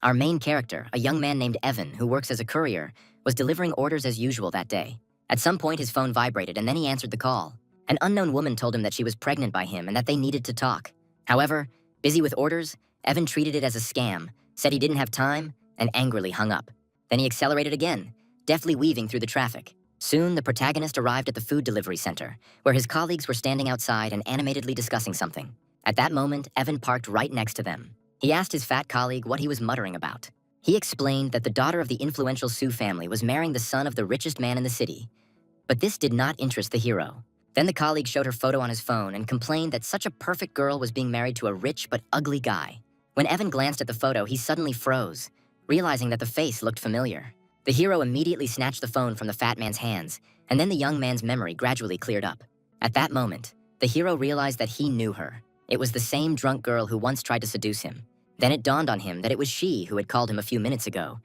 Our main character, a young man named Evan who works as a courier, was delivering orders as usual that day. At some point, his phone vibrated and then he answered the call. An unknown woman told him that she was pregnant by him and that they needed to talk. However, busy with orders, Evan treated it as a scam, said he didn't have time, and angrily hung up. Then he accelerated again, deftly weaving through the traffic. Soon, the protagonist arrived at the food delivery center, where his colleagues were standing outside and animatedly discussing something. At that moment, Evan parked right next to them. He asked his fat colleague what he was muttering about. He explained that the daughter of the influential Sue family was marrying the son of the richest man in the city. But this did not interest the hero. Then the colleague showed her photo on his phone and complained that such a perfect girl was being married to a rich but ugly guy. When Evan glanced at the photo, he suddenly froze, realizing that the face looked familiar. The hero immediately snatched the phone from the fat man's hands, and then the young man's memory gradually cleared up. At that moment, the hero realized that he knew her. It was the same drunk girl who once tried to seduce him. Then it dawned on him that it was she who had called him a few minutes ago.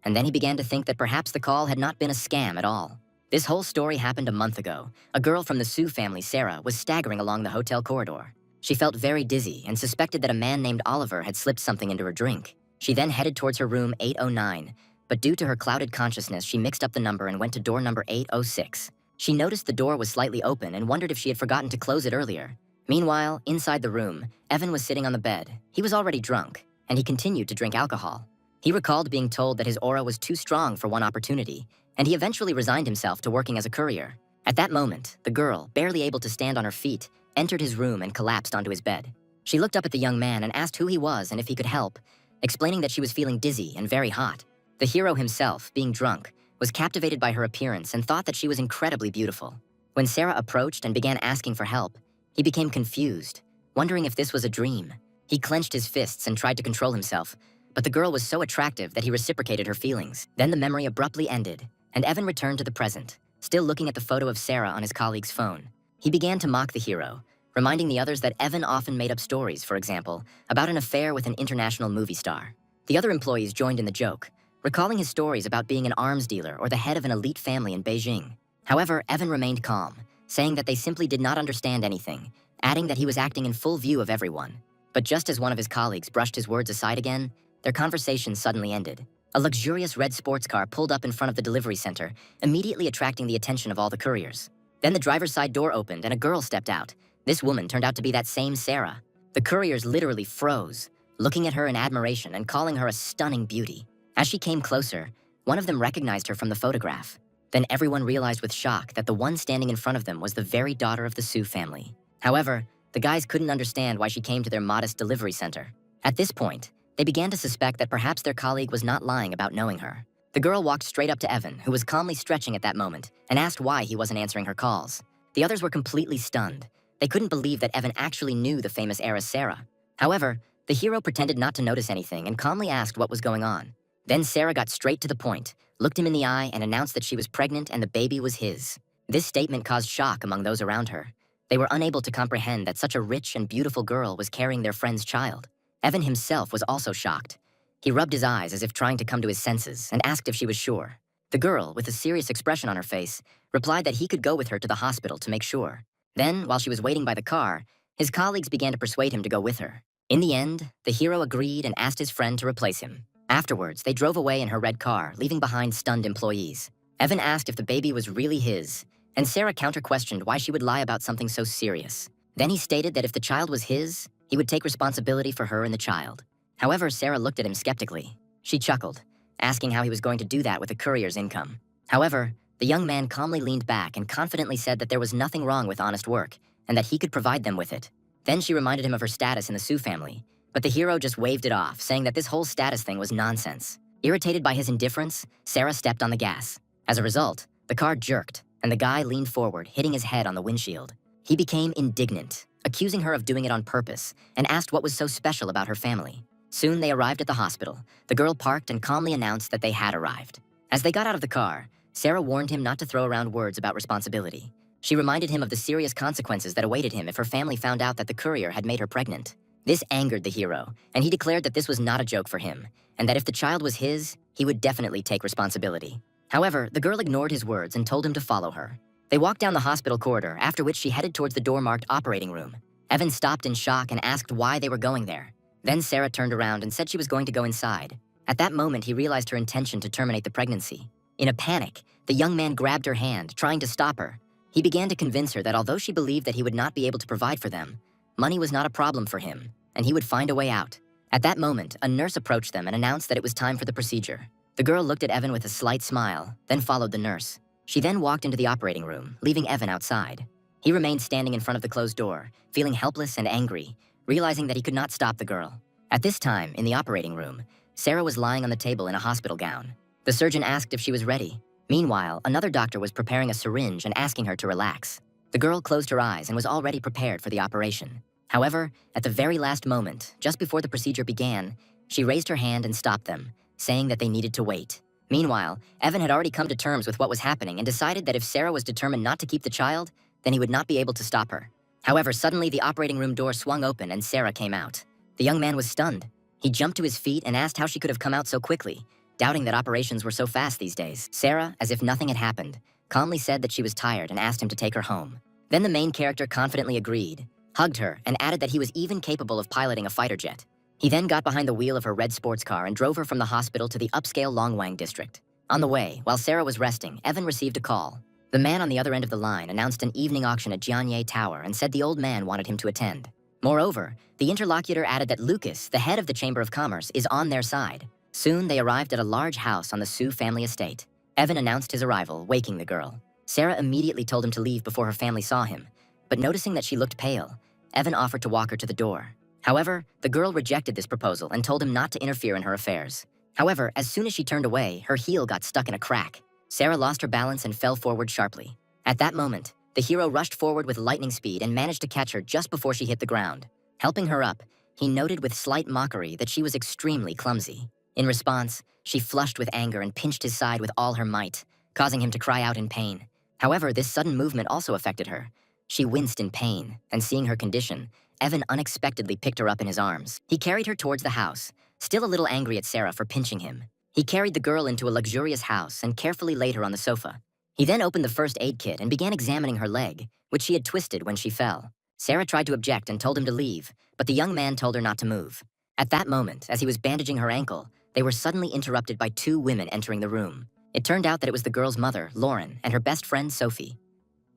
And then he began to think that perhaps the call had not been a scam at all. This whole story happened a month ago. A girl from the Sue family, Sarah, was staggering along the hotel corridor. She felt very dizzy and suspected that a man named Oliver had slipped something into her drink. She then headed towards her room 809, but due to her clouded consciousness, she mixed up the number and went to door number 806. She noticed the door was slightly open and wondered if she had forgotten to close it earlier. Meanwhile, inside the room, Evan was sitting on the bed. He was already drunk, and he continued to drink alcohol. He recalled being told that his aura was too strong for one opportunity, and he eventually resigned himself to working as a courier. At that moment, the girl, barely able to stand on her feet, entered his room and collapsed onto his bed. She looked up at the young man and asked who he was and if he could help, explaining that she was feeling dizzy and very hot. The hero himself, being drunk, was captivated by her appearance and thought that she was incredibly beautiful. When Sarah approached and began asking for help, he became confused, wondering if this was a dream. He clenched his fists and tried to control himself, but the girl was so attractive that he reciprocated her feelings. Then the memory abruptly ended, and Evan returned to the present, still looking at the photo of Sarah on his colleague's phone. He began to mock the hero, reminding the others that Evan often made up stories, for example, about an affair with an international movie star. The other employees joined in the joke, recalling his stories about being an arms dealer or the head of an elite family in Beijing. However, Evan remained calm, saying that they simply did not understand anything, adding that he was acting in full view of everyone. But just as one of his colleagues brushed his words aside again, their conversation suddenly ended. A luxurious red sports car pulled up in front of the delivery center, immediately attracting the attention of all the couriers. Then the driver's side door opened and a girl stepped out. This woman turned out to be that same Sarah. The couriers literally froze, looking at her in admiration and calling her a stunning beauty. As she came closer, one of them recognized her from the photograph. Then everyone realized with shock that the one standing in front of them was the very daughter of the Sue family. However, the guys couldn't understand why she came to their modest delivery center. At this point, they began to suspect that perhaps their colleague was not lying about knowing her. The girl walked straight up to Evan, who was calmly stretching at that moment, and asked why he wasn't answering her calls. The others were completely stunned. They couldn't believe that Evan actually knew the famous heiress Sarah. However, the hero pretended not to notice anything and calmly asked what was going on. Then Sarah got straight to the point, looked him in the eye, and announced that she was pregnant and the baby was his. This statement caused shock among those around her. They were unable to comprehend that such a rich and beautiful girl was carrying their friend's child. Evan himself was also shocked. He rubbed his eyes as if trying to come to his senses and asked if she was sure. The girl, with a serious expression on her face, replied that he could go with her to the hospital to make sure. Then, while she was waiting by the car, his colleagues began to persuade him to go with her. In the end, the hero agreed and asked his friend to replace him. Afterwards, they drove away in her red car, leaving behind stunned employees. Evan asked if the baby was really his, and Sarah counter-questioned why she would lie about something so serious. Then he stated that if the child was his, he would take responsibility for her and the child. However, Sarah looked at him skeptically. She chuckled, asking how he was going to do that with a courier's income. However, the young man calmly leaned back and confidently said that there was nothing wrong with honest work, and that he could provide them with it. Then she reminded him of her status in the Sue family, but the hero just waved it off, saying that this whole status thing was nonsense. Irritated by his indifference, Sarah stepped on the gas. As a result, the car jerked, and the guy leaned forward, hitting his head on the windshield. He became indignant, accusing her of doing it on purpose, and asked what was so special about her family. Soon they arrived at the hospital. The girl parked and calmly announced that they had arrived. As they got out of the car, Sarah warned him not to throw around words about responsibility. She reminded him of the serious consequences that awaited him if her family found out that the courier had made her pregnant. This angered the hero, and he declared that this was not a joke for him, and that if the child was his, he would definitely take responsibility. However, the girl ignored his words and told him to follow her. They walked down the hospital corridor, after which she headed towards the door marked operating room. Evan stopped in shock and asked why they were going there. Then Sarah turned around and said she was going to go inside. At that moment, he realized her intention to terminate the pregnancy. In a panic, the young man grabbed her hand, trying to stop her. He began to convince her that although she believed that he would not be able to provide for them, money was not a problem for him, and he would find a way out. At that moment, a nurse approached them and announced that it was time for the procedure. The girl looked at Evan with a slight smile, then followed the nurse. She then walked into the operating room, leaving Evan outside. He remained standing in front of the closed door, feeling helpless and angry, realizing that he could not stop the girl. At this time, in the operating room, Sarah was lying on the table in a hospital gown. The surgeon asked if she was ready. Meanwhile, another doctor was preparing a syringe and asking her to relax. The girl closed her eyes and was already prepared for the operation. However, at the very last moment, just before the procedure began, she raised her hand and stopped them, saying that they needed to wait. Meanwhile, Evan had already come to terms with what was happening and decided that if Sarah was determined not to keep the child, then he would not be able to stop her. However, suddenly the operating room door swung open and Sarah came out. The young man was stunned. He jumped to his feet and asked how she could have come out so quickly, doubting that operations were so fast these days. Sarah, as if nothing had happened, calmly said that she was tired and asked him to take her home. Then the main character confidently agreed, hugged her, and added that he was even capable of piloting a fighter jet. He then got behind the wheel of her red sports car and drove her from the hospital to the upscale Longwang district. On the way, while Sarah was resting, Evan received a call. The man on the other end of the line announced an evening auction at Jianye Tower and said the old man wanted him to attend. Moreover, the interlocutor added that Lucas, the head of the Chamber of Commerce, is on their side. Soon, they arrived at a large house on the Su family estate. Evan announced his arrival, waking the girl. Sarah immediately told him to leave before her family saw him, but noticing that she looked pale, Evan offered to walk her to the door. However, the girl rejected this proposal and told him not to interfere in her affairs. However, as soon as she turned away, her heel got stuck in a crack. Sarah lost her balance and fell forward sharply. At that moment, the hero rushed forward with lightning speed and managed to catch her just before she hit the ground. Helping her up, he noted with slight mockery that she was extremely clumsy. In response, she flushed with anger and pinched his side with all her might, causing him to cry out in pain. However, this sudden movement also affected her. She winced in pain, and seeing her condition, Evan unexpectedly picked her up in his arms. He carried her towards the house, still a little angry at Sarah for pinching him. He carried the girl into a luxurious house and carefully laid her on the sofa. He then opened the first aid kit and began examining her leg, which she had twisted when she fell. Sarah tried to object and told him to leave, but the young man told her not to move. At that moment, as he was bandaging her ankle, they were suddenly interrupted by two women entering the room. It turned out that it was the girl's mother, Lauren, and her best friend, Sophie.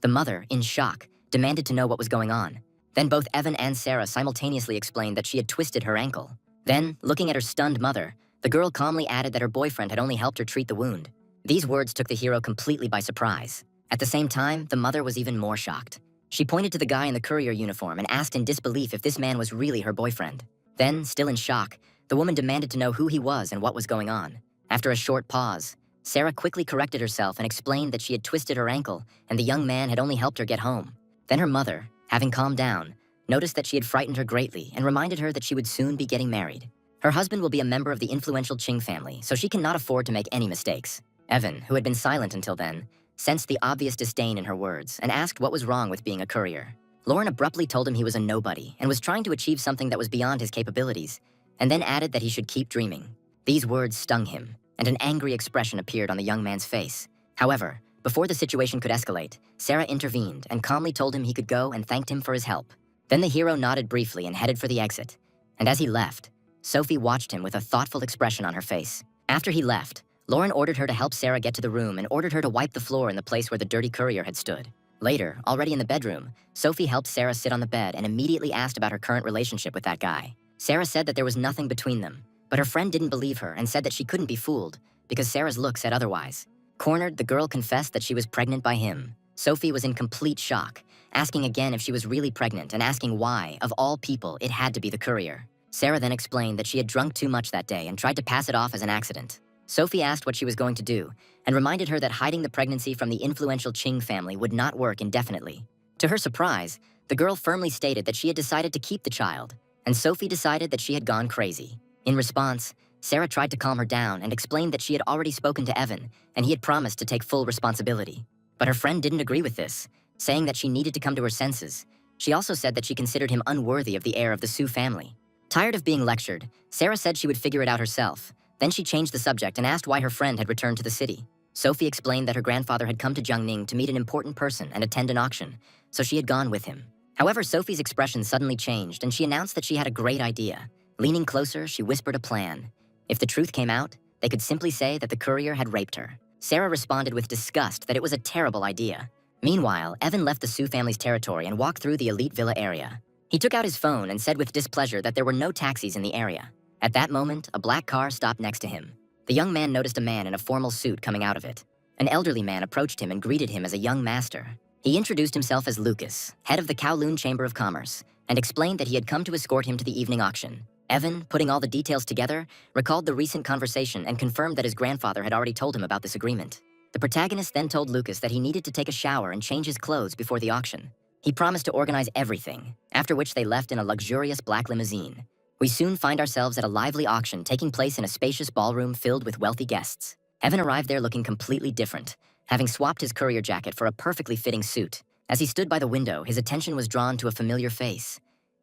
The mother, in shock, demanded to know what was going on. Then both Evan and Sarah simultaneously explained that she had twisted her ankle. Then, looking at her stunned mother, the girl calmly added that her boyfriend had only helped her treat the wound. These words took the hero completely by surprise. At the same time, the mother was even more shocked. She pointed to the guy in the courier uniform and asked in disbelief if this man was really her boyfriend. Then, still in shock, the woman demanded to know who he was and what was going on. After a short pause, Sarah quickly corrected herself and explained that she had twisted her ankle and the young man had only helped her get home. Then her mother, having calmed down, noticed that she had frightened her greatly and reminded her that she would soon be getting married. Her husband will be a member of the influential Qing family, so she cannot afford to make any mistakes. Evan, who had been silent until then, sensed the obvious disdain in her words and asked what was wrong with being a courier. Lauren abruptly told him he was a nobody and was trying to achieve something that was beyond his capabilities, and then added that he should keep dreaming. These words stung him, and an angry expression appeared on the young man's face. However, before the situation could escalate, Sarah intervened and calmly told him he could go and thanked him for his help. Then the hero nodded briefly and headed for the exit. And as he left, Sophie watched him with a thoughtful expression on her face. After he left, Lauren ordered her to help Sarah get to the room and ordered her to wipe the floor in the place where the dirty courier had stood. Later, already in the bedroom, Sophie helped Sarah sit on the bed and immediately asked about her current relationship with that guy. Sarah said that there was nothing between them, but her friend didn't believe her and said that she couldn't be fooled because Sarah's look said otherwise. Cornered, the girl confessed that she was pregnant by him. Sophie was in complete shock, asking again if she was really pregnant and asking why, of all people, it had to be the courier. Sarah then explained that she had drunk too much that day and tried to pass it off as an accident. Sophie asked what she was going to do and reminded her that hiding the pregnancy from the influential Qing family would not work indefinitely. To her surprise, the girl firmly stated that she had decided to keep the child, and Sophie decided that she had gone crazy. In response, Sarah tried to calm her down and explained that she had already spoken to Evan and he had promised to take full responsibility. But her friend didn't agree with this, saying that she needed to come to her senses. She also said that she considered him unworthy of the heir of the Su family. Tired of being lectured, Sarah said she would figure it out herself. Then she changed the subject and asked why her friend had returned to the city. Sophie explained that her grandfather had come to Jiangning to meet an important person and attend an auction, so she had gone with him. However, Sophie's expression suddenly changed and she announced that she had a great idea. Leaning closer, she whispered a plan. If the truth came out, they could simply say that the courier had raped her. Sarah responded with disgust that it was a terrible idea. Meanwhile, Evan left the Sue family's territory and walked through the elite villa area. He took out his phone and said with displeasure that there were no taxis in the area. At that moment, a black car stopped next to him. The young man noticed a man in a formal suit coming out of it. An elderly man approached him and greeted him as a young master. He introduced himself as Lucas, head of the Kowloon Chamber of Commerce, and explained that he had come to escort him to the evening auction. Evan, putting all the details together, recalled the recent conversation and confirmed that his grandfather had already told him about this agreement. The protagonist then told Lucas that he needed to take a shower and change his clothes before the auction. He promised to organize everything, after which they left in a luxurious black limousine. We soon find ourselves at a lively auction taking place in a spacious ballroom filled with wealthy guests. Evan arrived there looking completely different, having swapped his courier jacket for a perfectly fitting suit. As he stood by the window, his attention was drawn to a familiar face.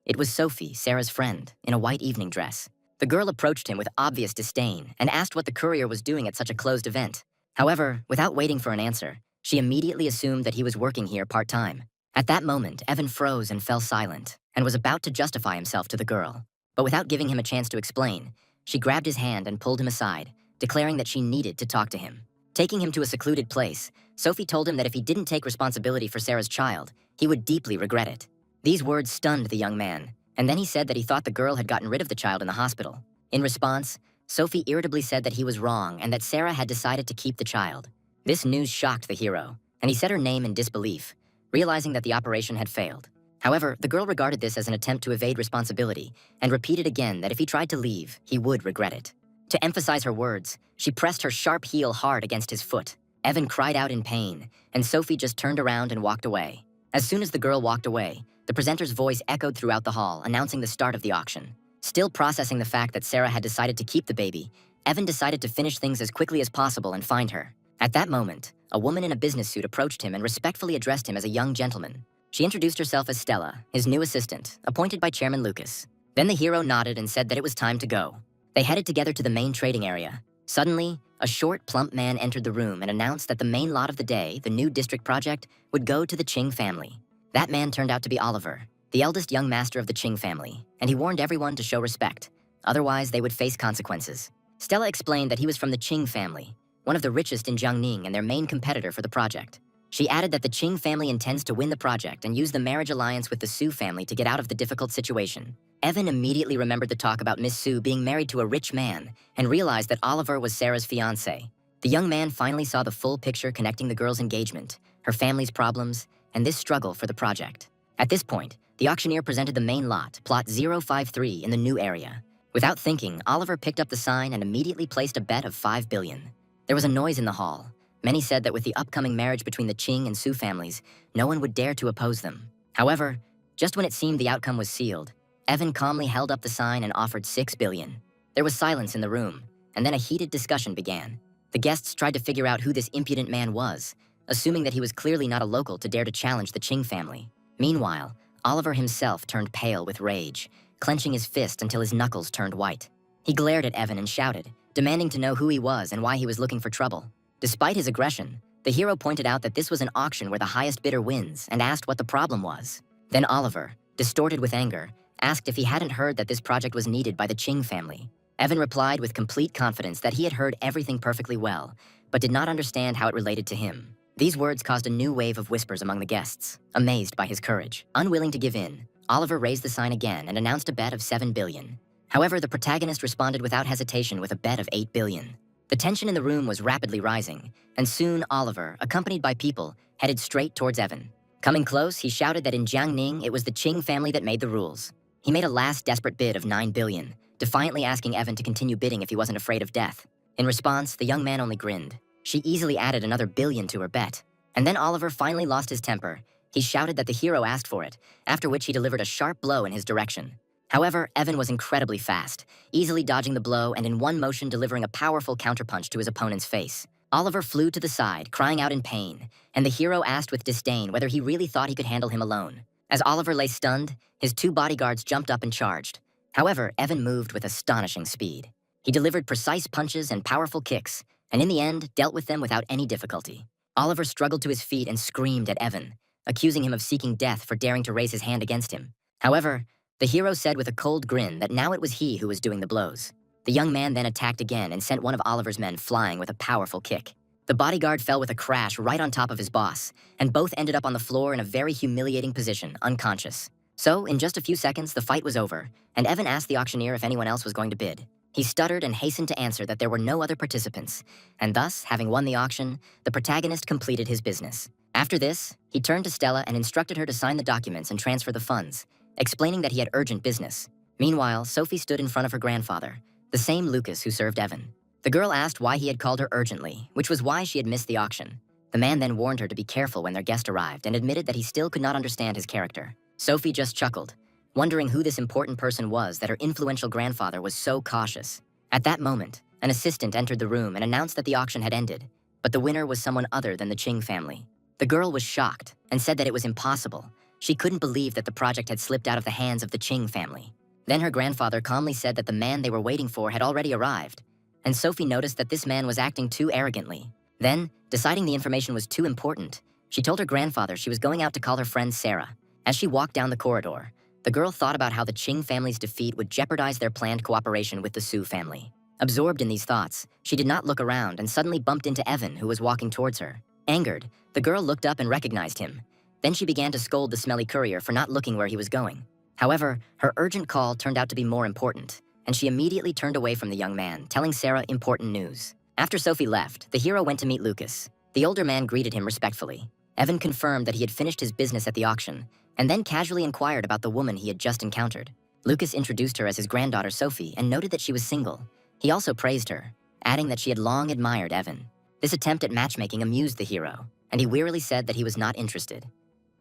It was Sophie, Sarah's friend, in a white evening dress. The girl approached him with obvious disdain and asked what the courier was doing at such a closed event. However, without waiting for an answer, she immediately assumed that he was working here part-time. At that moment, Evan froze and fell silent, and was about to justify himself to the girl. But without giving him a chance to explain, she grabbed his hand and pulled him aside, declaring that she needed to talk to him. Taking him to a secluded place, Sophie told him that if he didn't take responsibility for Sarah's child, he would deeply regret it. These words stunned the young man, and then he said that he thought the girl had gotten rid of the child in the hospital. In response, Sophie irritably said that he was wrong and that Sarah had decided to keep the child. This news shocked the hero, and he said her name in disbelief, realizing that the operation had failed. However, the girl regarded this as an attempt to evade responsibility and repeated again that if he tried to leave, he would regret it. To emphasize her words, she pressed her sharp heel hard against his foot. Evan cried out in pain, and Sophie just turned around and walked away. As soon as the girl walked away, the presenter's voice echoed throughout the hall, announcing the start of the auction. Still processing the fact that Sarah had decided to keep the baby, Evan decided to finish things as quickly as possible and find her. At that moment, a woman in a business suit approached him and respectfully addressed him as a young gentleman. She introduced herself as Stella, his new assistant, appointed by Chairman Lucas. Then the hero nodded and said that it was time to go. They headed together to the main trading area. Suddenly, a short, plump man entered the room and announced that the main lot of the day, the new district project, would go to the Ching family. That man turned out to be Oliver, the eldest young master of the Ching family, and he warned everyone to show respect. Otherwise, they would face consequences. Stella explained that he was from the Ching family, one of the richest in Jiangning and their main competitor for the project. She added that the Ching family intends to win the project and use the marriage alliance with the Su family to get out of the difficult situation. Evan immediately remembered the talk about Miss Su being married to a rich man and realized that Oliver was Sarah's fiancé. The young man finally saw the full picture connecting the girl's engagement, her family's problems, and this struggle for the project. At this point, the auctioneer presented the main lot, plot 053, in the new area. Without thinking, Oliver picked up the sign and immediately placed a bet of 5 billion. There was a noise in the hall. Many said that with the upcoming marriage between the Ching and Su families, no one would dare to oppose them. However, just when it seemed the outcome was sealed, Evan calmly held up the sign and offered 6 billion. There was silence in the room, and then a heated discussion began. The guests tried to figure out who this impudent man was, assuming that he was clearly not a local to dare to challenge the Ching family. Meanwhile, Oliver himself turned pale with rage, clenching his fist until his knuckles turned white. He glared at Evan and shouted, demanding to know who he was and why he was looking for trouble. Despite his aggression, the hero pointed out that this was an auction where the highest bidder wins and asked what the problem was. Then Oliver, distorted with anger, asked if he hadn't heard that this project was needed by the Ching family. Evan replied with complete confidence that he had heard everything perfectly well, but did not understand how it related to him. These words caused a new wave of whispers among the guests, amazed by his courage. Unwilling to give in, Oliver raised the sign again and announced a bet of 7 billion. However, the protagonist responded without hesitation with a bet of 8 billion. The tension in the room was rapidly rising, and soon Oliver, accompanied by people, headed straight towards Evan. Coming close, he shouted that in Jiangning it was the Ching family that made the rules. He made a last desperate bid of 9 billion, defiantly asking Evan to continue bidding if he wasn't afraid of death. In response, the young man only grinned. She easily added another billion to her bet. And then Oliver finally lost his temper. He shouted that the hero asked for it, after which he delivered a sharp blow in his direction. However, Evan was incredibly fast, easily dodging the blow and in one motion delivering a powerful counterpunch to his opponent's face. Oliver flew to the side, crying out in pain, and the hero asked with disdain whether he really thought he could handle him alone. As Oliver lay stunned, his 2 bodyguards jumped up and charged. However, Evan moved with astonishing speed. He delivered precise punches and powerful kicks, and in the end, dealt with them without any difficulty. Oliver struggled to his feet and screamed at Evan, accusing him of seeking death for daring to raise his hand against him. However, the hero said with a cold grin that now it was he who was doing the blows. The young man then attacked again and sent one of Oliver's men flying with a powerful kick. The bodyguard fell with a crash right on top of his boss, and both ended up on the floor in a very humiliating position, unconscious. So, in just a few seconds, the fight was over, and Evan asked the auctioneer if anyone else was going to bid. He stuttered and hastened to answer that there were no other participants, and thus, having won the auction, the protagonist completed his business. After this, he turned to Stella and instructed her to sign the documents and transfer the funds, explaining that he had urgent business. Meanwhile, Sophie stood in front of her grandfather, the same Lucas who served Evan. The girl asked why he had called her urgently, which was why she had missed the auction. The man then warned her to be careful when their guest arrived and admitted that he still could not understand his character. Sophie just chuckled, wondering who this important person was that her influential grandfather was so cautious. At that moment, an assistant entered the room and announced that the auction had ended, but the winner was someone other than the Ching family. The girl was shocked and said that it was impossible. She couldn't believe that the project had slipped out of the hands of the Ching family. Then her grandfather calmly said that the man they were waiting for had already arrived, and Sophie noticed that this man was acting too arrogantly. Then, deciding the information was too important, she told her grandfather she was going out to call her friend Sarah. As she walked down the corridor, the girl thought about how the Ching family's defeat would jeopardize their planned cooperation with the Su family. Absorbed in these thoughts, she did not look around and suddenly bumped into Evan, who was walking towards her. Angered, the girl looked up and recognized him. Then she began to scold the smelly courier for not looking where he was going. However, her urgent call turned out to be more important, and she immediately turned away from the young man, telling Sarah important news. After Sophie left, the hero went to meet Lucas. The older man greeted him respectfully. Evan confirmed that he had finished his business at the auction, and then casually inquired about the woman he had just encountered. Lucas introduced her as his granddaughter Sophie and noted that she was single. He also praised her, adding that she had long admired Evan. This attempt at matchmaking amused the hero, and he wearily said that he was not interested.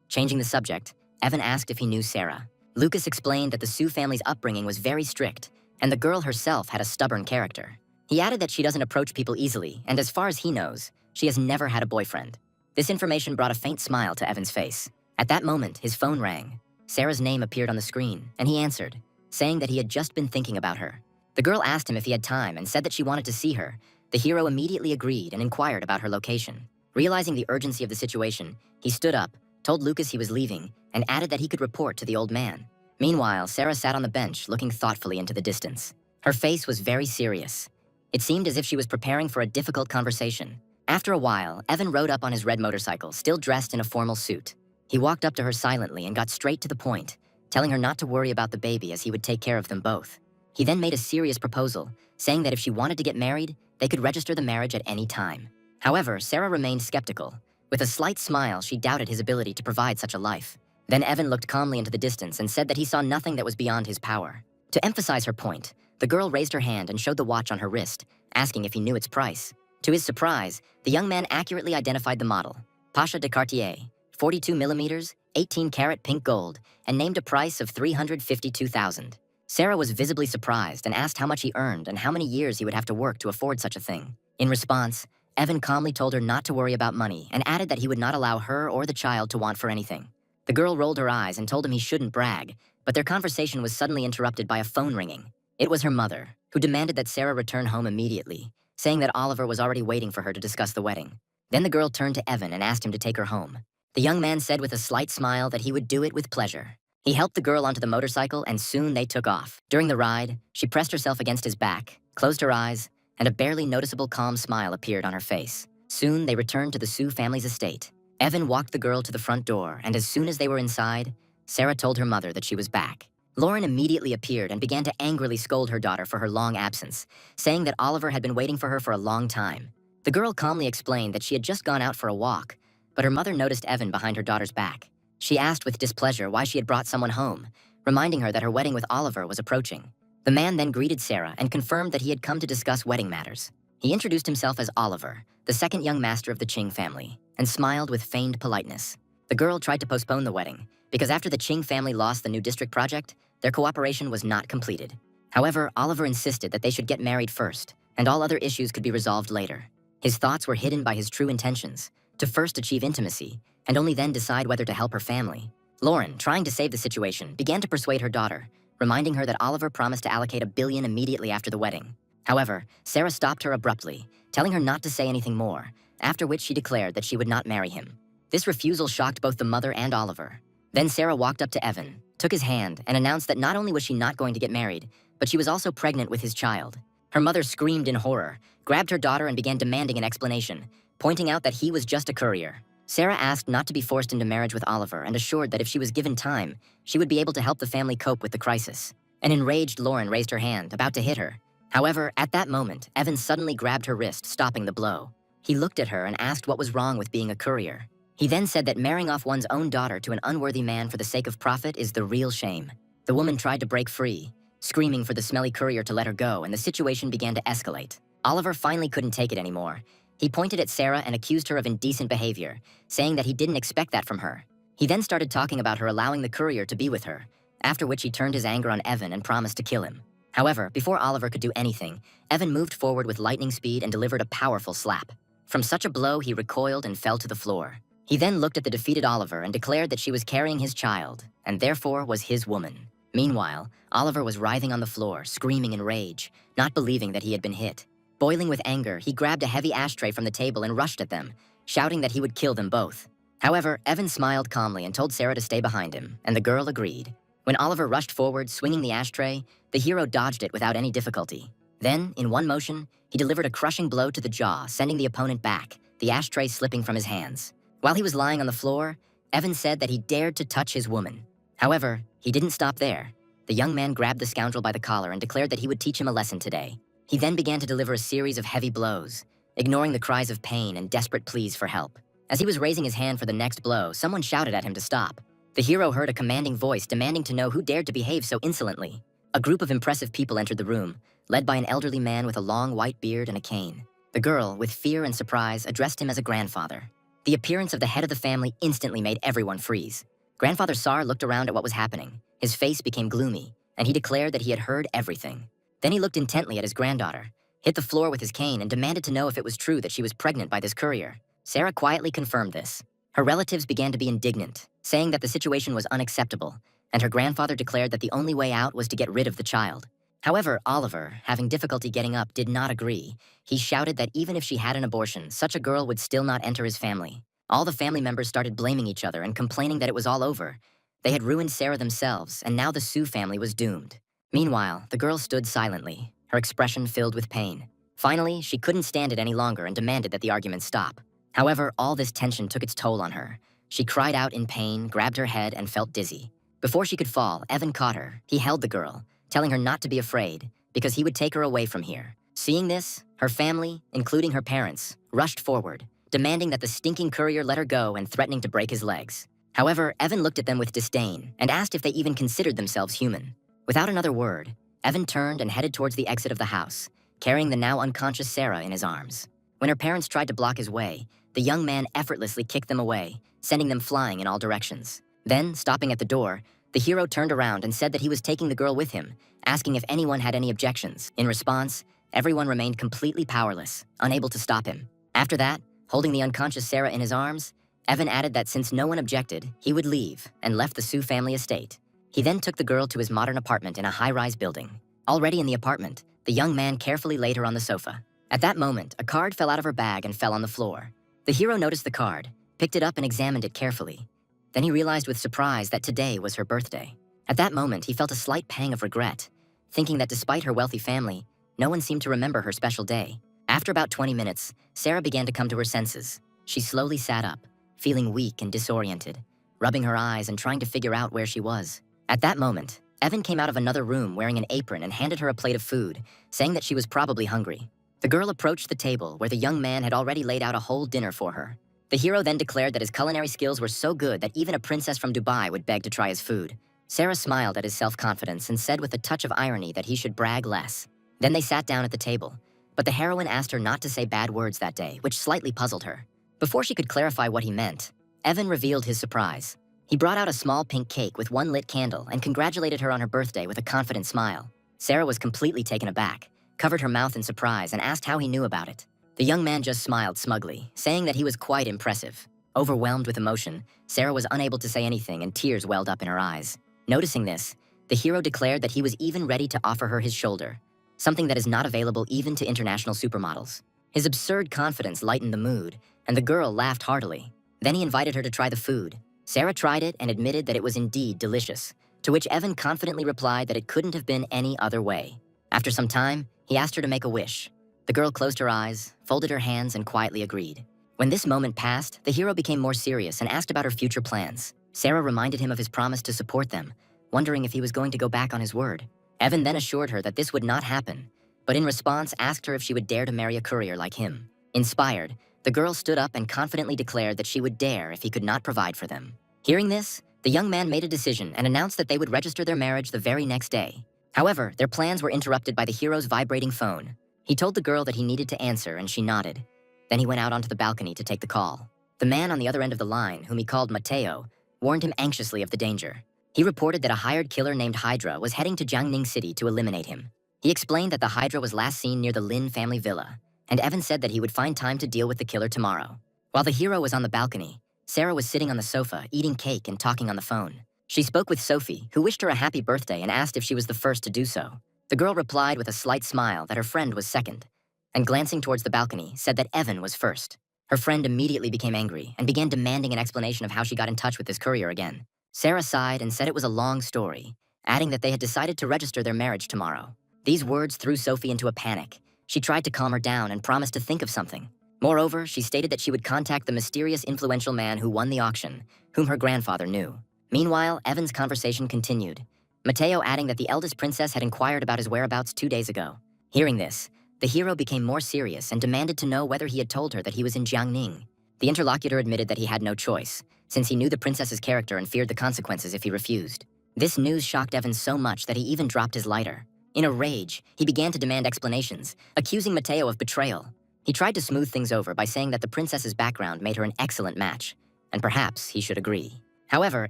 Changing the subject, Evan asked if he knew Sarah. Lucas explained that the Su family's upbringing was very strict, and the girl herself had a stubborn character. He added that she doesn't approach people easily, and as far as he knows, she has never had a boyfriend. This information brought a faint smile to Evan's face. At that moment, his phone rang. Sarah's name appeared on the screen, and he answered, saying that he had just been thinking about her. The girl asked him if he had time and said that she wanted to see her. The hero immediately agreed and inquired about her location. Realizing the urgency of the situation, he stood up, told Lucas he was leaving, and added that he could report to the old man. Meanwhile, Sarah sat on the bench, looking thoughtfully into the distance. Her face was very serious. It seemed as if she was preparing for a difficult conversation. After a while, Evan rode up on his red motorcycle, still dressed in a formal suit. He walked up to her silently and got straight to the point, telling her not to worry about the baby as he would take care of them both. He then made a serious proposal, saying that if she wanted to get married, they could register the marriage at any time. However, Sarah remained skeptical. With a slight smile, she doubted his ability to provide such a life. Then Evan looked calmly into the distance and said that he saw nothing that was beyond his power. To emphasize her point, the girl raised her hand and showed the watch on her wrist, asking if he knew its price. To his surprise, the young man accurately identified the model, Pasha de Cartier, 42 millimeters, 18-karat pink gold, and named a price of $352,000. Sarah was visibly surprised and asked how much he earned and how many years he would have to work to afford such a thing. In response, Evan calmly told her not to worry about money and added that he would not allow her or the child to want for anything. The girl rolled her eyes and told him he shouldn't brag, but their conversation was suddenly interrupted by a phone ringing. It was her mother, who demanded that Sarah return home immediately, saying that Oliver was already waiting for her to discuss the wedding. Then the girl turned to Evan and asked him to take her home. The young man said with a slight smile that he would do it with pleasure. He helped the girl onto the motorcycle and soon they took off. During the ride, she pressed herself against his back, closed her eyes, and a barely noticeable calm smile appeared on her face. Soon they returned to the Su family's estate. Evan walked the girl to the front door, and as soon as they were inside, Sarah told her mother that she was back. Lauren immediately appeared and began to angrily scold her daughter for her long absence, saying that Oliver had been waiting for her for a long time. The girl calmly explained that she had just gone out for a walk, but her mother noticed Evan behind her daughter's back. She asked with displeasure why she had brought someone home, reminding her that her wedding with Oliver was approaching. The man then greeted Sarah and confirmed that he had come to discuss wedding matters. He introduced himself as Oliver, the second young master of the Ching family, and smiled with feigned politeness. The girl tried to postpone the wedding, because after the Ching family lost the new district project, their cooperation was not completed. However, Oliver insisted that they should get married first, and all other issues could be resolved later. His thoughts were hidden by his true intentions, to first achieve intimacy, and only then decide whether to help her family. Lauren, trying to save the situation, began to persuade her daughter, reminding her that Oliver promised to allocate $1 billion immediately after the wedding. However, Sarah stopped her abruptly, telling her not to say anything more, after which she declared that she would not marry him. This refusal shocked both the mother and Oliver. Then Sarah walked up to Evan, took his hand, and announced that not only was she not going to get married, but she was also pregnant with his child. Her mother screamed in horror, grabbed her daughter and began demanding an explanation, pointing out that he was just a courier. Sarah asked not to be forced into marriage with Oliver and assured that if she was given time, she would be able to help the family cope with the crisis. An enraged Lauren raised her hand, about to hit her. However, at that moment, Evan suddenly grabbed her wrist, stopping the blow. He looked at her and asked what was wrong with being a courier. He then said that marrying off one's own daughter to an unworthy man for the sake of profit is the real shame. The woman tried to break free, screaming for the smelly courier to let her go, and the situation began to escalate. Oliver finally couldn't take it anymore. He pointed at Sarah and accused her of indecent behavior, saying that he didn't expect that from her. He then started talking about her allowing the courier to be with her, after which he turned his anger on Evan and promised to kill him. However, before Oliver could do anything, Evan moved forward with lightning speed and delivered a powerful slap. From such a blow, he recoiled and fell to the floor. He then looked at the defeated Oliver and declared that she was carrying his child, and therefore was his woman. Meanwhile, Oliver was writhing on the floor, screaming in rage, not believing that he had been hit. Boiling with anger, he grabbed a heavy ashtray from the table and rushed at them, shouting that he would kill them both. However, Evan smiled calmly and told Sarah to stay behind him, and the girl agreed. When Oliver rushed forward, swinging the ashtray, the hero dodged it without any difficulty. Then, in one motion, he delivered a crushing blow to the jaw, sending the opponent back, the ashtray slipping from his hands. While he was lying on the floor, Evan said that he dared to touch his woman. However, he didn't stop there. The young man grabbed the scoundrel by the collar and declared that he would teach him a lesson today. He then began to deliver a series of heavy blows, ignoring the cries of pain and desperate pleas for help. As he was raising his hand for the next blow, someone shouted at him to stop. The hero heard a commanding voice demanding to know who dared to behave so insolently. A group of impressive people entered the room, led by an elderly man with a long white beard and a cane. The girl, with fear and surprise, addressed him as a grandfather. The appearance of the head of the family instantly made everyone freeze. Grandfather Sar looked around at what was happening. His face became gloomy, and he declared that he had heard everything. Then he looked intently at his granddaughter, hit the floor with his cane, and demanded to know if it was true that she was pregnant by this courier. Sarah quietly confirmed this. Her relatives began to be indignant, saying that the situation was unacceptable, and her grandfather declared that the only way out was to get rid of the child. However, Oliver, having difficulty getting up, did not agree. He shouted that even if she had an abortion, such a girl would still not enter his family. All the family members started blaming each other and complaining that it was all over. They had ruined Sarah themselves, and now the Sue family was doomed. Meanwhile, the girl stood silently, her expression filled with pain. Finally, she couldn't stand it any longer and demanded that the argument stop. However, all this tension took its toll on her. She cried out in pain, grabbed her head, and felt dizzy. Before she could fall, Evan caught her. He held the girl, telling her not to be afraid, because he would take her away from here. Seeing this, her family, including her parents, rushed forward, demanding that the stinking courier let her go and threatening to break his legs. However, Evan looked at them with disdain and asked if they even considered themselves human. Without another word, Evan turned and headed towards the exit of the house, carrying the now unconscious Sarah in his arms. When her parents tried to block his way, the young man effortlessly kicked them away, sending them flying in all directions. Then, stopping at the door, the hero turned around and said that he was taking the girl with him, asking if anyone had any objections. In response, everyone remained completely powerless, unable to stop him. After that, holding the unconscious Sarah in his arms, Evan added that since no one objected, he would leave and left the Sue family estate. He then took the girl to his modern apartment in a high-rise building. Already in the apartment, the young man carefully laid her on the sofa. At that moment, a card fell out of her bag and fell on the floor. The hero noticed the card, picked it up and examined it carefully. Then he realized with surprise that today was her birthday. At that moment, he felt a slight pang of regret, thinking that despite her wealthy family, no one seemed to remember her special day. After about 20 minutes, Sarah began to come to her senses. She slowly sat up, feeling weak and disoriented, rubbing her eyes and trying to figure out where she was. At that moment, Evan came out of another room wearing an apron and handed her a plate of food, saying that she was probably hungry. The girl approached the table where the young man had already laid out a whole dinner for her. The hero then declared that his culinary skills were so good that even a princess from Dubai would beg to try his food. Sarah smiled at his self-confidence and said with a touch of irony that he should brag less. Then they sat down at the table, but the heroine asked her not to say bad words that day, which slightly puzzled her. Before she could clarify what he meant, Evan revealed his surprise. He brought out a small pink cake with one lit candle and congratulated her on her birthday with a confident smile. Sarah was completely taken aback, covered her mouth in surprise, and asked how he knew about it. The young man just smiled smugly, saying that he was quite impressive. Overwhelmed with emotion, Sarah was unable to say anything and tears welled up in her eyes. Noticing this, the hero declared that he was even ready to offer her his shoulder, something that is not available even to international supermodels. His absurd confidence lightened the mood, and the girl laughed heartily. Then he invited her to try the food. Sarah tried it and admitted that it was indeed delicious, to which Evan confidently replied that it couldn't have been any other way. After some time, he asked her to make a wish. The girl closed her eyes, folded her hands, and quietly agreed. When this moment passed, the hero became more serious and asked about her future plans. Sarah reminded him of his promise to support them, wondering if he was going to go back on his word. Evan then assured her that this would not happen, but in response asked her if she would dare to marry a courier like him. Inspired, the girl stood up and confidently declared that she would dare if he could not provide for them. Hearing this, the young man made a decision and announced that they would register their marriage the very next day. However, their plans were interrupted by the hero's vibrating phone. He told the girl that he needed to answer, and she nodded. Then he went out onto the balcony to take the call. The man on the other end of the line, whom he called Mateo, warned him anxiously of the danger. He reported that a hired killer named Hydra was heading to Jiangning City to eliminate him. He explained that the Hydra was last seen near the Lin family villa, and Evan said that he would find time to deal with the killer tomorrow. While the hero was on the balcony, Sarah was sitting on the sofa, eating cake and talking on the phone. She spoke with Sophie, who wished her a happy birthday and asked if she was the first to do so. The girl replied with a slight smile that her friend was second, and glancing towards the balcony, said that Evan was first. Her friend immediately became angry and began demanding an explanation of how she got in touch with this courier again. Sarah sighed and said it was a long story, adding that they had decided to register their marriage tomorrow. These words threw Sophie into a panic. She tried to calm her down and promised to think of something. Moreover, she stated that she would contact the mysterious influential man who won the auction, whom her grandfather knew. Meanwhile, Evan's conversation continued, Mateo adding that the eldest princess had inquired about his whereabouts 2 days ago. Hearing this, the hero became more serious and demanded to know whether he had told her that he was in Jiangning. The interlocutor admitted that he had no choice, since he knew the princess's character and feared the consequences if he refused. This news shocked Evan so much that he even dropped his lighter. In a rage, he began to demand explanations, accusing Mateo of betrayal. He tried to smooth things over by saying that the princess's background made her an excellent match, and perhaps he should agree. However,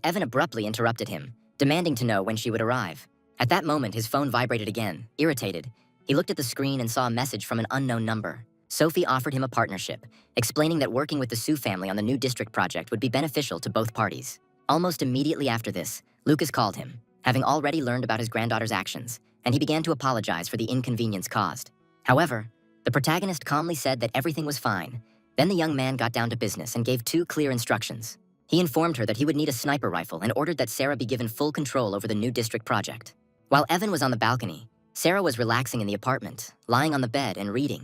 Evan abruptly interrupted him, demanding to know when she would arrive. At that moment, his phone vibrated again. Irritated, he looked at the screen and saw a message from an unknown number. Sophie offered him a partnership, explaining that working with the Su family on the new district project would be beneficial to both parties. Almost immediately after this, Lucas called him, having already learned about his granddaughter's actions, and he began to apologize for the inconvenience caused. However, the protagonist calmly said that everything was fine. Then the young man got down to business and gave 2 clear instructions. He informed her that he would need a sniper rifle and ordered that Sarah be given full control over the new district project. While Evan was on the balcony, Sarah was relaxing in the apartment, lying on the bed and reading.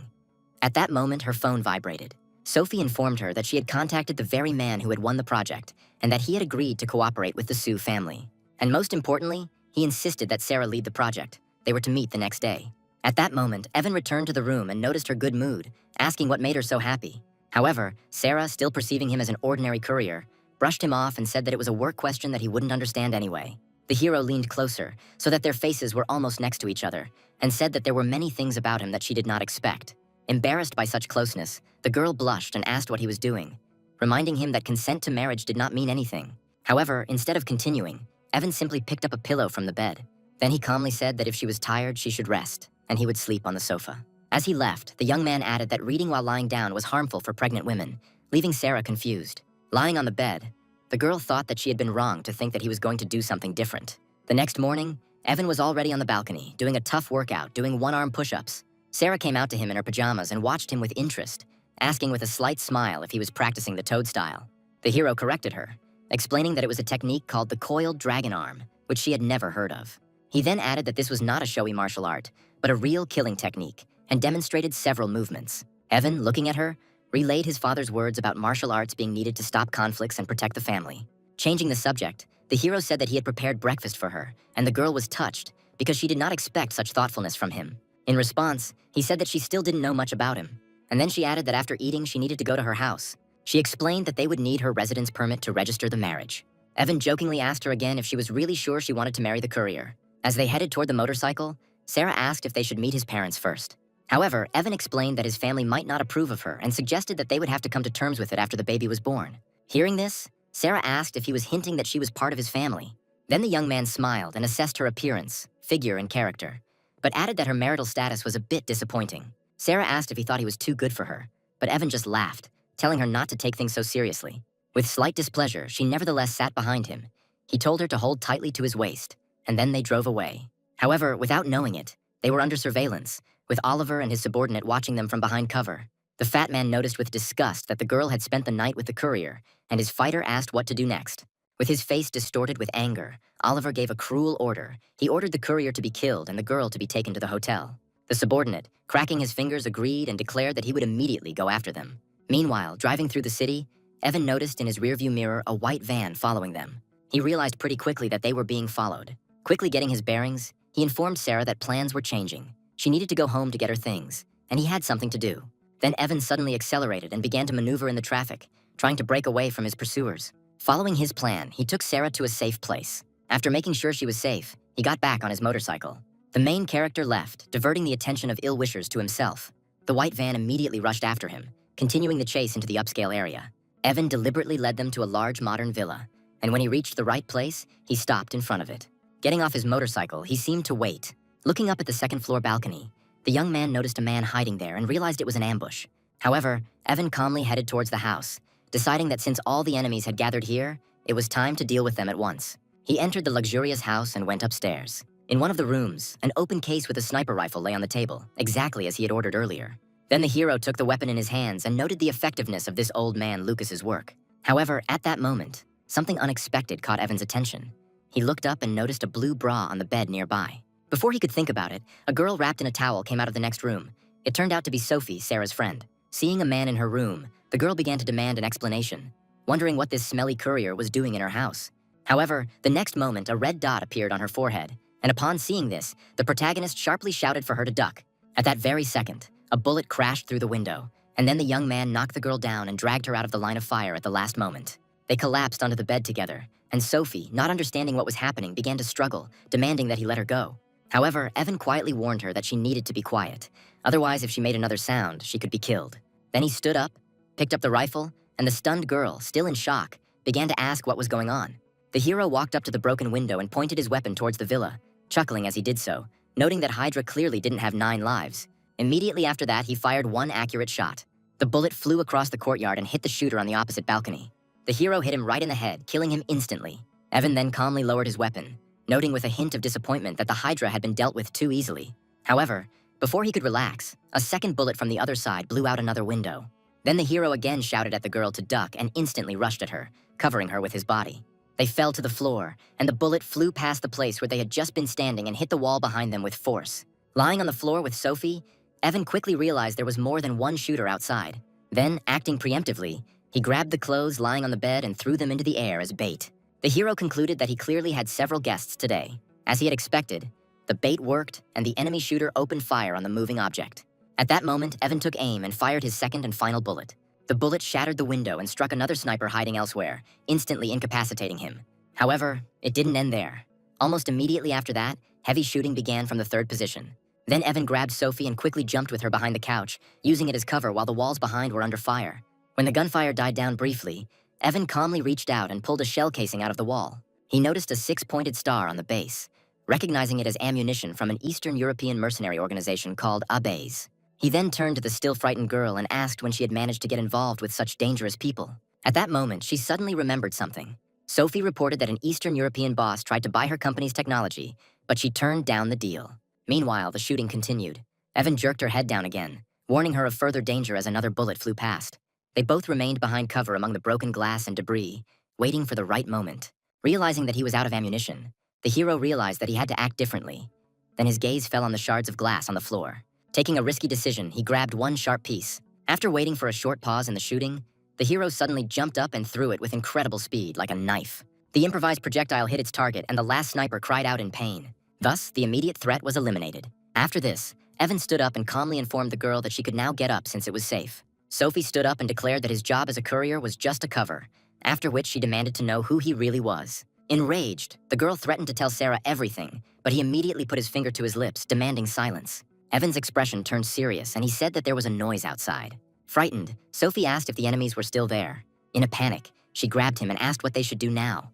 At that moment, her phone vibrated. Sophie informed her that she had contacted the very man who had won the project and that he had agreed to cooperate with the Su family. And most importantly, he insisted that Sarah lead the project. They were to meet the next day. At that moment, Evan returned to the room and noticed her good mood, asking what made her so happy. However, Sarah, still perceiving him as an ordinary courier, brushed him off and said that it was a work question that he wouldn't understand anyway. The hero leaned closer, so that their faces were almost next to each other, and said that there were many things about him that she did not expect. Embarrassed by such closeness, the girl blushed and asked what he was doing, reminding him that consent to marriage did not mean anything. However, instead of continuing, Evan simply picked up a pillow from the bed. Then he calmly said that if she was tired, she should rest, and he would sleep on the sofa. As he left, the young man added that reading while lying down was harmful for pregnant women, leaving Sarah confused. Lying on the bed, the girl thought that she had been wrong to think that he was going to do something different. The next morning, Evan was already on the balcony, doing a tough workout, doing one-arm push-ups. Sarah came out to him in her pajamas and watched him with interest, asking with a slight smile if he was practicing the toad style. The hero corrected her, explaining that it was a technique called the coiled dragon arm, which she had never heard of. He then added that this was not a showy martial art, but a real killing technique, and demonstrated several movements. Evan, looking at her, relayed his father's words about martial arts being needed to stop conflicts and protect the family. Changing the subject, the hero said that he had prepared breakfast for her, and the girl was touched because she did not expect such thoughtfulness from him. In response, he said that she still didn't know much about him, and then she added that after eating, she needed to go to her house. She explained that they would need her residence permit to register the marriage. Evan jokingly asked her again if she was really sure she wanted to marry the courier. As they headed toward the motorcycle, Sarah asked if they should meet his parents first. However, Evan explained that his family might not approve of her and suggested that they would have to come to terms with it after the baby was born. Hearing this, Sarah asked if he was hinting that she was part of his family. Then the young man smiled and assessed her appearance, figure, and character, but added that her marital status was a bit disappointing. Sarah asked if he thought he was too good for her, but Evan just laughed, telling her not to take things so seriously. With slight displeasure, she nevertheless sat behind him. He told her to hold tightly to his waist, and then they drove away. However, without knowing it, they were under surveillance, with Oliver and his subordinate watching them from behind cover. The fat man noticed with disgust that the girl had spent the night with the courier, and his fighter asked what to do next. With his face distorted with anger, Oliver gave a cruel order. He ordered the courier to be killed and the girl to be taken to the hotel. The subordinate, cracking his fingers, agreed and declared that he would immediately go after them. Meanwhile, driving through the city, Evan noticed in his rearview mirror a white van following them. He realized pretty quickly that they were being followed. Quickly getting his bearings, he informed Sarah that plans were changing. She needed to go home to get her things, and he had something to do. Then Evan suddenly accelerated and began to maneuver in the traffic, trying to break away from his pursuers. Following his plan, he took Sarah to a safe place. After making sure she was safe, he got back on his motorcycle. The main character left, diverting the attention of ill-wishers to himself. The white van immediately rushed after him, continuing the chase into the upscale area. Evan deliberately led them to a large modern villa, and when he reached the right place, he stopped in front of it. Getting off his motorcycle, he seemed to wait. Looking up at the second-floor balcony, the young man noticed a man hiding there and realized it was an ambush. However, Evan calmly headed towards the house, deciding that since all the enemies had gathered here, it was time to deal with them at once. He entered the luxurious house and went upstairs. In one of the rooms, an open case with a sniper rifle lay on the table, exactly as he had ordered earlier. Then the hero took the weapon in his hands and noted the effectiveness of this old man Lucas's work. However, at that moment, something unexpected caught Evan's attention. He looked up and noticed a blue bra on the bed nearby. Before he could think about it, a girl wrapped in a towel came out of the next room. It turned out to be Sophie, Sarah's friend. Seeing a man in her room, the girl began to demand an explanation, wondering what this smelly courier was doing in her house. However, the next moment, a red dot appeared on her forehead, and upon seeing this, the protagonist sharply shouted for her to duck. At that very second, a bullet crashed through the window, and then the young man knocked the girl down and dragged her out of the line of fire at the last moment. They collapsed onto the bed together, and Sophie, not understanding what was happening, began to struggle, demanding that he let her go. However, Evan quietly warned her that she needed to be quiet. Otherwise, if she made another sound, she could be killed. Then he stood up, picked up the rifle, and the stunned girl, still in shock, began to ask what was going on. The hero walked up to the broken window and pointed his weapon towards the villa, chuckling as he did so, noting that Hydra clearly didn't have 9 lives. Immediately after that, he fired one accurate shot. The bullet flew across the courtyard and hit the shooter on the opposite balcony. The hero hit him right in the head, killing him instantly. Evan then calmly lowered his weapon, noting with a hint of disappointment that the Hydra had been dealt with too easily. However, before he could relax, a second bullet from the other side blew out another window. Then the hero again shouted at the girl to duck and instantly rushed at her, covering her with his body. They fell to the floor, and the bullet flew past the place where they had just been standing and hit the wall behind them with force. Lying on the floor with Sophie, Evan quickly realized there was more than one shooter outside. Then, acting preemptively, he grabbed the clothes lying on the bed and threw them into the air as bait. The hero concluded that he clearly had several guests today. As he had expected, the bait worked, and the enemy shooter opened fire on the moving object. At that moment, Evan took aim and fired his second and final bullet. The bullet shattered the window and struck another sniper hiding elsewhere, instantly incapacitating him. However, it didn't end there. Almost immediately after that, heavy shooting began from the third position. Then Evan grabbed Sophie and quickly jumped with her behind the couch, using it as cover while the walls behind were under fire. When the gunfire died down briefly, Evan calmly reached out and pulled a shell casing out of the wall. He noticed a 6-pointed star on the base, recognizing it as ammunition from an Eastern European mercenary organization called Abes. He then turned to the still frightened girl and asked when she had managed to get involved with such dangerous people. At that moment, she suddenly remembered something. Sophie reported that an Eastern European boss tried to buy her company's technology, but she turned down the deal. Meanwhile, the shooting continued. Evan jerked her head down again, warning her of further danger as another bullet flew past. They both remained behind cover among the broken glass and debris, waiting for the right moment. Realizing that he was out of ammunition, the hero realized that he had to act differently. Then his gaze fell on the shards of glass on the floor. Taking a risky decision, he grabbed one sharp piece. After waiting for a short pause in the shooting, the hero suddenly jumped up and threw it with incredible speed, like a knife. The improvised projectile hit its target, and the last sniper cried out in pain. Thus, the immediate threat was eliminated. After this, Evan stood up and calmly informed the girl that she could now get up since it was safe. Sophie stood up and declared that his job as a courier was just a cover, after which she demanded to know who he really was. Enraged, the girl threatened to tell Sarah everything, but he immediately put his finger to his lips, demanding silence. Evan's expression turned serious, and he said that there was a noise outside. Frightened, Sophie asked if the enemies were still there. In a panic, she grabbed him and asked what they should do now.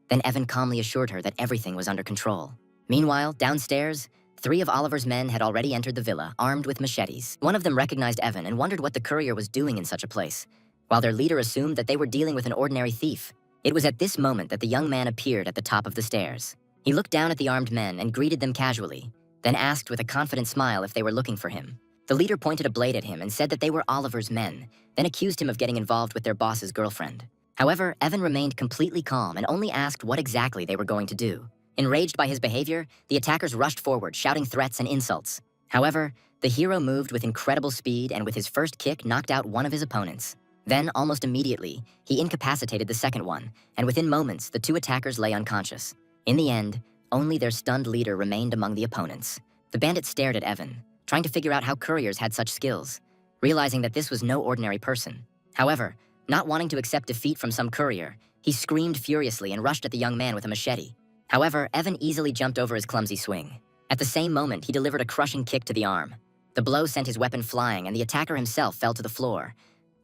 Then Evan calmly assured her that everything was under control. Meanwhile, downstairs, 3 of Oliver's men had already entered the villa, armed with machetes. One of them recognized Evan and wondered what the courier was doing in such a place, while their leader assumed that they were dealing with an ordinary thief. It was at this moment that the young man appeared at the top of the stairs. He looked down at the armed men and greeted them casually, then asked with a confident smile if they were looking for him. The leader pointed a blade at him and said that they were Oliver's men, then accused him of getting involved with their boss's girlfriend. However, Evan remained completely calm and only asked what exactly they were going to do. Enraged by his behavior, the attackers rushed forward, shouting threats and insults. However, the hero moved with incredible speed and with his first kick knocked out one of his opponents. Then, almost immediately, he incapacitated the second one, and within moments, the two attackers lay unconscious. In the end, only their stunned leader remained among the opponents. The bandit stared at Evan, trying to figure out how couriers had such skills, realizing that this was no ordinary person. However, not wanting to accept defeat from some courier, he screamed furiously and rushed at the young man with a machete. However, Evan easily jumped over his clumsy swing. At the same moment, he delivered a crushing kick to the arm. The blow sent his weapon flying, and the attacker himself fell to the floor.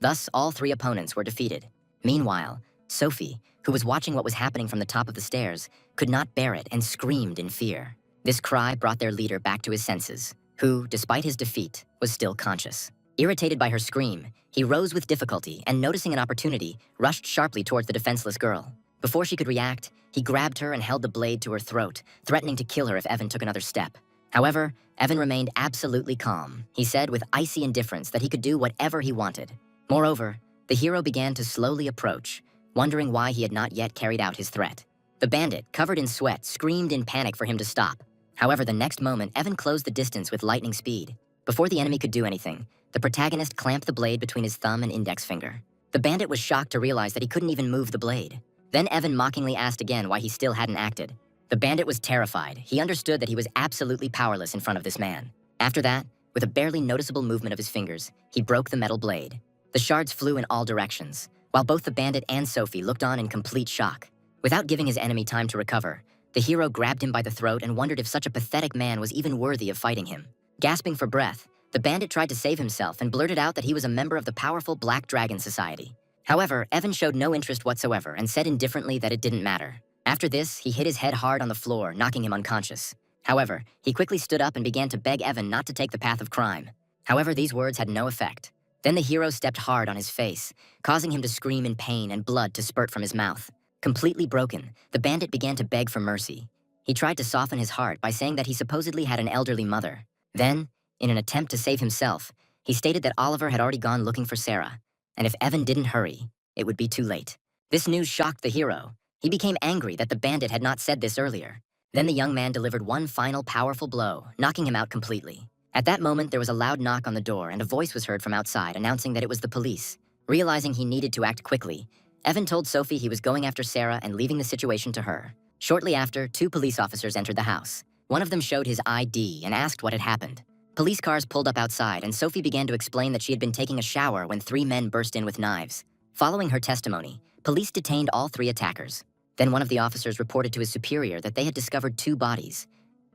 Thus, all three opponents were defeated. Meanwhile, Sophie, who was watching what was happening from the top of the stairs, could not bear it and screamed in fear. This cry brought their leader back to his senses, who, despite his defeat, was still conscious. Irritated by her scream, he rose with difficulty and, noticing an opportunity, rushed sharply towards the defenseless girl. Before she could react, he grabbed her and held the blade to her throat, threatening to kill her if Evan took another step. However, Evan remained absolutely calm. He said with icy indifference that he could do whatever he wanted. Moreover, the hero began to slowly approach, wondering why he had not yet carried out his threat. The bandit, covered in sweat, screamed in panic for him to stop. However, the next moment, Evan closed the distance with lightning speed. Before the enemy could do anything, the protagonist clamped the blade between his thumb and index finger. The bandit was shocked to realize that he couldn't even move the blade. Then Evan mockingly asked again why he still hadn't acted. The bandit was terrified. He understood that he was absolutely powerless in front of this man. After that, with a barely noticeable movement of his fingers, he broke the metal blade. The shards flew in all directions, while both the bandit and Sophie looked on in complete shock. Without giving his enemy time to recover, the hero grabbed him by the throat and wondered if such a pathetic man was even worthy of fighting him. Gasping for breath, the bandit tried to save himself and blurted out that he was a member of the powerful Black Dragon Society. However, Evan showed no interest whatsoever and said indifferently that it didn't matter. After this, he hit his head hard on the floor, knocking him unconscious. However, he quickly stood up and began to beg Evan not to take the path of crime. However, these words had no effect. Then the hero stepped hard on his face, causing him to scream in pain and blood to spurt from his mouth. Completely broken, the bandit began to beg for mercy. He tried to soften his heart by saying that he supposedly had an elderly mother. Then, in an attempt to save himself, he stated that Oliver had already gone looking for Sarah, and if Evan didn't hurry, it would be too late. This news shocked the hero. He became angry that the bandit had not said this earlier. Then the young man delivered one final powerful blow, knocking him out completely. At that moment, there was a loud knock on the door and a voice was heard from outside announcing that it was the police. Realizing he needed to act quickly, Evan told Sophie he was going after Sarah and leaving the situation to her. Shortly after, two police officers entered the house. One of them showed his ID and asked what had happened. Police cars pulled up outside and Sophie began to explain that she had been taking a shower when three men burst in with knives. Following her testimony, police detained all three attackers. Then one of the officers reported to his superior that they had discovered two bodies.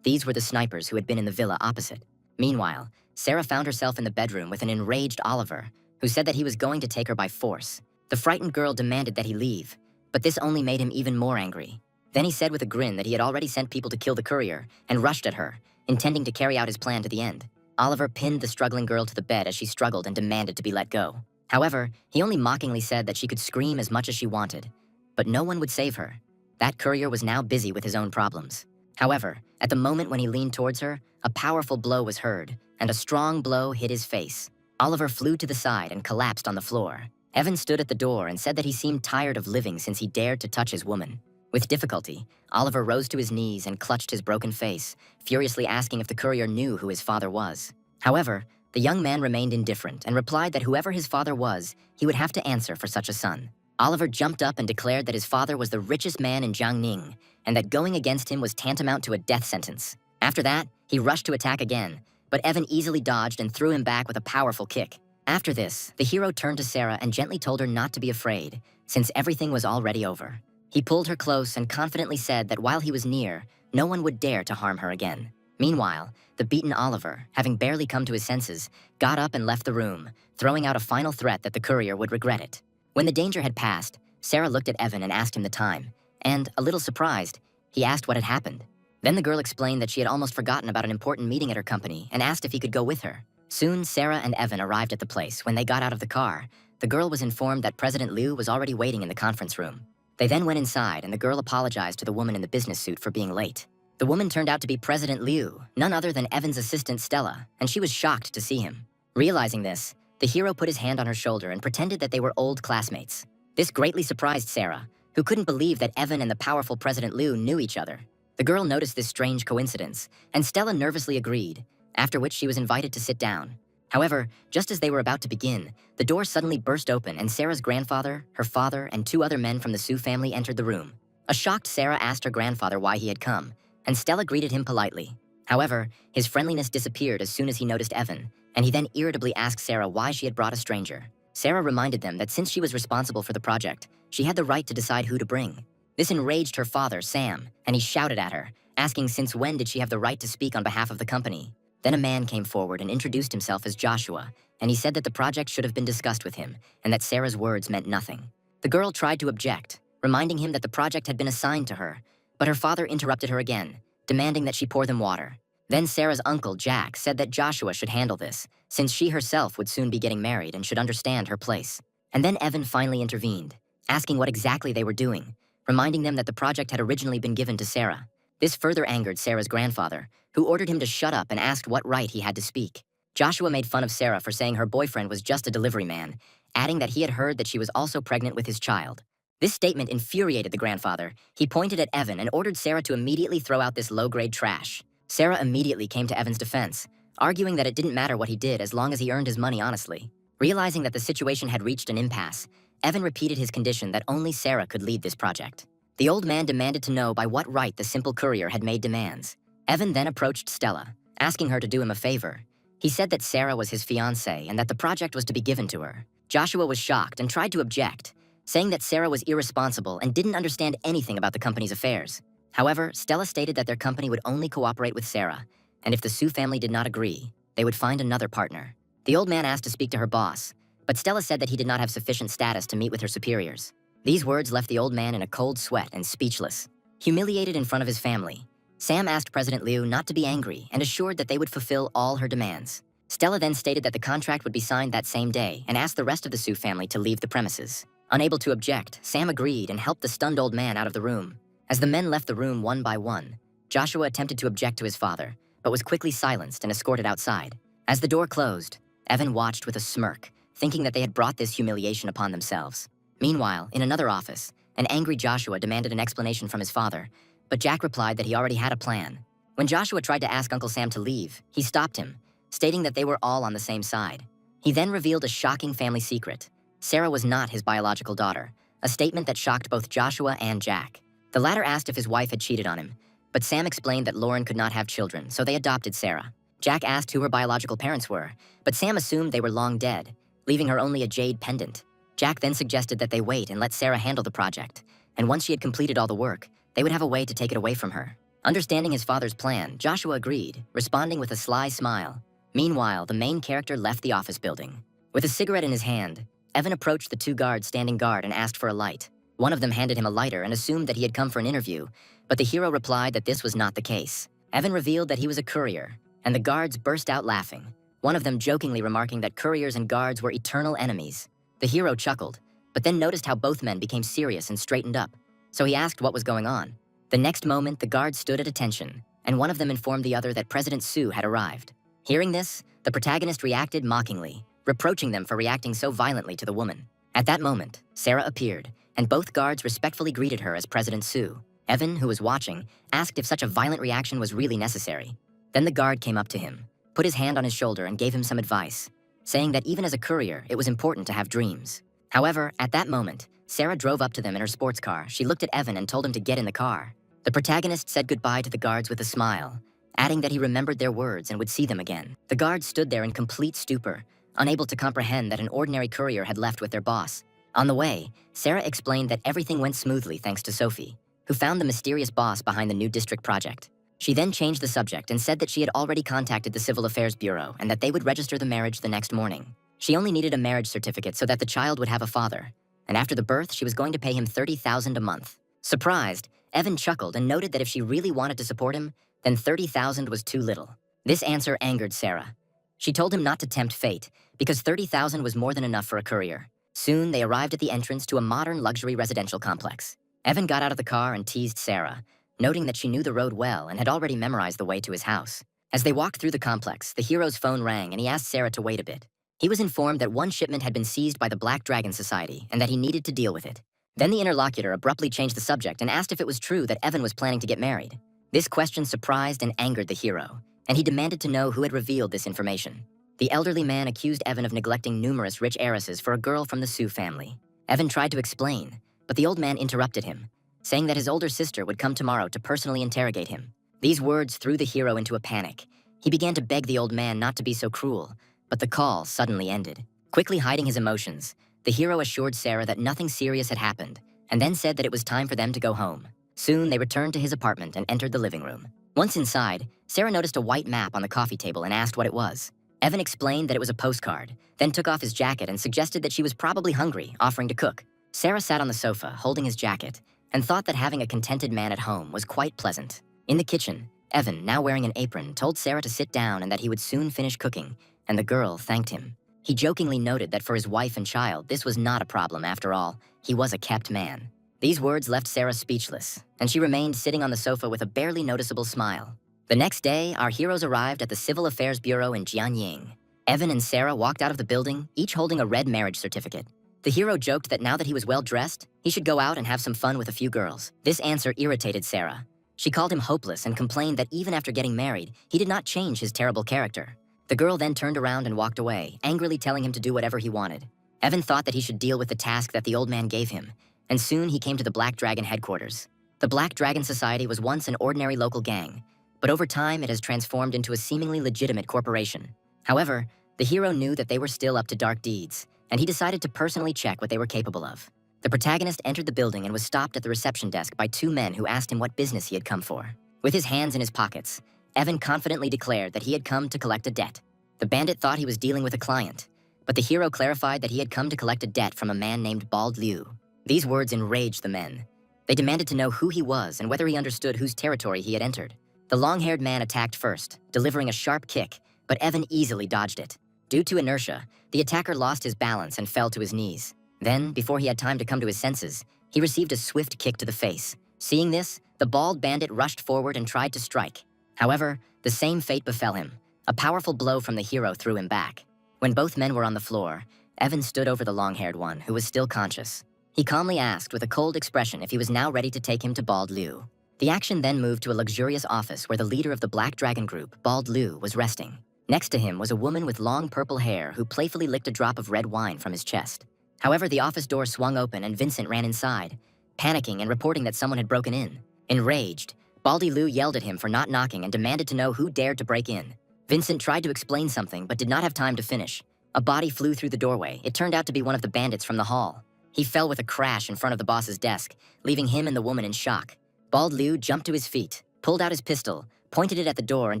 These were the snipers who had been in the villa opposite. Meanwhile, Sarah found herself in the bedroom with an enraged Oliver, who said that he was going to take her by force. The frightened girl demanded that he leave, but this only made him even more angry. Then he said with a grin that he had already sent people to kill the courier and rushed at her, intending to carry out his plan to the end. Oliver pinned the struggling girl to the bed as she struggled and demanded to be let go. However, he only mockingly said that she could scream as much as she wanted, but no one would save her. That courier was now busy with his own problems. However, at the moment when he leaned towards her, a powerful blow was heard, and a strong blow hit his face. Oliver flew to the side and collapsed on the floor. Evan stood at the door and said that he seemed tired of living since he dared to touch his woman. With difficulty, Oliver rose to his knees and clutched his broken face, furiously asking if the courier knew who his father was. However, the young man remained indifferent and replied that whoever his father was, he would have to answer for such a son. Oliver jumped up and declared that his father was the richest man in Jiangning, and that going against him was tantamount to a death sentence. After that, he rushed to attack again, but Evan easily dodged and threw him back with a powerful kick. After this, the hero turned to Sarah and gently told her not to be afraid, since everything was already over. He pulled her close and confidently said that while he was near, no one would dare to harm her again. Meanwhile, the beaten Oliver, having barely come to his senses, got up and left the room, throwing out a final threat that the courier would regret it. When the danger had passed, Sarah looked at Evan and asked him the time, and, a little surprised, he asked what had happened. Then the girl explained that she had almost forgotten about an important meeting at her company and asked if he could go with her. Soon, Sarah and Evan arrived at the place. When they got out of the car, the girl was informed that President Liu was already waiting in the conference room. They then went inside, and the girl apologized to the woman in the business suit for being late. The woman turned out to be President Liu, none other than Evan's assistant Stella, and she was shocked to see him. Realizing this, the hero put his hand on her shoulder and pretended that they were old classmates. This greatly surprised Sarah, who couldn't believe that Evan and the powerful President Liu knew each other. The girl noticed this strange coincidence, and Stella nervously agreed, after which she was invited to sit down. However, just as they were about to begin, the door suddenly burst open and Sarah's grandfather, her father, and two other men from the Su family entered the room. A shocked Sarah asked her grandfather why he had come, and Stella greeted him politely. However, his friendliness disappeared as soon as he noticed Evan, and he then irritably asked Sarah why she had brought a stranger. Sarah reminded them that since she was responsible for the project, she had the right to decide who to bring. This enraged her father, Sam, and he shouted at her, asking since when did she have the right to speak on behalf of the company. Then a man came forward and introduced himself as Joshua, and he said that the project should have been discussed with him, and that Sarah's words meant nothing. The girl tried to object, reminding him that the project had been assigned to her, but her father interrupted her again, demanding that she pour them water. Then Sarah's uncle, Jack, said that Joshua should handle this, since she herself would soon be getting married and should understand her place. And then Evan finally intervened, asking what exactly they were doing, reminding them that the project had originally been given to Sarah. This further angered Sarah's grandfather, who ordered him to shut up and asked what right he had to speak. Joshua made fun of Sarah for saying her boyfriend was just a delivery man, adding that he had heard that she was also pregnant with his child. This statement infuriated the grandfather. He pointed at Evan and ordered Sarah to immediately throw out this low-grade trash. Sarah immediately came to Evan's defense, arguing that it didn't matter what he did as long as he earned his money honestly. Realizing that the situation had reached an impasse, Evan repeated his condition that only Sarah could lead this project. The old man demanded to know by what right the simple courier had made demands. Evan then approached Stella, asking her to do him a favor. He said that Sarah was his fiancée and that the project was to be given to her. Joshua was shocked and tried to object, saying that Sarah was irresponsible and didn't understand anything about the company's affairs. However, Stella stated that their company would only cooperate with Sarah, and if the Su family did not agree, they would find another partner. The old man asked to speak to her boss, but Stella said that he did not have sufficient status to meet with her superiors. These words left the old man in a cold sweat and speechless. Humiliated in front of his family, Sam asked President Liu not to be angry and assured that they would fulfill all her demands. Stella then stated that the contract would be signed that same day and asked the rest of the Su family to leave the premises. Unable to object, Sam agreed and helped the stunned old man out of the room. As the men left the room one by one, Joshua attempted to object to his father, but was quickly silenced and escorted outside. As the door closed, Evan watched with a smirk, thinking that they had brought this humiliation upon themselves. Meanwhile, in another office, an angry Joshua demanded an explanation from his father, but Jack replied that he already had a plan. When Joshua tried to ask Uncle Sam to leave, he stopped him, stating that they were all on the same side. He then revealed a shocking family secret. Sarah was not his biological daughter, a statement that shocked both Joshua and Jack. The latter asked if his wife had cheated on him, but Sam explained that Lauren could not have children, so they adopted Sarah. Jack asked who her biological parents were, but Sam assumed they were long dead, leaving her only a jade pendant. Jack then suggested that they wait and let Sarah handle the project, and once she had completed all the work, they would have a way to take it away from her. Understanding his father's plan, Joshua agreed, responding with a sly smile. Meanwhile, the main character left the office building. With a cigarette in his hand, Evan approached the two guards standing guard and asked for a light. One of them handed him a lighter and assumed that he had come for an interview, but the hero replied that this was not the case. Evan revealed that he was a courier, and the guards burst out laughing, one of them jokingly remarking that couriers and guards were eternal enemies. The hero chuckled, but then noticed how both men became serious and straightened up, so he asked what was going on. The next moment, the guards stood at attention, and one of them informed the other that President Su had arrived. Hearing this, the protagonist reacted mockingly, reproaching them for reacting so violently to the woman. At that moment, Sarah appeared, and both guards respectfully greeted her as President Su. Evan, who was watching, asked if such a violent reaction was really necessary. Then the guard came up to him, put his hand on his shoulder and gave him some advice, saying that even as a courier, it was important to have dreams. However, at that moment, Sarah drove up to them in her sports car. She looked at Evan and told him to get in the car. The protagonist said goodbye to the guards with a smile, adding that he remembered their words and would see them again. The guards stood there in complete stupor, unable to comprehend that an ordinary courier had left with their boss. On the way, Sarah explained that everything went smoothly thanks to Sophie, who found the mysterious boss behind the new district project. She then changed the subject and said that she had already contacted the Civil Affairs Bureau and that they would register the marriage the next morning. She only needed a marriage certificate so that the child would have a father, and after the birth, she was going to pay him $30,000 a month. Surprised, Evan chuckled and noted that if she really wanted to support him, then $30,000 was too little. This answer angered Sarah. She told him not to tempt fate, because $30,000 was more than enough for a courier. Soon, they arrived at the entrance to a modern luxury residential complex. Evan got out of the car and teased Sarah, noting that she knew the road well and had already memorized the way to his house. As they walked through the complex, the hero's phone rang and he asked Sarah to wait a bit. He was informed that one shipment had been seized by the Black Dragon Society and that he needed to deal with it. Then the interlocutor abruptly changed the subject and asked if it was true that Evan was planning to get married. This question surprised and angered the hero, and he demanded to know who had revealed this information. The elderly man accused Evan of neglecting numerous rich heiresses for a girl from the Sioux family. Evan tried to explain, but the old man interrupted him, saying that his older sister would come tomorrow to personally interrogate him. These words threw the hero into a panic. He began to beg the old man not to be so cruel, but the call suddenly ended. Quickly hiding his emotions, the hero assured Sarah that nothing serious had happened, and then said that it was time for them to go home. Soon, they returned to his apartment and entered the living room. Once inside, Sarah noticed a white map on the coffee table and asked what it was. Evan explained that it was a postcard, then took off his jacket and suggested that she was probably hungry, offering to cook. Sarah sat on the sofa, holding his jacket, and thought that having a contented man at home was quite pleasant. In the kitchen, Evan, now wearing an apron, told Sarah to sit down and that he would soon finish cooking, and the girl thanked him. He jokingly noted that for his wife and child, this was not a problem after all. He was a kept man. These words left Sarah speechless, and she remained sitting on the sofa with a barely noticeable smile. The next day, our heroes arrived at the Civil Affairs Bureau in Jianying. Evan and Sarah walked out of the building, each holding a red marriage certificate. The hero joked that now that he was well-dressed, he should go out and have some fun with a few girls. This answer irritated Sarah. She called him hopeless and complained that even after getting married, he did not change his terrible character. The girl then turned around and walked away, angrily telling him to do whatever he wanted. Evan thought that he should deal with the task that the old man gave him, and soon he came to the Black Dragon headquarters. The Black Dragon Society was once an ordinary local gang, but over time it has transformed into a seemingly legitimate corporation. However, the hero knew that they were still up to dark deeds, and he decided to personally check what they were capable of. The protagonist entered the building and was stopped at the reception desk by two men who asked him what business he had come for. With his hands in his pockets, Evan confidently declared that he had come to collect a debt. The bandit thought he was dealing with a client, but the hero clarified that he had come to collect a debt from a man named Bald Liu. These words enraged the men. They demanded to know who he was and whether he understood whose territory he had entered. The long-haired man attacked first, delivering a sharp kick, but Evan easily dodged it. Due to inertia, the attacker lost his balance and fell to his knees. Then, before he had time to come to his senses, he received a swift kick to the face. Seeing this, the bald bandit rushed forward and tried to strike. However, the same fate befell him. A powerful blow from the hero threw him back. When both men were on the floor, Evan stood over the long-haired one, who was still conscious. He calmly asked with a cold expression if he was now ready to take him to Bald Liu. The action then moved to a luxurious office where the leader of the Black Dragon group, Bald Liu, was resting. Next to him was a woman with long purple hair who playfully licked a drop of red wine from his chest. However, the office door swung open and Vincent ran inside, panicking and reporting that someone had broken in. Enraged, Baldy Liu yelled at him for not knocking and demanded to know who dared to break in. Vincent tried to explain something but did not have time to finish. A body flew through the doorway. It turned out to be one of the bandits from the hall. He fell with a crash in front of the boss's desk, leaving him and the woman in shock. Bald Liu jumped to his feet, pulled out his pistol, pointed it at the door, and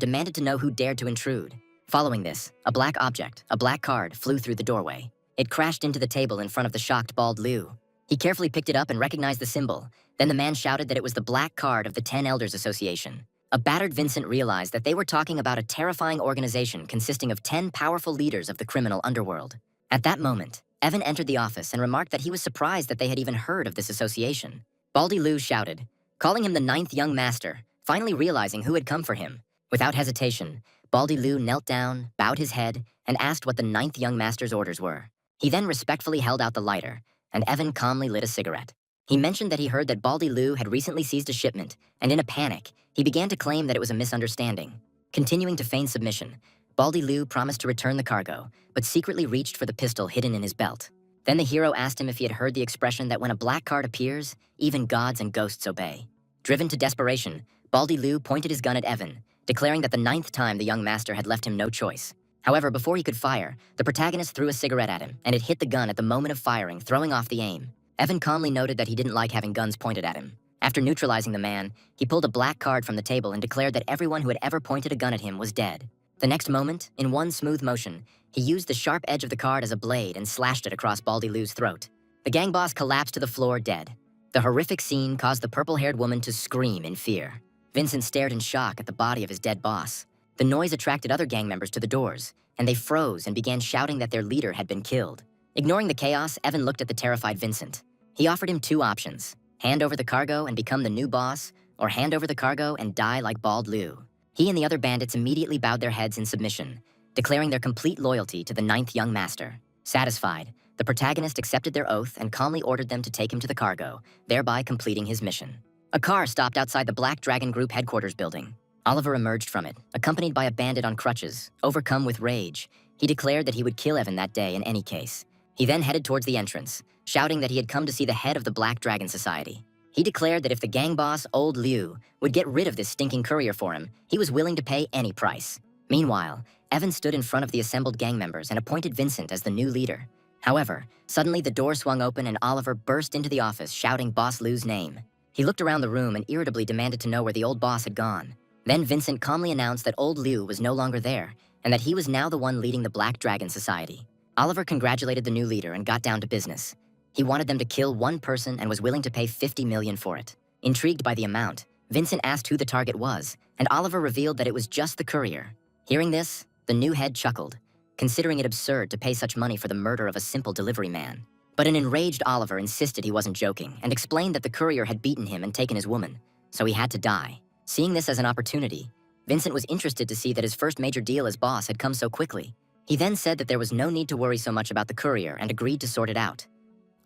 demanded to know who dared to intrude. Following this, a black object, a black card, flew through the doorway. It crashed into the table in front of the shocked Bald Liu. He carefully picked it up and recognized the symbol. Then the man shouted that it was the black card of the 10 Elders Association. A battered Vincent realized that they were talking about a terrifying organization consisting of 10 powerful leaders of the criminal underworld. At that moment, Evan entered the office and remarked that he was surprised that they had even heard of this association. Baldy Liu shouted, calling him the 9th young master, finally realizing who had come for him. Without hesitation, Baldy Liu knelt down, bowed his head, and asked what the 9th young master's orders were. He then respectfully held out the lighter, and Evan calmly lit a cigarette. He mentioned that he heard that Baldy Liu had recently seized a shipment, and in a panic, he began to claim that it was a misunderstanding. Continuing to feign submission, Baldy Liu promised to return the cargo, but secretly reached for the pistol hidden in his belt. Then the hero asked him if he had heard the expression that when a black card appears, even gods and ghosts obey. Driven to desperation, Baldy Liu pointed his gun at Evan, declaring that the 9th time the young master had left him no choice. However, before he could fire, the protagonist threw a cigarette at him, and it hit the gun at the moment of firing, throwing off the aim. Evan calmly noted that he didn't like having guns pointed at him. After neutralizing the man, he pulled a black card from the table and declared that everyone who had ever pointed a gun at him was dead. The next moment, in one smooth motion, he used the sharp edge of the card as a blade and slashed it across Baldy Liu's throat. The gang boss collapsed to the floor dead. The horrific scene caused the purple-haired woman to scream in fear. Vincent stared in shock at the body of his dead boss. The noise attracted other gang members to the doors, and they froze and began shouting that their leader had been killed. Ignoring the chaos, Evan looked at the terrified Vincent. He offered him 2 options: hand over the cargo and become the new boss, or hand over the cargo and die like Bald Liu. He and the other bandits immediately bowed their heads in submission, declaring their complete loyalty to the ninth young master. Satisfied, the protagonist accepted their oath and calmly ordered them to take him to the cargo, thereby completing his mission. A car stopped outside the Black Dragon Group headquarters building. Oliver emerged from it, accompanied by a bandit on crutches. Overcome with rage, he declared that he would kill Evan that day in any case. He then headed towards the entrance, shouting that he had come to see the head of the Black Dragon Society. He declared that if the gang boss, Old Liu, would get rid of this stinking courier for him, he was willing to pay any price. Meanwhile, Evan stood in front of the assembled gang members and appointed Vincent as the new leader. However, suddenly the door swung open and Oliver burst into the office shouting Boss Liu's name. He looked around the room and irritably demanded to know where the old boss had gone. Then Vincent calmly announced that Old Liu was no longer there and that he was now the one leading the Black Dragon Society. Oliver congratulated the new leader and got down to business. He wanted them to kill one person and was willing to pay 50 million for it. Intrigued by the amount, Vincent asked who the target was, and Oliver revealed that it was just the courier. Hearing this, the new head chuckled, considering it absurd to pay such money for the murder of a simple delivery man. But an enraged Oliver insisted he wasn't joking and explained that the courier had beaten him and taken his woman, so he had to die. Seeing this as an opportunity, Vincent was interested to see that his first major deal as boss had come so quickly. He then said that there was no need to worry so much about the courier and agreed to sort it out.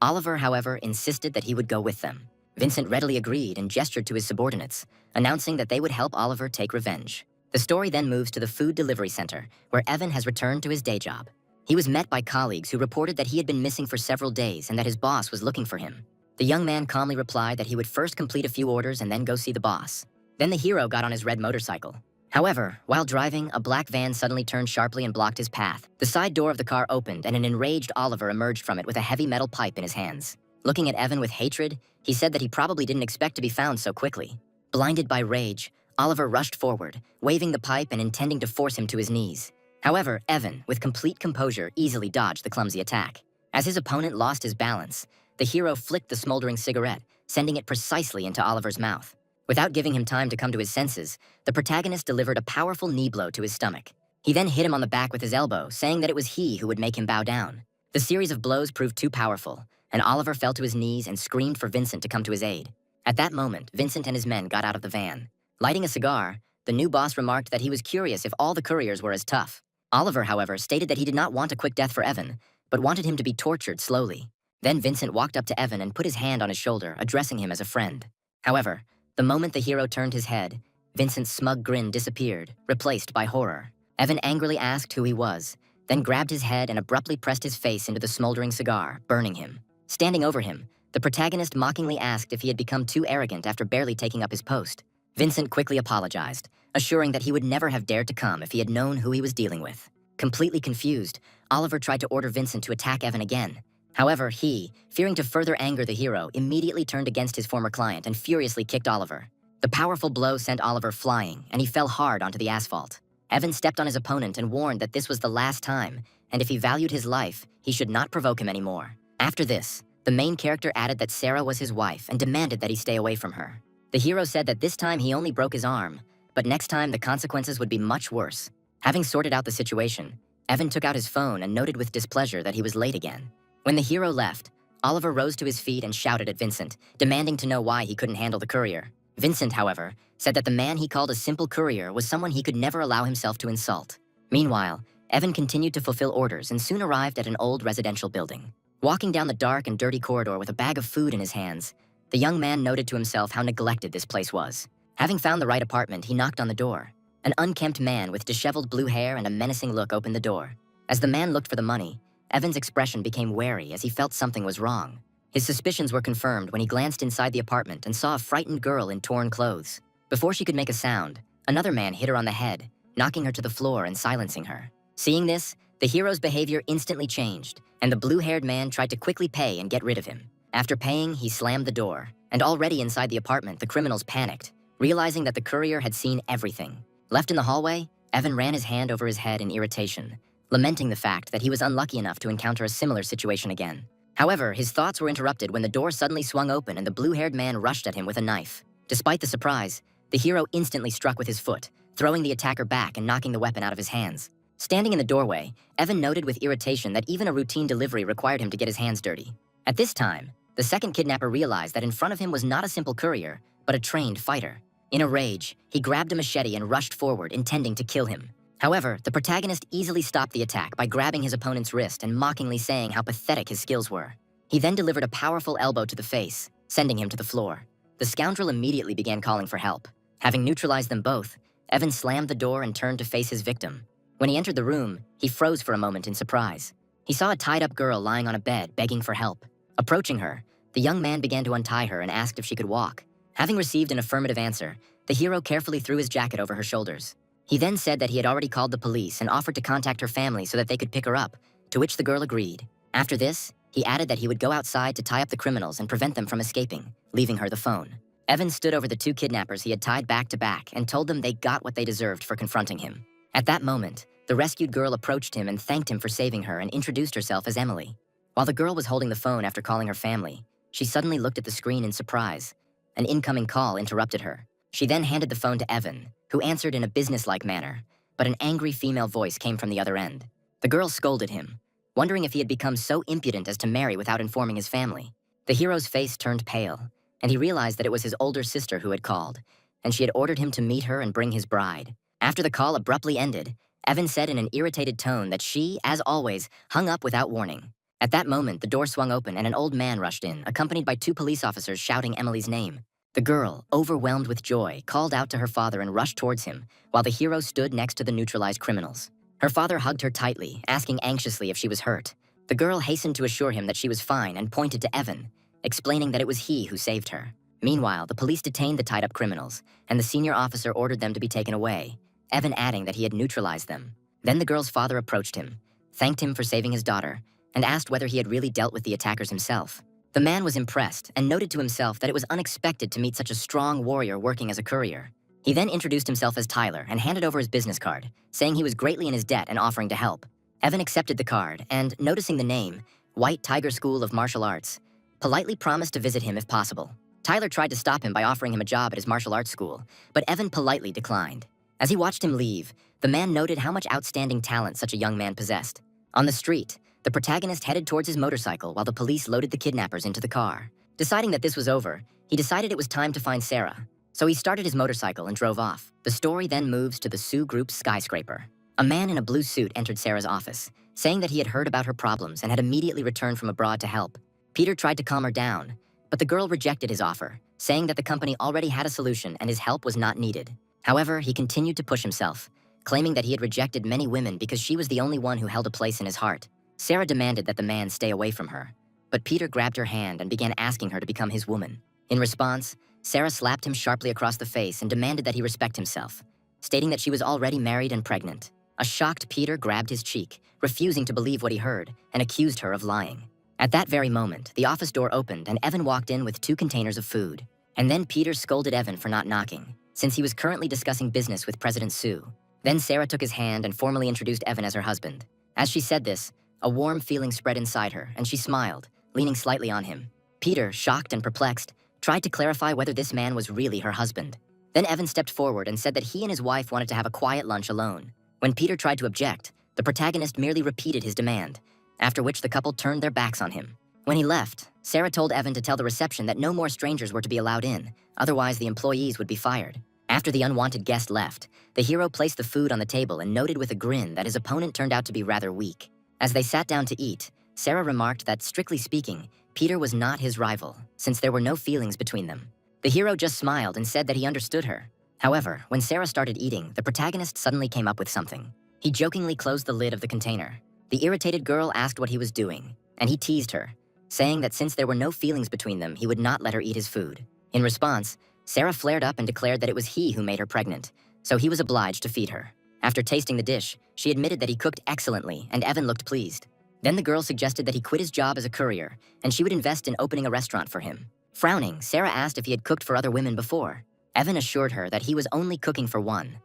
Oliver, however, insisted that he would go with them. Vincent readily agreed and gestured to his subordinates, announcing that they would help Oliver take revenge. The story then moves to the food delivery center, where Evan has returned to his day job. He was met by colleagues who reported that he had been missing for several days and that his boss was looking for him. The young man calmly replied that he would first complete a few orders and then go see the boss. Then the hero got on his red motorcycle. However, while driving, a black van suddenly turned sharply and blocked his path. The side door of the car opened and an enraged Oliver emerged from it with a heavy metal pipe in his hands. Looking at Evan with hatred, he said that he probably didn't expect to be found so quickly. Blinded by rage, Oliver rushed forward, waving the pipe and intending to force him to his knees. However, Evan, with complete composure, easily dodged the clumsy attack. As his opponent lost his balance, the hero flicked the smoldering cigarette, sending it precisely into Oliver's mouth. Without giving him time to come to his senses, the protagonist delivered a powerful knee blow to his stomach. He then hit him on the back with his elbow, saying that it was he who would make him bow down. The series of blows proved too powerful, and Oliver fell to his knees and screamed for Vincent to come to his aid. At that moment, Vincent and his men got out of the van. Lighting a cigar, the new boss remarked that he was curious if all the couriers were as tough. Oliver, however, stated that he did not want a quick death for Evan, but wanted him to be tortured slowly. Then Vincent walked up to Evan and put his hand on his shoulder, addressing him as a friend. However, the moment the hero turned his head, Vincent's smug grin disappeared, replaced by horror. Evan angrily asked who he was, then grabbed his head and abruptly pressed his face into the smoldering cigar, burning him. Standing over him, the protagonist mockingly asked if he had become too arrogant after barely taking up his post. Vincent quickly apologized, assuring that he would never have dared to come if he had known who he was dealing with. Completely confused, Oliver tried to order Vincent to attack Evan again. However, he, fearing to further anger the hero, immediately turned against his former client and furiously kicked Oliver. The powerful blow sent Oliver flying, and he fell hard onto the asphalt. Evan stepped on his opponent and warned that this was the last time, and if he valued his life, he should not provoke him anymore. After this, the main character added that Sarah was his wife and demanded that he stay away from her. The hero said that this time he only broke his arm, but next time the consequences would be much worse. Having sorted out the situation, Evan took out his phone and noted with displeasure that he was late again. When the hero left, Oliver rose to his feet and shouted at Vincent, demanding to know why he couldn't handle the courier. Vincent, however, said that the man he called a simple courier was someone he could never allow himself to insult. Meanwhile, Evan continued to fulfill orders and soon arrived at an old residential building. Walking down the dark and dirty corridor with a bag of food in his hands, the young man noted to himself how neglected this place was. Having found the right apartment, he knocked on the door. An unkempt man with disheveled blue hair and a menacing look opened the door. As the man looked for the money, Evan's expression became wary as he felt something was wrong. His suspicions were confirmed when he glanced inside the apartment and saw a frightened girl in torn clothes. Before she could make a sound, another man hit her on the head, knocking her to the floor and silencing her. Seeing this, the hero's behavior instantly changed, and the blue-haired man tried to quickly pay and get rid of him. After paying, he slammed the door, and already inside the apartment, the criminals panicked, realizing that the courier had seen everything. Left in the hallway, Evan ran his hand over his head in irritation, lamenting the fact that he was unlucky enough to encounter a similar situation again. However, his thoughts were interrupted when the door suddenly swung open and the blue-haired man rushed at him with a knife. Despite the surprise, the hero instantly struck with his foot, throwing the attacker back and knocking the weapon out of his hands. Standing in the doorway, Evan noted with irritation that even a routine delivery required him to get his hands dirty. At this time, the second kidnapper realized that in front of him was not a simple courier, but a trained fighter. In a rage, he grabbed a machete and rushed forward, intending to kill him. However, the protagonist easily stopped the attack by grabbing his opponent's wrist and mockingly saying how pathetic his skills were. He then delivered a powerful elbow to the face, sending him to the floor. The scoundrel immediately began calling for help. Having neutralized them both, Evan slammed the door and turned to face his victim. When he entered the room, he froze for a moment in surprise. He saw a tied-up girl lying on a bed, begging for help. Approaching her, the young man began to untie her and asked if she could walk. Having received an affirmative answer, the hero carefully threw his jacket over her shoulders. He then said that he had already called the police and offered to contact her family so that they could pick her up, to which the girl agreed. After this, he added that he would go outside to tie up the criminals and prevent them from escaping, leaving her the phone. Evan stood over the two kidnappers he had tied back to back and told them they got what they deserved for confronting him. At that moment, the rescued girl approached him and thanked him for saving her and introduced herself as Emily. While the girl was holding the phone after calling her family, she suddenly looked at the screen in surprise. An incoming call interrupted her. She then handed the phone to Evan, who answered in a businesslike manner, but an angry female voice came from the other end. The girl scolded him, wondering if he had become so impudent as to marry without informing his family. The hero's face turned pale, and he realized that it was his older sister who had called, and she had ordered him to meet her and bring his bride. After the call abruptly ended, Evan said in an irritated tone that she, as always, hung up without warning. At that moment, the door swung open and an old man rushed in, accompanied by two police officers shouting Emily's name. The girl, overwhelmed with joy, called out to her father and rushed towards him, while the hero stood next to the neutralized criminals. Her father hugged her tightly, asking anxiously if she was hurt. The girl hastened to assure him that she was fine and pointed to Evan, explaining that it was he who saved her. Meanwhile, the police detained the tied-up criminals, and the senior officer ordered them to be taken away, Evan adding that he had neutralized them. Then the girl's father approached him, thanked him for saving his daughter, and asked whether he had really dealt with the attackers himself. The man was impressed and noted to himself that it was unexpected to meet such a strong warrior working as a courier. He then introduced himself as Tyler and handed over his business card, saying he was greatly in his debt and offering to help. Evan accepted the card and, noticing the name, White Tiger School of Martial Arts, politely promised to visit him if possible. Tyler tried to stop him by offering him a job at his martial arts school, but Evan politely declined. As he watched him leave, the man noted how much outstanding talent such a young man possessed. On the street, the protagonist headed towards his motorcycle while the police loaded the kidnappers into the car. Deciding that this was over, he decided it was time to find Sarah, so he started his motorcycle and drove off. The story then moves to the Sioux Group's skyscraper. A man in a blue suit entered Sarah's office, saying that he had heard about her problems and had immediately returned from abroad to help. Peter tried to calm her down, but the girl rejected his offer, saying that the company already had a solution and his help was not needed. However, he continued to push himself, claiming that he had rejected many women because she was the only one who held a place in his heart. Sarah demanded that the man stay away from her, but Peter grabbed her hand and began asking her to become his woman. In response, Sarah slapped him sharply across the face and demanded that he respect himself, stating that she was already married and pregnant. A shocked Peter grabbed his cheek, refusing to believe what he heard, and accused her of lying. At that very moment, the office door opened and Evan walked in with 2 containers of food. And then Peter scolded Evan for not knocking, since he was currently discussing business with President Sioux. Then Sarah took his hand and formally introduced Evan as her husband. As she said this, a warm feeling spread inside her, and she smiled, leaning slightly on him. Peter, shocked and perplexed, tried to clarify whether this man was really her husband. Then Evan stepped forward and said that he and his wife wanted to have a quiet lunch alone. When Peter tried to object, the protagonist merely repeated his demand, after which the couple turned their backs on him. When he left, Sarah told Evan to tell the reception that no more strangers were to be allowed in, otherwise the employees would be fired. After the unwanted guest left, the hero placed the food on the table and noted with a grin that his opponent turned out to be rather weak. As they sat down to eat, Sarah remarked that, strictly speaking, Peter was not his rival, since there were no feelings between them. The hero just smiled and said that he understood her. However, when Sarah started eating, the protagonist suddenly came up with something. He jokingly closed the lid of the container. The irritated girl asked what he was doing, and he teased her, saying that since there were no feelings between them, he would not let her eat his food. In response, Sarah flared up and declared that it was he who made her pregnant, so he was obliged to feed her. After tasting the dish, she admitted that he cooked excellently, and Evan looked pleased. Then the girl suggested that he quit his job as a courier, and she would invest in opening a restaurant for him. Frowning, Sarah asked if he had cooked for other women before. Evan assured her that he was only cooking for one.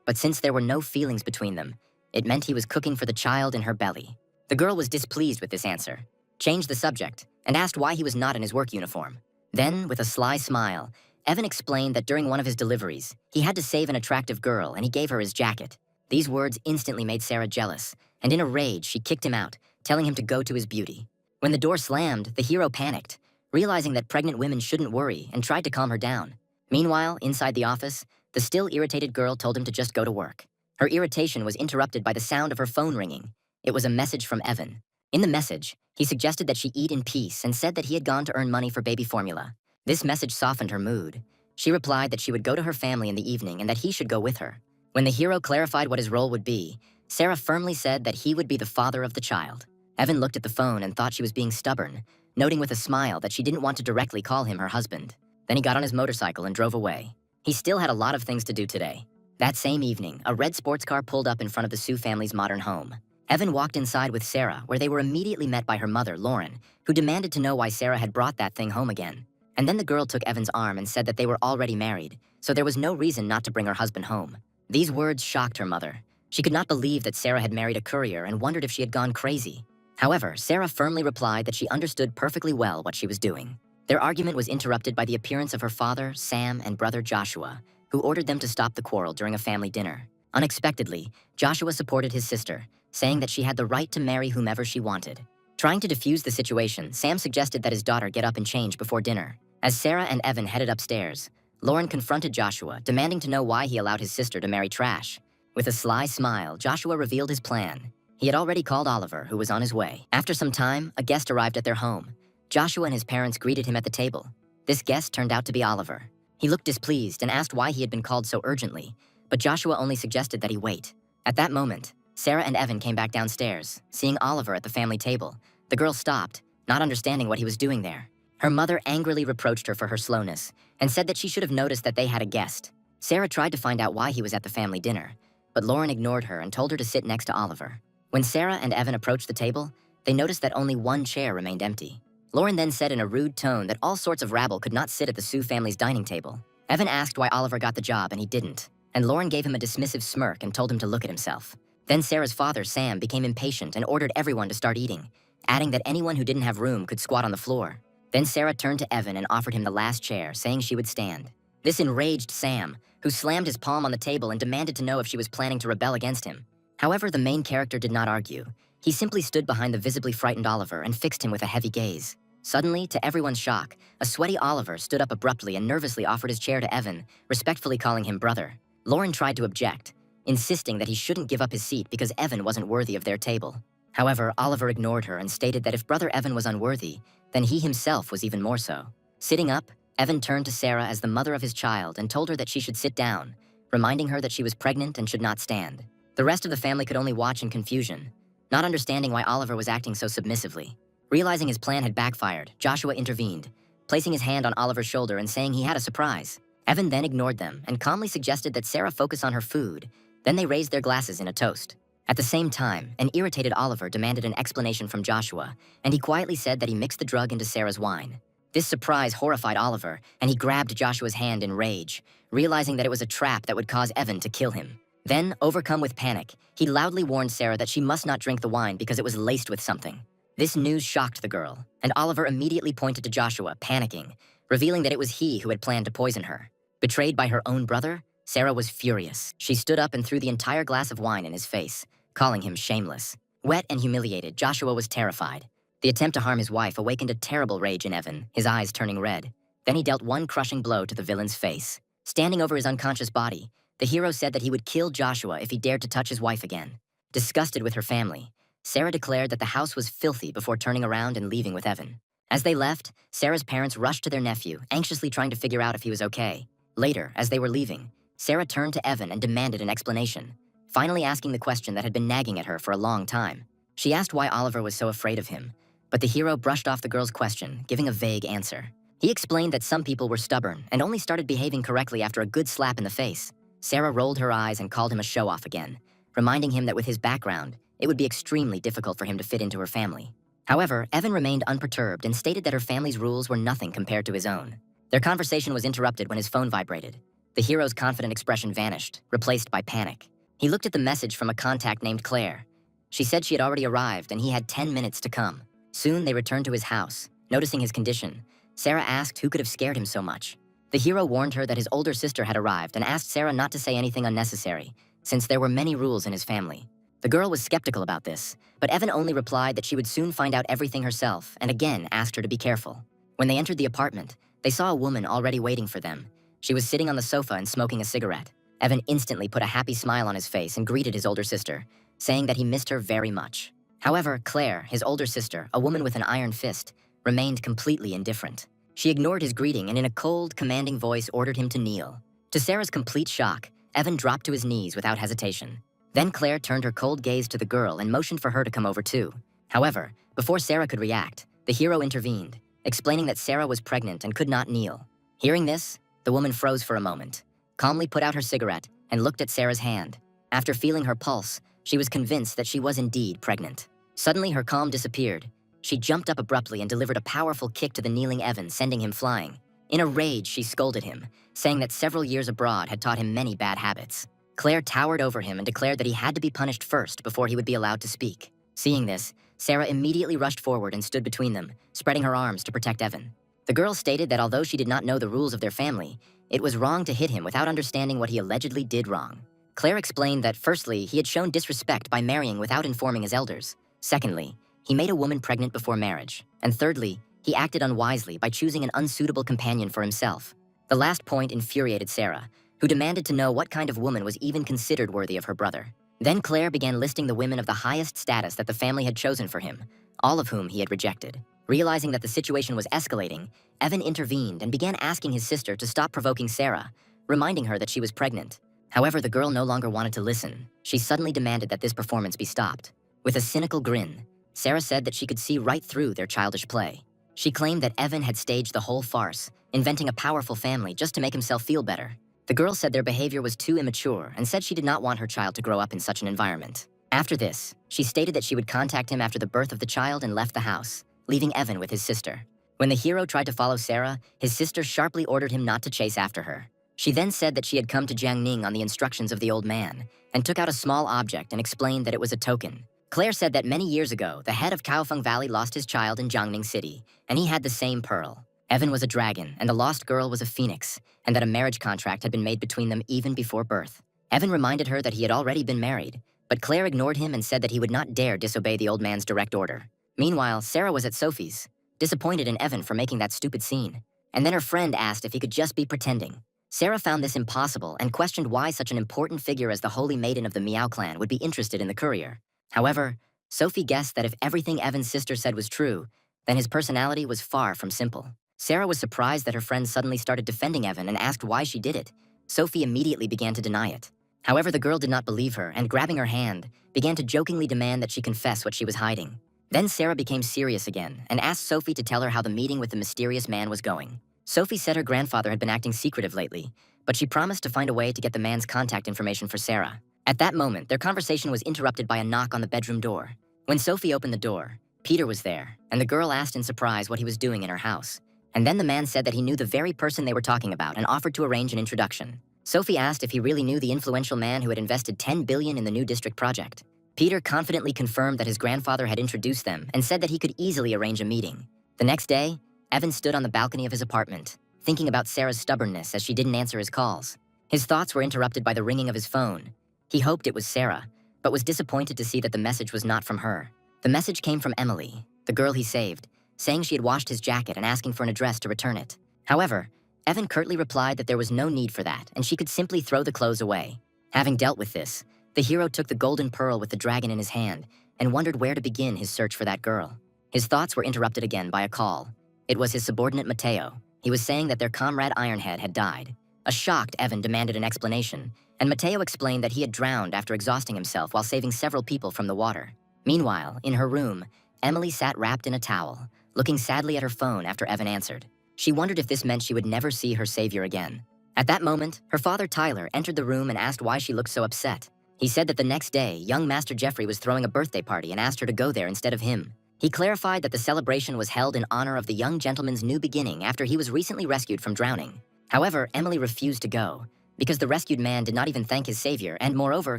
But since there were no feelings between them, it meant he was cooking for the child in her belly. The girl was displeased with this answer, changed the subject, and asked why he was not in his work uniform. Then, with a sly smile, Evan explained that during one of his deliveries, he had to save an attractive girl and he gave her his jacket. These words instantly made Sarah jealous, and in a rage, she kicked him out, telling him to go to his beauty. When the door slammed, the hero panicked, realizing that pregnant women shouldn't worry, and tried to calm her down. Meanwhile, inside the office, the still irritated girl told him to just go to work. Her irritation was interrupted by the sound of her phone ringing. It was a message from Evan. In the message, he suggested that she eat in peace and said that he had gone to earn money for baby formula. This message softened her mood. She replied that she would go to her family in the evening and that he should go with her. When the hero clarified what his role would be, Sarah firmly said that he would be the father of the child. Evan looked at the phone and thought she was being stubborn, noting with a smile that she didn't want to directly call him her husband. Then he got on his motorcycle and drove away. He still had a lot of things to do today. That same evening, a red sports car pulled up in front of the Sue family's modern home. Evan walked inside with Sarah, where they were immediately met by her mother, Lauren, who demanded to know why Sarah had brought that thing home again. And then the girl took Evan's arm and said that they were already married, so there was no reason not to bring her husband home. These words shocked her mother. She could not believe that Sarah had married a courier and wondered if she had gone crazy. However, Sarah firmly replied that she understood perfectly well what she was doing. Their argument was interrupted by the appearance of her father, Sam, and brother Joshua, who ordered them to stop the quarrel during a family dinner. Unexpectedly, Joshua supported his sister, saying that she had the right to marry whomever she wanted. Trying to defuse the situation, Sam suggested that his daughter get up and change before dinner. As Sarah and Evan headed upstairs, Lauren confronted Joshua, demanding to know why he allowed his sister to marry trash. With a sly smile, Joshua revealed his plan. He had already called Oliver, who was on his way. After some time, a guest arrived at their home. Joshua and his parents greeted him at the table. This guest turned out to be Oliver. He looked displeased and asked why he had been called so urgently, but Joshua only suggested that he wait. At that moment, Sarah and Evan came back downstairs. Seeing Oliver at the family table, the girl stopped, not understanding what he was doing there. Her mother angrily reproached her for her slowness and said that she should have noticed that they had a guest. Sarah tried to find out why he was at the family dinner, but Lauren ignored her and told her to sit next to Oliver. When Sarah and Evan approached the table, they noticed that only one chair remained empty. Lauren then said in a rude tone that all sorts of rabble could not sit at the Sue family's dining table. Evan asked why Oliver got the job and he didn't, and Lauren gave him a dismissive smirk and told him to look at himself. Then Sarah's father, Sam, became impatient and ordered everyone to start eating, adding that anyone who didn't have room could squat on the floor. Then Sarah turned to Evan and offered him the last chair, saying she would stand. This enraged Sam, who slammed his palm on the table and demanded to know if she was planning to rebel against him. However, the main character did not argue. He simply stood behind the visibly frightened Oliver and fixed him with a heavy gaze. Suddenly, to everyone's shock, a sweaty Oliver stood up abruptly and nervously offered his chair to Evan, respectfully calling him brother. Lauren tried to object, insisting that he shouldn't give up his seat because Evan wasn't worthy of their table. However, Oliver ignored her and stated that if brother Evan was unworthy, then he himself was even more so. Sitting up, Evan turned to Sarah as the mother of his child and told her that she should sit down, reminding her that she was pregnant and should not stand. The rest of the family could only watch in confusion, not understanding why Oliver was acting so submissively. Realizing his plan had backfired, Joshua intervened, placing his hand on Oliver's shoulder and saying he had a surprise. Evan then ignored them and calmly suggested that Sarah focus on her food. Then they raised their glasses in a toast. At the same time, an irritated Oliver demanded an explanation from Joshua, and he quietly said that he mixed the drug into Sarah's wine. This surprise horrified Oliver, and he grabbed Joshua's hand in rage, realizing that it was a trap that would cause Evan to kill him. Then, overcome with panic, he loudly warned Sarah that she must not drink the wine because it was laced with something. This news shocked the girl, and Oliver immediately pointed to Joshua, panicking, revealing that it was he who had planned to poison her. Betrayed by her own brother, Sarah was furious. She stood up and threw the entire glass of wine in his face, calling him shameless. Wet and humiliated, Joshua was terrified. The attempt to harm his wife awakened a terrible rage in Evan, his eyes turning red. Then he dealt one crushing blow to the villain's face. Standing over his unconscious body, the hero said that he would kill Joshua if he dared to touch his wife again. Disgusted with her family, Sarah declared that the house was filthy before turning around and leaving with Evan. As they left, Sarah's parents rushed to their nephew, anxiously trying to figure out if he was okay. Later, as they were leaving, Sarah turned to Evan and demanded an explanation, finally asking the question that had been nagging at her for a long time. She asked why Oliver was so afraid of him, but the hero brushed off the girl's question, giving a vague answer. He explained that some people were stubborn and only started behaving correctly after a good slap in the face. Sarah rolled her eyes and called him a show-off again, reminding him that with his background, it would be extremely difficult for him to fit into her family. However, Evan remained unperturbed and stated that her family's rules were nothing compared to his own. Their conversation was interrupted when his phone vibrated. The hero's confident expression vanished, replaced by panic. He looked at the message from a contact named Claire. She said she had already arrived and he had 10 minutes to come. Soon they returned to his house. Noticing his condition, Sarah asked who could have scared him so much. The hero warned her that his older sister had arrived and asked Sarah not to say anything unnecessary, since there were many rules in his family. The girl was skeptical about this, but Evan only replied that she would soon find out everything herself and again asked her to be careful. When they entered the apartment, they saw a woman already waiting for them. She was sitting on the sofa and smoking a cigarette. Evan instantly put a happy smile on his face and greeted his older sister, saying that he missed her very much. However, Claire, his older sister, a woman with an iron fist, remained completely indifferent. She ignored his greeting and in a cold, commanding voice ordered him to kneel. To Sarah's complete shock, Evan dropped to his knees without hesitation. Then Claire turned her cold gaze to the girl and motioned for her to come over too. However, before Sarah could react, the hero intervened, explaining that Sarah was pregnant and could not kneel. Hearing this, the woman froze for a moment, calmly put out her cigarette, and looked at Sarah's hand. After feeling her pulse, she was convinced that she was indeed pregnant. Suddenly, her calm disappeared. She jumped up abruptly and delivered a powerful kick to the kneeling Evan, sending him flying. In a rage, she scolded him, saying that several years abroad had taught him many bad habits. Claire towered over him and declared that he had to be punished first before he would be allowed to speak. Seeing this, Sarah immediately rushed forward and stood between them, spreading her arms to protect Evan. The girl stated that although she did not know the rules of their family, it was wrong to hit him without understanding what he allegedly did wrong. Claire explained that firstly, he had shown disrespect by marrying without informing his elders. Secondly, he made a woman pregnant before marriage. And thirdly, he acted unwisely by choosing an unsuitable companion for himself. The last point infuriated Sarah, who demanded to know what kind of woman was even considered worthy of her brother. Then Claire began listing the women of the highest status that the family had chosen for him, all of whom he had rejected. Realizing that the situation was escalating, Evan intervened and began asking his sister to stop provoking Sarah, reminding her that she was pregnant. However, the girl no longer wanted to listen. She suddenly demanded that this performance be stopped. With a cynical grin, Sarah said that she could see right through their childish play. She claimed that Evan had staged the whole farce, inventing a powerful family just to make himself feel better. The girl said their behavior was too immature and said she did not want her child to grow up in such an environment. After this, she stated that she would contact him after the birth of the child and left the house, leaving Evan with his sister. When the hero tried to follow Sarah, his sister sharply ordered him not to chase after her. She then said that she had come to Jiangning on the instructions of the old man, and took out a small object and explained that it was a token. Claire said that many years ago, the head of Kaofeng Valley lost his child in Jiangning City, and he had the same pearl. Evan was a dragon, and the lost girl was a phoenix, and that a marriage contract had been made between them even before birth. Evan reminded her that he had already been married, but Claire ignored him and said that he would not dare disobey the old man's direct order. Meanwhile, Sarah was at Sophie's, disappointed in Evan for making that stupid scene. And then her friend asked if he could just be pretending. Sarah found this impossible and questioned why such an important figure as the Holy Maiden of the Meow clan would be interested in the courier. However, Sophie guessed that if everything Evan's sister said was true, then his personality was far from simple. Sarah was surprised that her friend suddenly started defending Evan and asked why she did it. Sophie immediately began to deny it. However, the girl did not believe her and, grabbing her hand, began to jokingly demand that she confess what she was hiding. Then Sarah became serious again and asked Sophie to tell her how the meeting with the mysterious man was going. Sophie said her grandfather had been acting secretive lately, but she promised to find a way to get the man's contact information for Sarah. At that moment, their conversation was interrupted by a knock on the bedroom door. When Sophie opened the door, Peter was there, and the girl asked in surprise what he was doing in her house. And then the man said that he knew the very person they were talking about and offered to arrange an introduction. Sophie asked if he really knew the influential man who had invested 10 billion in the new district project. Peter confidently confirmed that his grandfather had introduced them and said that he could easily arrange a meeting. The next day, Evan stood on the balcony of his apartment, thinking about Sarah's stubbornness as she didn't answer his calls. His thoughts were interrupted by the ringing of his phone. He hoped it was Sarah, but was disappointed to see that the message was not from her. The message came from Emily, the girl he saved, saying she had washed his jacket and asking for an address to return it. However, Evan curtly replied that there was no need for that and she could simply throw the clothes away. Having dealt with this, the hero took the golden pearl with the dragon in his hand and wondered where to begin his search for that girl. His thoughts were interrupted again by a call. It was his subordinate Mateo. He was saying that their comrade Ironhead had died. A shocked Evan demanded an explanation, and Mateo explained that he had drowned after exhausting himself while saving several people from the water. Meanwhile, in her room, Emily sat wrapped in a towel, looking sadly at her phone after Evan answered. She wondered if this meant she would never see her savior again. At that moment, her father Tyler entered the room and asked why she looked so upset. He said that the next day, young Master Jeffrey was throwing a birthday party and asked her to go there instead of him. He clarified that the celebration was held in honor of the young gentleman's new beginning after he was recently rescued from drowning. However, Emily refused to go, because the rescued man did not even thank his savior and, moreover,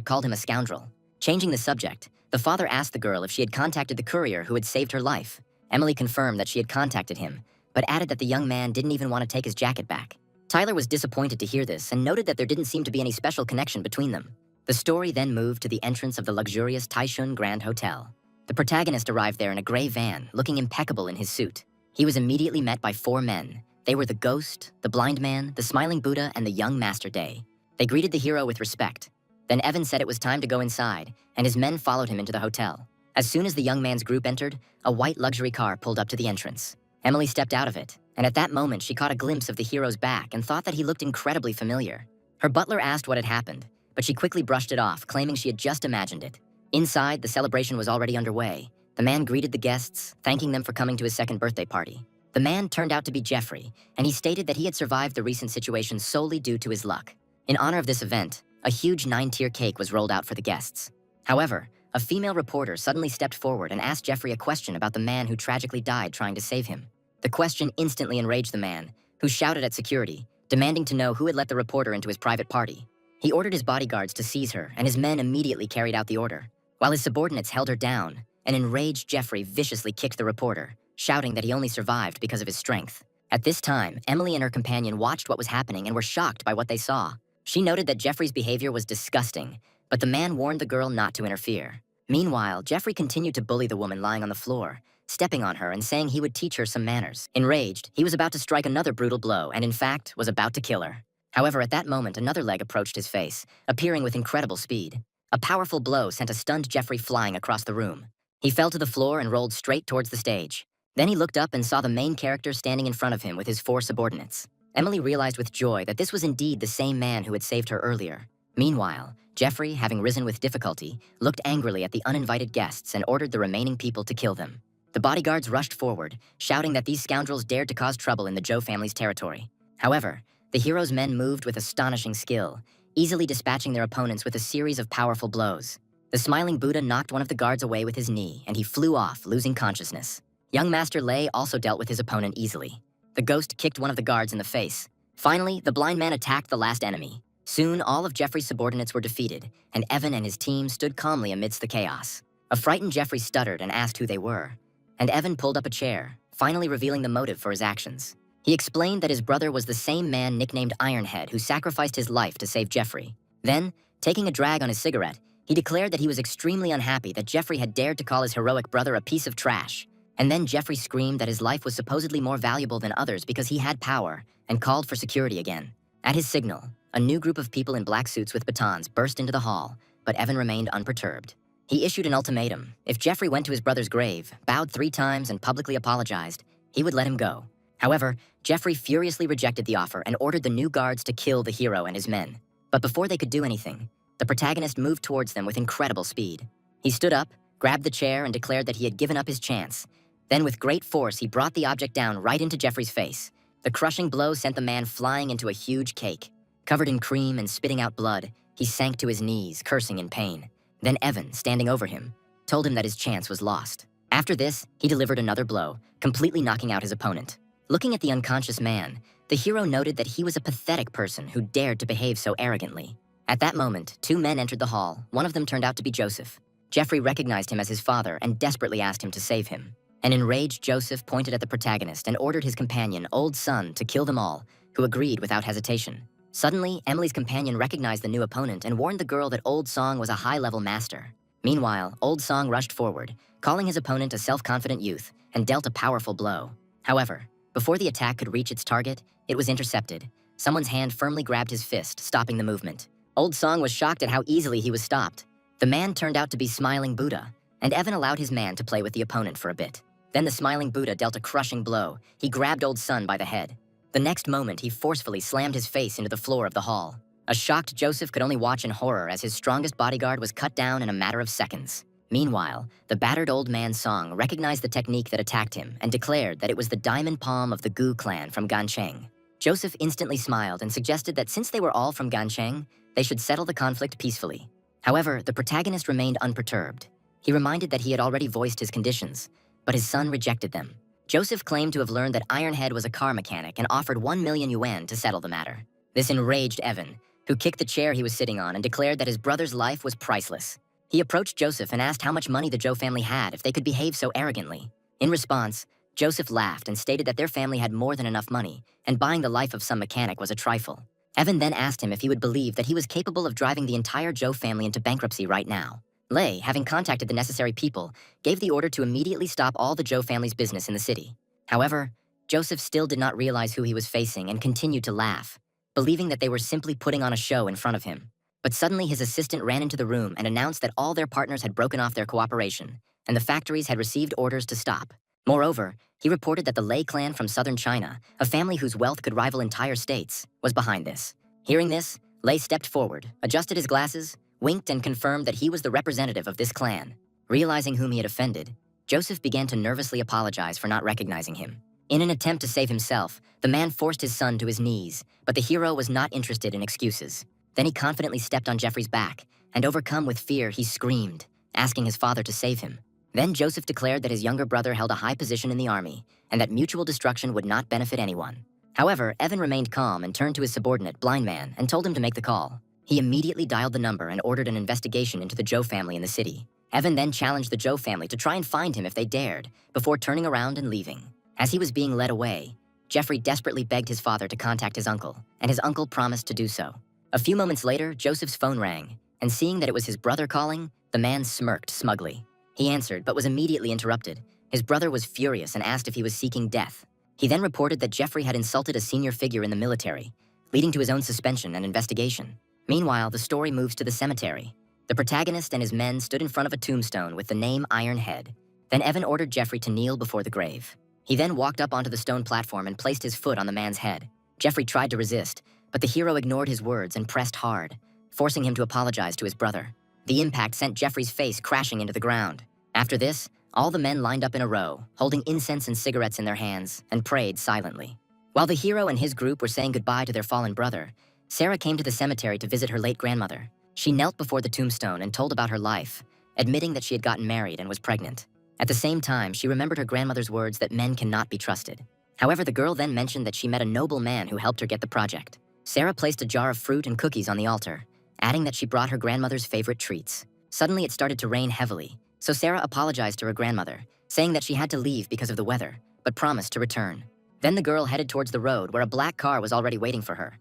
called him a scoundrel. Changing the subject, the father asked the girl if she had contacted the courier who had saved her life. Emily confirmed that she had contacted him, but added that the young man didn't even want to take his jacket back. Tyler was disappointed to hear this and noted that there didn't seem to be any special connection between them. The story then moved to the entrance of the luxurious Taishun Grand Hotel. The protagonist arrived there in a gray van, looking impeccable in his suit. He was immediately met by 4 men. They were the Ghost, the Blind Man, the Smiling Buddha, and the young Master Day. They greeted the hero with respect. Then Evan said it was time to go inside, and his men followed him into the hotel. As soon as the young man's group entered, a white luxury car pulled up to the entrance. Emily stepped out of it, and at that moment she caught a glimpse of the hero's back and thought that he looked incredibly familiar. Her butler asked what had happened, but she quickly brushed it off, claiming she had just imagined it. Inside, the celebration was already underway. The man greeted the guests, thanking them for coming to his second birthday party. The man turned out to be Jeffrey, and he stated that he had survived the recent situation solely due to his luck. In honor of this event, a huge 9-tier cake was rolled out for the guests. However, a female reporter suddenly stepped forward and asked Jeffrey a question about the man who tragically died trying to save him. The question instantly enraged the man, who shouted at security, demanding to know who had let the reporter into his private party. He ordered his bodyguards to seize her, and his men immediately carried out the order. While his subordinates held her down, an enraged Jeffrey viciously kicked the reporter, shouting that he only survived because of his strength. At this time, Emily and her companion watched what was happening and were shocked by what they saw. She noted that Jeffrey's behavior was disgusting, but the man warned the girl not to interfere. Meanwhile, Jeffrey continued to bully the woman lying on the floor, stepping on her and saying he would teach her some manners. Enraged, he was about to strike another brutal blow and, in fact, was about to kill her. However, at that moment, another leg approached his face, appearing with incredible speed. A powerful blow sent a stunned Jeffrey flying across the room. He fell to the floor and rolled straight towards the stage. Then he looked up and saw the main character standing in front of him with his 4 subordinates. Emily realized with joy that this was indeed the same man who had saved her earlier. Meanwhile, Jeffrey, having risen with difficulty, looked angrily at the uninvited guests and ordered the remaining people to kill them. The bodyguards rushed forward, shouting that these scoundrels dared to cause trouble in the Joe family's territory. However, the hero's men moved with astonishing skill, easily dispatching their opponents with a series of powerful blows. The smiling Buddha knocked one of the guards away with his knee, and he flew off, losing consciousness. Young Master Lei also dealt with his opponent easily. The ghost kicked one of the guards in the face. Finally, the blind man attacked the last enemy. Soon, all of Jeffrey's subordinates were defeated, and Evan and his team stood calmly amidst the chaos. A frightened Jeffrey stuttered and asked who they were, and Evan pulled up a chair, finally revealing the motive for his actions. He explained that his brother was the same man nicknamed Ironhead who sacrificed his life to save Jeffrey. Then, taking a drag on his cigarette, he declared that he was extremely unhappy that Jeffrey had dared to call his heroic brother a piece of trash. And then Jeffrey screamed that his life was supposedly more valuable than others because he had power, and called for security again. At his signal, a new group of people in black suits with batons burst into the hall, but Evan remained unperturbed. He issued an ultimatum. If Jeffrey went to his brother's grave, bowed 3 times, and publicly apologized, he would let him go. However, Jeffrey furiously rejected the offer and ordered the new guards to kill the hero and his men. But before they could do anything, the protagonist moved towards them with incredible speed. He stood up, grabbed the chair, and declared that he had given up his chance. Then with great force, he brought the object down right into Jeffrey's face. The crushing blow sent the man flying into a huge cake. Covered in cream and spitting out blood, he sank to his knees, cursing in pain. Then Evan, standing over him, told him that his chance was lost. After this, he delivered another blow, completely knocking out his opponent. Looking at the unconscious man, the hero noted that he was a pathetic person who dared to behave so arrogantly. At that moment, 2 men entered the hall. One of them turned out to be Joseph. Jeffrey recognized him as his father and desperately asked him to save him. An enraged Joseph pointed at the protagonist and ordered his companion, Old Son, to kill them all, who agreed without hesitation. Suddenly, Emily's companion recognized the new opponent and warned the girl that Old Song was a high-level master. Meanwhile, Old Song rushed forward, calling his opponent a self-confident youth, and dealt a powerful blow. However, before the attack could reach its target, it was intercepted. Someone's hand firmly grabbed his fist, stopping the movement. Old Song was shocked at how easily he was stopped. The man turned out to be Smiling Buddha, and Evan allowed his man to play with the opponent for a bit. Then the Smiling Buddha dealt a crushing blow. He grabbed Old Son by the head. The next moment, he forcefully slammed his face into the floor of the hall. A shocked Joseph could only watch in horror as his strongest bodyguard was cut down in a matter of seconds. Meanwhile, the battered old man Song recognized the technique that attacked him and declared that it was the diamond palm of the Gu clan from Gancheng. Joseph instantly smiled and suggested that since they were all from Gancheng, they should settle the conflict peacefully. However, the protagonist remained unperturbed. He reminded that he had already voiced his conditions, but his son rejected them. Joseph claimed to have learned that Ironhead was a car mechanic and offered 1 million yuan to settle the matter. This enraged Evan, who kicked the chair he was sitting on and declared that his brother's life was priceless. He approached Joseph and asked how much money the Joe family had if they could behave so arrogantly. In response, Joseph laughed and stated that their family had more than enough money, and buying the life of some mechanic was a trifle. Evan then asked him if he would believe that he was capable of driving the entire Joe family into bankruptcy right now. Lei, having contacted the necessary people, gave the order to immediately stop all the Joe family's business in the city. However, Joseph still did not realize who he was facing and continued to laugh. believing that they were simply putting on a show in front of him. But suddenly his assistant ran into the room and announced that all their partners had broken off their cooperation, and the factories had received orders to stop. Moreover, he reported that the Lei clan from southern China, a family whose wealth could rival entire states, was behind this. Hearing this, Lei stepped forward, adjusted his glasses, winked, and confirmed that he was the representative of this clan. Realizing whom he had offended, Joseph began to nervously apologize for not recognizing him. In an attempt to save himself, the man forced his son to his knees, but the hero was not interested in excuses. Then he confidently stepped on Jeffrey's back, and overcome with fear, he screamed, asking his father to save him. Then Joseph declared that his younger brother held a high position in the army, and that mutual destruction would not benefit anyone. However, Evan remained calm and turned to his subordinate, Blind Man, and told him to make the call. He immediately dialed the number and ordered an investigation into the Zhou family in the city. Evan then challenged the Zhou family to try and find him if they dared, before turning around and leaving. As he was being led away, Jeffrey desperately begged his father to contact his uncle, and his uncle promised to do so. A few moments later, Joseph's phone rang, and seeing that it was his brother calling, the man smirked smugly. He answered, but was immediately interrupted. His brother was furious and asked if he was seeking death. He then reported that Jeffrey had insulted a senior figure in the military, leading to his own suspension and investigation. Meanwhile, the story moves to the cemetery. The protagonist and his men stood in front of a tombstone with the name Iron Head. Then Evan ordered Jeffrey to kneel before the grave. He then walked up onto the stone platform and placed his foot on the man's head. Jeffrey tried to resist, but the hero ignored his words and pressed hard, forcing him to apologize to his brother. The impact sent Jeffrey's face crashing into the ground. After this, all the men lined up in a row, holding incense and cigarettes in their hands, and prayed silently. While the hero and his group were saying goodbye to their fallen brother, Sarah came to the cemetery to visit her late grandmother. She knelt before the tombstone and told about her life, admitting that she had gotten married and was pregnant. At the same time, she remembered her grandmother's words that men cannot be trusted. However, the girl then mentioned that she met a noble man who helped her get the project. Sarah placed a jar of fruit and cookies on the altar, adding that she brought her grandmother's favorite treats. Suddenly, it started to rain heavily, so Sarah apologized to her grandmother, saying that she had to leave because of the weather, but promised to return. Then the girl headed towards the road where a black car was already waiting for her.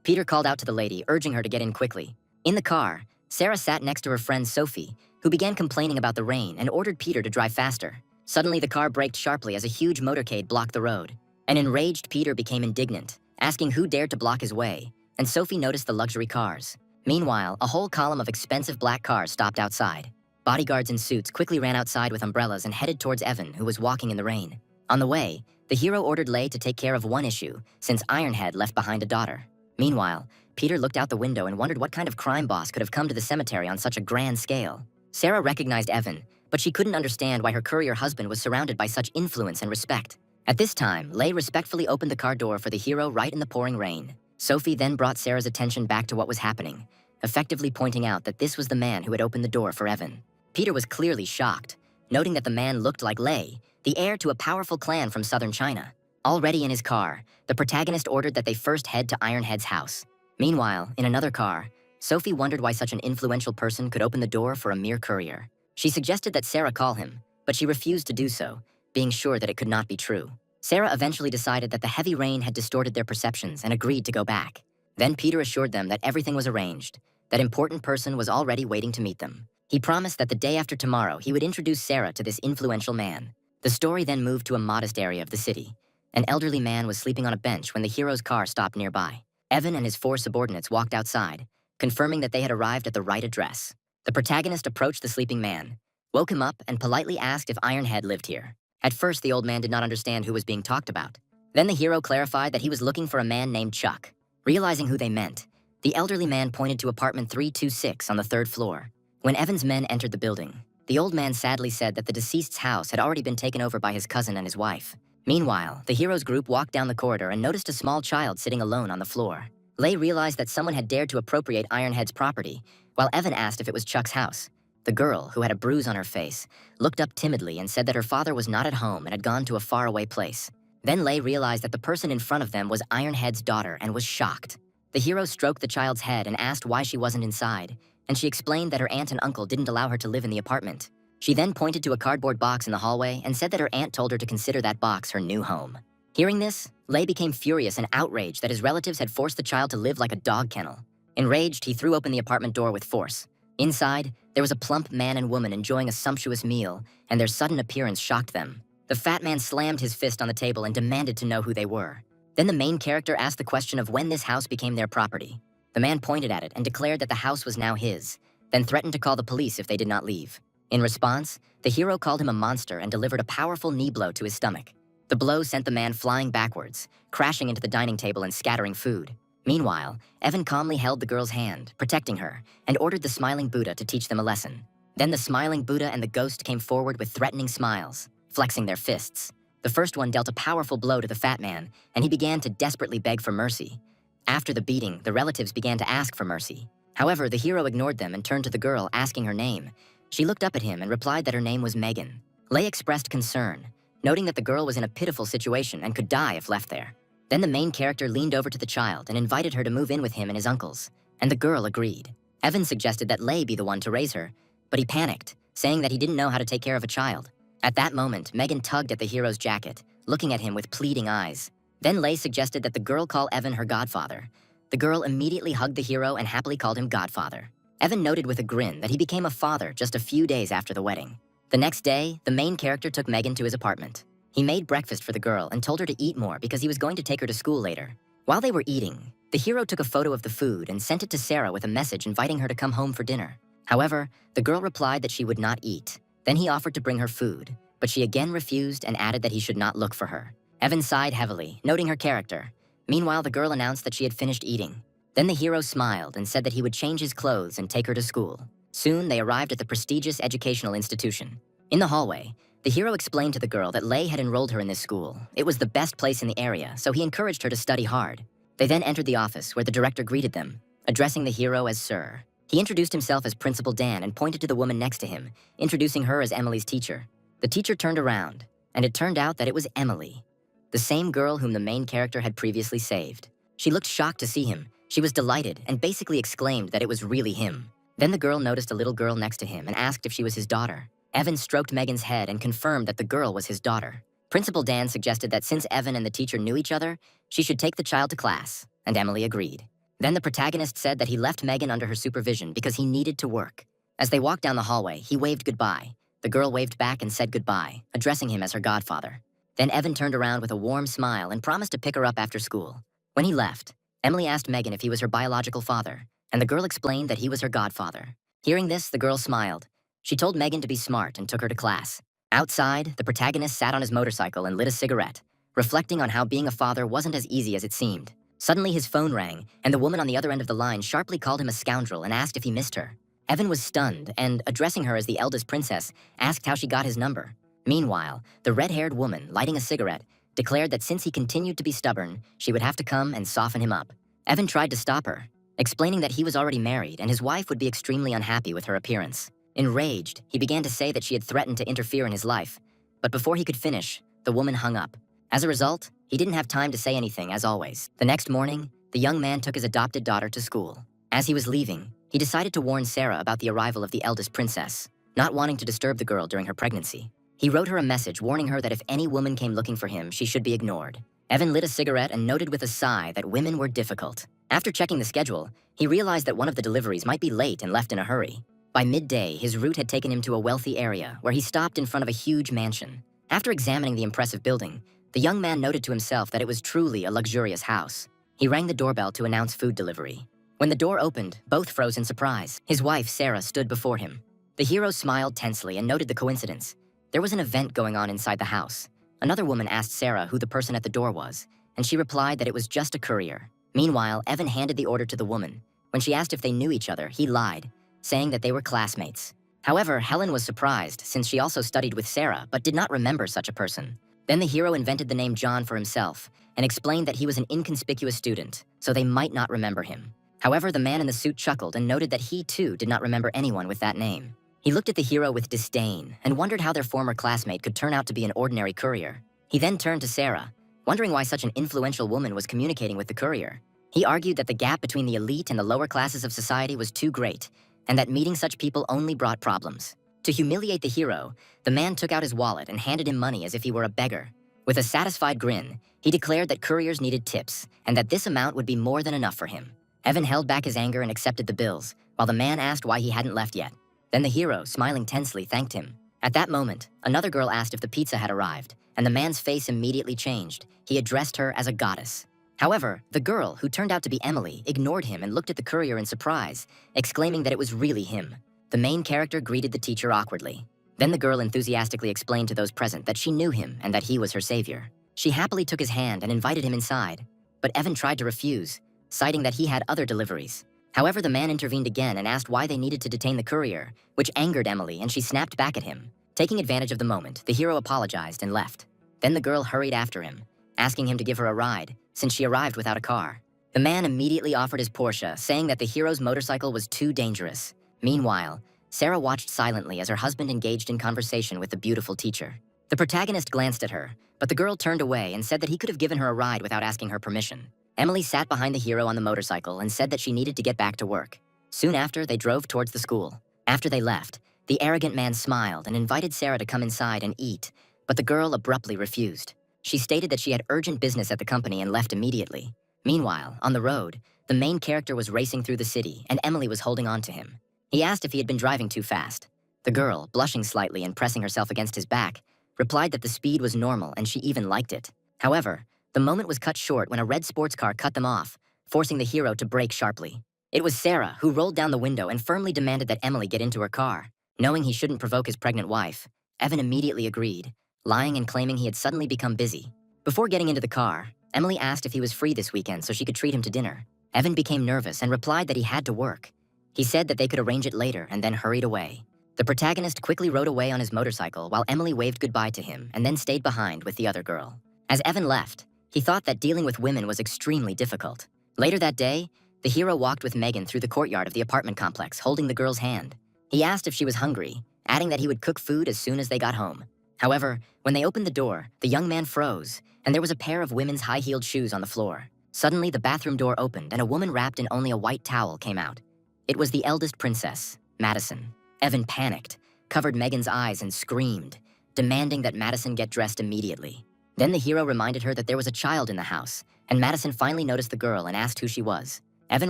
Peter called out to the lady, urging her to get in quickly. In the car, Sarah sat next to her friend Sophie, who began complaining about the rain and ordered Peter to drive faster. Suddenly, the car braked sharply as a huge motorcade blocked the road. An enraged Peter became indignant, asking who dared to block his way, and Sophie noticed the luxury cars. Meanwhile, a whole column of expensive black cars stopped outside. Bodyguards in suits quickly ran outside with umbrellas and headed towards Evan, who was walking in the rain. On the way, the hero ordered Lei to take care of one issue, since Ironhead left behind a daughter. Meanwhile, Peter looked out the window and wondered what kind of crime boss could have come to the cemetery on such a grand scale. Sarah recognized Evan, but she couldn't understand why her courier husband was surrounded by such influence and respect. At this time, Lei respectfully opened the car door for the hero right in the pouring rain. Sophie then brought Sarah's attention back to what was happening, effectively pointing out that this was the man who had opened the door for Evan. Peter was clearly shocked, noting that the man looked like Lei, the heir to a powerful clan from southern China. Already in his car, the protagonist ordered that they first head to Ironhead's house. Meanwhile, in another car, Sophie wondered why such an influential person could open the door for a mere courier. She suggested that Sarah call him, but she refused to do so, being sure that it could not be true. Sarah eventually decided that the heavy rain had distorted their perceptions and agreed to go back. Then Peter assured them that everything was arranged, that important person was already waiting to meet them. He promised that the day after tomorrow he would introduce Sarah to this influential man. The story then moved to a modest area of the city. An elderly man was sleeping on a bench when the hero's car stopped nearby. Evan and his 4 subordinates walked outside, confirming that they had arrived at the right address. The protagonist approached the sleeping man, woke him up, and politely asked if Ironhead lived here. At first, the old man did not understand who was being talked about. Then the hero clarified that he was looking for a man named Chuck. Realizing who they meant, the elderly man pointed to apartment 326 on the 3rd floor. When Evan's men entered the building, the old man sadly said that the deceased's house had already been taken over by his cousin and his wife. Meanwhile, the hero's group walked down the corridor and noticed a small child sitting alone on the floor. Lei realized that someone had dared to appropriate Ironhead's property, while Evan asked if it was Chuck's house. The girl, who had a bruise on her face, looked up timidly and said that her father was not at home and had gone to a faraway place. Then Lei realized that the person in front of them was Ironhead's daughter and was shocked. The hero stroked the child's head and asked why she wasn't inside, and she explained that her aunt and uncle didn't allow her to live in the apartment. She then pointed to a cardboard box in the hallway and said that her aunt told her to consider that box her new home. Hearing this, Lei became furious and outraged that his relatives had forced the child to live like a dog kennel. Enraged, he threw open the apartment door with force. Inside, there was a plump man and woman enjoying a sumptuous meal, and their sudden appearance shocked them. The fat man slammed his fist on the table and demanded to know who they were. Then the main character asked the question of when this house became their property. The man pointed at it and declared that the house was now his, then threatened to call the police if they did not leave. In response, the hero called him a monster and delivered a powerful knee blow to his stomach. The blow sent the man flying backwards, crashing into the dining table and scattering food. Meanwhile, Evan calmly held the girl's hand, protecting her, and ordered the smiling Buddha to teach them a lesson. Then the smiling Buddha and the ghost came forward with threatening smiles, flexing their fists. The first one dealt a powerful blow to the fat man, and he began to desperately beg for mercy. After the beating, the relatives began to ask for mercy. However, the hero ignored them and turned to the girl, asking her name. She looked up at him and replied that her name was Megan. Lei expressed concern, noting that the girl was in a pitiful situation and could die if left there. Then the main character leaned over to the child and invited her to move in with him and his uncles, and the girl agreed. Evan suggested that Lei be the one to raise her, but he panicked, saying that he didn't know how to take care of a child. At that moment, Megan tugged at the hero's jacket, looking at him with pleading eyes. Then Lei suggested that the girl call Evan her godfather. The girl immediately hugged the hero and happily called him godfather. Evan noted with a grin that he became a father just a few days after the wedding. The next day, the main character took Megan to his apartment. He made breakfast for the girl and told her to eat more because he was going to take her to school later. While they were eating, the hero took a photo of the food and sent it to Sarah with a message inviting her to come home for dinner. However, the girl replied that she would not eat. Then he offered to bring her food, but she again refused and added that he should not look for her. Evan sighed heavily, noting her character. Meanwhile, the girl announced that she had finished eating. Then the hero smiled and said that he would change his clothes and take her to school. Soon, they arrived at the prestigious educational institution. In the hallway, the hero explained to the girl that Lei had enrolled her in this school. It was the best place in the area, so he encouraged her to study hard. They then entered the office where the director greeted them, addressing the hero as Sir. He introduced himself as Principal Dan and pointed to the woman next to him, introducing her as Emily's teacher. The teacher turned around, and it turned out that it was Emily, the same girl whom the main character had previously saved. She looked shocked to see him. She was delighted and basically exclaimed that it was really him. Then the girl noticed a little girl next to him and asked if she was his daughter. Evan stroked Megan's head and confirmed that the girl was his daughter. Principal Dan suggested that since Evan and the teacher knew each other, she should take the child to class, and Emily agreed. Then the protagonist said that he left Megan under her supervision because he needed to work. As they walked down the hallway, he waved goodbye. The girl waved back and said goodbye, addressing him as her godfather. Then Evan turned around with a warm smile and promised to pick her up after school. When he left, Emily asked Megan if he was her biological father, and the girl explained that he was her godfather. Hearing this, the girl smiled. She told Megan to be smart and took her to class. Outside, the protagonist sat on his motorcycle and lit a cigarette, reflecting on how being a father wasn't as easy as it seemed. Suddenly his phone rang, and the woman on the other end of the line sharply called him a scoundrel and asked if he missed her. Evan was stunned and, addressing her as the eldest princess, asked how she got his number. Meanwhile, the red-haired woman, lighting a cigarette, declared that since he continued to be stubborn, she would have to come and soften him up. Evan tried to stop her, explaining that he was already married and his wife would be extremely unhappy with her appearance. Enraged, he began to say that she had threatened to interfere in his life, but before he could finish, the woman hung up. As a result, he didn't have time to say anything, as always. The next morning, the young man took his adopted daughter to school. As he was leaving, he decided to warn Sarah about the arrival of the eldest princess, not wanting to disturb the girl during her pregnancy. He wrote her a message warning her that if any woman came looking for him, she should be ignored. Evan lit a cigarette and noted with a sigh that women were difficult. After checking the schedule, he realized that one of the deliveries might be late and left in a hurry. By midday, his route had taken him to a wealthy area where he stopped in front of a huge mansion. After examining the impressive building, the young man noted to himself that it was truly a luxurious house. He rang the doorbell to announce food delivery. When the door opened, both froze in surprise. His wife, Sarah, stood before him. The hero smiled tensely and noted the coincidence. There was an event going on inside the house. Another woman asked Sarah who the person at the door was, and she replied that it was just a courier. Meanwhile, Evan handed the order to the woman. When she asked if they knew each other, he lied, saying that they were classmates. However, Helen was surprised since she also studied with Sarah but did not remember such a person. Then the hero invented the name John for himself and explained that he was an inconspicuous student, so they might not remember him. However, the man in the suit chuckled and noted that he too did not remember anyone with that name. He looked at the hero with disdain and wondered how their former classmate could turn out to be an ordinary courier. He then turned to Sarah, wondering why such an influential woman was communicating with the courier. He argued that the gap between the elite and the lower classes of society was too great, and that meeting such people only brought problems. To humiliate the hero, the man took out his wallet and handed him money as if he were a beggar. With a satisfied grin, he declared that couriers needed tips, and that this amount would be more than enough for him. Evan held back his anger and accepted the bills, while the man asked why he hadn't left yet. Then the hero, smiling tensely, thanked him. At that moment, another girl asked if the pizza had arrived, and the man's face immediately changed. He addressed her as a goddess. However, the girl, who turned out to be Emily, ignored him and looked at the courier in surprise, exclaiming that it was really him. The main character greeted the teacher awkwardly. Then the girl enthusiastically explained to those present that she knew him and that he was her savior. She happily took his hand and invited him inside, but Evan tried to refuse, citing that he had other deliveries. However, the man intervened again and asked why they needed to detain the courier, which angered Emily, and she snapped back at him. Taking advantage of the moment, the hero apologized and left. Then the girl hurried after him, asking him to give her a ride, since she arrived without a car. The man immediately offered his Porsche, saying that the hero's motorcycle was too dangerous. Meanwhile, Sarah watched silently as her husband engaged in conversation with the beautiful teacher. The protagonist glanced at her, but the girl turned away and said that he could have given her a ride without asking her permission. Emily sat behind the hero on the motorcycle and said that she needed to get back to work. Soon after, they drove towards the school. After they left, the arrogant man smiled and invited Sarah to come inside and eat, but the girl abruptly refused. She stated that she had urgent business at the company and left immediately. Meanwhile, on the road, the main character was racing through the city and Emily was holding on to him. He asked if he had been driving too fast. The girl, blushing slightly and pressing herself against his back, replied that the speed was normal and she even liked it. However, the moment was cut short when a red sports car cut them off, forcing the hero to brake sharply. It was Sarah who rolled down the window and firmly demanded that Emily get into her car. Knowing he shouldn't provoke his pregnant wife, Evan immediately agreed, lying and claiming he had suddenly become busy. Before getting into the car, Emily asked if he was free this weekend so she could treat him to dinner. Evan became nervous and replied that he had to work. He said that they could arrange it later and then hurried away. The protagonist quickly rode away on his motorcycle while Emily waved goodbye to him and then stayed behind with the other girl. As Evan left, he thought that dealing with women was extremely difficult. Later that day, the hero walked with Megan through the courtyard of the apartment complex, holding the girl's hand. He asked if she was hungry, adding that he would cook food as soon as they got home. However, when they opened the door, the young man froze, and there was a pair of women's high-heeled shoes on the floor. Suddenly, the bathroom door opened and a woman wrapped in only a white towel came out. It was the eldest princess, Madison. Evan panicked, covered Megan's eyes and screamed, demanding that Madison get dressed immediately. Then the hero reminded her that there was a child in the house, and Madison finally noticed the girl and asked who she was. Evan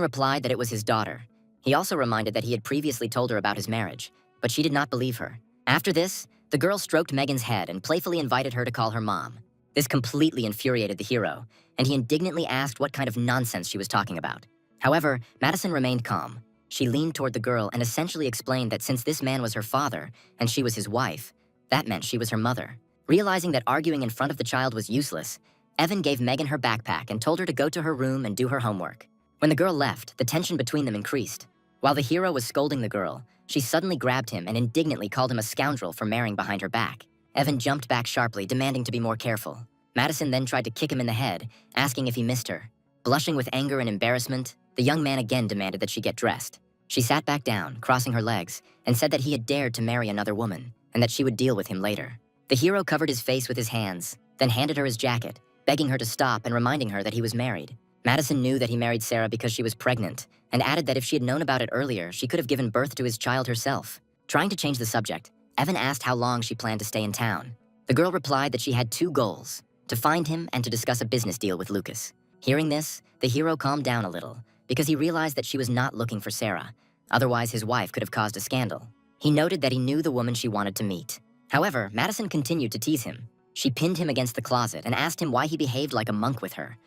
replied that it was his daughter. He also reminded that he had previously told her about his marriage, but she did not believe her. After this, the girl stroked Megan's head and playfully invited her to call her mom. This completely infuriated the hero, and he indignantly asked what kind of nonsense she was talking about. However, Madison remained calm. She leaned toward the girl and essentially explained that since this man was her father and she was his wife, that meant she was her mother. Realizing that arguing in front of the child was useless, Evan gave Megan her backpack and told her to go to her room and do her homework. When the girl left, the tension between them increased. While the hero was scolding the girl, she suddenly grabbed him and indignantly called him a scoundrel for marrying behind her back. Evan jumped back sharply, demanding to be more careful. Madison then tried to kick him in the head, asking if he missed her. Blushing with anger and embarrassment, the young man again demanded that she get dressed. She sat back down, crossing her legs, and said that he had dared to marry another woman, and that she would deal with him later. The hero covered his face with his hands, then handed her his jacket, begging her to stop and reminding her that he was married. Madison knew that he married Sarah because she was pregnant, and added that if she had known about it earlier, she could have given birth to his child herself. Trying to change the subject, Evan asked how long she planned to stay in town. The girl replied that she had two goals: to find him and to discuss a business deal with Lucas. Hearing this, the hero calmed down a little, because he realized that she was not looking for Sarah. Otherwise, his wife could have caused a scandal. He noted that he knew the woman she wanted to meet. However, Madison continued to tease him. She pinned him against the closet and asked him why he behaved like a monk with her,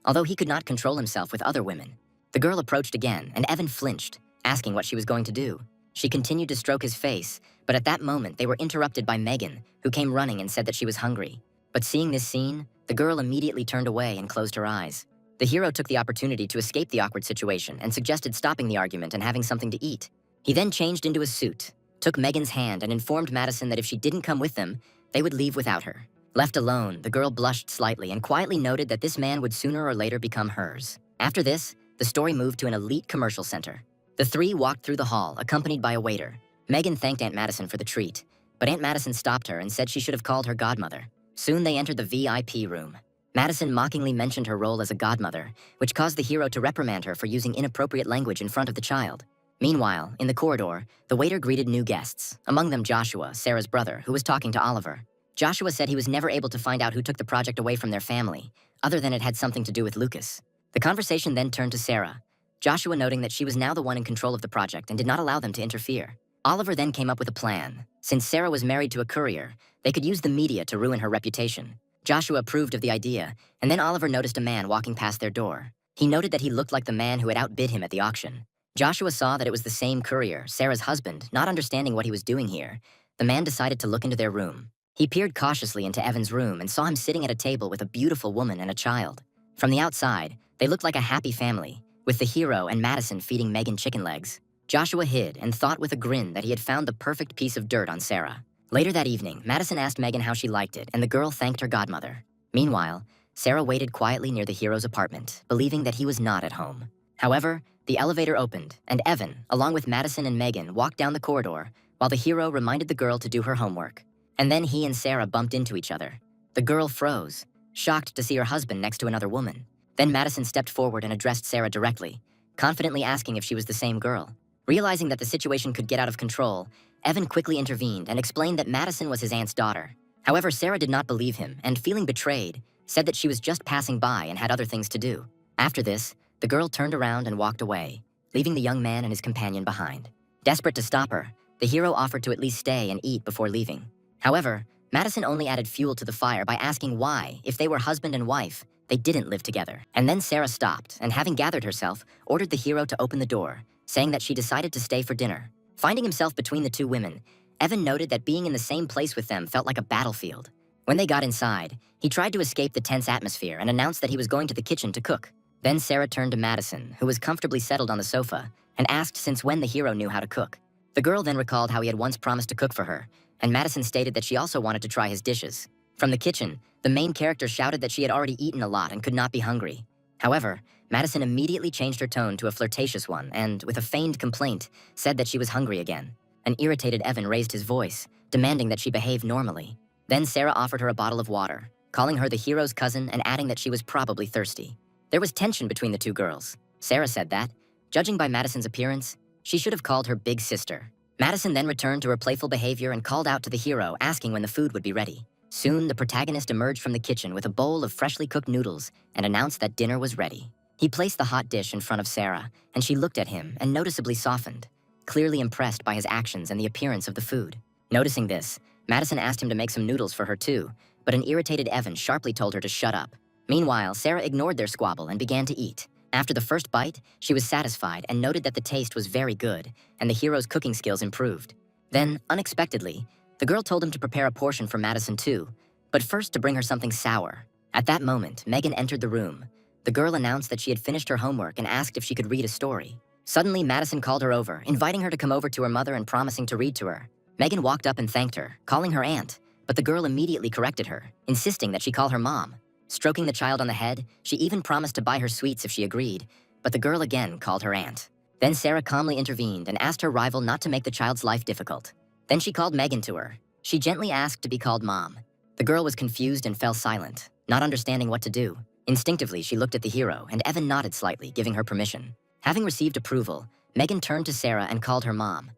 although he could not control himself with other women. The girl approached again, and Evan flinched, asking what she was going to do. She continued to stroke his face, but at that moment they were interrupted by Megan, who came running and said that she was hungry. But seeing this scene, the girl immediately turned away and closed her eyes. The hero took the opportunity to escape the awkward situation and suggested stopping the argument and having something to eat. He then changed into a suit, took Megan's hand and informed Madison that if she didn't come with them, they would leave without her. Left alone, the girl blushed slightly and quietly noted that this man would sooner or later become hers. After this, the story moved to an elite commercial center. The three walked through the hall, accompanied by a waiter. Megan thanked Aunt Madison for the treat, but Aunt Madison stopped her and said she should have called her godmother. Soon they entered the VIP room. Madison mockingly mentioned her role as a godmother, which caused the hero to reprimand her for using inappropriate language in front of the child. Meanwhile, in the corridor, the waiter greeted new guests, among them Joshua, Sarah's brother, who was talking to Oliver. Joshua said he was never able to find out who took the project away from their family, other than it had something to do with Lucas. The conversation then turned to Sarah, Joshua noting that she was now the one in control of the project and did not allow them to interfere. Oliver then came up with a plan. Since Sarah was married to a courier, they could use the media to ruin her reputation. Joshua approved of the idea, and then Oliver noticed a man walking past their door. He noted that he looked like the man who had outbid him at the auction. Joshua saw that it was the same courier, Sarah's husband. Not understanding what he was doing here, the man decided to look into their room. He peered cautiously into Evan's room and saw him sitting at a table with a beautiful woman and a child. From the outside, they looked like a happy family, with the hero and Madison feeding Megan chicken legs. Joshua hid and thought with a grin that he had found the perfect piece of dirt on Sarah. Later that evening, Madison asked Megan how she liked it, and the girl thanked her godmother. Meanwhile, Sarah waited quietly near the hero's apartment, believing that he was not at home. However, the elevator opened, and Evan, along with Madison and Megan, walked down the corridor, while the hero reminded the girl to do her homework. And then he and Sarah bumped into each other. The girl froze, shocked to see her husband next to another woman. Then Madison stepped forward and addressed Sarah directly, confidently asking if she was the same girl. Realizing that the situation could get out of control, Evan quickly intervened and explained that Madison was his aunt's daughter. However, Sarah did not believe him and, feeling betrayed, said that she was just passing by and had other things to do. After this, the girl turned around and walked away, leaving the young man and his companion behind. Desperate to stop her, the hero offered to at least stay and eat before leaving. However, Madison only added fuel to the fire by asking why, if they were husband and wife, they didn't live together. And then Sarah stopped and, having gathered herself, ordered the hero to open the door, saying that she decided to stay for dinner. Finding himself between the two women, Evan noted that being in the same place with them felt like a battlefield. When they got inside, he tried to escape the tense atmosphere and announced that he was going to the kitchen to cook. Then Sarah turned to Madison, who was comfortably settled on the sofa, and asked since when the hero knew how to cook. The girl then recalled how he had once promised to cook for her, and Madison stated that she also wanted to try his dishes. From the kitchen, the main character shouted that she had already eaten a lot and could not be hungry. However, Madison immediately changed her tone to a flirtatious one and, with a feigned complaint, said that she was hungry again. An irritated Evan raised his voice, demanding that she behave normally. Then Sarah offered her a bottle of water, calling her the hero's cousin and adding that she was probably thirsty. There was tension between the two girls. Sarah said that, judging by Madison's appearance, she should have called her big sister. Madison then returned to her playful behavior and called out to the hero, asking when the food would be ready. Soon, the protagonist emerged from the kitchen with a bowl of freshly cooked noodles and announced that dinner was ready. He placed the hot dish in front of Sarah, and she looked at him and noticeably softened, clearly impressed by his actions and the appearance of the food. Noticing this, Madison asked him to make some noodles for her too, but an irritated Evan sharply told her to shut up. Meanwhile, Sarah ignored their squabble and began to eat. After the first bite, she was satisfied and noted that the taste was very good, and the hero's cooking skills improved. Then, unexpectedly, the girl told him to prepare a portion for Madison too, but first to bring her something sour. At that moment, Megan entered the room. The girl announced that she had finished her homework and asked if she could read a story. Suddenly, Madison called her over, inviting her to come over to her mother and promising to read to her. Megan walked up and thanked her, calling her aunt, but the girl immediately corrected her, insisting that she call her mom. Stroking the child on the head, she even promised to buy her sweets if she agreed, but the girl again called her aunt. Then Sarah calmly intervened and asked her rival not to make the child's life difficult. Then she called Megan to her. She gently asked to be called Mom. The girl was confused and fell silent, not understanding what to do. Instinctively, she looked at the hero, and Evan nodded slightly, giving her permission. Having received approval, Megan turned to Sarah and called her Mom.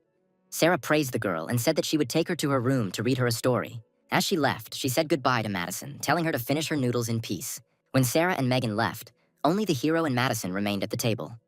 Sarah praised the girl and said that she would take her to her room to read her a story. As she left, she said goodbye to Madison, telling her to finish her noodles in peace. When Sarah and Megan left, only the hero and Madison remained at the table.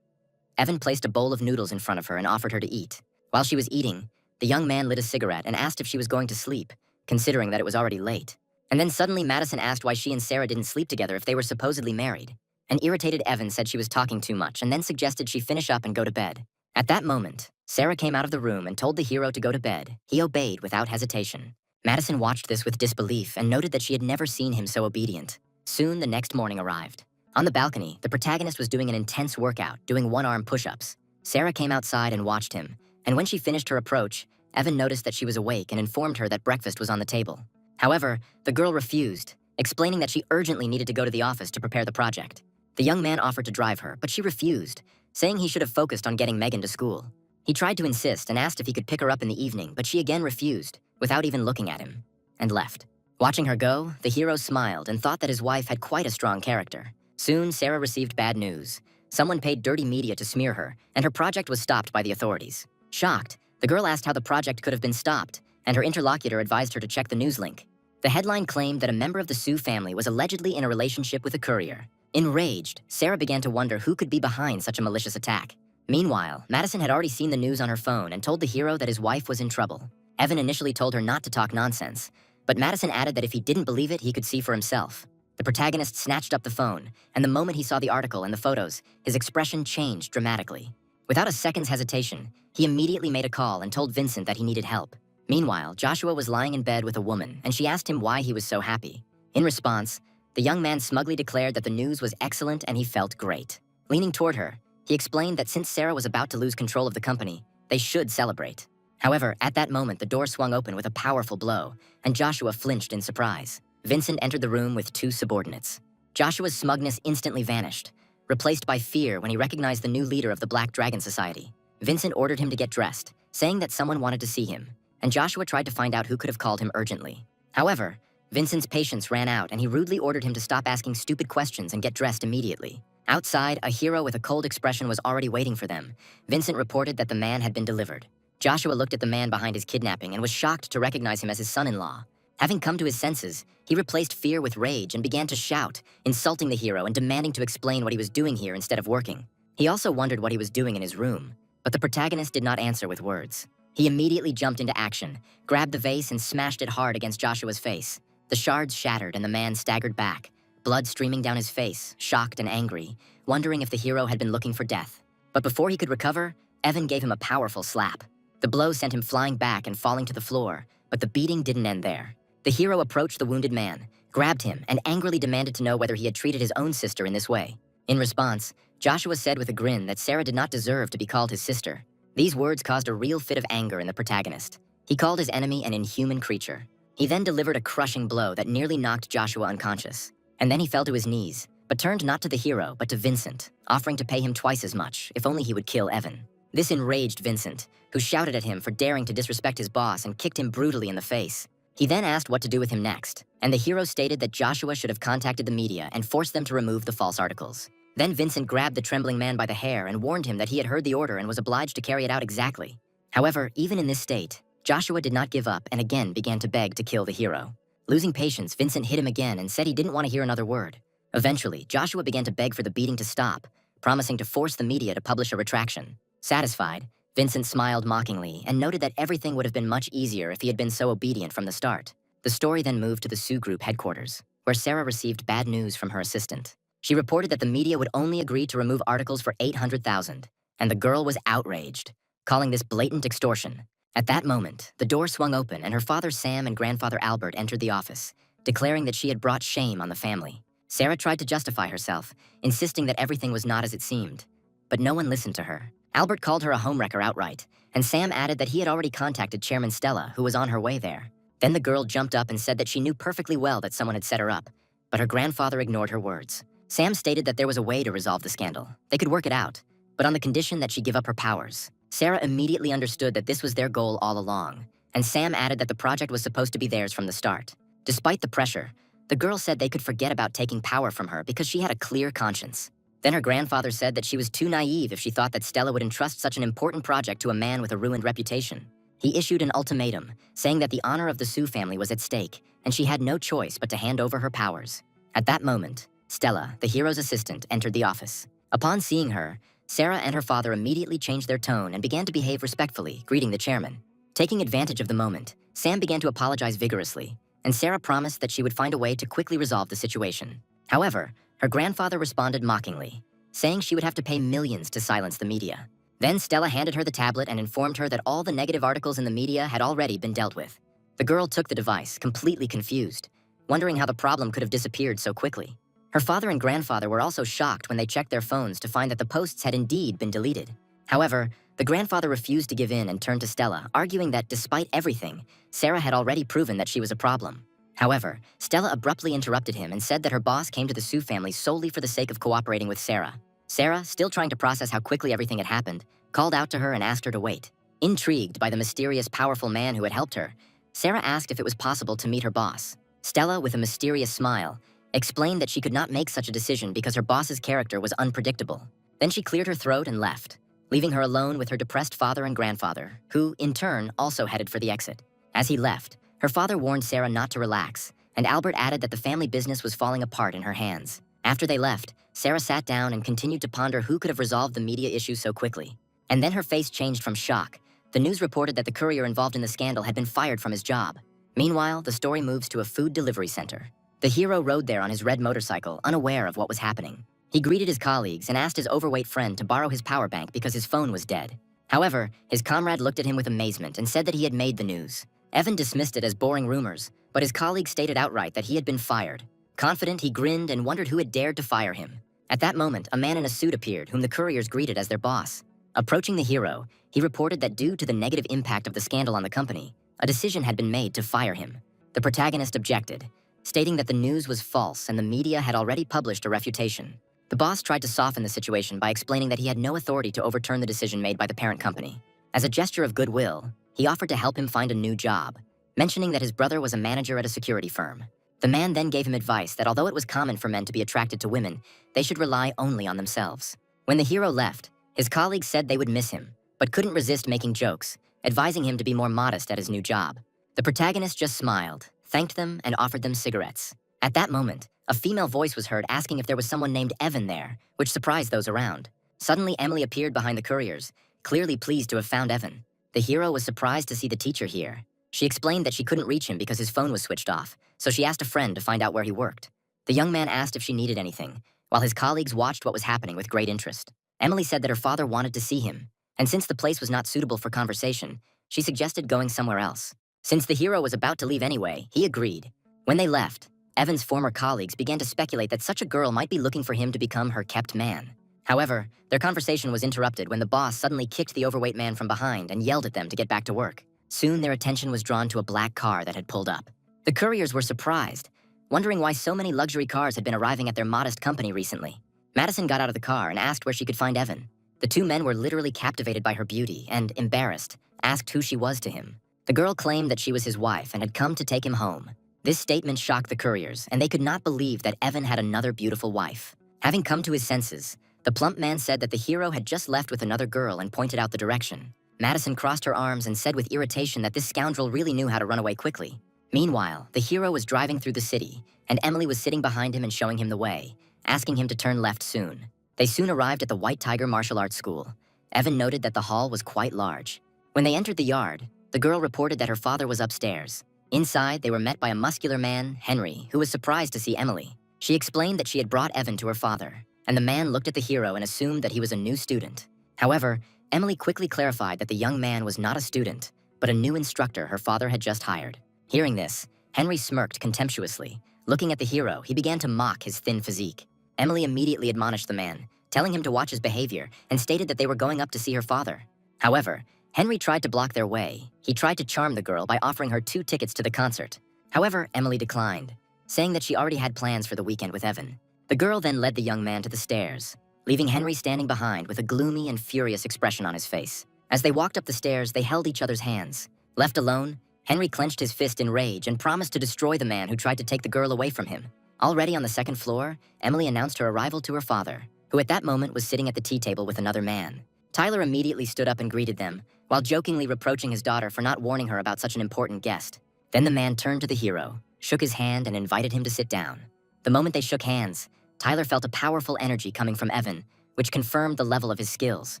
Evan placed a bowl of noodles in front of her and offered her to eat. While she was eating, the young man lit a cigarette and asked if she was going to sleep, considering that it was already late. And then suddenly Madison asked why she and Sarah didn't sleep together if they were supposedly married. An irritated Evan said she was talking too much and then suggested she finish up and go to bed. At that moment, Sarah came out of the room and told the hero to go to bed. He obeyed without hesitation. Madison watched this with disbelief and noted that she had never seen him so obedient. Soon, the next morning arrived. On the balcony, the protagonist was doing an intense workout, doing one-arm push-ups. Sarah came outside and watched him, and when she finished her approach, Evan noticed that she was awake and informed her that breakfast was on the table. However, the girl refused, explaining that she urgently needed to go to the office to prepare the project. The young man offered to drive her, but she refused, saying he should have focused on getting Megan to school. He tried to insist and asked if he could pick her up in the evening, but she again refused, without even looking at him, and left. Watching her go, the hero smiled and thought that his wife had quite a strong character. Soon, Sarah received bad news. Someone paid dirty media to smear her, and her project was stopped by the authorities. Shocked, the girl asked how the project could have been stopped, and her interlocutor advised her to check the news link. The headline claimed that a member of the Sue family was allegedly in a relationship with a courier. Enraged, Sarah began to wonder who could be behind such a malicious attack. Meanwhile, Madison had already seen the news on her phone and told the hero that his wife was in trouble. Evan initially told her not to talk nonsense, but Madison added that if he didn't believe it, he could see for himself. The protagonist snatched up the phone, and the moment he saw the article and the photos, his expression changed dramatically. Without a second's hesitation, he immediately made a call and told Vincent that he needed help. Meanwhile, Joshua was lying in bed with a woman, and she asked him why he was so happy. In response, the young man smugly declared that the news was excellent and he felt great. Leaning toward her, he explained that since Sarah was about to lose control of the company, they should celebrate. However, at that moment, the door swung open with a powerful blow, and Joshua flinched in surprise. Vincent entered the room with two subordinates. Joshua's smugness instantly vanished, replaced by fear when he recognized the new leader of the Black Dragon Society. Vincent ordered him to get dressed, saying that someone wanted to see him, and Joshua tried to find out who could have called him urgently. However, Vincent's patience ran out, and he rudely ordered him to stop asking stupid questions and get dressed immediately. Outside, a hero with a cold expression was already waiting for them. Vincent reported that the man had been delivered. Joshua looked at the man behind his kidnapping and was shocked to recognize him as his son-in-law. Having come to his senses, he replaced fear with rage and began to shout, insulting the hero and demanding to explain what he was doing here instead of working. He also wondered what he was doing in his room, but the protagonist did not answer with words. He immediately jumped into action, grabbed the vase and smashed it hard against Joshua's face. The shards shattered and the man staggered back, blood streaming down his face, shocked and angry, wondering if the hero had been looking for death. But before he could recover, Evan gave him a powerful slap. The blow sent him flying back and falling to the floor, but the beating didn't end there. The hero approached the wounded man, grabbed him, and angrily demanded to know whether he had treated his own sister in this way. In response, Joshua said with a grin that Sarah did not deserve to be called his sister. These words caused a real fit of anger in the protagonist. He called his enemy an inhuman creature. He then delivered a crushing blow that nearly knocked Joshua unconscious. And then he fell to his knees, but turned not to the hero, but to Vincent, offering to pay him twice as much, if only he would kill Evan. This enraged Vincent, who shouted at him for daring to disrespect his boss and kicked him brutally in the face. He then asked what to do with him next, and the hero stated that Joshua should have contacted the media and forced them to remove the false articles. Then Vincent grabbed the trembling man by the hair and warned him that he had heard the order and was obliged to carry it out exactly. However, even in this state, Joshua did not give up and again began to beg to kill the hero. Losing patience, Vincent hit him again and said he didn't want to hear another word. Eventually, Joshua began to beg for the beating to stop, promising to force the media to publish a retraction. Satisfied, Vincent smiled mockingly and noted that everything would have been much easier if he had been so obedient from the start. The story then moved to the Sioux Group headquarters, where Sarah received bad news from her assistant. She reported that the media would only agree to remove articles for $800,000, and the girl was outraged, calling this blatant extortion. At that moment, the door swung open and her father Sam and grandfather Albert entered the office, declaring that she had brought shame on the family. Sarah tried to justify herself, insisting that everything was not as it seemed. But no one listened to her. Albert called her a homewrecker outright, and Sam added that he had already contacted Chairman Stella, who was on her way there. Then the girl jumped up and said that she knew perfectly well that someone had set her up, but her grandfather ignored her words. Sam stated that there was a way to resolve the scandal. They could work it out, but on the condition that she give up her powers. Sarah immediately understood that this was their goal all along, and Sam added that the project was supposed to be theirs from the start. Despite the pressure, the girl said they could forget about taking power from her because she had a clear conscience. Then her grandfather said that she was too naive if she thought that Stella would entrust such an important project to a man with a ruined reputation. He issued an ultimatum, saying that the honor of the Sioux family was at stake, and she had no choice but to hand over her powers. At that moment, Stella, the hero's assistant, entered the office. Upon seeing her, Sarah and her father immediately changed their tone and began to behave respectfully, greeting the chairman. Taking advantage of the moment, Sam began to apologize vigorously, and Sarah promised that she would find a way to quickly resolve the situation. However, her grandfather responded mockingly, saying she would have to pay millions to silence the media. Then Stella handed her the tablet and informed her that all the negative articles in the media had already been dealt with. The girl took the device, completely confused, wondering how the problem could have disappeared so quickly. Her father and grandfather were also shocked when they checked their phones to find that the posts had indeed been deleted. However, the grandfather refused to give in and turned to Stella, arguing that despite everything, Sarah had already proven that she was a problem. However, Stella abruptly interrupted him and said that her boss came to the Sioux family solely for the sake of cooperating with Sarah. Sarah, still trying to process how quickly everything had happened, called out to her and asked her to wait. Intrigued by the mysterious, powerful man who had helped her, Sarah asked if it was possible to meet her boss. Stella, with a mysterious smile, explained that she could not make such a decision because her boss's character was unpredictable. Then she cleared her throat and left, leaving her alone with her depressed father and grandfather, who, in turn, also headed for the exit. As he left, her father warned Sarah not to relax, and Albert added that the family business was falling apart in her hands. After they left, Sarah sat down and continued to ponder who could have resolved the media issue so quickly. And then her face changed from shock. The news reported that the courier involved in the scandal had been fired from his job. Meanwhile, the story moves to a food delivery center. The hero rode there on his red motorcycle, unaware of what was happening. He greeted his colleagues and asked his overweight friend to borrow his power bank because his phone was dead. However, his comrade looked at him with amazement and said that he had made the news. Evan dismissed it as boring rumors, but his colleague stated outright that he had been fired. Confident, he grinned and wondered who had dared to fire him. At that moment, a man in a suit appeared, whom the couriers greeted as their boss. Approaching the hero, he reported that due to the negative impact of the scandal on the company, a decision had been made to fire him. The protagonist objected, stating that the news was false and the media had already published a refutation. The boss tried to soften the situation by explaining that he had no authority to overturn the decision made by the parent company. As a gesture of goodwill, he offered to help him find a new job, mentioning that his brother was a manager at a security firm. The man then gave him advice that although it was common for men to be attracted to women, they should rely only on themselves. When the hero left, his colleagues said they would miss him, but couldn't resist making jokes, advising him to be more modest at his new job. The protagonist just smiled, thanked them, and offered them cigarettes. At that moment, a female voice was heard asking if there was someone named Evan there, which surprised those around. Suddenly, Emily appeared behind the couriers, clearly pleased to have found Evan. The hero was surprised to see the teacher here. She explained that she couldn't reach him because his phone was switched off, so she asked a friend to find out where he worked. The young man asked if she needed anything, while his colleagues watched what was happening with great interest. Emily said that her father wanted to see him, and since the place was not suitable for conversation, she suggested going somewhere else. Since the hero was about to leave anyway, he agreed. When they left, Evan's former colleagues began to speculate that such a girl might be looking for him to become her kept man. However, their conversation was interrupted when the boss suddenly kicked the overweight man from behind and yelled at them to get back to work. Soon their attention was drawn to a black car that had pulled up. The couriers were surprised, wondering why so many luxury cars had been arriving at their modest company recently. Madison got out of the car and asked where she could find Evan. The two men were literally captivated by her beauty and, embarrassed, asked who she was to him. The girl claimed that she was his wife and had come to take him home. This statement shocked the couriers, and they could not believe that Evan had another beautiful wife. Having come to his senses, the plump man said that the hero had just left with another girl and pointed out the direction. Madison crossed her arms and said with irritation that this scoundrel really knew how to run away quickly. Meanwhile, the hero was driving through the city, and Emily was sitting behind him and showing him the way, asking him to turn left soon. They soon arrived at the White Tiger Martial Arts School. Evan noted that the hall was quite large. When they entered the yard, the girl reported that her father was upstairs. Inside, they were met by a muscular man, Henry, who was surprised to see Emily. She explained that she had brought Evan to her father, and the man looked at the hero and assumed that he was a new student. However, Emily quickly clarified that the young man was not a student, but a new instructor her father had just hired. Hearing this, Henry smirked contemptuously. Looking at the hero, he began to mock his thin physique. Emily immediately admonished the man, telling him to watch his behavior, and stated that they were going up to see her father. However, Henry tried to block their way. He tried to charm the girl by offering her 2 tickets to the concert. However, Emily declined, saying that she already had plans for the weekend with Evan. The girl then led the young man to the stairs, leaving Henry standing behind with a gloomy and furious expression on his face. As they walked up the stairs, they held each other's hands. Left alone, Henry clenched his fist in rage and promised to destroy the man who tried to take the girl away from him. Already on the 2nd floor, Emily announced her arrival to her father, who at that moment was sitting at the tea table with another man. Tyler immediately stood up and greeted them, while jokingly reproaching his daughter for not warning her about such an important guest. Then the man turned to the hero, shook his hand, and invited him to sit down. The moment they shook hands, Tyler felt a powerful energy coming from Evan, which confirmed the level of his skills.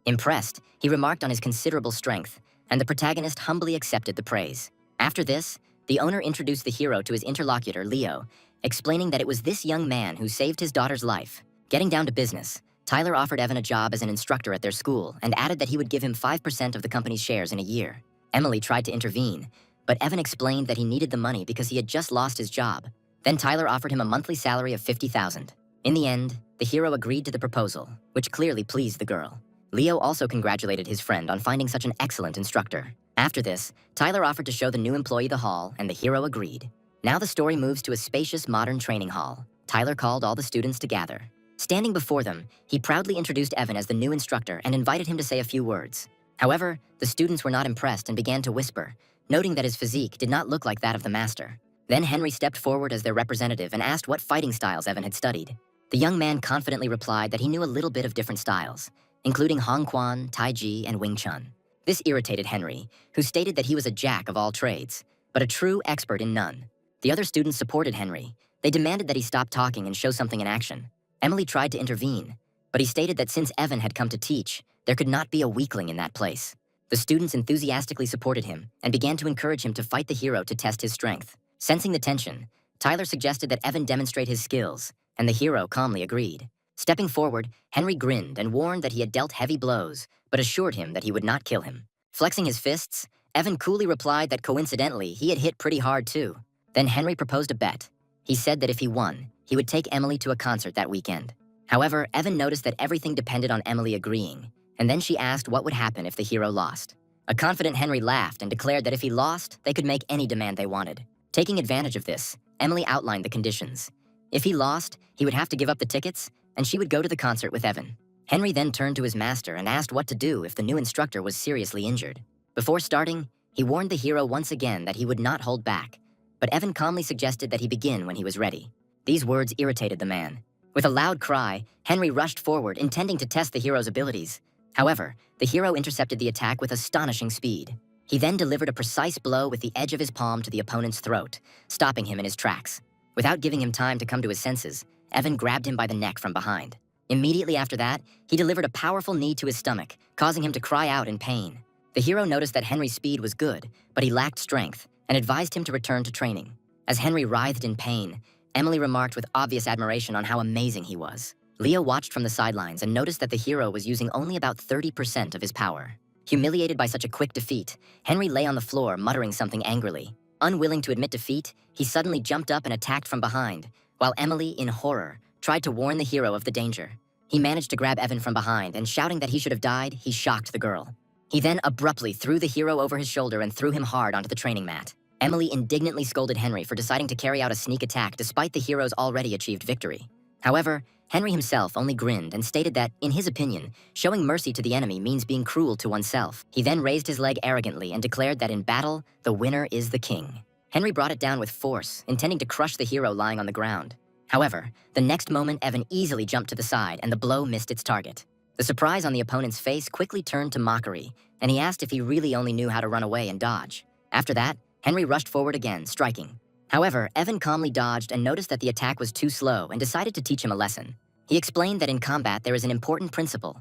Impressed, he remarked on his considerable strength, and the protagonist humbly accepted the praise. After this, the owner introduced the hero to his interlocutor, Leo, explaining that it was this young man who saved his daughter's life. Getting down to business, Tyler offered Evan a job as an instructor at their school and added that he would give him 5% of the company's shares in a year. Emily tried to intervene, but Evan explained that he needed the money because he had just lost his job. Then Tyler offered him a monthly salary of $50,000. In the end, the hero agreed to the proposal, which clearly pleased the girl. Leo also congratulated his friend on finding such an excellent instructor. After this, Tyler offered to show the new employee the hall, and the hero agreed. Now the story moves to a spacious, modern training hall. Tyler called all the students to gather. Standing before them, he proudly introduced Evan as the new instructor and invited him to say a few words. However, the students were not impressed and began to whisper, noting that his physique did not look like that of the master. Then Henry stepped forward as their representative and asked what fighting styles Evan had studied. The young man confidently replied that he knew a little bit of different styles, including Hong Quan, Tai Chi, and Wing Chun. This irritated Henry, who stated that he was a jack of all trades, but a true expert in none. The other students supported Henry, They demanded that he stop talking and show something in action. Emily tried to intervene, but he stated that since Evan had come to teach, there could not be a weakling in that place. The students enthusiastically supported him and began to encourage him to fight the hero to test his strength. Sensing the tension, Tyler suggested that Evan demonstrate his skills, and the hero calmly agreed. Stepping forward, Henry grinned and warned that he had dealt heavy blows, but assured him that he would not kill him. Flexing his fists, Evan coolly replied that coincidentally he had hit pretty hard too. Then Henry proposed a bet. He said that if he won, he would take Emily to a concert that weekend. However, Evan noticed that everything depended on Emily agreeing, and then she asked what would happen if the hero lost. A confident Henry laughed and declared that if he lost, they could make any demand they wanted. Taking advantage of this, Emily outlined the conditions. If he lost, he would have to give up the tickets, and she would go to the concert with Evan. Henry then turned to his master and asked what to do if the new instructor was seriously injured. Before starting, he warned the hero once again that he would not hold back, but Evan calmly suggested that he begin when he was ready. These words irritated the man. With a loud cry, Henry rushed forward, intending to test the hero's abilities. However, the hero intercepted the attack with astonishing speed. He then delivered a precise blow with the edge of his palm to the opponent's throat, stopping him in his tracks. Without giving him time to come to his senses, Evan grabbed him by the neck from behind. Immediately after that, he delivered a powerful knee to his stomach, causing him to cry out in pain. The hero noticed that Henry's speed was good, but he lacked strength, and advised him to return to training. As Henry writhed in pain, Emily remarked with obvious admiration on how amazing he was. Leo watched from the sidelines and noticed that the hero was using only about 30% of his power. Humiliated by such a quick defeat, Henry lay on the floor muttering something angrily. Unwilling to admit defeat, he suddenly jumped up and attacked from behind, while Emily, in horror, tried to warn the hero of the danger. He managed to grab Evan from behind, and shouting that he should have died, he shocked the girl. He then abruptly threw the hero over his shoulder and threw him hard onto the training mat. Emily indignantly scolded Henry for deciding to carry out a sneak attack despite the hero's already achieved victory. However, Henry himself only grinned and stated that, in his opinion, showing mercy to the enemy means being cruel to oneself. He then raised his leg arrogantly and declared that in battle, the winner is the king. Henry brought it down with force, intending to crush the hero lying on the ground. However, the next moment Evan easily jumped to the side and the blow missed its target. The surprise on the opponent's face quickly turned to mockery, and he asked if he really only knew how to run away and dodge. After that, Henry rushed forward again, striking. However, Evan calmly dodged and noticed that the attack was too slow and decided to teach him a lesson. He explained that in combat there is an important principle.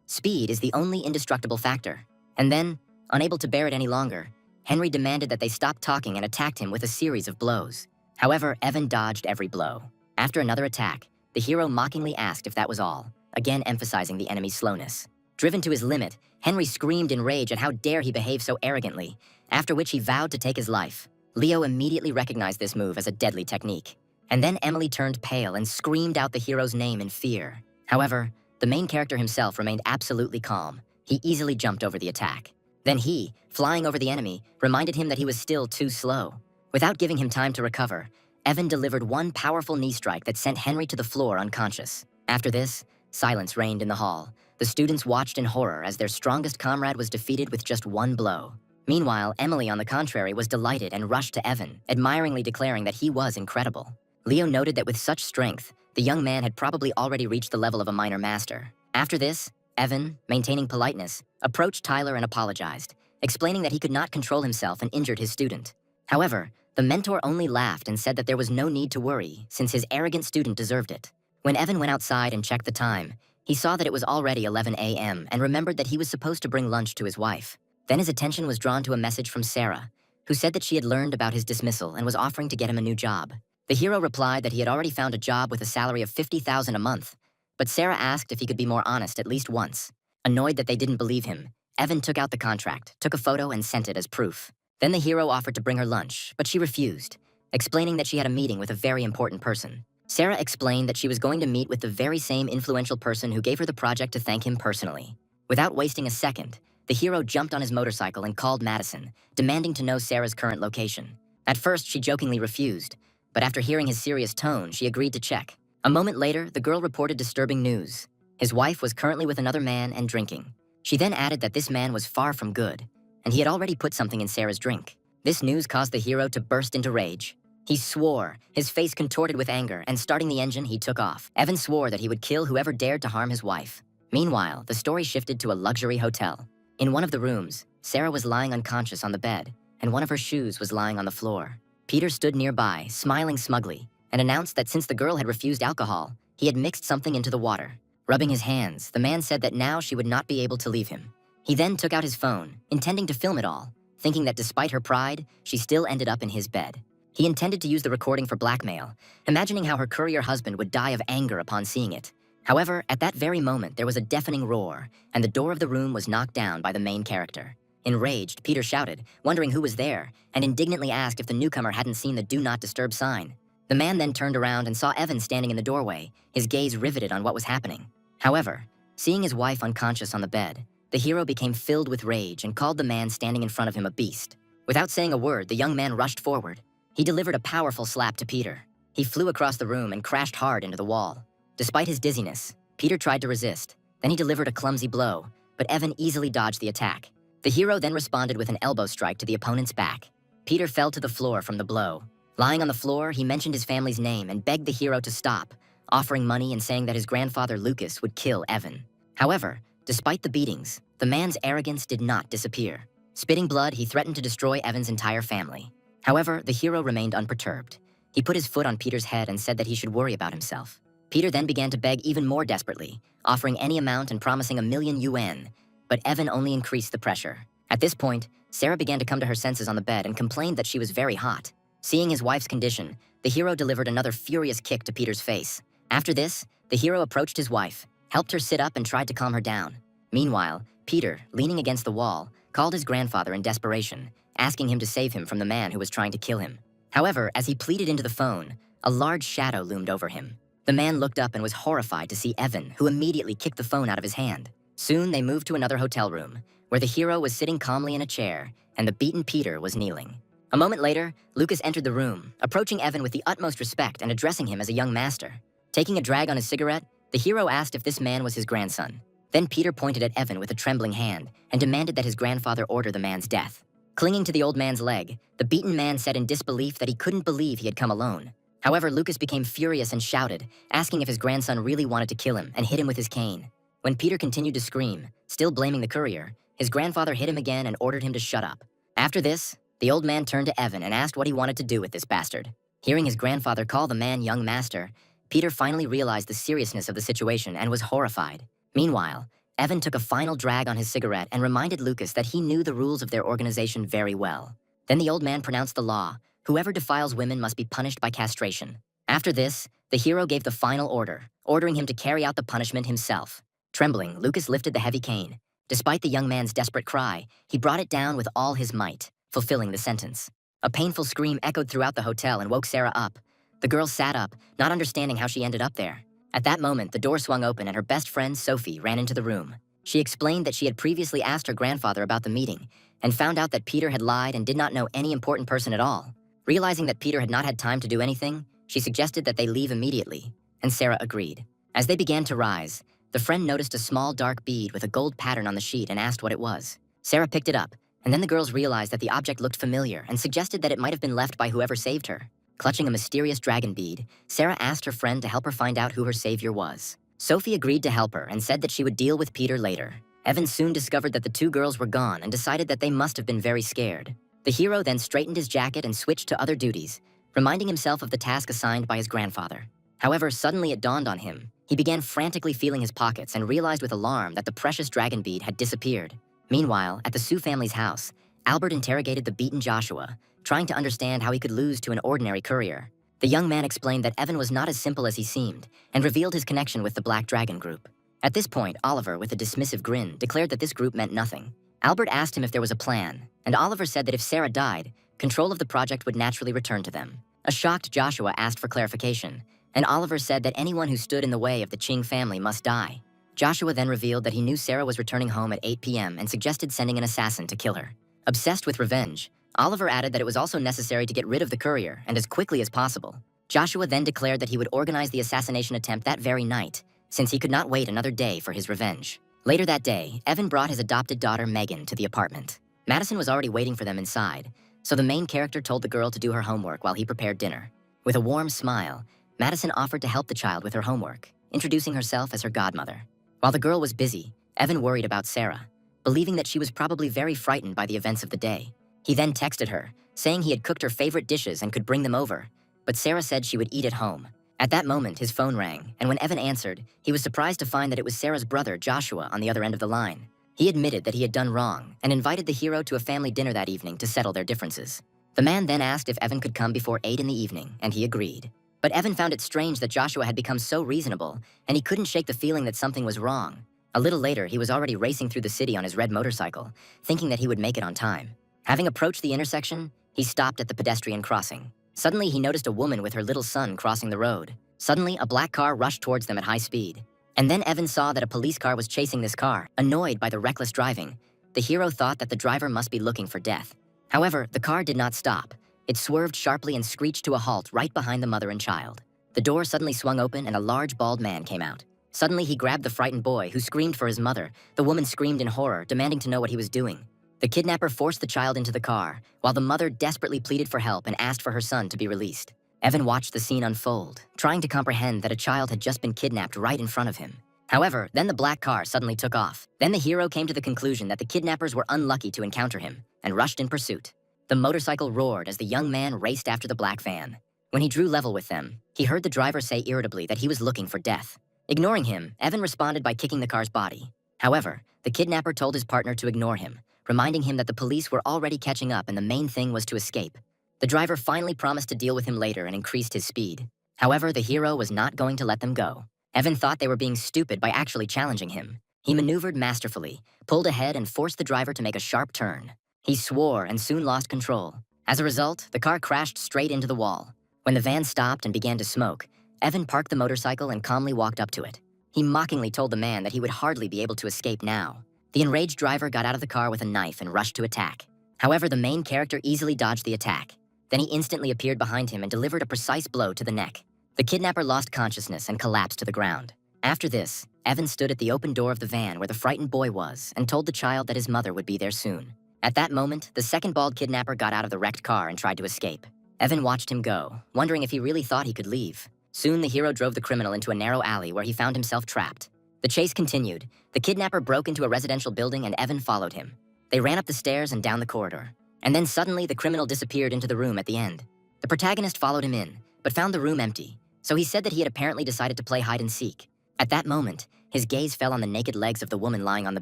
Speed is the only indestructible factor. And then, unable to bear it any longer, Henry demanded that they stop talking and attacked him with a series of blows. However, Evan dodged every blow. After another attack, the hero mockingly asked if that was all, again emphasizing the enemy's slowness. Driven to his limit, Henry screamed in rage at how dare he behave so arrogantly, after which he vowed to take his life. Leo immediately recognized this move as a deadly technique. And then Emily turned pale and screamed out the hero's name in fear. However, the main character himself remained absolutely calm. He easily jumped over the attack. Then he, flying over the enemy, reminded him that he was still too slow. Without giving him time to recover, Evan delivered one powerful knee strike that sent Henry to the floor unconscious. After this, silence reigned in the hall. The students watched in horror as their strongest comrade was defeated with just one blow. Meanwhile, Emily, on the contrary, was delighted and rushed to Evan, admiringly declaring that he was incredible. Leo noted that with such strength, the young man had probably already reached the level of a minor master. After this, Evan, maintaining politeness, approached Tyler and apologized, explaining that he could not control himself and injured his student. However, the mentor only laughed and said that there was no need to worry, since his arrogant student deserved it. When Evan went outside and checked the time, he saw that it was already 11 a.m. and remembered that he was supposed to bring lunch to his wife. Then his attention was drawn to a message from Sarah, who said that she had learned about his dismissal and was offering to get him a new job. The hero replied that he had already found a job with a salary of $50,000 a month, but Sarah asked if he could be more honest at least once. Annoyed that they didn't believe him, Evan took out the contract, took a photo, and sent it as proof. Then the hero offered to bring her lunch, but she refused, explaining that she had a meeting with a very important person. Sarah explained that she was going to meet with the very same influential person who gave her the project to thank him personally. Without wasting a second, the hero jumped on his motorcycle and called Madison, demanding to know Sarah's current location. At first, she jokingly refused, but after hearing his serious tone, she agreed to check. A moment later, the girl reported disturbing news. His wife was currently with another man and drinking. She then added that this man was far from good, and he had already put something in Sarah's drink. This news caused the hero to burst into rage. He swore, his face contorted with anger, and starting the engine, he took off. Evan swore that he would kill whoever dared to harm his wife. Meanwhile, the story shifted to a luxury hotel. In one of the rooms, Sarah was lying unconscious on the bed, and one of her shoes was lying on the floor. Peter stood nearby, smiling smugly, and announced that since the girl had refused alcohol, he had mixed something into the water. Rubbing his hands, the man said that now she would not be able to leave him. He then took out his phone, intending to film it all, thinking that despite her pride, she still ended up in his bed. He intended to use the recording for blackmail, imagining how her courier husband would die of anger upon seeing it. However, at that very moment, there was a deafening roar, and the door of the room was knocked down by the main character. Enraged, Peter shouted, wondering who was there, and indignantly asked if the newcomer hadn't seen the Do Not Disturb sign. The man then turned around and saw Evan standing in the doorway, his gaze riveted on what was happening. However, seeing his wife unconscious on the bed, the hero became filled with rage and called the man standing in front of him a beast. Without saying a word, the young man rushed forward. He delivered a powerful slap to Peter. He flew across the room and crashed hard into the wall. Despite his dizziness, Peter tried to resist. Then he delivered a clumsy blow, but Evan easily dodged the attack. The hero then responded with an elbow strike to the opponent's back. Peter fell to the floor from the blow. Lying on the floor, he mentioned his family's name and begged the hero to stop, offering money and saying that his grandfather Lucas would kill Evan. However, despite the beatings, the man's arrogance did not disappear. Spitting blood, he threatened to destroy Evan's entire family. However, the hero remained unperturbed. He put his foot on Peter's head and said that he should worry about himself. Peter then began to beg even more desperately, offering any amount and promising 1,000,000 yuan, but Evan only increased the pressure. At this point, Sarah began to come to her senses on the bed and complained that she was very hot. Seeing his wife's condition, the hero delivered another furious kick to Peter's face. After this, the hero approached his wife, helped her sit up and tried to calm her down. Meanwhile, Peter, leaning against the wall, called his grandfather in desperation, asking him to save him from the man who was trying to kill him. However, as he pleaded into the phone, a large shadow loomed over him. The man looked up and was horrified to see Evan, who immediately kicked the phone out of his hand. Soon, they moved to another hotel room, where the hero was sitting calmly in a chair, and the beaten Peter was kneeling. A moment later, Lucas entered the room, approaching Evan with the utmost respect and addressing him as a young master. Taking a drag on his cigarette, the hero asked if this man was his grandson. Then Peter pointed at Evan with a trembling hand and demanded that his grandfather order the man's death. Clinging to the old man's leg, the beaten man said in disbelief that he couldn't believe he had come alone. However, Lucas became furious and shouted, asking if his grandson really wanted to kill him and hit him with his cane. When Peter continued to scream, still blaming the courier, his grandfather hit him again and ordered him to shut up. After this, the old man turned to Evan and asked what he wanted to do with this bastard. Hearing his grandfather call the man young master, Peter finally realized the seriousness of the situation and was horrified. Meanwhile, Evan took a final drag on his cigarette and reminded Lucas that he knew the rules of their organization very well. Then the old man pronounced the law: whoever defiles women must be punished by castration. After this, the hero gave the final order, ordering him to carry out the punishment himself. Trembling, Lucas lifted the heavy cane. Despite the young man's desperate cry, he brought it down with all his might, fulfilling the sentence. A painful scream echoed throughout the hotel and woke Sarah up. The girl sat up, not understanding how she ended up there. At that moment, the door swung open and her best friend, Sophie, ran into the room. She explained that she had previously asked her grandfather about the meeting and found out that Peter had lied and did not know any important person at all. Realizing that Peter had not had time to do anything, she suggested that they leave immediately, and Sarah agreed. As they began to rise, the friend noticed a small dark bead with a gold pattern on the sheet and asked what it was. Sarah picked it up, and then the girls realized that the object looked familiar and suggested that it might have been left by whoever saved her. Clutching a mysterious dragon bead, Sarah asked her friend to help her find out who her savior was. Sophie agreed to help her and said that she would deal with Peter later. Evan soon discovered that the two girls were gone and decided that they must have been very scared. The hero then straightened his jacket and switched to other duties, reminding himself of the task assigned by his grandfather. However, suddenly it dawned on him. He began frantically feeling his pockets and realized with alarm that the precious dragon bead had disappeared. Meanwhile, at the Sue family's house, Albert interrogated the beaten Joshua, trying to understand how he could lose to an ordinary courier. The young man explained that Evan was not as simple as he seemed and revealed his connection with the Black Dragon group. At this point, Oliver, with a dismissive grin, declared that this group meant nothing. Albert asked him if there was a plan, and Oliver said that if Sarah died, control of the project would naturally return to them. A shocked Joshua asked for clarification, and Oliver said that anyone who stood in the way of the Qing family must die. Joshua then revealed that he knew Sarah was returning home at 8 p.m. and suggested sending an assassin to kill her. Obsessed with revenge, Oliver added that it was also necessary to get rid of the courier, and as quickly as possible. Joshua then declared that he would organize the assassination attempt that very night, since he could not wait another day for his revenge. Later that day, Evan brought his adopted daughter Megan to the apartment. Madison was already waiting for them inside, so the main character told the girl to do her homework while he prepared dinner. With a warm smile, Madison offered to help the child with her homework, introducing herself as her godmother. While the girl was busy, Evan worried about Sarah, believing that she was probably very frightened by the events of the day. He then texted her, saying he had cooked her favorite dishes and could bring them over, but Sarah said she would eat at home. At that moment, his phone rang, and when Evan answered, he was surprised to find that it was Sarah's brother, Joshua, on the other end of the line. He admitted that he had done wrong and invited the hero to a family dinner that evening to settle their differences. The man then asked if Evan could come before 8 in the evening, and he agreed. But Evan found it strange that Joshua had become so reasonable, and he couldn't shake the feeling that something was wrong. A little later, he was already racing through the city on his red motorcycle, thinking that he would make it on time. Having approached the intersection, he stopped at the pedestrian crossing. Suddenly, he noticed a woman with her little son crossing the road. Suddenly, a black car rushed towards them at high speed. And then Evan saw that a police car was chasing this car. Annoyed by the reckless driving, the hero thought that the driver must be looking for death. However, the car did not stop. It swerved sharply and screeched to a halt right behind the mother and child. The door suddenly swung open and a large bald man came out. Suddenly, he grabbed the frightened boy, who screamed for his mother. The woman screamed in horror, demanding to know what he was doing. The kidnapper forced the child into the car, while the mother desperately pleaded for help and asked for her son to be released. Evan watched the scene unfold, trying to comprehend that a child had just been kidnapped right in front of him. However, then the black car suddenly took off. Then the hero came to the conclusion that the kidnappers were unlucky to encounter him and rushed in pursuit. The motorcycle roared as the young man raced after the black van. When he drew level with them, he heard the driver say irritably that he was looking for death. Ignoring him, Evan responded by kicking the car's body. However, the kidnapper told his partner to ignore him, reminding him that the police were already catching up and the main thing was to escape. The driver finally promised to deal with him later and increased his speed. However, the hero was not going to let them go. Evan thought they were being stupid by actually challenging him. He maneuvered masterfully, pulled ahead, and forced the driver to make a sharp turn. He swore and soon lost control. As a result, the car crashed straight into the wall. When the van stopped and began to smoke, Evan parked the motorcycle and calmly walked up to it. He mockingly told the man that he would hardly be able to escape now. The enraged driver got out of the car with a knife and rushed to attack. However, the main character easily dodged the attack. Then he instantly appeared behind him and delivered a precise blow to the neck. The kidnapper lost consciousness and collapsed to the ground. After this, Evan stood at the open door of the van where the frightened boy was and told the child that his mother would be there soon. At that moment, the second bald kidnapper got out of the wrecked car and tried to escape. Evan watched him go, wondering if he really thought he could leave. Soon, the hero drove the criminal into a narrow alley where he found himself trapped. The chase continued. The kidnapper broke into a residential building and Evan followed him. They ran up the stairs and down the corridor. And then suddenly, the criminal disappeared into the room at the end. The protagonist followed him in, but found the room empty. So he said that he had apparently decided to play hide and seek. At that moment, his gaze fell on the naked legs of the woman lying on the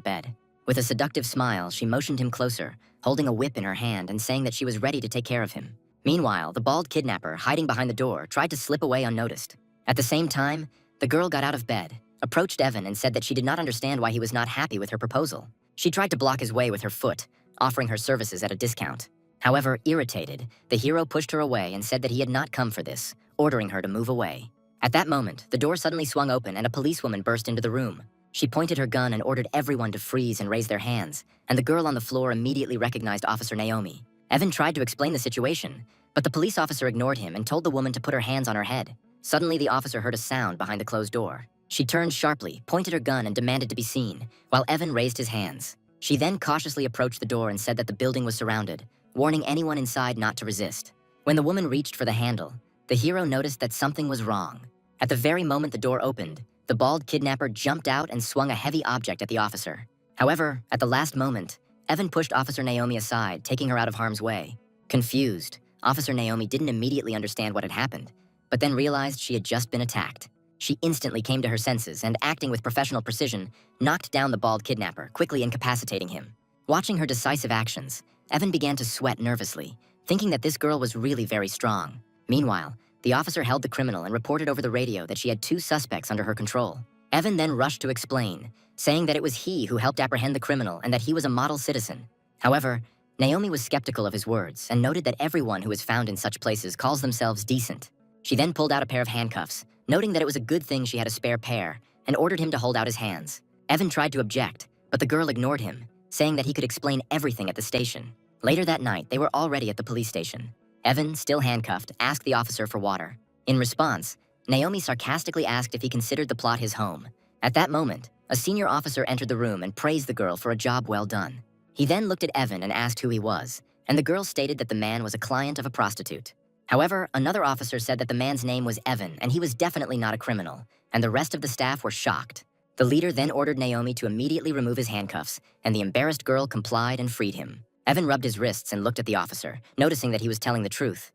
bed. With a seductive smile, she motioned him closer, holding a whip in her hand and saying that she was ready to take care of him. Meanwhile, the bald kidnapper, hiding behind the door, tried to slip away unnoticed. At the same time, the girl got out of bed, approached Evan and said that she did not understand why he was not happy with her proposal. She tried to block his way with her foot, offering her services at a discount. However, irritated, the hero pushed her away and said that he had not come for this, ordering her to move away. At that moment, the door suddenly swung open and a policewoman burst into the room. She pointed her gun and ordered everyone to freeze and raise their hands, and the girl on the floor immediately recognized Officer Naomi. Evan tried to explain the situation, but the police officer ignored him and told the woman to put her hands on her head. Suddenly, the officer heard a sound behind the closed door. She turned sharply, pointed her gun, and demanded to be seen, while Evan raised his hands. She then cautiously approached the door and said that the building was surrounded, warning anyone inside not to resist. When the woman reached for the handle, the hero noticed that something was wrong. At the very moment the door opened, the bald kidnapper jumped out and swung a heavy object at the officer. However, at the last moment, Evan pushed Officer Naomi aside, taking her out of harm's way. Confused, Officer Naomi didn't immediately understand what had happened, but then realized she had just been attacked. She instantly came to her senses and, acting with professional precision, knocked down the bald kidnapper, quickly incapacitating him. Watching her decisive actions, Evan began to sweat nervously, thinking that this girl was really very strong. Meanwhile, the officer held the criminal and reported over the radio that she had 2 suspects under her control. Evan then rushed to explain, saying that it was he who helped apprehend the criminal and that he was a model citizen. However, Naomi was skeptical of his words and noted that everyone who is found in such places calls themselves decent. She then pulled out a pair of handcuffs, noting that it was a good thing she had a spare pair, and ordered him to hold out his hands. Evan tried to object, but the girl ignored him, saying that he could explain everything at the station. Later that night, they were already at the police station. Evan, still handcuffed, asked the officer for water. In response, Naomi sarcastically asked if he considered the plot his home. At that moment, a senior officer entered the room and praised the girl for a job well done. He then looked at Evan and asked who he was, and the girl stated that the man was a client of a prostitute. However, another officer said that the man's name was Evan and he was definitely not a criminal, and the rest of the staff were shocked. The leader then ordered Naomi to immediately remove his handcuffs, and the embarrassed girl complied and freed him. Evan rubbed his wrists and looked at the officer, noticing that he was telling the truth.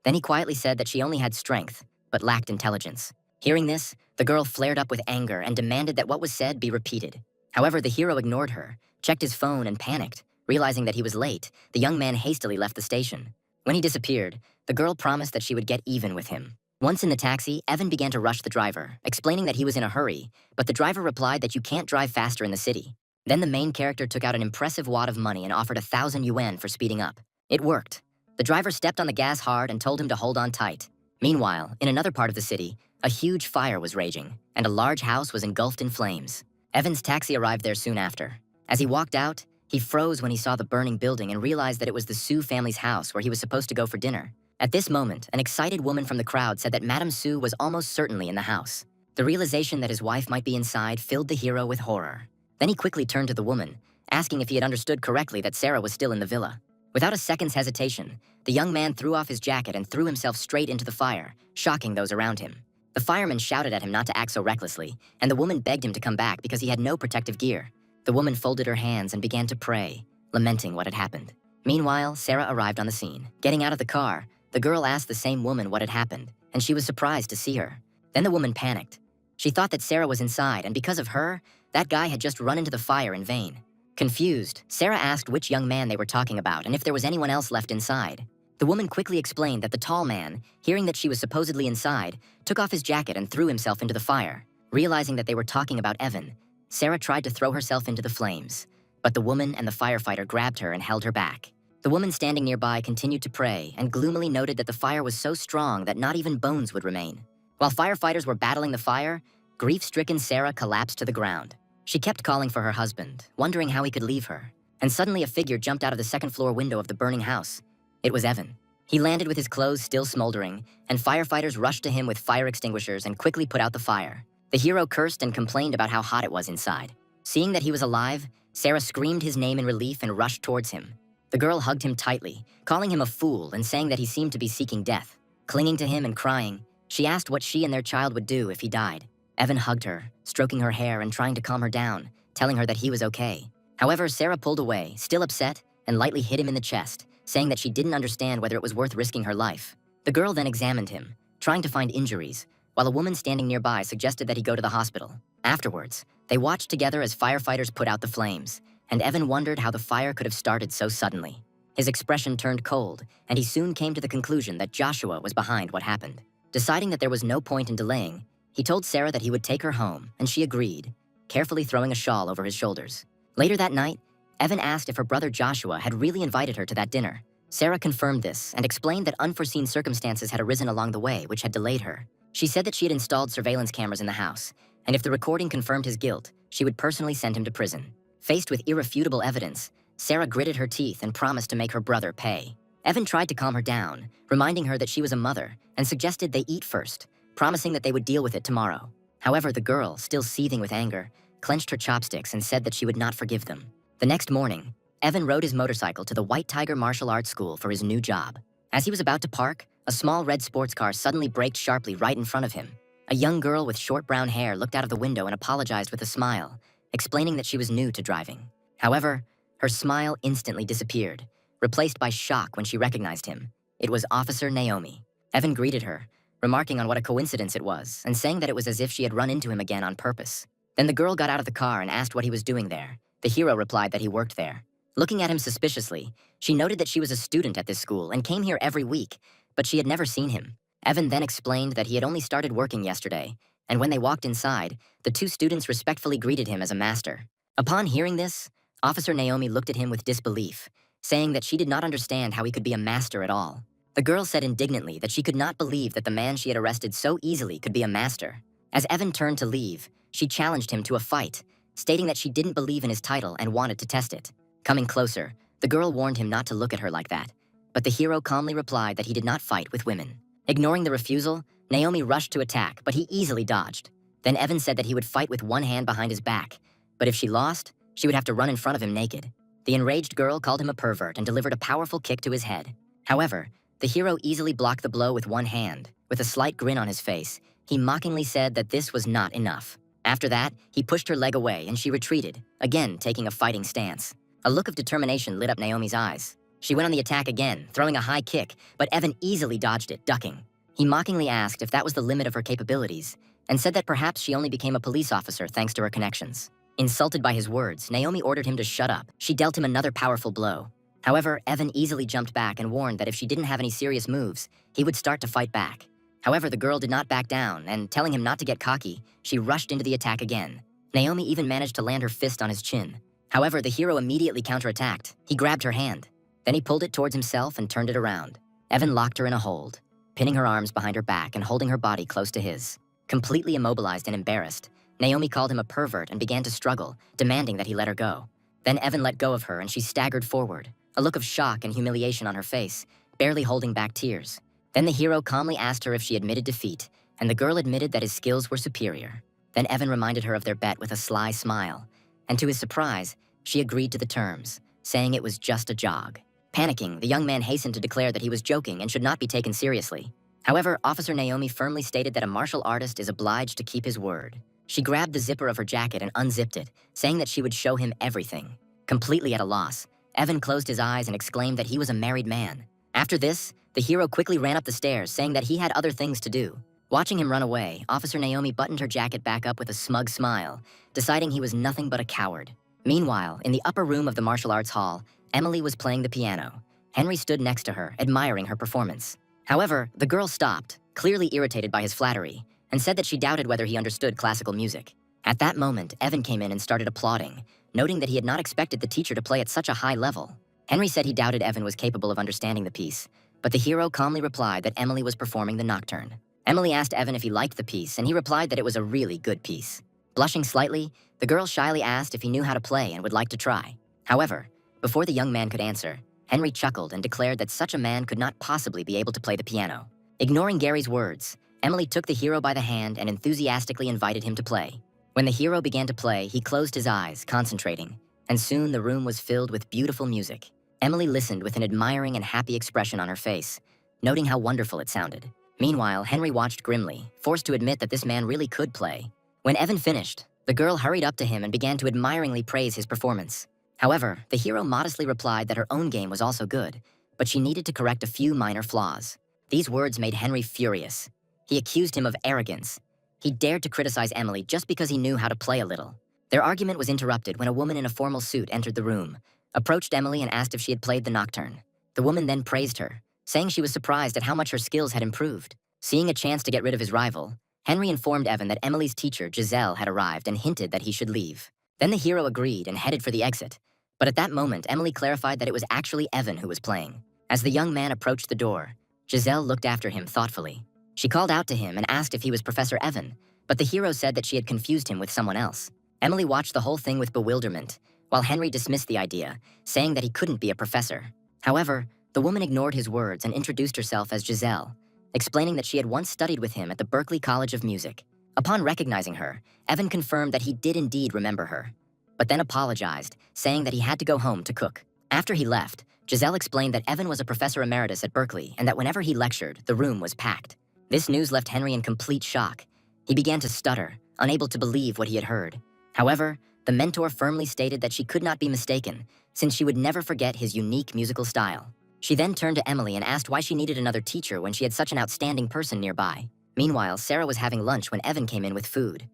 Then he quietly said that she only had strength, but lacked intelligence. Hearing this, the girl flared up with anger and demanded that what was said be repeated. However, the hero ignored her, checked his phone, and panicked. Realizing that he was late, the young man hastily left the station. When he disappeared, the girl promised that she would get even with him. Once in the taxi, Evan began to rush the driver, explaining that he was in a hurry, but the driver replied that you can't drive faster in the city. Then the main character took out an impressive wad of money and offered 1,000 yuan for speeding up. It worked. The driver stepped on the gas hard and told him to hold on tight. Meanwhile, in another part of the city, a huge fire was raging, and a large house was engulfed in flames. Evan's taxi arrived there soon after. As he walked out, he froze when he saw the burning building and realized that it was the Su family's house where he was supposed to go for dinner. At this moment, an excited woman from the crowd said that Madame Su was almost certainly in the house. The realization that his wife might be inside filled the hero with horror. Then he quickly turned to the woman, asking if he had understood correctly that Sarah was still in the villa. Without a second's hesitation, the young man threw off his jacket and threw himself straight into the fire, shocking those around him. The fireman shouted at him not to act so recklessly, and the woman begged him to come back because he had no protective gear. The woman folded her hands and began to pray, lamenting what had happened. Meanwhile, Sarah arrived on the scene. Getting out of the car, the girl asked the same woman what had happened, and she was surprised to see her. Then the woman panicked. She thought that Sarah was inside, and because of her, that guy had just run into the fire in vain. Confused, Sarah asked which young man they were talking about and if there was anyone else left inside. The woman quickly explained that the tall man, hearing that she was supposedly inside, took off his jacket and threw himself into the fire. Realizing that they were talking about Evan, Sarah tried to throw herself into the flames, but the woman and the firefighter grabbed her and held her back. The woman standing nearby continued to pray and gloomily noted that the fire was so strong that not even bones would remain. While firefighters were battling the fire, grief-stricken Sarah collapsed to the ground. She kept calling for her husband, wondering how he could leave her, and suddenly a figure jumped out of the second-floor window of the burning house. It was Evan. He landed with his clothes still smoldering, and firefighters rushed to him with fire extinguishers and quickly put out the fire. The hero cursed and complained about how hot it was inside. Seeing that he was alive, Sarah screamed his name in relief and rushed towards him. The girl hugged him tightly, calling him a fool and saying that he seemed to be seeking death. Clinging to him and crying, she asked what she and their child would do if he died. Evan hugged her, stroking her hair and trying to calm her down, telling her that he was okay. However, Sarah pulled away, still upset, and lightly hit him in the chest, saying that she didn't understand whether it was worth risking her life. The girl then examined him, trying to find injuries, while a woman standing nearby suggested that he go to the hospital. Afterwards, they watched together as firefighters put out the flames, and Evan wondered how the fire could have started so suddenly. His expression turned cold, and he soon came to the conclusion that Joshua was behind what happened. Deciding that there was no point in delaying, he told Sarah that he would take her home, and she agreed, carefully throwing a shawl over his shoulders. Later that night, Evan asked if her brother Joshua had really invited her to that dinner. Sarah confirmed this and explained that unforeseen circumstances had arisen along the way which had delayed her. She said that she had installed surveillance cameras in the house, and if the recording confirmed his guilt, she would personally send him to prison. Faced with irrefutable evidence, Sarah gritted her teeth and promised to make her brother pay. Evan tried to calm her down, reminding her that she was a mother, and suggested they eat first, promising that they would deal with it tomorrow. However, the girl, still seething with anger, clenched her chopsticks and said that she would not forgive them. The next morning, Evan rode his motorcycle to the White Tiger Martial Arts School for his new job. As he was about to park, a small red sports car suddenly braked sharply right in front of him. A young girl with short brown hair looked out of the window and apologized with a smile, explaining that she was new to driving. However, her smile instantly disappeared, replaced by shock when she recognized him. It was Officer Naomi. Evan greeted her, remarking on what a coincidence it was, and saying that it was as if she had run into him again on purpose. Then the girl got out of the car and asked what he was doing there. The hero replied that he worked there. Looking at him suspiciously, she noted that she was a student at this school and came here every week, but she had never seen him. Evan then explained that he had only started working yesterday, and when they walked inside, the two students respectfully greeted him as a master. Upon hearing this, Officer Naomi looked at him with disbelief, saying that she did not understand how he could be a master at all. The girl said indignantly that she could not believe that the man she had arrested so easily could be a master. As Evan turned to leave, she challenged him to a fight, stating that she didn't believe in his title and wanted to test it. Coming closer, the girl warned him not to look at her like that, but the hero calmly replied that he did not fight with women. Ignoring the refusal, Naomi rushed to attack, but he easily dodged. Then Evan said that he would fight with one hand behind his back, but if she lost, she would have to run in front of him naked. The enraged girl called him a pervert and delivered a powerful kick to his head. However, the hero easily blocked the blow with one hand. With a slight grin on his face, he mockingly said that this was not enough. After that, he pushed her leg away and she retreated, again taking a fighting stance. A look of determination lit up Naomi's eyes. She went on the attack again, throwing a high kick, but Evan easily dodged it, ducking. He mockingly asked if that was the limit of her capabilities, and said that perhaps she only became a police officer thanks to her connections. Insulted by his words, Naomi ordered him to shut up. She dealt him another powerful blow. However, Evan easily jumped back and warned that if she didn't have any serious moves, he would start to fight back. However, the girl did not back down, and telling him not to get cocky, she rushed into the attack again. Naomi even managed to land her fist on his chin. However, the hero immediately counterattacked. He grabbed her hand. Then he pulled it towards himself and turned it around. Evan locked her in a hold, pinning her arms behind her back and holding her body close to his. Completely immobilized and embarrassed, Naomi called him a pervert and began to struggle, demanding that he let her go. Then Evan let go of her and she staggered forward, a look of shock and humiliation on her face, barely holding back tears. Then the hero calmly asked her if she admitted defeat, and the girl admitted that his skills were superior. Then Evan reminded her of their bet with a sly smile, and to his surprise, she agreed to the terms, saying it was just a jog. Panicking, the young man hastened to declare that he was joking and should not be taken seriously. However, Officer Naomi firmly stated that a martial artist is obliged to keep his word. She grabbed the zipper of her jacket and unzipped it, saying that she would show him everything. Completely at a loss, Evan closed his eyes and exclaimed that he was a married man. After this, the hero quickly ran up the stairs, saying that he had other things to do. Watching him run away, Officer Naomi buttoned her jacket back up with a smug smile, deciding he was nothing but a coward. Meanwhile, in the upper room of the martial arts hall, Emily was playing the piano. Henry stood next to her, admiring her performance. However, the girl stopped, clearly irritated by his flattery, and said that she doubted whether he understood classical music. At that moment, Evan came in and started applauding, noting that he had not expected the teacher to play at such a high level. Henry said he doubted Evan was capable of understanding the piece, but the hero calmly replied that Emily was performing the nocturne. Emily asked Evan if he liked the piece, and he replied that it was a really good piece. Blushing slightly, the girl shyly asked if he knew how to play and would like to try. However, before the young man could answer, Henry chuckled and declared that such a man could not possibly be able to play the piano. Ignoring Gary's words, Emily took the hero by the hand and enthusiastically invited him to play. When the hero began to play, he closed his eyes, concentrating, and soon the room was filled with beautiful music. Emily listened with an admiring and happy expression on her face, noting how wonderful it sounded. Meanwhile, Henry watched grimly, forced to admit that this man really could play. When Evan finished, the girl hurried up to him and began to admiringly praise his performance. However, the hero modestly replied that her own game was also good, but she needed to correct a few minor flaws. These words made Henry furious. He accused him of arrogance. He dared to criticize Emily just because he knew how to play a little. Their argument was interrupted when a woman in a formal suit entered the room, approached Emily and asked if she had played the nocturne. The woman then praised her, saying she was surprised at how much her skills had improved. Seeing a chance to get rid of his rival, Henry informed Evan that Emily's teacher, Giselle, had arrived and hinted that he should leave. Then the hero agreed and headed for the exit. But at that moment, Emily clarified that it was actually Evan who was playing. As the young man approached the door, Giselle looked after him thoughtfully. She called out to him and asked if he was Professor Evan, but the hero said that she had confused him with someone else. Emily watched the whole thing with bewilderment, while Henry dismissed the idea, saying that he couldn't be a professor. However, the woman ignored his words and introduced herself as Giselle, explaining that she had once studied with him at the Berklee College of Music. Upon recognizing her, Evan confirmed that he did indeed remember her, but then apologized, saying that he had to go home to cook. After he left, Giselle explained that Evan was a professor emeritus at Berklee and that whenever he lectured, the room was packed. This news left Henry in complete shock. He began to stutter, unable to believe what he had heard. However, the mentor firmly stated that she could not be mistaken, since she would never forget his unique musical style. She then turned to Emily and asked why she needed another teacher when she had such an outstanding person nearby. Meanwhile, Sarah was having lunch when Evan came in with food.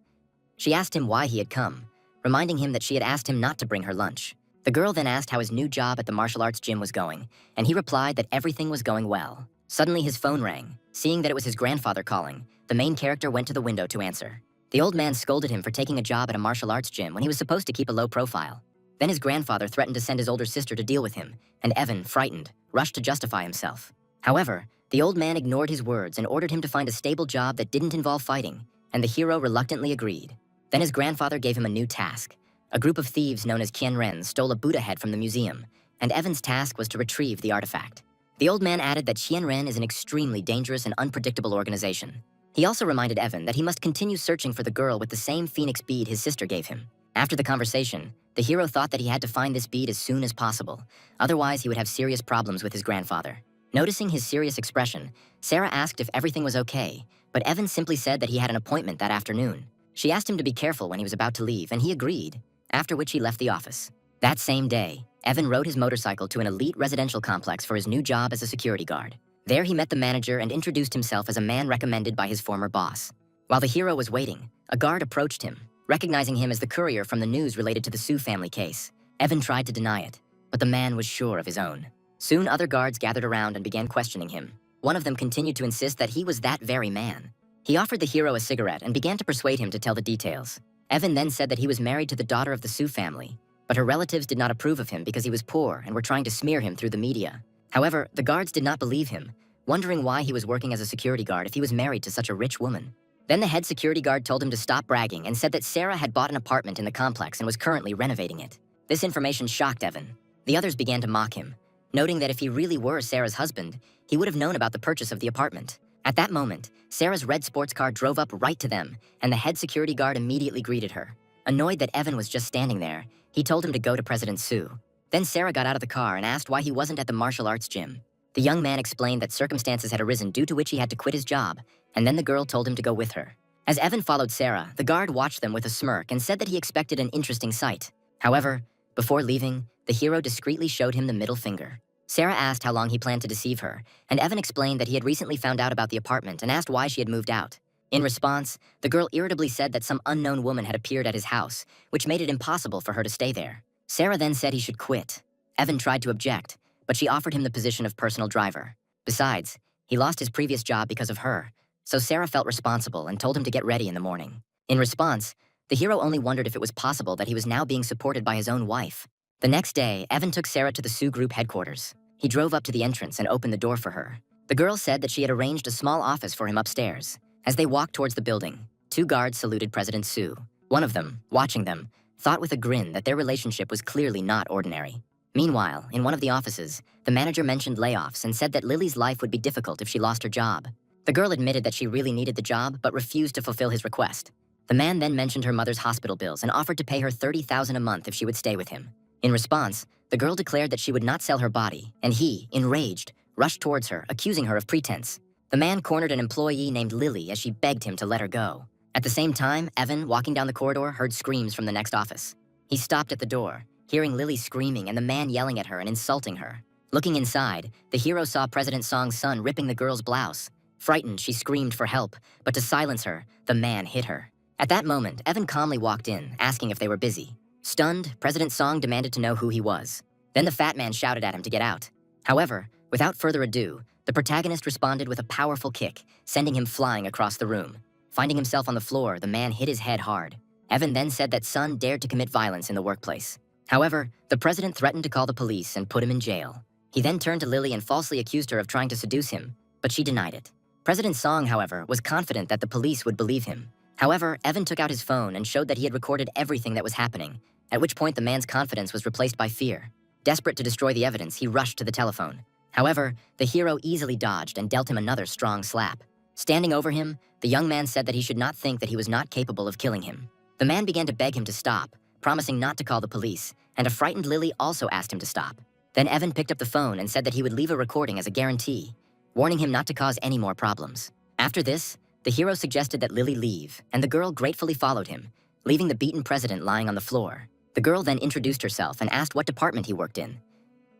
She asked him why he had come, reminding him that she had asked him not to bring her lunch. The girl then asked how his new job at the martial arts gym was going, and he replied that everything was going well. Suddenly his phone rang. Seeing that it was his grandfather calling, the main character went to the window to answer. The old man scolded him for taking a job at a martial arts gym when he was supposed to keep a low profile. Then his grandfather threatened to send his older sister to deal with him, and Evan, frightened, rushed to justify himself. However, the old man ignored his words and ordered him to find a stable job that didn't involve fighting, and the hero reluctantly agreed. Then his grandfather gave him a new task. A group of thieves known as Qianren stole a Buddha head from the museum, and Evan's task was to retrieve the artifact. The old man added that Qianren is an extremely dangerous and unpredictable organization. He also reminded Evan that he must continue searching for the girl with the same phoenix bead his sister gave him. After the conversation, the hero thought that he had to find this bead as soon as possible, otherwise he would have serious problems with his grandfather. Noticing his serious expression, Sarah asked if everything was okay, but Evan simply said that he had an appointment that afternoon. She asked him to be careful when he was about to leave, and he agreed, after which he left the office. That same day, Evan rode his motorcycle to an elite residential complex for his new job as a security guard. There he met the manager and introduced himself as a man recommended by his former boss. While the hero was waiting, a guard approached him, recognizing him as the courier from the news related to the Sue family case. Evan tried to deny it, but the man was sure of his own. Soon other guards gathered around and began questioning him. One of them continued to insist that he was that very man. He offered the hero a cigarette and began to persuade him to tell the details. Evan then said that he was married to the daughter of the Sue family, but her relatives did not approve of him because he was poor and were trying to smear him through the media. However, the guards did not believe him, wondering why he was working as a security guard if he was married to such a rich woman. Then the head security guard told him to stop bragging and said that Sarah had bought an apartment in the complex and was currently renovating it. This information shocked Evan. The others began to mock him, noting that if he really were Sarah's husband, he would have known about the purchase of the apartment. At that moment, Sarah's red sports car drove up right to them, and the head security guard immediately greeted her. Annoyed that Evan was just standing there, he told him to go to President Sue. Then Sarah got out of the car and asked why he wasn't at the martial arts gym. The young man explained that circumstances had arisen due to which he had to quit his job, and then the girl told him to go with her. As Evan followed Sarah, the guard watched them with a smirk and said that he expected an interesting sight. However, before leaving, the hero discreetly showed him the middle finger. Sarah asked how long he planned to deceive her, and Evan explained that he had recently found out about the apartment and asked why she had moved out. In response, the girl irritably said that some unknown woman had appeared at his house, which made it impossible for her to stay there. Sarah then said he should quit. Evan tried to object, but she offered him the position of personal driver. Besides, he lost his previous job because of her, so Sarah felt responsible and told him to get ready in the morning. In response, the hero only wondered if it was possible that he was now being supported by his own wife. The next day, Evan took Sarah to the Sioux Group headquarters. He drove up to the entrance and opened the door for her. The girl said that she had arranged a small office for him upstairs. As they walked towards the building, 2 guards saluted President Sue. One of them, watching them, thought with a grin that their relationship was clearly not ordinary. Meanwhile, in one of the offices, the manager mentioned layoffs and said that Lily's life would be difficult if she lost her job. The girl admitted that she really needed the job but refused to fulfill his request. The man then mentioned her mother's hospital bills and offered to pay her $30,000 a month if she would stay with him. In response, the girl declared that she would not sell her body, and he, enraged, rushed towards her, accusing her of pretense. The man cornered an employee named Lily as she begged him to let her go. At the same time, Evan, walking down the corridor, heard screams from the next office. He stopped at the door, hearing Lily screaming and the man yelling at her and insulting her. Looking inside, the hero saw President Song's son ripping the girl's blouse. Frightened, she screamed for help, but to silence her, the man hit her. At that moment, Evan calmly walked in, asking if they were busy. Stunned, President Song demanded to know who he was. Then the fat man shouted at him to get out. However, without further ado, the protagonist responded with a powerful kick, sending him flying across the room. Finding himself on the floor, the man hit his head hard. Evan then said that Son dared to commit violence in the workplace. However, the president threatened to call the police and put him in jail. He then turned to Lily and falsely accused her of trying to seduce him, but she denied it. President Song, however, was confident that the police would believe him. However, Evan took out his phone and showed that he had recorded everything that was happening, at which point the man's confidence was replaced by fear. Desperate to destroy the evidence, he rushed to the telephone. However, the hero easily dodged and dealt him another strong slap. Standing over him, the young man said that he should not think that he was not capable of killing him. The man began to beg him to stop, promising not to call the police, and a frightened Lily also asked him to stop. Then Evan picked up the phone and said that he would leave a recording as a guarantee, warning him not to cause any more problems. After this, the hero suggested that Lily leave, and the girl gratefully followed him, leaving the beaten president lying on the floor. The girl then introduced herself and asked what department he worked in.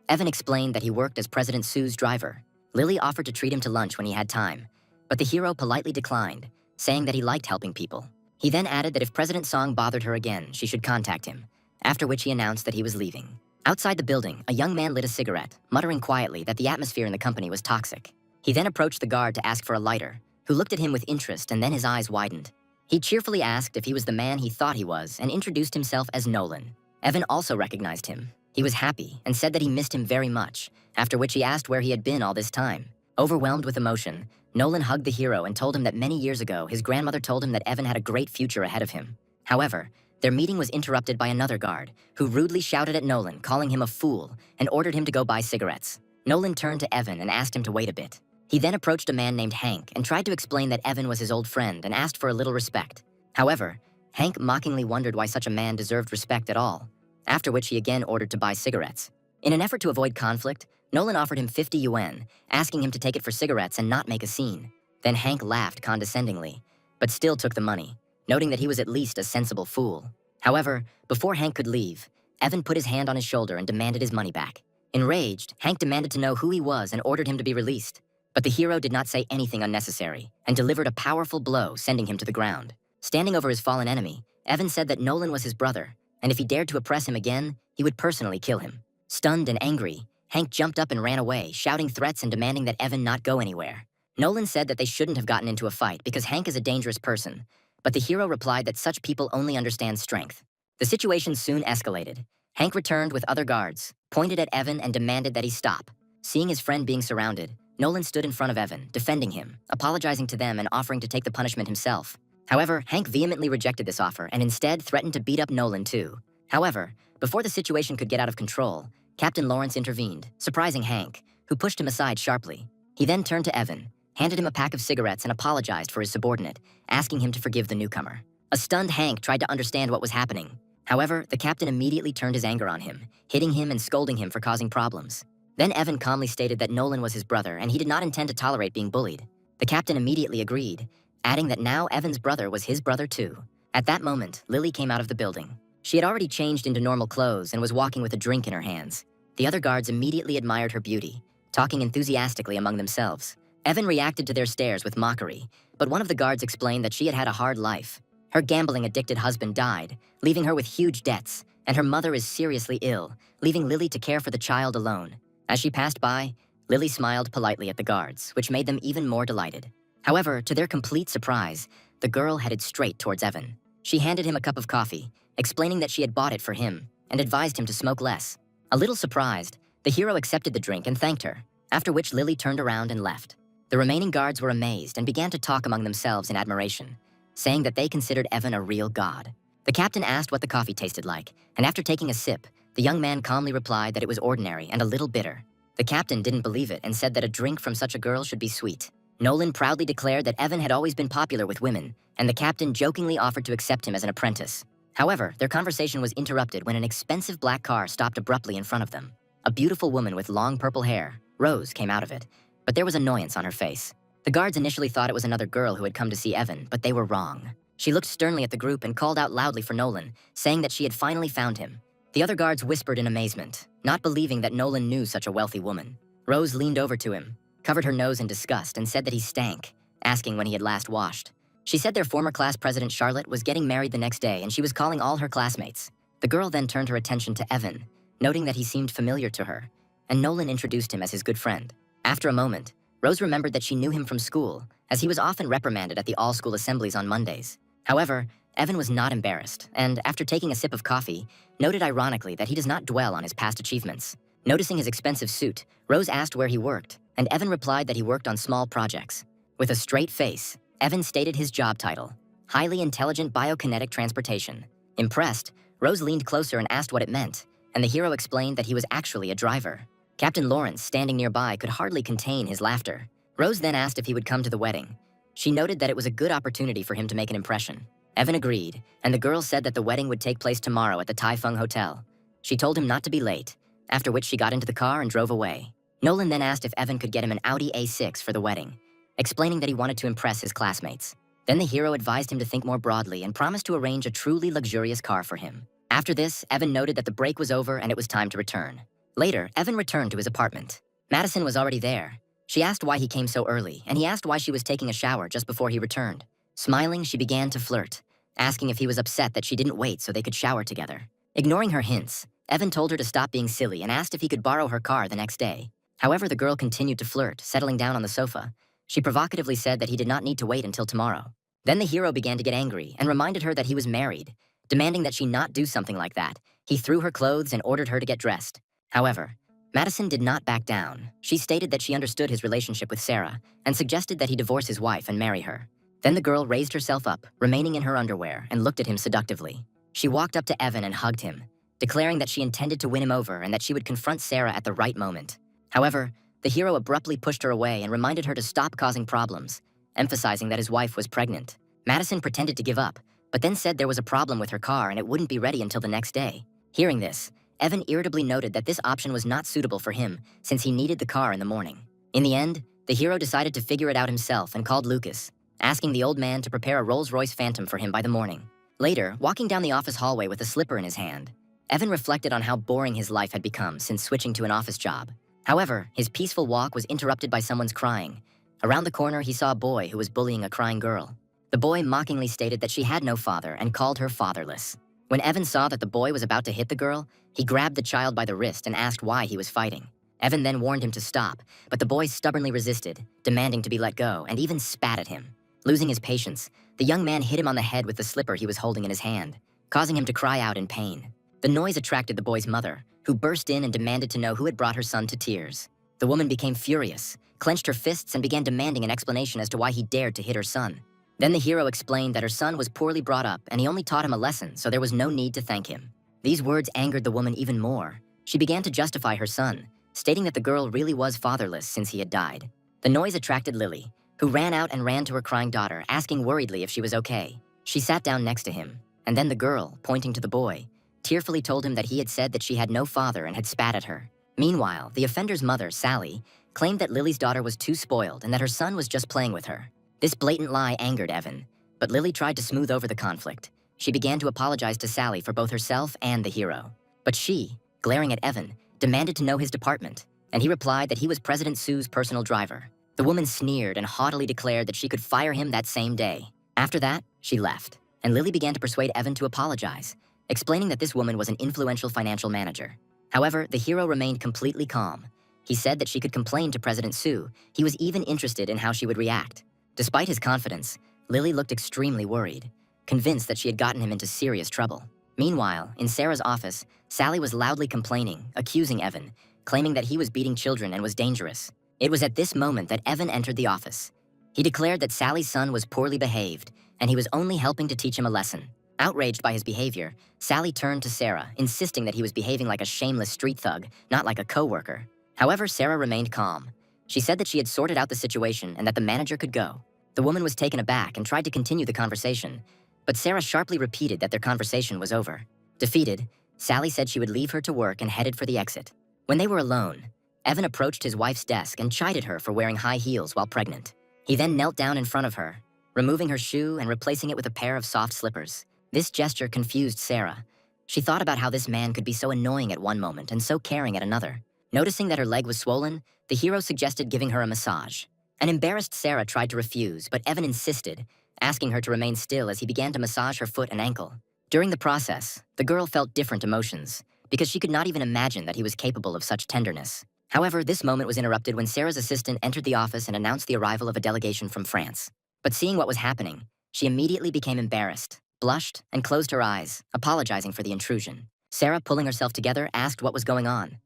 Evan explained that he worked as President Sue's driver. Lily offered to treat him to lunch when he had time, but the hero politely declined, saying that he liked helping people. He then added that if President Song bothered her again, she should contact him, after which he announced that he was leaving. Outside the building, a young man lit a cigarette, muttering quietly that the atmosphere in the company was toxic. He then approached the guard to ask for a lighter, who looked at him with interest and then his eyes widened. He cheerfully asked if he was the man he thought he was and introduced himself as Nolan. Evan also recognized him. He was happy and said that he missed him very much, after which he asked where he had been all this time. Overwhelmed with emotion, Nolan hugged the hero and told him that many years ago his grandmother told him that Evan had a great future ahead of him. However, their meeting was interrupted by another guard, who rudely shouted at Nolan, calling him a fool, and ordered him to go buy cigarettes. Nolan turned to Evan and asked him to wait a bit. He then approached a man named Hank and tried to explain that Evan was his old friend and asked for a little respect. However, Hank mockingly wondered why such a man deserved respect at all, after which he again ordered to buy cigarettes. In an effort to avoid conflict, Nolan offered him 50 yuan, asking him to take it for cigarettes and not make a scene. Then Hank laughed condescendingly, but still took the money, noting that he was at least a sensible fool. However, before Hank could leave, Evan put his hand on his shoulder and demanded his money back. Enraged, Hank demanded to know who he was and ordered him to be released. But the hero did not say anything unnecessary and delivered a powerful blow, sending him to the ground. Standing over his fallen enemy, Evan said that Nolan was his brother, and if he dared to oppress him again, he would personally kill him. Stunned and angry, Hank jumped up and ran away, shouting threats and demanding that Evan not go anywhere. Nolan said that they shouldn't have gotten into a fight because Hank is a dangerous person, but the hero replied that such people only understand strength. The situation soon escalated. Hank returned with other guards, pointed at Evan and demanded that he stop. Seeing his friend being surrounded, Nolan stood in front of Evan, defending him, apologizing to them and offering to take the punishment himself. However, Hank vehemently rejected this offer and instead threatened to beat up Nolan too. However, before the situation could get out of control, Captain Lawrence intervened, surprising Hank, who pushed him aside sharply. He then turned to Evan, handed him a pack of cigarettes and apologized for his subordinate, asking him to forgive the newcomer. A stunned Hank tried to understand what was happening. However, the captain immediately turned his anger on him, hitting him and scolding him for causing problems. Then Evan calmly stated that Nolan was his brother and he did not intend to tolerate being bullied. The captain immediately agreed, adding that now Evan's brother was his brother too. At that moment, Lily came out of the building. She had already changed into normal clothes and was walking with a drink in her hands. The other guards immediately admired her beauty, talking enthusiastically among themselves. Evan reacted to their stares with mockery, but one of the guards explained that she had had a hard life. Her gambling-addicted husband died, leaving her with huge debts, and her mother is seriously ill, leaving Lily to care for the child alone. As she passed by, Lily smiled politely at the guards, which made them even more delighted. However, to their complete surprise, the girl headed straight towards Evan. She handed him a cup of coffee, explaining that she had bought it for him, and advised him to smoke less. A little surprised, the hero accepted the drink and thanked her, after which Lily turned around and left. The remaining guards were amazed and began to talk among themselves in admiration, saying that they considered Evan a real god. The captain asked what the coffee tasted like, and after taking a sip, the young man calmly replied that it was ordinary and a little bitter. The captain didn't believe it and said that a drink from such a girl should be sweet. Nolan proudly declared that Evan had always been popular with women, and the captain jokingly offered to accept him as an apprentice. However, their conversation was interrupted when an expensive black car stopped abruptly in front of them. A beautiful woman with long purple hair, Rose, came out of it, but there was annoyance on her face. The guards initially thought it was another girl who had come to see Evan, but they were wrong. She looked sternly at the group and called out loudly for Nolan, saying that she had finally found him. The other guards whispered in amazement, not believing that Nolan knew such a wealthy woman. Rose leaned over to him, covered her nose in disgust, and said that he stank, asking when he had last washed. She said their former class president Charlotte was getting married the next day and she was calling all her classmates. The girl then turned her attention to Evan, noting that he seemed familiar to her, and Nolan introduced him as his good friend. After a moment, Rose remembered that she knew him from school, as he was often reprimanded at the all-school assemblies on Mondays. However, Evan was not embarrassed, and after taking a sip of coffee, noted ironically that he does not dwell on his past achievements. Noticing his expensive suit, Rose asked where he worked, and Evan replied that he worked on small projects. With a straight face, Evan stated his job title, Highly Intelligent Biokinetic Transportation. Impressed, Rose leaned closer and asked what it meant, and the hero explained that he was actually a driver. Captain Lawrence, standing nearby, could hardly contain his laughter. Rose then asked if he would come to the wedding. She noted that it was a good opportunity for him to make an impression. Evan agreed, and the girl said that the wedding would take place tomorrow at the Taifeng Hotel. She told him not to be late, after which she got into the car and drove away. Nolan then asked if Evan could get him an Audi A6 for the wedding, explaining that he wanted to impress his classmates. Then the hero advised him to think more broadly and promised to arrange a truly luxurious car for him. After this, Evan noted that the break was over and it was time to return. Later, Evan returned to his apartment. Madison was already there. She asked why he came so early, and he asked why she was taking a shower just before he returned. Smiling, she began to flirt, asking if he was upset that she didn't wait so they could shower together. Ignoring her hints, Evan told her to stop being silly and asked if he could borrow her car the next day. However, the girl continued to flirt, settling down on the sofa. She provocatively said that he did not need to wait until tomorrow. Then the hero began to get angry and reminded her that he was married. Demanding that she not do something like that, he threw her clothes and ordered her to get dressed. However, Madison did not back down. She stated that she understood his relationship with Sarah and suggested that he divorce his wife and marry her. Then the girl raised herself up, remaining in her underwear, and looked at him seductively. She walked up to Evan and hugged him, declaring that she intended to win him over and that she would confront Sarah at the right moment. However, the hero abruptly pushed her away and reminded her to stop causing problems, emphasizing that his wife was pregnant. Madison pretended to give up, but then said there was a problem with her car and it wouldn't be ready until the next day. Hearing this, Evan irritably noted that this option was not suitable for him since he needed the car in the morning. In the end, the hero decided to figure it out himself and called Lucas, asking the old man to prepare a Rolls-Royce Phantom for him by the morning. Later, walking down the office hallway with a slipper in his hand, Evan reflected on how boring his life had become since switching to an office job. However, his peaceful walk was interrupted by someone's crying. Around the corner, he saw a boy who was bullying a crying girl. The boy mockingly stated that she had no father and called her fatherless. When Evan saw that the boy was about to hit the girl, he grabbed the child by the wrist and asked why he was fighting. Evan then warned him to stop, but the boy stubbornly resisted, demanding to be let go, and even spat at him. Losing his patience, the young man hit him on the head with the slipper he was holding in his hand, causing him to cry out in pain. The noise attracted the boy's mother, who burst in and demanded to know who had brought her son to tears. The woman became furious, clenched her fists, and began demanding an explanation as to why he dared to hit her son. Then the hero explained that her son was poorly brought up and he only taught him a lesson, so there was no need to thank him. These words angered the woman even more. She began to justify her son, stating that the girl really was fatherless since he had died. The noise attracted Lily, who ran out and ran to her crying daughter, asking worriedly if she was okay. She sat down next to him, and then the girl, pointing to the boy, tearfully told him that he had said that she had no father and had spat at her. Meanwhile, the offender's mother, Sally, claimed that Lily's daughter was too spoiled and that her son was just playing with her. This blatant lie angered Evan, but Lily tried to smooth over the conflict. She began to apologize to Sally for both herself and the hero. But she, glaring at Evan, demanded to know his department, and he replied that he was President Sue's personal driver. The woman sneered and haughtily declared that she could fire him that same day. After that, she left, and Lily began to persuade Evan to apologize, explaining that this woman was an influential financial manager. However, the hero remained completely calm. He said that she could complain to President Sue. He was even interested in how she would react. Despite his confidence, Lily looked extremely worried, convinced that she had gotten him into serious trouble. Meanwhile, in Sarah's office, Sally was loudly complaining, accusing Evan, claiming that he was beating children and was dangerous. It was at this moment that Evan entered the office. He declared that Sally's son was poorly behaved, and he was only helping to teach him a lesson. Outraged by his behavior, Sally turned to Sarah, insisting that he was behaving like a shameless street thug, not like a coworker. However, Sarah remained calm. She said that she had sorted out the situation and that the manager could go. The woman was taken aback and tried to continue the conversation, but Sarah sharply repeated that their conversation was over. Defeated, Sally said she would leave her to work and headed for the exit. When they were alone, Evan approached his wife's desk and chided her for wearing high heels while pregnant. He then knelt down in front of her, removing her shoe and replacing it with a pair of soft slippers. This gesture confused Sarah. She thought about how this man could be so annoying at one moment and so caring at another. Noticing that her leg was swollen, the hero suggested giving her a massage. An embarrassed Sarah tried to refuse, but Evan insisted, asking her to remain still as he began to massage her foot and ankle. During the process, the girl felt different emotions, because she could not even imagine that he was capable of such tenderness. However, this moment was interrupted when Sarah's assistant entered the office and announced the arrival of a delegation from France. But seeing what was happening, she immediately became embarrassed, blushed, and closed her eyes, apologizing for the intrusion. Sarah, pulling herself together, asked what was going on.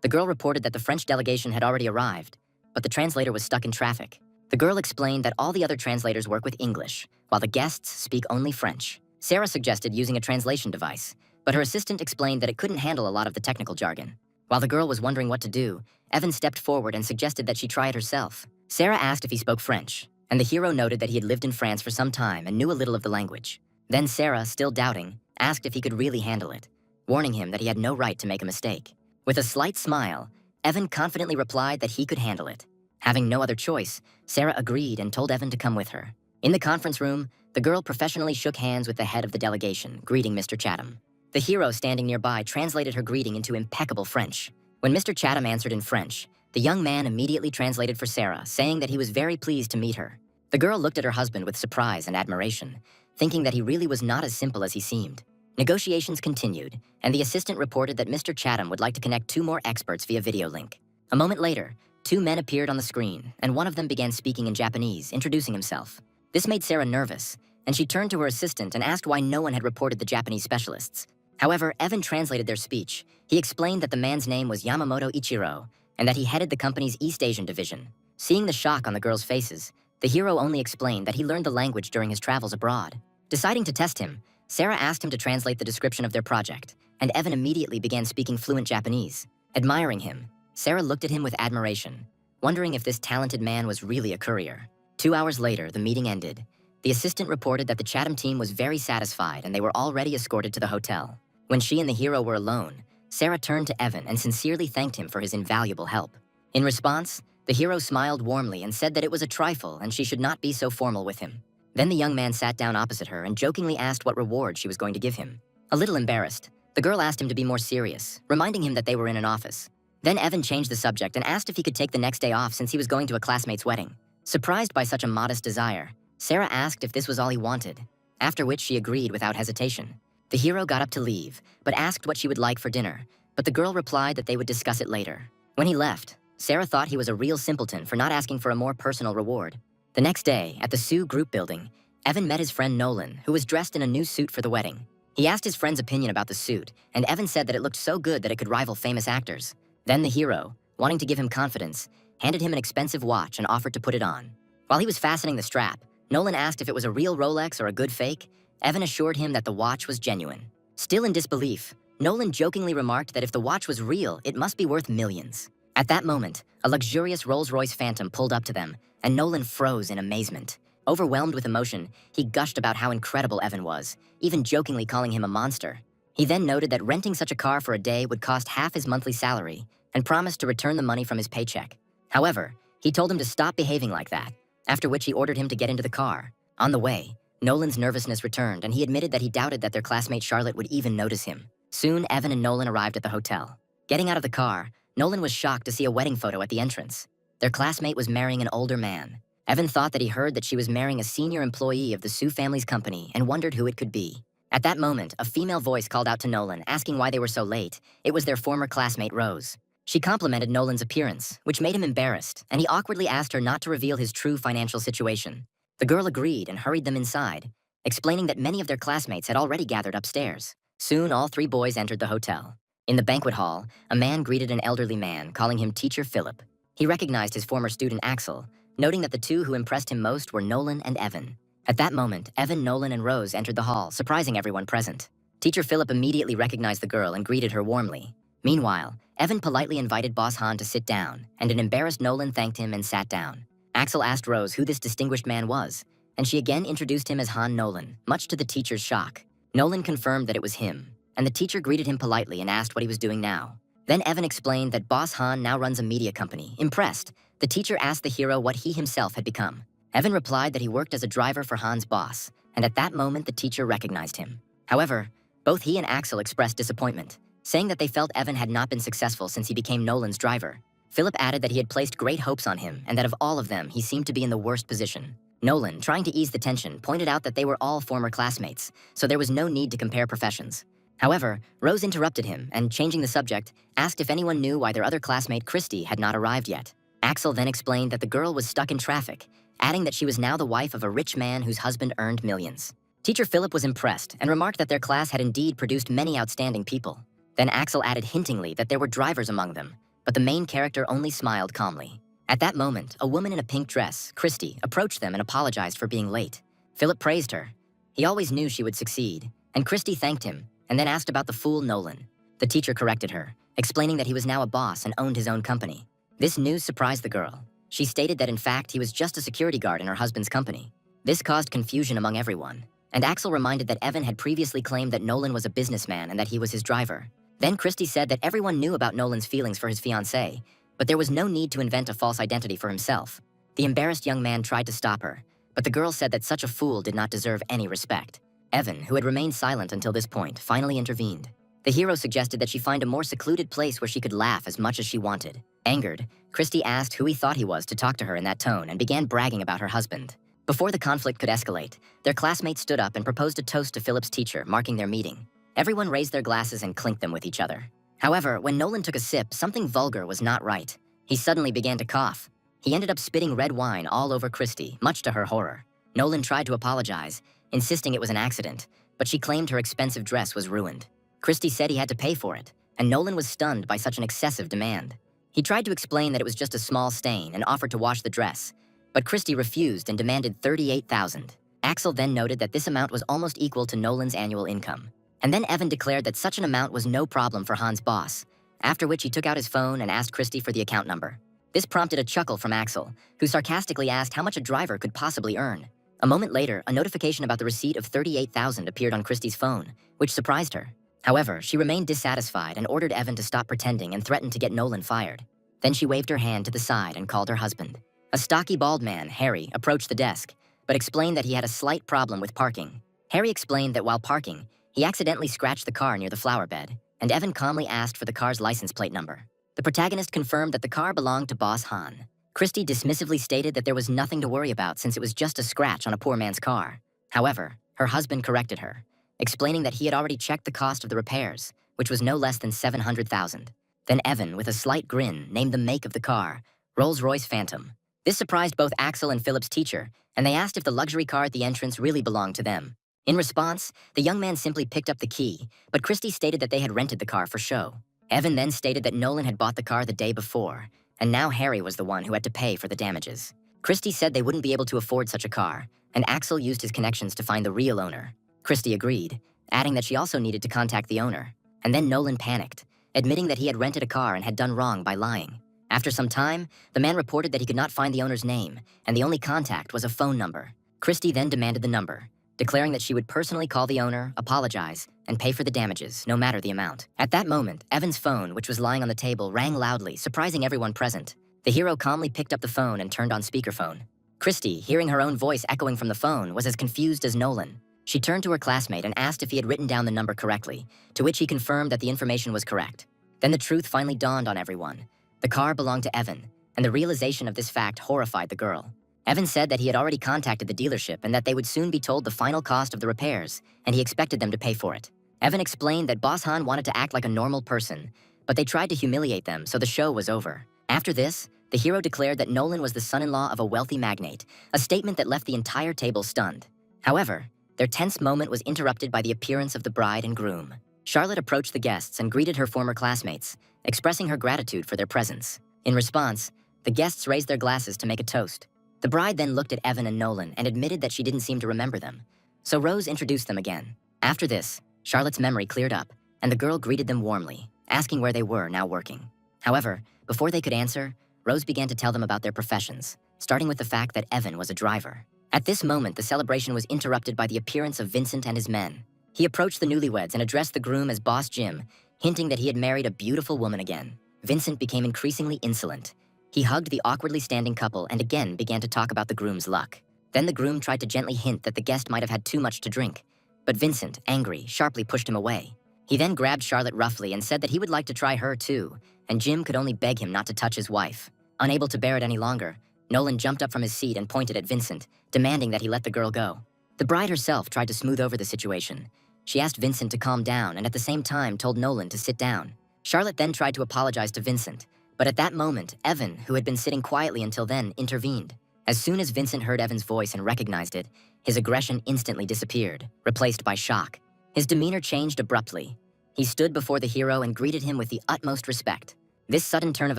The girl reported that the French delegation had already arrived, but the translator was stuck in traffic. The girl explained that all the other translators work with English, while the guests speak only French. Sarah suggested using a translation device, but her assistant explained that it couldn't handle a lot of the technical jargon. While the girl was wondering what to do, Evan stepped forward and suggested that she try it herself. Sarah asked if he spoke French, and the hero noted that he had lived in France for some time and knew a little of the language. Then Sarah, still doubting, asked if he could really handle it, warning him that he had no right to make a mistake. With a slight smile, Evan confidently replied that he could handle it. Having no other choice, Sarah agreed and told Evan to come with her. In the conference room, the girl professionally shook hands with the head of the delegation, greeting Mr. Chatham. The hero standing nearby translated her greeting into impeccable French. When Mr. Chatham answered in French, the young man immediately translated for Sarah, saying that he was very pleased to meet her. The girl looked at her husband with surprise and admiration, thinking that he really was not as simple as he seemed. Negotiations continued, and the assistant reported that Mr. Chatham would like to connect 2 more experts via video link. A moment later, 2 men appeared on the screen, and one of them began speaking in Japanese, introducing himself. This made Sarah nervous, and she turned to her assistant and asked why no one had reported the Japanese specialists. However, Evan translated their speech. He explained that the man's name was Yamamoto Ichiro, and that he headed the company's East Asian division. Seeing the shock on the girls' faces, the hero only explained that he learned the language during his travels abroad. Deciding to test him, Sarah asked him to translate the description of their project, and Evan immediately began speaking fluent Japanese. Admiring him, Sarah looked at him with admiration, wondering if this talented man was really a courier. 2 hours later, the meeting ended. The assistant reported that the Chatham team was very satisfied and they were already escorted to the hotel. When she and the hero were alone, Sarah turned to Evan and sincerely thanked him for his invaluable help. In response, the hero smiled warmly and said that it was a trifle and she should not be so formal with him. Then the young man sat down opposite her and jokingly asked what reward she was going to give him. A little embarrassed, The girl asked him to be more serious, reminding him that they were in an office. Then Evan changed the subject and asked if he could take the next day off since he was going to a classmate's wedding. Surprised by such a modest desire, Sarah asked if this was all he wanted, after which she agreed without hesitation. The hero got up to leave, but asked what she would like for dinner, but the girl replied that they would discuss it later. When he left, Sarah thought he was a real simpleton for not asking for a more personal reward. The next day, at the Sue group building, Evan met his friend Nolan, who was dressed in a new suit for the wedding. He asked his friend's opinion about the suit, and Evan said that it looked so good that it could rival famous actors. Then the hero, wanting to give him confidence, handed him an expensive watch and offered to put it on. While he was fastening the strap, Nolan asked if it was a real Rolex or a good fake. Evan assured him that the watch was genuine. Still in disbelief, Nolan jokingly remarked that if the watch was real, it must be worth millions. At that moment, a luxurious Rolls-Royce Phantom pulled up to them, and Nolan froze in amazement. Overwhelmed with emotion, he gushed about how incredible Evan was, even jokingly calling him a monster. He then noted that renting such a car for a day would cost half his monthly salary, and promised to return the money from his paycheck. However, he told him to stop behaving like that, after which he ordered him to get into the car. On the way, Nolan's nervousness returned, and he admitted that he doubted that their classmate Charlotte would even notice him. Soon, Evan and Nolan arrived at the hotel. Getting out of the car, Nolan was shocked to see a wedding photo at the entrance. Their classmate was marrying an older man. Evan thought that he heard that she was marrying a senior employee of the Sue family's company and wondered who it could be. At that moment, a female voice called out to Nolan, asking why they were so late. It was their former classmate, Rose. She complimented Nolan's appearance, which made him embarrassed, and he awkwardly asked her not to reveal his true financial situation. The girl agreed and hurried them inside, explaining that many of their classmates had already gathered upstairs. Soon, all three boys entered the hotel. In the banquet hall, a man greeted an elderly man, calling him Teacher Philip. He recognized his former student Axel, noting that the two who impressed him most were Nolan and Evan. At that moment, Evan, Nolan, and Rose entered the hall, surprising everyone present. Teacher Philip immediately recognized the girl and greeted her warmly. Meanwhile, Evan politely invited Boss Han to sit down, and an embarrassed Nolan thanked him and sat down. Axel asked Rose who this distinguished man was, and she again introduced him as Han Nolan, much to the teacher's shock. Nolan confirmed that it was him, and the teacher greeted him politely and asked what he was doing now. Then Evan explained that Boss Han now runs a media company. Impressed, the teacher asked the hero what he himself had become. Evan replied that he worked as a driver for Han's boss, and at that moment the teacher recognized him. However, both he and Axel expressed disappointment, saying that they felt Evan had not been successful since he became Nolan's driver. Philip added that he had placed great hopes on him and that of all of them, he seemed to be in the worst position. Nolan, trying to ease the tension, pointed out that they were all former classmates, so there was no need to compare professions. However, Rose interrupted him and, changing the subject, asked if anyone knew why their other classmate Christy had not arrived yet. Axel then explained that the girl was stuck in traffic, adding that she was now the wife of a rich man whose husband earned millions. Teacher Philip was impressed and remarked that their class had indeed produced many outstanding people. Then Axel added hintingly that there were drivers among them, but the main character only smiled calmly. At that moment, a woman in a pink dress, Christy, approached them and apologized for being late. Philip praised her. He always knew she would succeed, and Christy thanked him and then asked about the fool Nolan. The teacher corrected her, explaining that he was now a boss and owned his own company. This news surprised the girl. She stated that in fact he was just a security guard in her husband's company. This caused confusion among everyone, and Axel reminded that Evan had previously claimed that Nolan was a businessman and that he was his driver. Then Christy said that everyone knew about Nolan's feelings for his fiancée, but there was no need to invent a false identity for himself. The embarrassed young man tried to stop her, but the girl said that such a fool did not deserve any respect. Evan, who had remained silent until this point, finally intervened. The hero suggested that she find a more secluded place where she could laugh as much as she wanted. Angered, Christy asked who he thought he was to talk to her in that tone and began bragging about her husband. Before the conflict could escalate, their classmates stood up and proposed a toast to Philip's teacher, marking their meeting. Everyone raised their glasses and clinked them with each other. However, when Nolan took a sip, something vulgar was not right. He suddenly began to cough. He ended up spitting red wine all over Christy, much to her horror. Nolan tried to apologize, insisting it was an accident, but she claimed her expensive dress was ruined. Christy said he had to pay for it, and Nolan was stunned by such an excessive demand. He tried to explain that it was just a small stain and offered to wash the dress, but Christy refused and demanded $38,000. Axel then noted that this amount was almost equal to Nolan's annual income. And then Evan declared that such an amount was no problem for Han's boss, after which he took out his phone and asked Christy for the account number. This prompted a chuckle from Axel, who sarcastically asked how much a driver could possibly earn. A moment later, a notification about the receipt of $38,000 appeared on Christy's phone, which surprised her. However, she remained dissatisfied and ordered Evan to stop pretending and threatened to get Nolan fired. Then she waved her hand to the side and called her husband. A stocky bald man, Harry, approached the desk, but explained that he had a slight problem with parking. Harry explained that while parking, He accidentally scratched the car near the flower bed, and Evan calmly asked for the car's license plate number. The protagonist confirmed that the car belonged to Boss Han. Christy dismissively stated that there was nothing to worry about since it was just a scratch on a poor man's car. However, her husband corrected her, explaining that he had already checked the cost of the repairs, which was no less than $700,000. Then Evan, with a slight grin, named the make of the car, Rolls-Royce Phantom. This surprised both Axel and Philip's teacher, and they asked if the luxury car at the entrance really belonged to them. In response, the young man simply picked up the key, but Christy stated that they had rented the car for show. Evan then stated that Nolan had bought the car the day before, and now Harry was the one who had to pay for the damages. Christy said they wouldn't be able to afford such a car, and Axel used his connections to find the real owner. Christy agreed, adding that she also needed to contact the owner. And then Nolan panicked, admitting that he had rented a car and had done wrong by lying. After some time, the man reported that he could not find the owner's name, and the only contact was a phone number. Christy then demanded the number, declaring that she would personally call the owner, apologize, and pay for the damages, no matter the amount. At that moment, Evan's phone, which was lying on the table, rang loudly, surprising everyone present. The hero calmly picked up the phone and turned on speakerphone. Christy, hearing her own voice echoing from the phone, was as confused as Nolan. She turned to her classmate and asked if he had written down the number correctly, to which he confirmed that the information was correct. Then the truth finally dawned on everyone. The car belonged to Evan, and the realization of this fact horrified the girl. Evan said that he had already contacted the dealership and that they would soon be told the final cost of the repairs, and he expected them to pay for it. Evan explained that Boss Han wanted to act like a normal person, but they tried to humiliate them, so the show was over. After this, the hero declared that Nolan was the son-in-law of a wealthy magnate, a statement that left the entire table stunned. However, their tense moment was interrupted by the appearance of the bride and groom. Charlotte approached the guests and greeted her former classmates, expressing her gratitude for their presence. In response, the guests raised their glasses to make a toast. The bride then looked at Evan and Nolan and admitted that she didn't seem to remember them. So Rose introduced them again. After this, Charlotte's memory cleared up, and the girl greeted them warmly, asking where they were now working. However, before they could answer, Rose began to tell them about their professions, starting with the fact that Evan was a driver. At this moment, the celebration was interrupted by the appearance of Vincent and his men. He approached the newlyweds and addressed the groom as Boss Jim, hinting that he had married a beautiful woman again. Vincent became increasingly insolent. He hugged the awkwardly standing couple and again began to talk about the groom's luck. Then the groom tried to gently hint that the guest might have had too much to drink, but Vincent, angry, sharply pushed him away. He then grabbed Charlotte roughly and said that he would like to try her too, and Jim could only beg him not to touch his wife. Unable to bear it any longer, Nolan jumped up from his seat and pointed at Vincent, demanding that he let the girl go. The bride herself tried to smooth over the situation. She asked Vincent to calm down and at the same time told Nolan to sit down. Charlotte then tried to apologize to Vincent, but at that moment, Evan, who had been sitting quietly until then, intervened. As soon as Vincent heard Evan's voice and recognized it, his aggression instantly disappeared, replaced by shock. His demeanor changed abruptly. He stood before the hero and greeted him with the utmost respect. This sudden turn of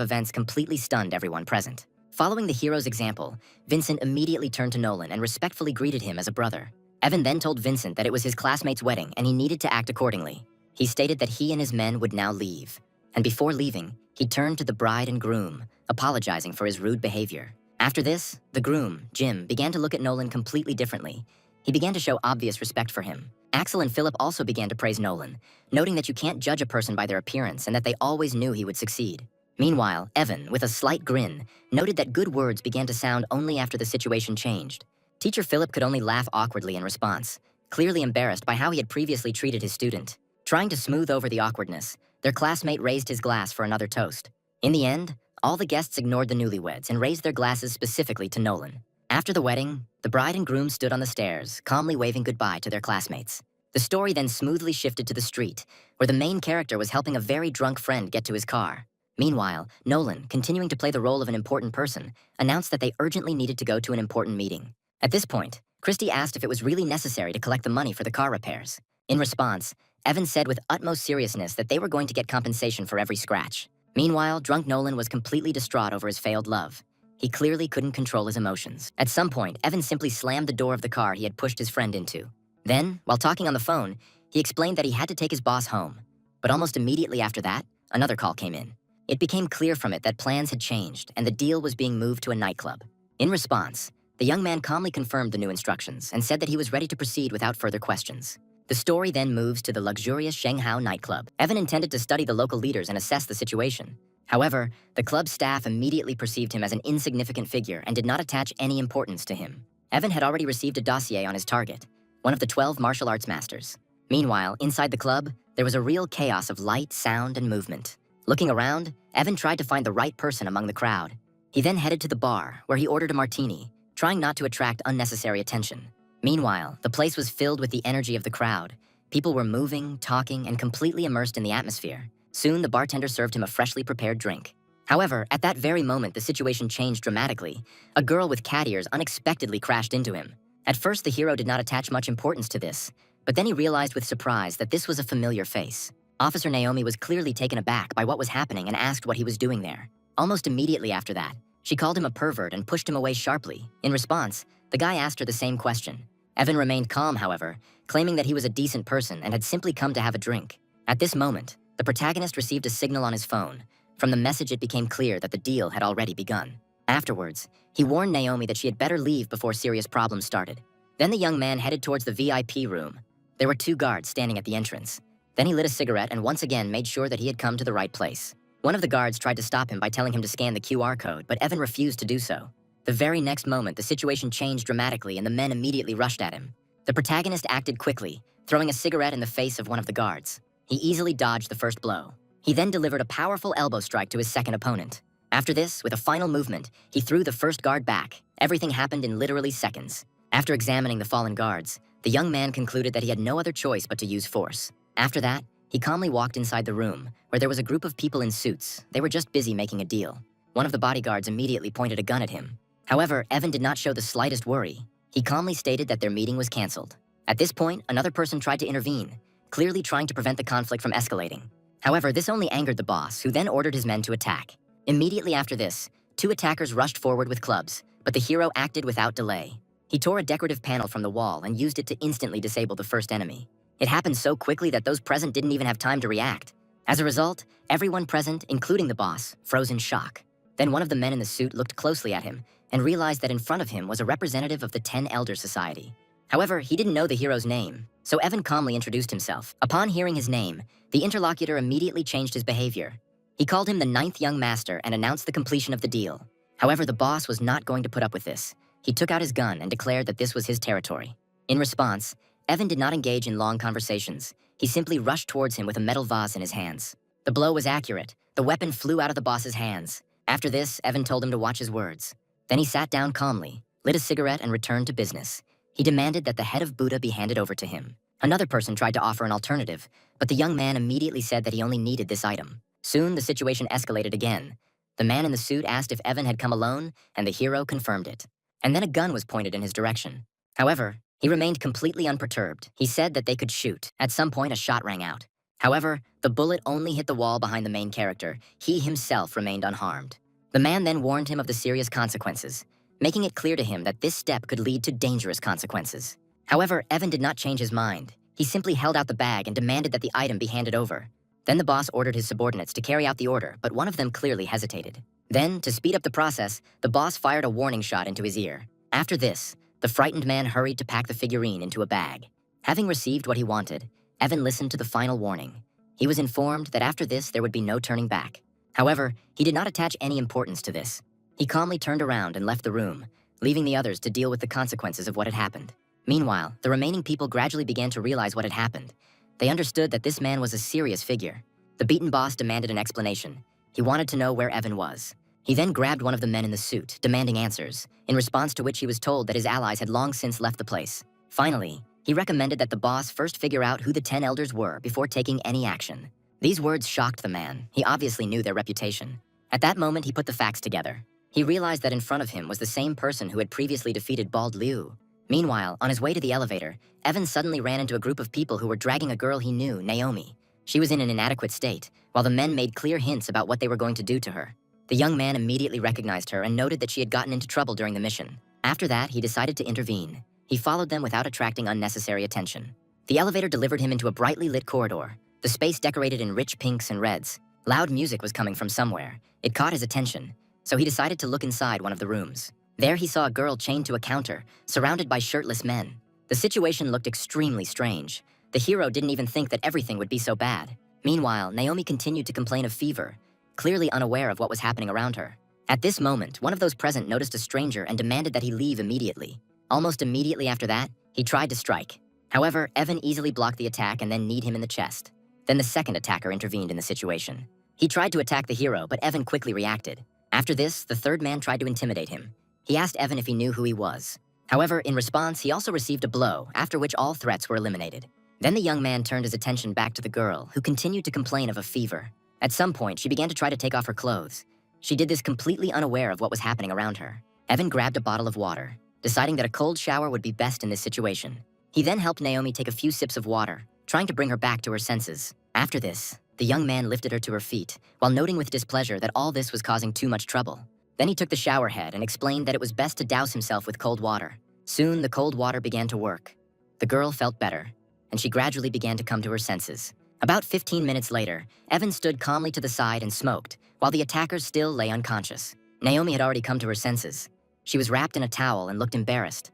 events completely stunned everyone present. Following the hero's example, Vincent immediately turned to Nolan and respectfully greeted him as a brother. Evan then told Vincent that it was his classmate's wedding and he needed to act accordingly. He stated that he and his men would now leave. And before leaving, he turned to the bride and groom, apologizing for his rude behavior. After this, the groom, Jim, began to look at Nolan completely differently. He began to show obvious respect for him. Axel and Philip also began to praise Nolan, noting that you can't judge a person by their appearance and that they always knew he would succeed. Meanwhile, Evan, with a slight grin, noted that good words began to sound only after the situation changed. Teacher Philip could only laugh awkwardly in response, clearly embarrassed by how he had previously treated his student. Trying to smooth over the awkwardness, their classmate raised his glass for another toast. In the end, all the guests ignored the newlyweds and raised their glasses specifically to Nolan. After the wedding, the bride and groom stood on the stairs, calmly waving goodbye to their classmates. The story then smoothly shifted to the street, where the main character was helping a very drunk friend get to his car. Meanwhile, Nolan, continuing to play the role of an important person, announced that they urgently needed to go to an important meeting. At this point, Christy asked if it was really necessary to collect the money for the car repairs. In response, Evan said with utmost seriousness that they were going to get compensation for every scratch. Meanwhile, drunk Nolan was completely distraught over his failed love. He clearly couldn't control his emotions. At some point, Evan simply slammed the door of the car he had pushed his friend into. Then, while talking on the phone, he explained that he had to take his boss home. But almost immediately after that, another call came in. It became clear from it that plans had changed and the deal was being moved to a nightclub. In response, the young man calmly confirmed the new instructions and said that he was ready to proceed without further questions. The story then moves to the luxurious Shanghai nightclub. Evan intended to study the local leaders and assess the situation. However, the club staff immediately perceived him as an insignificant figure and did not attach any importance to him. Evan had already received a dossier on his target, one of the 12 martial arts masters. Meanwhile, inside the club, there was a real chaos of light, sound, and movement. Looking around, Evan tried to find the right person among the crowd. He then headed to the bar, where he ordered a martini, trying not to attract unnecessary attention. Meanwhile, the place was filled with the energy of the crowd. People were moving, talking, and completely immersed in the atmosphere. Soon, the bartender served him a freshly prepared drink. However, at that very moment, the situation changed dramatically. A girl with cat ears unexpectedly crashed into him. At first, the hero did not attach much importance to this, but then he realized with surprise that this was a familiar face. Officer Naomi was clearly taken aback by what was happening and asked what he was doing there. Almost immediately after that, she called him a pervert and pushed him away sharply. In response, the guy asked her the same question. Evan remained calm, however, claiming that he was a decent person and had simply come to have a drink. At this moment, the protagonist received a signal on his phone. From the message, it became clear that the deal had already begun. Afterwards, he warned Naomi that she had better leave before serious problems started. Then the young man headed towards the VIP room. There were 2 guards standing at the entrance. Then he lit a cigarette and once again made sure that he had come to the right place. One of the guards tried to stop him by telling him to scan the QR code, but Evan refused to do so. The very next moment, the situation changed dramatically and the men immediately rushed at him. The protagonist acted quickly, throwing a cigarette in the face of one of the guards. He easily dodged the first blow. He then delivered a powerful elbow strike to his second opponent. After this, with a final movement, he threw the first guard back. Everything happened in literally seconds. After examining the fallen guards, the young man concluded that he had no other choice but to use force. After that, he calmly walked inside the room, where there was a group of people in suits. They were just busy making a deal. One of the bodyguards immediately pointed a gun at him. However, Evan did not show the slightest worry. He calmly stated that their meeting was canceled. At this point, another person tried to intervene, clearly trying to prevent the conflict from escalating. However, this only angered the boss, who then ordered his men to attack. Immediately after this, 2 attackers rushed forward with clubs, but the hero acted without delay. He tore a decorative panel from the wall and used it to instantly disable the first enemy. It happened so quickly that those present didn't even have time to react. As a result, everyone present, including the boss, froze in shock. Then one of the men in the suit looked closely at him and realized that in front of him was a representative of the 10 Elder Society. However, he didn't know the hero's name, so Evan calmly introduced himself. Upon hearing his name, the interlocutor immediately changed his behavior. He called him the 9th Young Master and announced the completion of the deal. However, the boss was not going to put up with this. He took out his gun and declared that this was his territory. In response, Evan did not engage in long conversations. He simply rushed towards him with a metal vase in his hands. The blow was accurate. The weapon flew out of the boss's hands. After this, Evan told him to watch his words. Then he sat down calmly, lit a cigarette, and returned to business. He demanded that the head of Buddha be handed over to him. Another person tried to offer an alternative, but the young man immediately said that he only needed this item. Soon, the situation escalated again. The man in the suit asked if Evan had come alone, and the hero confirmed it. And then a gun was pointed in his direction. However, he remained completely unperturbed. He said that they could shoot. At some point, a shot rang out. However, the bullet only hit the wall behind the main character. He himself remained unharmed. The man then warned him of the serious consequences, making it clear to him that this step could lead to dangerous consequences. However, Evan did not change his mind. He simply held out the bag and demanded that the item be handed over. Then the boss ordered his subordinates to carry out the order, but one of them clearly hesitated. Then, to speed up the process, the boss fired a warning shot into his ear. After this, the frightened man hurried to pack the figurine into a bag. Having received what he wanted, Evan listened to the final warning. He was informed that after this there would be no turning back. However, he did not attach any importance to this. He calmly turned around and left the room, leaving the others to deal with the consequences of what had happened. Meanwhile, the remaining people gradually began to realize what had happened. They understood that this man was a serious figure. The beaten boss demanded an explanation. He wanted to know where Evan was. He then grabbed one of the men in the suit, demanding answers, in response to which he was told that his allies had long since left the place. Finally, he recommended that the boss first figure out who the 10 elders were before taking any action. These words shocked the man. He obviously knew their reputation. At that moment, he put the facts together. He realized that in front of him was the same person who had previously defeated Bald Liu. Meanwhile, on his way to the elevator, Evan suddenly ran into a group of people who were dragging a girl he knew, Naomi. She was in an inadequate state, while the men made clear hints about what they were going to do to her. The young man immediately recognized her and noted that she had gotten into trouble during the mission. After that, he decided to intervene. He followed them without attracting unnecessary attention. The elevator delivered him into a brightly lit corridor, the space decorated in rich pinks and reds. Loud music was coming from somewhere. It caught his attention, so he decided to look inside one of the rooms. There he saw a girl chained to a counter, surrounded by shirtless men. The situation looked extremely strange. The hero didn't even think that everything would be so bad. Meanwhile, Naomi continued to complain of fever, clearly unaware of what was happening around her. At this moment, one of those present noticed a stranger and demanded that he leave immediately. Almost immediately after that, he tried to strike. However, Evan easily blocked the attack and then kneed him in the chest. Then the second attacker intervened in the situation. He tried to attack the hero, but Evan quickly reacted. After this, the third man tried to intimidate him. He asked Evan if he knew who he was. However, in response, he also received a blow, after which all threats were eliminated. Then the young man turned his attention back to the girl, who continued to complain of a fever. At some point, she began to try to take off her clothes. She did this completely unaware of what was happening around her. Evan grabbed a bottle of water, deciding that a cold shower would be best in this situation. He then helped Naomi take a few sips of water, trying to bring her back to her senses. After this, the young man lifted her to her feet, while noting with displeasure that all this was causing too much trouble. Then he took the shower head and explained that it was best to douse himself with cold water. Soon, the cold water began to work. The girl felt better, and she gradually began to come to her senses. About 15 minutes later, Evan stood calmly to the side and smoked, while the attackers still lay unconscious. Naomi had already come to her senses. She was wrapped in a towel and looked embarrassed.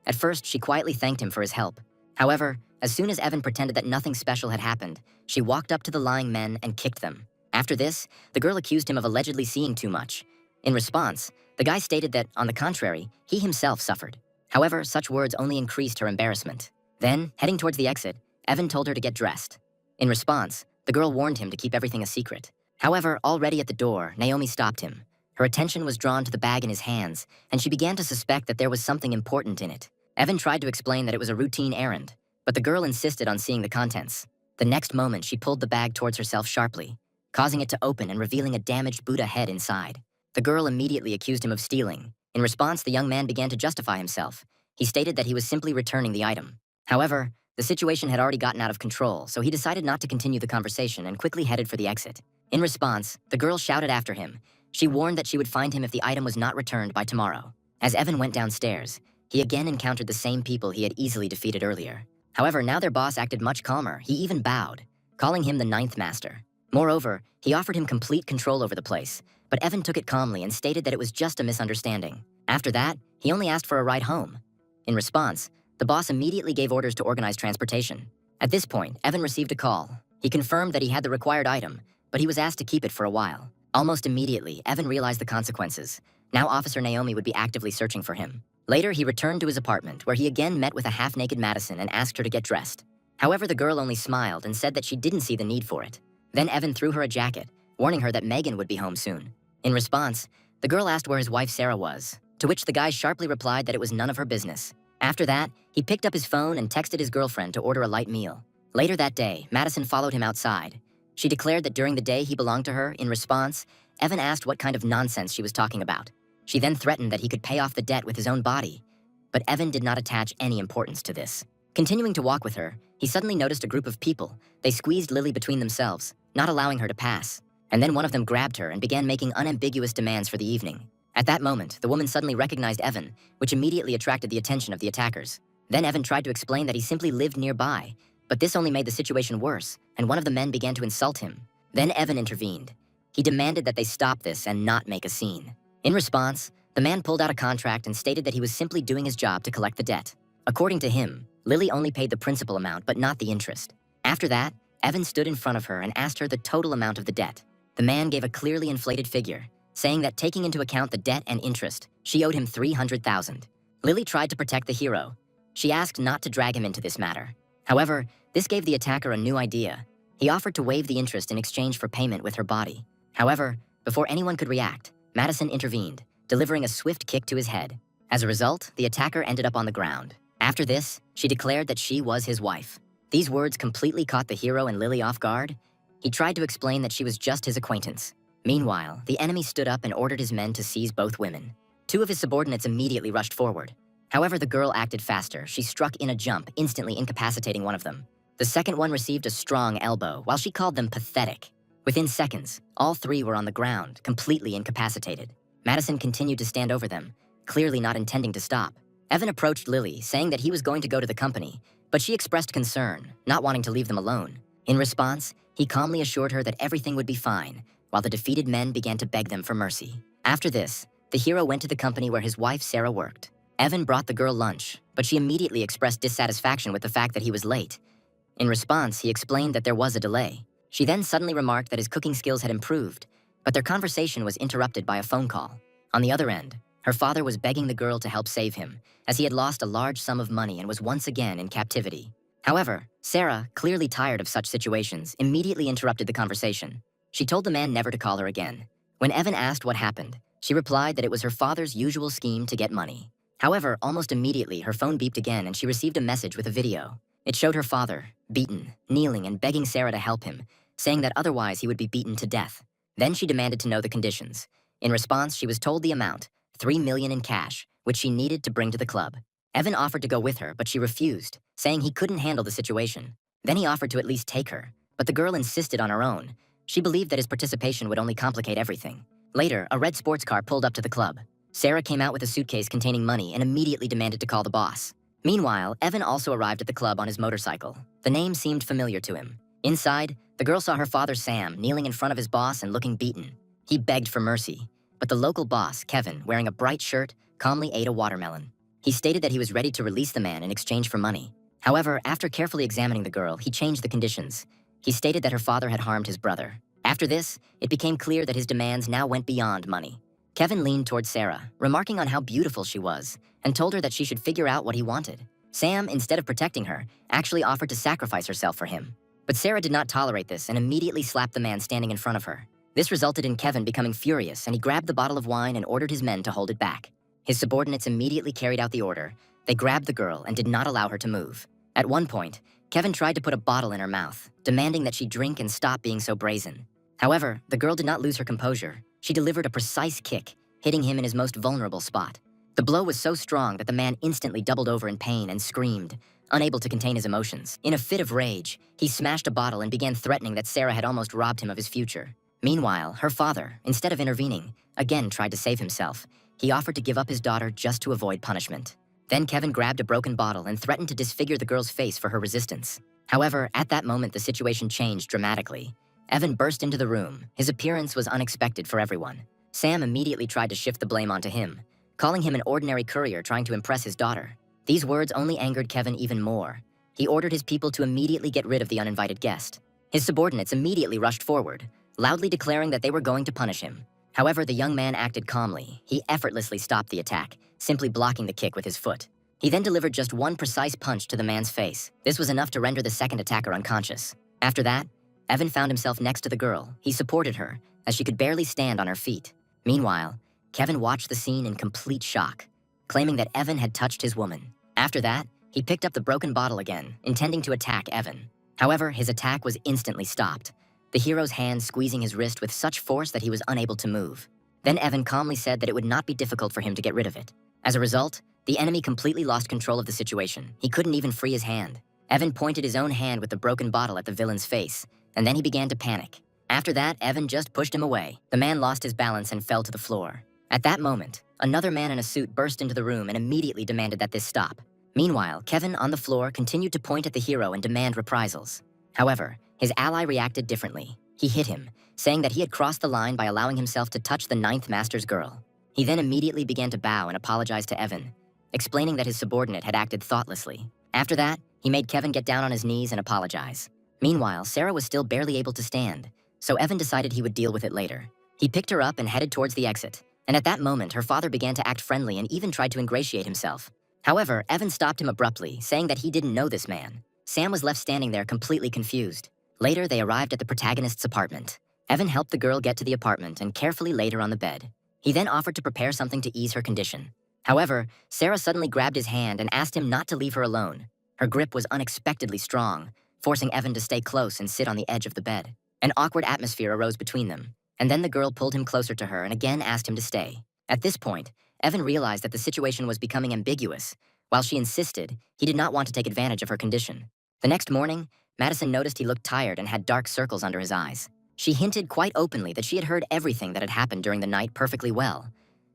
At first, she quietly thanked him for his help. However, as soon as Evan pretended that nothing special had happened, she walked up to the lying men and kicked them. After this, the girl accused him of allegedly seeing too much. In response, the guy stated that, on the contrary, he himself suffered. However, such words only increased her embarrassment. Then, heading towards the exit, Evan told her to get dressed. In response, the girl warned him to keep everything a secret. However, already at the door, Naomi stopped him. Her attention was drawn to the bag in his hands, and she began to suspect that there was something important in it. Evan tried to explain that it was a routine errand, but the girl insisted on seeing the contents. The next moment, she pulled the bag towards herself sharply, causing it to open and revealing a damaged Buddha head inside. The girl immediately accused him of stealing. In response, the young man began to justify himself. He stated that he was simply returning the item. However, the situation had already gotten out of control, so he decided not to continue the conversation and quickly headed for the exit. In response, the girl shouted after him. She warned that she would find him if the item was not returned by tomorrow. As Evan went downstairs, he again encountered the same people he had easily defeated earlier. However, now their boss acted much calmer. He even bowed, calling him the ninth master. Moreover, he offered him complete control over the place, but Evan took it calmly and stated that it was just a misunderstanding. After that, he only asked for a ride home. In response, the boss immediately gave orders to organize transportation. At this point, Evan received a call. He confirmed that he had the required item, but he was asked to keep it for a while. Almost immediately, Evan realized the consequences. Now Officer Naomi would be actively searching for him. Later, he returned to his apartment, where he again met with a half-naked Madison and asked her to get dressed. However, the girl only smiled and said that she didn't see the need for it. Then Evan threw her a jacket, warning her that Megan would be home soon. In response, the girl asked where his wife Sarah was, to which the guy sharply replied that it was none of her business. After that, he picked up his phone and texted his girlfriend to order a light meal. Later that day, Madison followed him outside. She declared that during the day he belonged to her. In response, Evan asked what kind of nonsense she was talking about. She then threatened that he could pay off the debt with his own body. But Evan did not attach any importance to this. Continuing to walk with her, he suddenly noticed a group of people. They squeezed Lily between themselves, not allowing her to pass. And then one of them grabbed her and began making unambiguous demands for the evening. At that moment, the woman suddenly recognized Evan, which immediately attracted the attention of the attackers. Then Evan tried to explain that he simply lived nearby, but this only made the situation worse, and one of the men began to insult him. Then Evan intervened. He demanded that they stop this and not make a scene. In response, the man pulled out a contract and stated that he was simply doing his job to collect the debt. According to him, Lily only paid the principal amount but not the interest. After that, Evan stood in front of her and asked her the total amount of the debt. The man gave a clearly inflated figure, saying that taking into account the debt and interest, she owed him $300,000. Lily tried to protect the hero. She asked not to drag him into this matter. However, this gave the attacker a new idea. He offered to waive the interest in exchange for payment with her body. However, before anyone could react, Madison intervened, delivering a swift kick to his head. As a result, the attacker ended up on the ground. After this, she declared that she was his wife. These words completely caught the hero and Lily off guard. He tried to explain that she was just his acquaintance. Meanwhile, the enemy stood up and ordered his men to seize both women. Two of his subordinates immediately rushed forward. However, the girl acted faster. She struck in a jump, instantly incapacitating one of them. The second one received a strong elbow, while she called them pathetic. Within seconds, all three were on the ground, completely incapacitated. Madison continued to stand over them, clearly not intending to stop. Evan approached Lily, saying that he was going to go to the company, but she expressed concern, not wanting to leave them alone. In response, he calmly assured her that everything would be fine, while the defeated men began to beg them for mercy. After this, the hero went to the company where his wife Sarah worked. Evan brought the girl lunch, but she immediately expressed dissatisfaction with the fact that he was late. In response, he explained that there was a delay. She then suddenly remarked that his cooking skills had improved, but their conversation was interrupted by a phone call. On the other end, her father was begging the girl to help save him, as he had lost a large sum of money and was once again in captivity. However, Sarah, clearly tired of such situations, immediately interrupted the conversation. She told the man never to call her again. When Evan asked what happened, she replied that it was her father's usual scheme to get money. However, almost immediately, her phone beeped again and she received a message with a video. It showed her father, beaten, kneeling and begging Sarah to help him, saying that otherwise he would be beaten to death. Then she demanded to know the conditions. In response, she was told the amount, $3 million in cash, which she needed to bring to the club. Evan offered to go with her, but she refused, saying he couldn't handle the situation. Then he offered to at least take her, but the girl insisted on her own. She believed that his participation would only complicate everything. Later, a red sports car pulled up to the club. Sarah came out with a suitcase containing money and immediately demanded to call the boss. Meanwhile, Evan also arrived at the club on his motorcycle. The name seemed familiar to him. Inside, the girl saw her father Sam kneeling in front of his boss and looking beaten. He begged for mercy, but the local boss, Kevin, wearing a bright shirt, calmly ate a watermelon. He stated that he was ready to release the man in exchange for money. However, after carefully examining the girl, he changed the conditions. He stated that her father had harmed his brother. After this, it became clear that his demands now went beyond money. Kevin leaned towards Sarah, remarking on how beautiful she was, and told her that she should figure out what he wanted. Sam, instead of protecting her, actually offered to sacrifice herself for him. But Sarah did not tolerate this and immediately slapped the man standing in front of her. This resulted in Kevin becoming furious, and he grabbed the bottle of wine and ordered his men to hold it back. His subordinates immediately carried out the order. They grabbed the girl and did not allow her to move. At one point, Kevin tried to put a bottle in her mouth, demanding that she drink and stop being so brazen. However, the girl did not lose her composure. She delivered a precise kick, hitting him in his most vulnerable spot. The blow was so strong that the man instantly doubled over in pain and screamed, unable to contain his emotions. In a fit of rage, he smashed a bottle and began threatening that Sarah had almost robbed him of his future. Meanwhile, her father, instead of intervening, again tried to save himself. He offered to give up his daughter just to avoid punishment. Then Kevin grabbed a broken bottle and threatened to disfigure the girl's face for her resistance. However, at that moment, the situation changed dramatically. Evan burst into the room. His appearance was unexpected for everyone. Sam immediately tried to shift the blame onto him, calling him an ordinary courier trying to impress his daughter. These words only angered Kevin even more. He ordered his people to immediately get rid of the uninvited guest. His subordinates immediately rushed forward, loudly declaring that they were going to punish him. However, the young man acted calmly. He effortlessly stopped the attack, simply blocking the kick with his foot. He then delivered just one precise punch to the man's face. This was enough to render the second attacker unconscious. After that, Evan found himself next to the girl. He supported her, as she could barely stand on her feet. Meanwhile, Kevin watched the scene in complete shock, claiming that Evan had touched his woman. After that, he picked up the broken bottle again, intending to attack Evan. However, his attack was instantly stopped, the hero's hand squeezing his wrist with such force that he was unable to move. Then Evan calmly said that it would not be difficult for him to get rid of it. As a result, the enemy completely lost control of the situation. He couldn't even free his hand. Evan pointed his own hand with the broken bottle at the villain's face, and then he began to panic. After that, Evan just pushed him away. The man lost his balance and fell to the floor. At that moment, another man in a suit burst into the room and immediately demanded that this stop. Meanwhile, Kevin, on the floor, continued to point at the hero and demand reprisals. However, his ally reacted differently. He hit him, saying that he had crossed the line by allowing himself to touch the ninth master's girl. He then immediately began to bow and apologize to Evan, explaining that his subordinate had acted thoughtlessly. After that, he made Kevin get down on his knees and apologize. Meanwhile, Sarah was still barely able to stand, so Evan decided he would deal with it later. He picked her up and headed towards the exit, and at that moment, her father began to act friendly and even tried to ingratiate himself. However, Evan stopped him abruptly, saying that he didn't know this man. Sam was left standing there completely confused. Later, they arrived at the protagonist's apartment. Evan helped the girl get to the apartment and carefully laid her on the bed. He then offered to prepare something to ease her condition. However, Sarah suddenly grabbed his hand and asked him not to leave her alone. Her grip was unexpectedly strong, forcing Evan to stay close and sit on the edge of the bed. An awkward atmosphere arose between them, and then the girl pulled him closer to her and again asked him to stay. At this point, Evan realized that the situation was becoming ambiguous. While she insisted, he did not want to take advantage of her condition. The next morning, Madison noticed he looked tired and had dark circles under his eyes. She hinted quite openly that she had heard everything that had happened during the night perfectly well,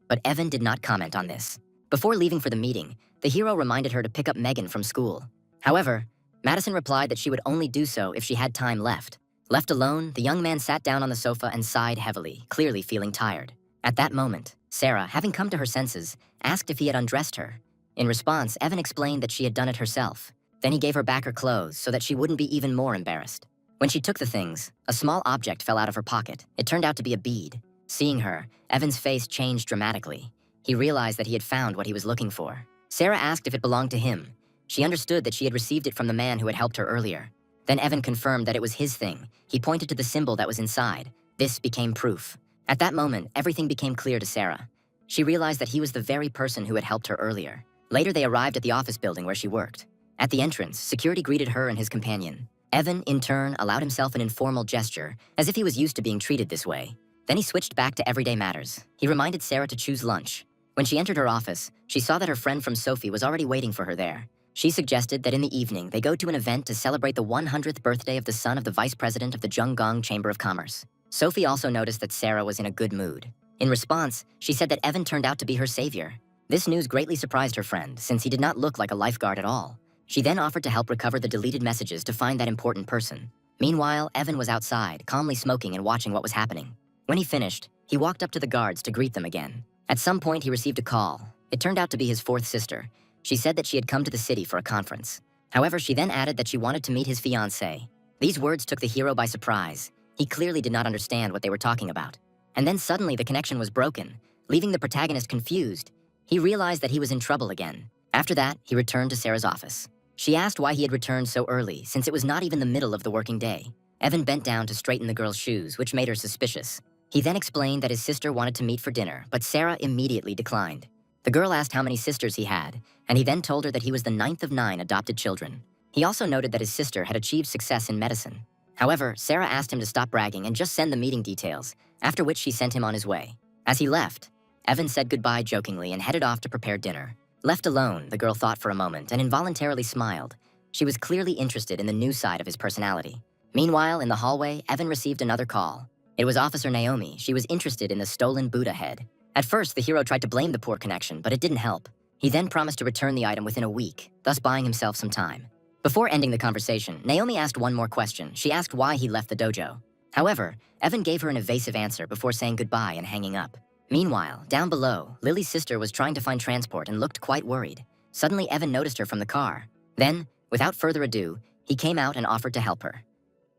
but Evan did not comment on this. Before leaving for the meeting, the hero reminded her to pick up Megan from school. However, Madison replied that she would only do so if she had time left. Left alone, the young man sat down on the sofa and sighed heavily, clearly feeling tired. At that moment, Sarah, having come to her senses, asked if he had undressed her. In response, Evan explained that she had done it herself. Then he gave her back her clothes so that she wouldn't be even more embarrassed. When she took the things, a small object fell out of her pocket. It turned out to be a bead. Seeing her, Evan's face changed dramatically. He realized that he had found what he was looking for. Sarah asked if it belonged to him. She understood that she had received it from the man who had helped her earlier. Then Evan confirmed that it was his thing. He pointed to the symbol that was inside. This became proof. At that moment, everything became clear to Sarah. She realized that he was the very person who had helped her earlier. Later, they arrived at the office building where she worked. At the entrance, security greeted her and his companion. Evan, in turn, allowed himself an informal gesture, as if he was used to being treated this way. Then he switched back to everyday matters. He reminded Sarah to choose lunch. When she entered her office, she saw that her friend from Sophie was already waiting for her there. She suggested that in the evening, they go to an event to celebrate the 100th birthday of the son of the vice president of the Zhonggong Chamber of Commerce. Sophie also noticed that Sarah was in a good mood. In response, she said that Evan turned out to be her savior. This news greatly surprised her friend, since he did not look like a lifeguard at all. She then offered to help recover the deleted messages to find that important person. Meanwhile, Evan was outside, calmly smoking and watching what was happening. When he finished, he walked up to the guards to greet them again. At some point, he received a call. It turned out to be his fourth sister. She said that she had come to the city for a conference. However, she then added that she wanted to meet his fiancée. These words took the hero by surprise. He clearly did not understand what they were talking about. And then suddenly the connection was broken, leaving the protagonist confused. He realized that he was in trouble again. After that, he returned to Sarah's office. She asked why he had returned so early, since it was not even the middle of the working day. Evan bent down to straighten the girl's shoes, which made her suspicious. He then explained that his sister wanted to meet for dinner, but Sarah immediately declined. The girl asked how many sisters he had, and he then told her that he was the 9th of 9 adopted children. He also noted that his sister had achieved success in medicine. However, Sarah asked him to stop bragging and just send the meeting details, after which she sent him on his way. As he left, Evan said goodbye jokingly and headed off to prepare dinner. Left alone, the girl thought for a moment and involuntarily smiled. She was clearly interested in the new side of his personality. Meanwhile, in the hallway, Evan received another call. It was Officer Naomi. She was interested in the stolen Buddha head. At first, the hero tried to blame the poor connection, but it didn't help. He then promised to return the item within a week, thus buying himself some time. Before ending the conversation, Naomi asked one more question. She asked why he left the dojo. However, Evan gave her an evasive answer before saying goodbye and hanging up. Meanwhile, down below, Lily's sister was trying to find transport and looked quite worried. Suddenly, Evan noticed her from the car. Then, without further ado, he came out and offered to help her.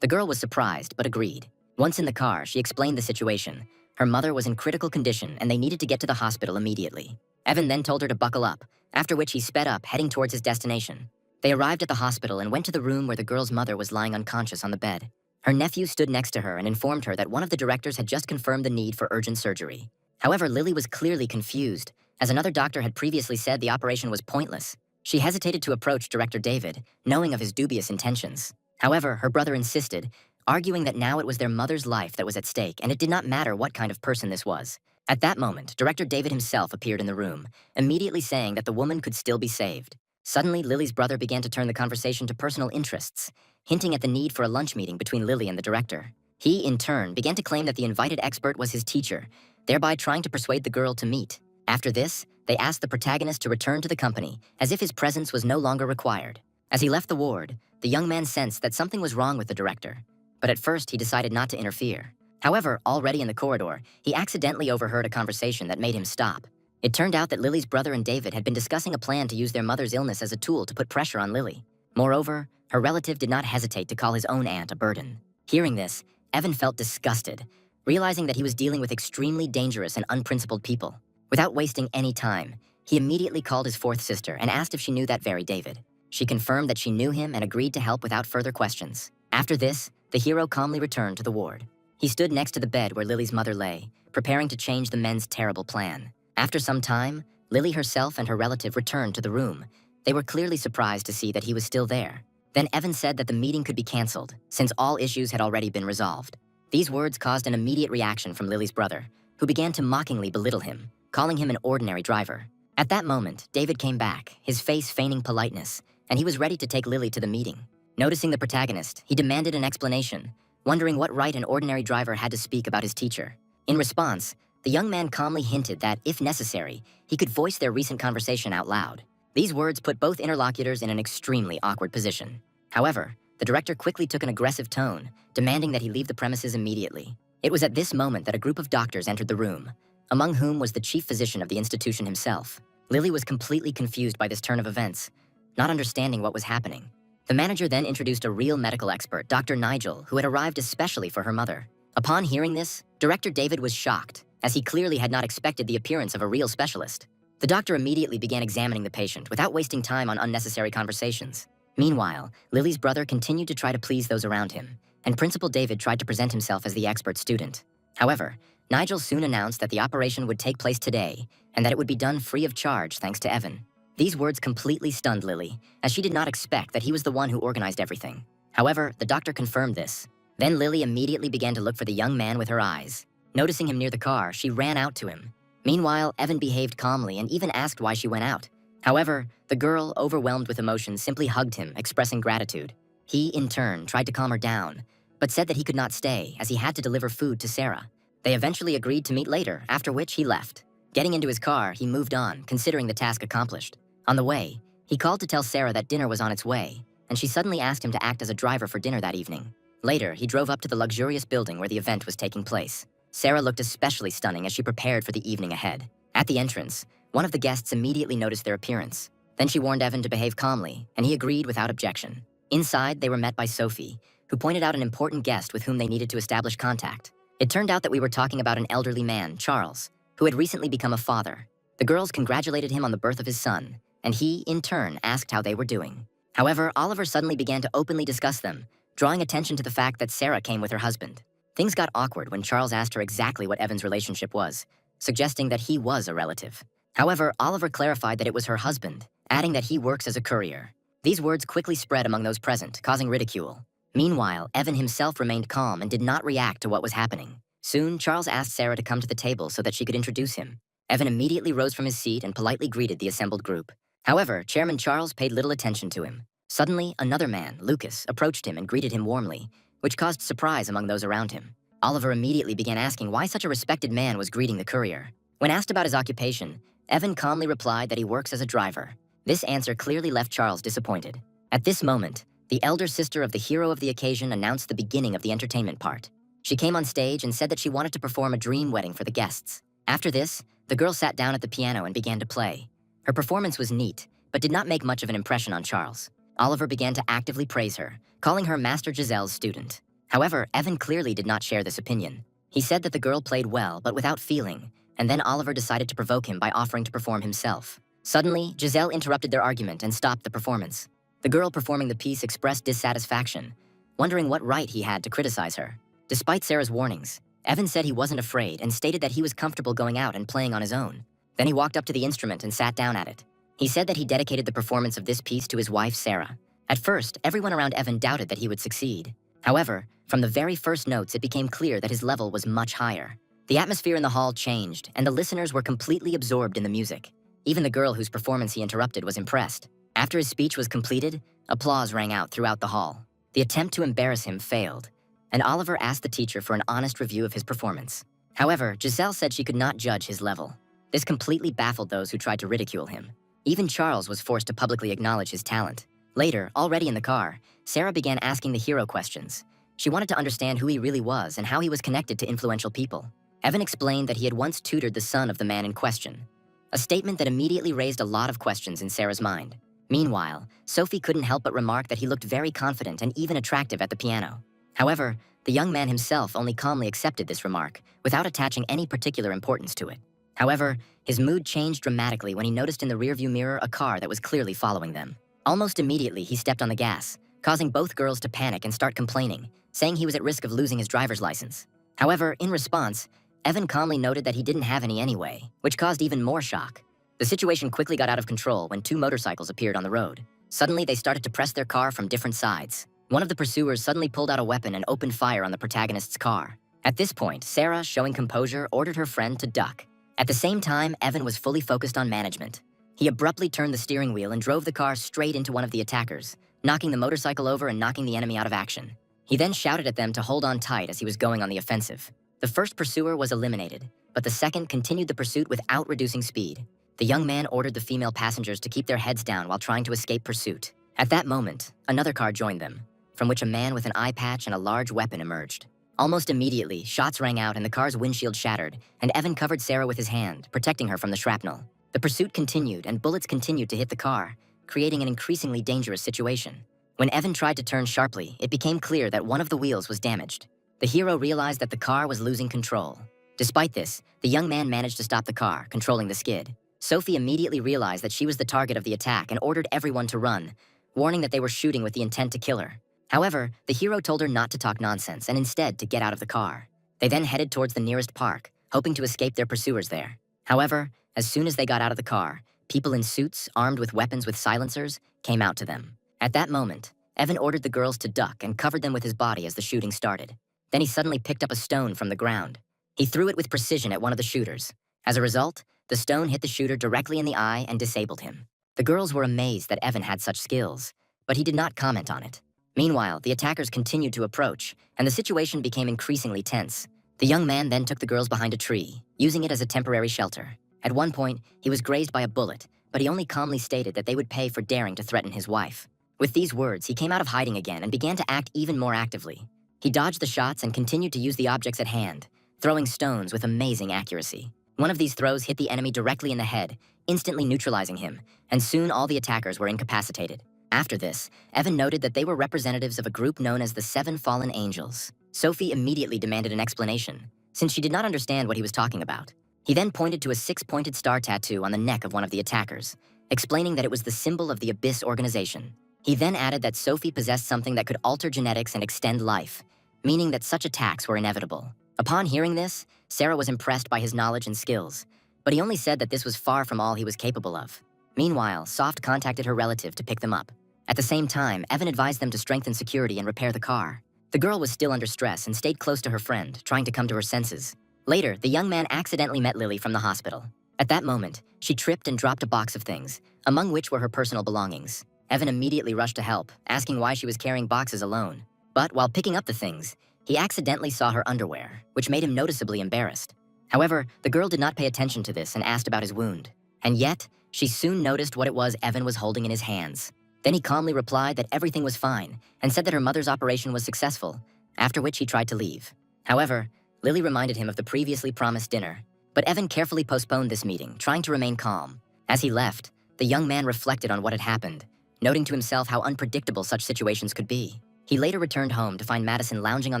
The girl was surprised, but agreed. Once in the car, she explained the situation. Her mother was in critical condition and they needed to get to the hospital immediately. Evan then told her to buckle up, after which he sped up, heading towards his destination. They arrived at the hospital and went to the room where the girl's mother was lying unconscious on the bed. Her nephew stood next to her and informed her that one of the directors had just confirmed the need for urgent surgery. However, Lily was clearly confused, as another doctor had previously said the operation was pointless. She hesitated to approach Director David, knowing of his dubious intentions. However, her brother insisted, arguing that now it was their mother's life that was at stake and it did not matter what kind of person this was. At that moment, Director David himself appeared in the room, immediately saying that the woman could still be saved. Suddenly, Lily's brother began to turn the conversation to personal interests, hinting at the need for a lunch meeting between Lily and the director. He, in turn, began to claim that the invited expert was his teacher, thereby trying to persuade the girl to meet. After this, they asked the protagonist to return to the company, as if his presence was no longer required. As he left the ward, the young man sensed that something was wrong with the director, but at first he decided not to interfere. However, already in the corridor, he accidentally overheard a conversation that made him stop. It turned out that Lily's brother and David had been discussing a plan to use their mother's illness as a tool to put pressure on Lily. Moreover, her relative did not hesitate to call his own aunt a burden. Hearing this, Evan felt disgusted, realizing that he was dealing with extremely dangerous and unprincipled people. Without wasting any time, he immediately called his fourth sister and asked if she knew that very David. She confirmed that she knew him and agreed to help without further questions. After this, the hero calmly returned to the ward. He stood next to the bed where Lily's mother lay, preparing to change the men's terrible plan. After some time, Lily herself and her relative returned to the room. They were clearly surprised to see that he was still there. Then Evan said that the meeting could be canceled, since all issues had already been resolved. These words caused an immediate reaction from Lily's brother, who began to mockingly belittle him, calling him an ordinary driver. At that moment, David came back, his face feigning politeness, and he was ready to take Lily to the meeting. Noticing the protagonist, he demanded an explanation, wondering what right an ordinary driver had to speak about his teacher. In response, the young man calmly hinted that, if necessary, he could voice their recent conversation out loud. These words put both interlocutors in an extremely awkward position. However, the director quickly took an aggressive tone, demanding that he leave the premises immediately. It was at this moment that a group of doctors entered the room, among whom was the chief physician of the institution himself. Lily was completely confused by this turn of events, not understanding what was happening. The manager then introduced a real medical expert, Dr. Nigel, who had arrived especially for her mother. Upon hearing this, Director David was shocked, as he clearly had not expected the appearance of a real specialist. The doctor immediately began examining the patient without wasting time on unnecessary conversations. Meanwhile, Lily's brother continued to try to please those around him, and Principal David tried to present himself as the expert student. However, Nigel soon announced that the operation would take place today, and that it would be done free of charge thanks to Evan. These words completely stunned Lily, as she did not expect that he was the one who organized everything. However, the doctor confirmed this. Then Lily immediately began to look for the young man with her eyes. Noticing him near the car, she ran out to him. Meanwhile, Evan behaved calmly and even asked why she went out. However, the girl, overwhelmed with emotion, simply hugged him, expressing gratitude. He, in turn, tried to calm her down, but said that he could not stay as he had to deliver food to Sarah. They eventually agreed to meet later, after which he left. Getting into his car, he moved on, considering the task accomplished. On the way, he called to tell Sarah that dinner was on its way, and she suddenly asked him to act as a driver for dinner that evening. Later, he drove up to the luxurious building where the event was taking place. Sarah looked especially stunning as she prepared for the evening ahead. At the entrance, one of the guests immediately noticed their appearance. Then she warned Evan to behave calmly, and he agreed without objection. Inside, they were met by Sophie, who pointed out an important guest with whom they needed to establish contact. It turned out that we were talking about an elderly man, Charles, who had recently become a father. The girls congratulated him on the birth of his son, and he, in turn, asked how they were doing. However, Oliver suddenly began to openly discuss them, drawing attention to the fact that Sarah came with her husband. Things got awkward when Charles asked her exactly what Evan's relationship was, suggesting that he was a relative. However, Oliver clarified that it was her husband, adding that he works as a courier. These words quickly spread among those present, causing ridicule. Meanwhile, Evan himself remained calm and did not react to what was happening. Soon, Charles asked Sarah to come to the table so that she could introduce him. Evan immediately rose from his seat and politely greeted the assembled group. However, Chairman Charles paid little attention to him. Suddenly, another man, Lucas, approached him and greeted him warmly, which caused surprise among those around him. Oliver immediately began asking why such a respected man was greeting the courier. When asked about his occupation, Evan calmly replied that he works as a driver. This answer clearly left Charles disappointed. At this moment, the elder sister of the hero of the occasion announced the beginning of the entertainment part. She came on stage and said that she wanted to perform a dream wedding for the guests. After this, the girl sat down at the piano and began to play. Her performance was neat, but did not make much of an impression on Charles. Oliver began to actively praise her, calling her Master Giselle's student. However, Evan clearly did not share this opinion. He said that the girl played well, but without feeling, and then Oliver decided to provoke him by offering to perform himself. Suddenly, Giselle interrupted their argument and stopped the performance. The girl performing the piece expressed dissatisfaction, wondering what right he had to criticize her. Despite Sarah's warnings, Evan said he wasn't afraid and stated that he was comfortable going out and playing on his own. Then he walked up to the instrument and sat down at it. He said that he dedicated the performance of this piece to his wife, Sarah. At first, everyone around Evan doubted that he would succeed. However, from the very first notes, it became clear that his level was much higher. The atmosphere in the hall changed, and the listeners were completely absorbed in the music. Even the girl whose performance he interrupted was impressed. After his speech was completed, applause rang out throughout the hall. The attempt to embarrass him failed, and Oliver asked the teacher for an honest review of his performance. However, Giselle said she could not judge his level. This completely baffled those who tried to ridicule him. Even Charles was forced to publicly acknowledge his talent. Later, already in the car, Sarah began asking the hero questions. She wanted to understand who he really was and how he was connected to influential people. Evan explained that he had once tutored the son of the man in question, a statement that immediately raised a lot of questions in Sarah's mind. Meanwhile, Sophie couldn't help but remark that he looked very confident and even attractive at the piano. However, the young man himself only calmly accepted this remark, without attaching any particular importance to it. However, his mood changed dramatically when he noticed in the rearview mirror a car that was clearly following them. Almost immediately, he stepped on the gas, causing both girls to panic and start complaining, saying he was at risk of losing his driver's license. However, in response, Evan calmly noted that he didn't have any anyway, which caused even more shock. The situation quickly got out of control when two motorcycles appeared on the road. Suddenly, they started to press their car from different sides. One of the pursuers suddenly pulled out a weapon and opened fire on the protagonist's car. At this point, Sarah, showing composure, ordered her friend to duck. At the same time, Evan was fully focused on management. He abruptly turned the steering wheel and drove the car straight into one of the attackers, knocking the motorcycle over and knocking the enemy out of action. He then shouted at them to hold on tight as he was going on the offensive. The first pursuer was eliminated, but the second continued the pursuit without reducing speed. The young man ordered the female passengers to keep their heads down while trying to escape pursuit. At that moment, another car joined them, from which a man with an eye patch and a large weapon emerged. Almost immediately, shots rang out and the car's windshield shattered, and Evan covered Sarah with his hand, protecting her from the shrapnel. The pursuit continued, and bullets continued to hit the car, creating an increasingly dangerous situation. When Evan tried to turn sharply, it became clear that one of the wheels was damaged. The hero realized that the car was losing control. Despite this, the young man managed to stop the car, controlling the skid. Sophie immediately realized that she was the target of the attack and ordered everyone to run, warning that they were shooting with the intent to kill her. However, the hero told her not to talk nonsense and instead to get out of the car. They then headed towards the nearest park, hoping to escape their pursuers there. However, as soon as they got out of the car, people in suits, armed with weapons with silencers, came out to them. At that moment, Evan ordered the girls to duck and covered them with his body as the shooting started. Then he suddenly picked up a stone from the ground. He threw it with precision at one of the shooters. As a result, the stone hit the shooter directly in the eye and disabled him. The girls were amazed that Evan had such skills, but he did not comment on it. Meanwhile, the attackers continued to approach, and the situation became increasingly tense. The young man then took the girls behind a tree, using it as a temporary shelter. At one point, he was grazed by a bullet, but he only calmly stated that they would pay for daring to threaten his wife. With these words, he came out of hiding again and began to act even more actively. He dodged the shots and continued to use the objects at hand, throwing stones with amazing accuracy. One of these throws hit the enemy directly in the head, instantly neutralizing him, and soon all the attackers were incapacitated. After this, Evan noted that they were representatives of a group known as the Seven Fallen Angels. Sophie immediately demanded an explanation, since she did not understand what he was talking about. He then pointed to a 6-pointed star tattoo on the neck of one of the attackers, explaining that it was the symbol of the Abyss organization. He then added that Sophie possessed something that could alter genetics and extend life, meaning that such attacks were inevitable. Upon hearing this, Sarah was impressed by his knowledge and skills, but he only said that this was far from all he was capable of. Meanwhile, Soft contacted her relative to pick them up. At the same time, Evan advised them to strengthen security and repair the car. The girl was still under stress and stayed close to her friend, trying to come to her senses. Later, the young man accidentally met Lily from the hospital. At that moment, she tripped and dropped a box of things, among which were her personal belongings. Evan immediately rushed to help, asking why she was carrying boxes alone. But while picking up the things, he accidentally saw her underwear, which made him noticeably embarrassed. However, the girl did not pay attention to this and asked about his wound. And yet, she soon noticed what it was Evan was holding in his hands. Then he calmly replied that everything was fine and said that her mother's operation was successful, after which he tried to leave. However, Lily reminded him of the previously promised dinner, but Evan carefully postponed this meeting, trying to remain calm. As he left, the young man reflected on what had happened, noting to himself how unpredictable such situations could be. He later returned home to find Madison lounging on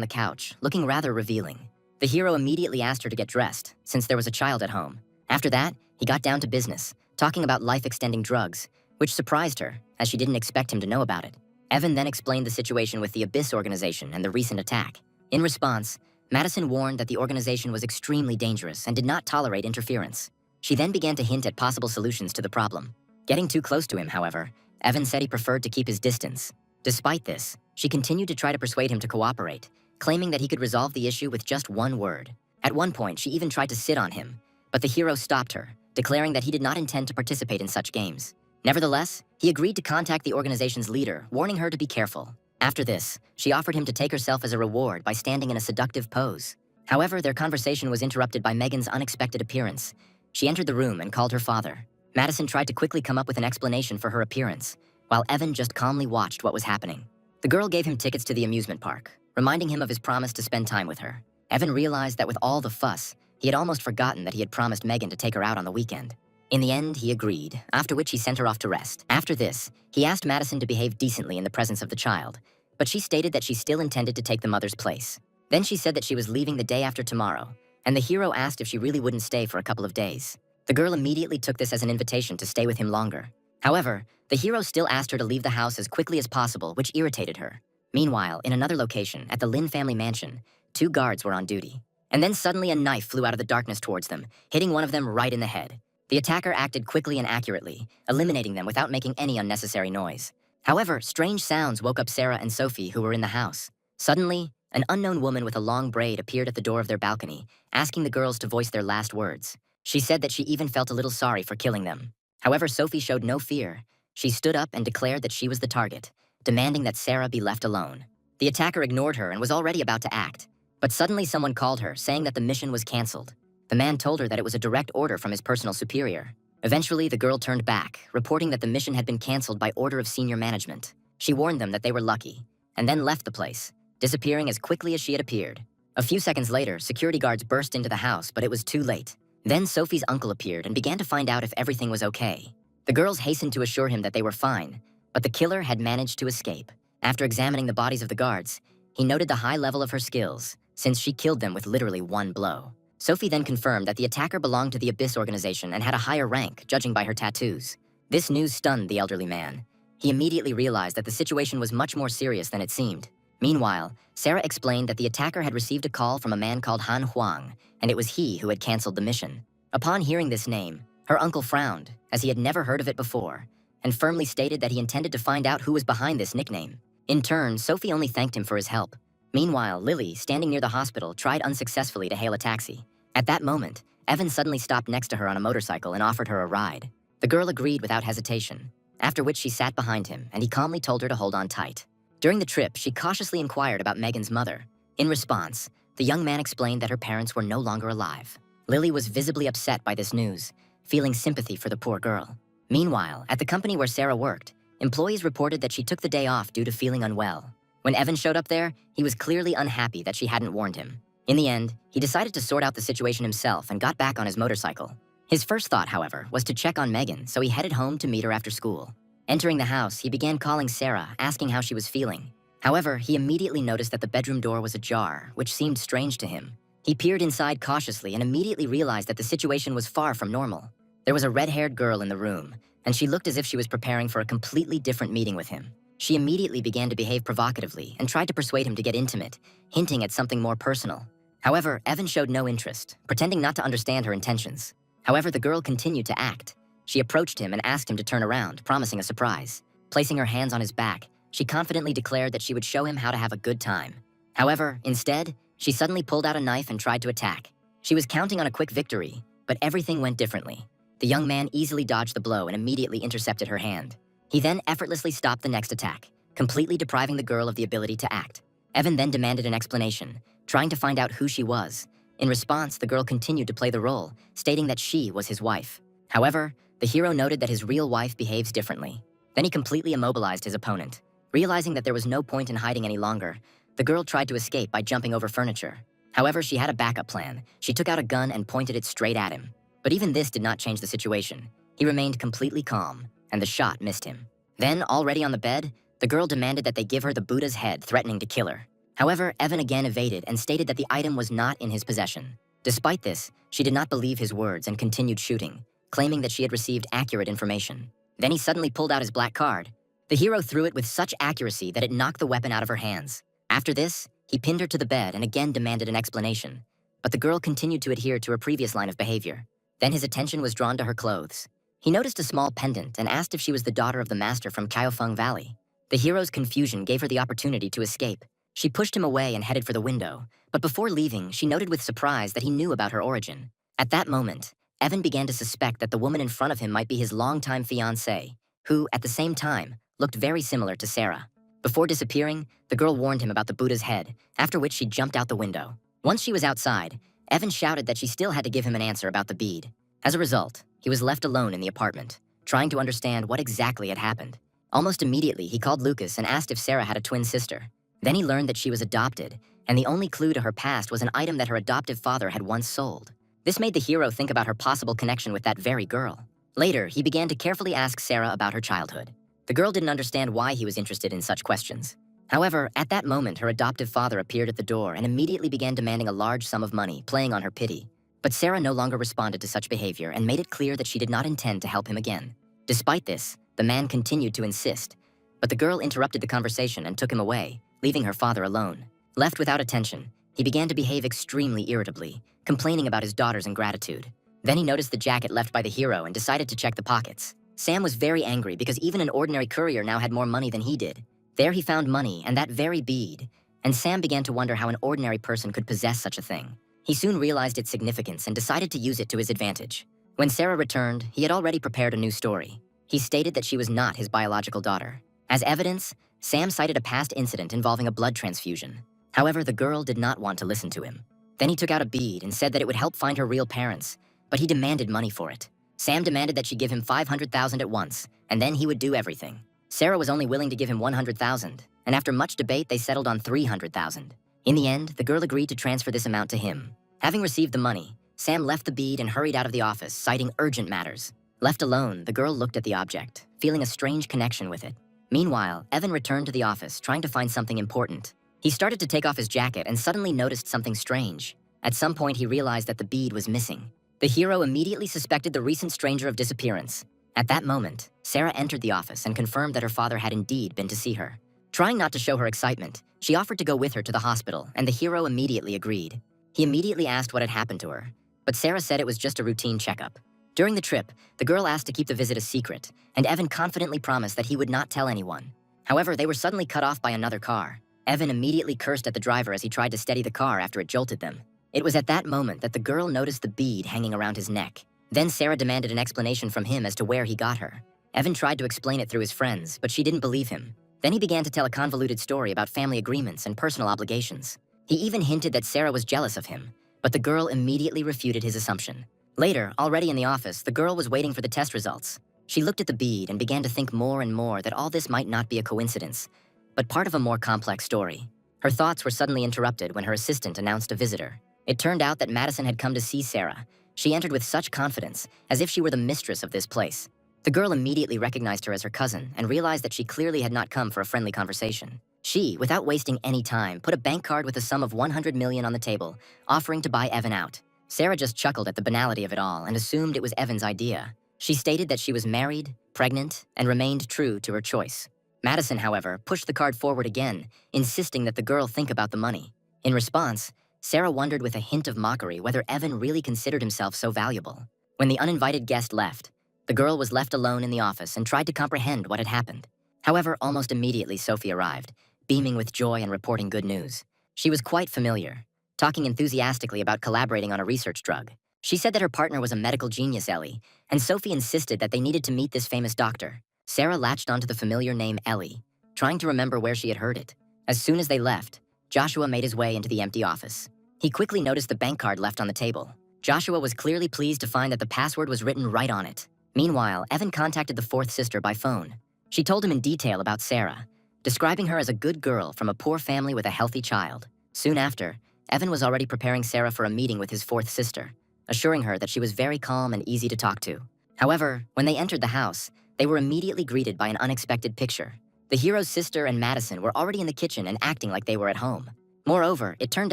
the couch, looking rather revealing. The hero immediately asked her to get dressed, since there was a child at home. After that, he got down to business, talking about life-extending drugs, which surprised her, as she didn't expect him to know about it. Evan then explained the situation with the Abyss organization and the recent attack. In response, Madison warned that the organization was extremely dangerous and did not tolerate interference. She then began to hint at possible solutions to the problem. Getting too close to him, however, Evan said he preferred to keep his distance. Despite this, she continued to try to persuade him to cooperate, claiming that he could resolve the issue with just one word. At one point, she even tried to sit on him, but the hero stopped her, declaring that he did not intend to participate in such games. Nevertheless, he agreed to contact the organization's leader, warning her to be careful. After this, she offered him to take herself as a reward by standing in a seductive pose. However, their conversation was interrupted by Megan's unexpected appearance. She entered the room and called her father. Madison tried to quickly come up with an explanation for her appearance, while Evan just calmly watched what was happening. The girl gave him tickets to the amusement park, reminding him of his promise to spend time with her. Evan realized that with all the fuss, he had almost forgotten that he had promised Megan to take her out on the weekend. In the end, he agreed, after which he sent her off to rest. After this, he asked Madison to behave decently in the presence of the child, but she stated that she still intended to take the mother's place. Then she said that she was leaving the day after tomorrow, and the hero asked if she really wouldn't stay for a couple of days. The girl immediately took this as an invitation to stay with him longer. However, the hero still asked her to leave the house as quickly as possible, which irritated her. Meanwhile, in another location, at the Lin family mansion, 2 guards were on duty. And then suddenly a knife flew out of the darkness towards them, hitting one of them right in the head. The attacker acted quickly and accurately, eliminating them without making any unnecessary noise. However, strange sounds woke up Sarah and Sophie, who were in the house. Suddenly, an unknown woman with a long braid appeared at the door of their balcony, asking the girls to voice their last words. She said that she even felt a little sorry for killing them. However, Sophie showed no fear. She stood up and declared that she was the target, demanding that Sarah be left alone. The attacker ignored her and was already about to act, but suddenly someone called her, saying that the mission was canceled. The man told her that it was a direct order from his personal superior. Eventually, the girl turned back, reporting that the mission had been canceled by order of senior management. She warned them that they were lucky, and then left the place, disappearing as quickly as she had appeared. A few seconds later, security guards burst into the house, but it was too late. Then Sophie's uncle appeared and began to find out if everything was okay. The girls hastened to assure him that they were fine, but the killer had managed to escape. After examining the bodies of the guards, he noted the high level of her skills, since she killed them with literally one blow. Sophie then confirmed that the attacker belonged to the Abyss organization and had a higher rank, judging by her tattoos. This news stunned the elderly man. He immediately realized that the situation was much more serious than it seemed. Meanwhile, Sarah explained that the attacker had received a call from a man called Han Huang, and it was he who had canceled the mission. Upon hearing this name, her uncle frowned, as he had never heard of it before, and firmly stated that he intended to find out who was behind this nickname. In turn, Sophie only thanked him for his help. Meanwhile, Lily, standing near the hospital, tried unsuccessfully to hail a taxi. At that moment, Evan suddenly stopped next to her on a motorcycle and offered her a ride. The girl agreed without hesitation, after which she sat behind him and he calmly told her to hold on tight. During the trip, she cautiously inquired about Megan's mother. In response, the young man explained that her parents were no longer alive. Lily was visibly upset by this news, feeling sympathy for the poor girl. Meanwhile, at the company where Sarah worked, employees reported that she took the day off due to feeling unwell. When Evan showed up there, he was clearly unhappy that she hadn't warned him. In the end, he decided to sort out the situation himself and got back on his motorcycle. His first thought, however, was to check on Megan, so he headed home to meet her after school. Entering the house, he began calling Sarah, asking how she was feeling. However, he immediately noticed that the bedroom door was ajar, which seemed strange to him. He peered inside cautiously and immediately realized that the situation was far from normal. There was a red-haired girl in the room, and she looked as if she was preparing for a completely different meeting with him. She immediately began to behave provocatively and tried to persuade him to get intimate, hinting at something more personal. However, Evan showed no interest, pretending not to understand her intentions. However, the girl continued to act. She approached him and asked him to turn around, promising a surprise. Placing her hands on his back, she confidently declared that she would show him how to have a good time. However, instead, she suddenly pulled out a knife and tried to attack. She was counting on a quick victory, but everything went differently. The young man easily dodged the blow and immediately intercepted her hand. He then effortlessly stopped the next attack, completely depriving the girl of the ability to act. Evan then demanded an explanation, trying to find out who she was. In response, the girl continued to play the role, stating that she was his wife. However, the hero noted that his real wife behaves differently. Then he completely immobilized his opponent. Realizing that there was no point in hiding any longer, the girl tried to escape by jumping over furniture. However, she had a backup plan. She took out a gun and pointed it straight at him. But even this did not change the situation. He remained completely calm, and the shot missed him. Then, already on the bed, the girl demanded that they give her the Buddha's head, threatening to kill her. However, Evan again evaded and stated that the item was not in his possession. Despite this, she did not believe his words and continued shooting, claiming that she had received accurate information. Then he suddenly pulled out his black card. The hero threw it with such accuracy that it knocked the weapon out of her hands. After this, he pinned her to the bed and again demanded an explanation. But the girl continued to adhere to her previous line of behavior. Then his attention was drawn to her clothes. He noticed a small pendant and asked if she was the daughter of the master from Kaifeng Valley. The hero's confusion gave her the opportunity to escape. She pushed him away and headed for the window, but before leaving, she noted with surprise that he knew about her origin. At that moment, Evan began to suspect that the woman in front of him might be his longtime fiancée, who, at the same time, looked very similar to Sarah. Before disappearing, the girl warned him about the Buddha's head, after which she jumped out the window. Once she was outside, Evan shouted that she still had to give him an answer about the bead. As a result, he was left alone in the apartment, trying to understand what exactly had happened. Almost immediately, he called Lucas and asked if Sarah had a twin sister. Then he learned that she was adopted, and the only clue to her past was an item that her adoptive father had once sold. This made the hero think about her possible connection with that very girl. Later, he began to carefully ask Sarah about her childhood. The girl didn't understand why he was interested in such questions. However, at that moment, her adoptive father appeared at the door and immediately began demanding a large sum of money, playing on her pity. But Sarah no longer responded to such behavior and made it clear that she did not intend to help him again. Despite this, the man continued to insist, but the girl interrupted the conversation and took him away, leaving her father alone. Left without attention, he began to behave extremely irritably, complaining about his daughter's ingratitude. Then he noticed the jacket left by the hero and decided to check the pockets. Sam was very angry because even an ordinary courier now had more money than he did. There he found money and that very bead, and Sam began to wonder how an ordinary person could possess such a thing. He soon realized its significance and decided to use it to his advantage. When Sarah returned, he had already prepared a new story. He stated that she was not his biological daughter. As evidence, Sam cited a past incident involving a blood transfusion. However, the girl did not want to listen to him. Then he took out a bead and said that it would help find her real parents, but he demanded money for it. Sam demanded that she give him $500,000 at once, and then he would do everything. Sarah was only willing to give him $100,000, and after much debate, they settled on $300,000. In the end, the girl agreed to transfer this amount to him. Having received the money, Sam left the bead and hurried out of the office, citing urgent matters. Left alone, the girl looked at the object, feeling a strange connection with it. Meanwhile, Evan returned to the office, trying to find something important. He started to take off his jacket and suddenly noticed something strange. At some point, he realized that the bead was missing. The hero immediately suspected the recent stranger of disappearance. At that moment, Sarah entered the office and confirmed that her father had indeed been to see her. Trying not to show her excitement, she offered to go with her to the hospital, and the hero immediately agreed. He immediately asked what had happened to her, but Sarah said it was just a routine checkup. During the trip, the girl asked to keep the visit a secret, and Evan confidently promised that he would not tell anyone. However, they were suddenly cut off by another car. Evan immediately cursed at the driver as he tried to steady the car after it jolted them. It was at that moment that the girl noticed the bead hanging around his neck. Then Sarah demanded an explanation from him as to where he got her. Evan tried to explain it through his friends, but she didn't believe him. Then he began to tell a convoluted story about family agreements and personal obligations. He even hinted that Sarah was jealous of him, but the girl immediately refuted his assumption. Later, already in the office, the girl was waiting for the test results. She looked at the bead and began to think more and more that all this might not be a coincidence, but part of a more complex story. Her thoughts were suddenly interrupted when her assistant announced a visitor. It turned out that Madison had come to see Sarah. She entered with such confidence, as if she were the mistress of this place. The girl immediately recognized her as her cousin and realized that she clearly had not come for a friendly conversation. She, without wasting any time, put a bank card with a sum of 100 million on the table, offering to buy Evan out. Sarah just chuckled at the banality of it all and assumed it was Evan's idea. She stated that she was married, pregnant, and remained true to her choice. Madison, however, pushed the card forward again, insisting that the girl think about the money. In response, Sarah wondered with a hint of mockery whether Evan really considered himself so valuable. When the uninvited guest left, the girl was left alone in the office and tried to comprehend what had happened. However, almost immediately Sophie arrived, beaming with joy and reporting good news. She was quite familiar, talking enthusiastically about collaborating on a research drug. She said that her partner was a medical genius, Ellie, and Sophie insisted that they needed to meet this famous doctor. Sarah latched onto the familiar name Ellie, trying to remember where she had heard it. As soon as they left, Joshua made his way into the empty office. He quickly noticed the bank card left on the table. Joshua was clearly pleased to find that the password was written right on it. Meanwhile, Evan contacted the fourth sister by phone. She told him in detail about Sarah, describing her as a good girl from a poor family with a healthy child. Soon after, Evan was already preparing Sarah for a meeting with his fourth sister, assuring her that she was very calm and easy to talk to. However, when they entered the house, they were immediately greeted by an unexpected picture. The hero's sister and Madison were already in the kitchen and acting like they were at home. Moreover, it turned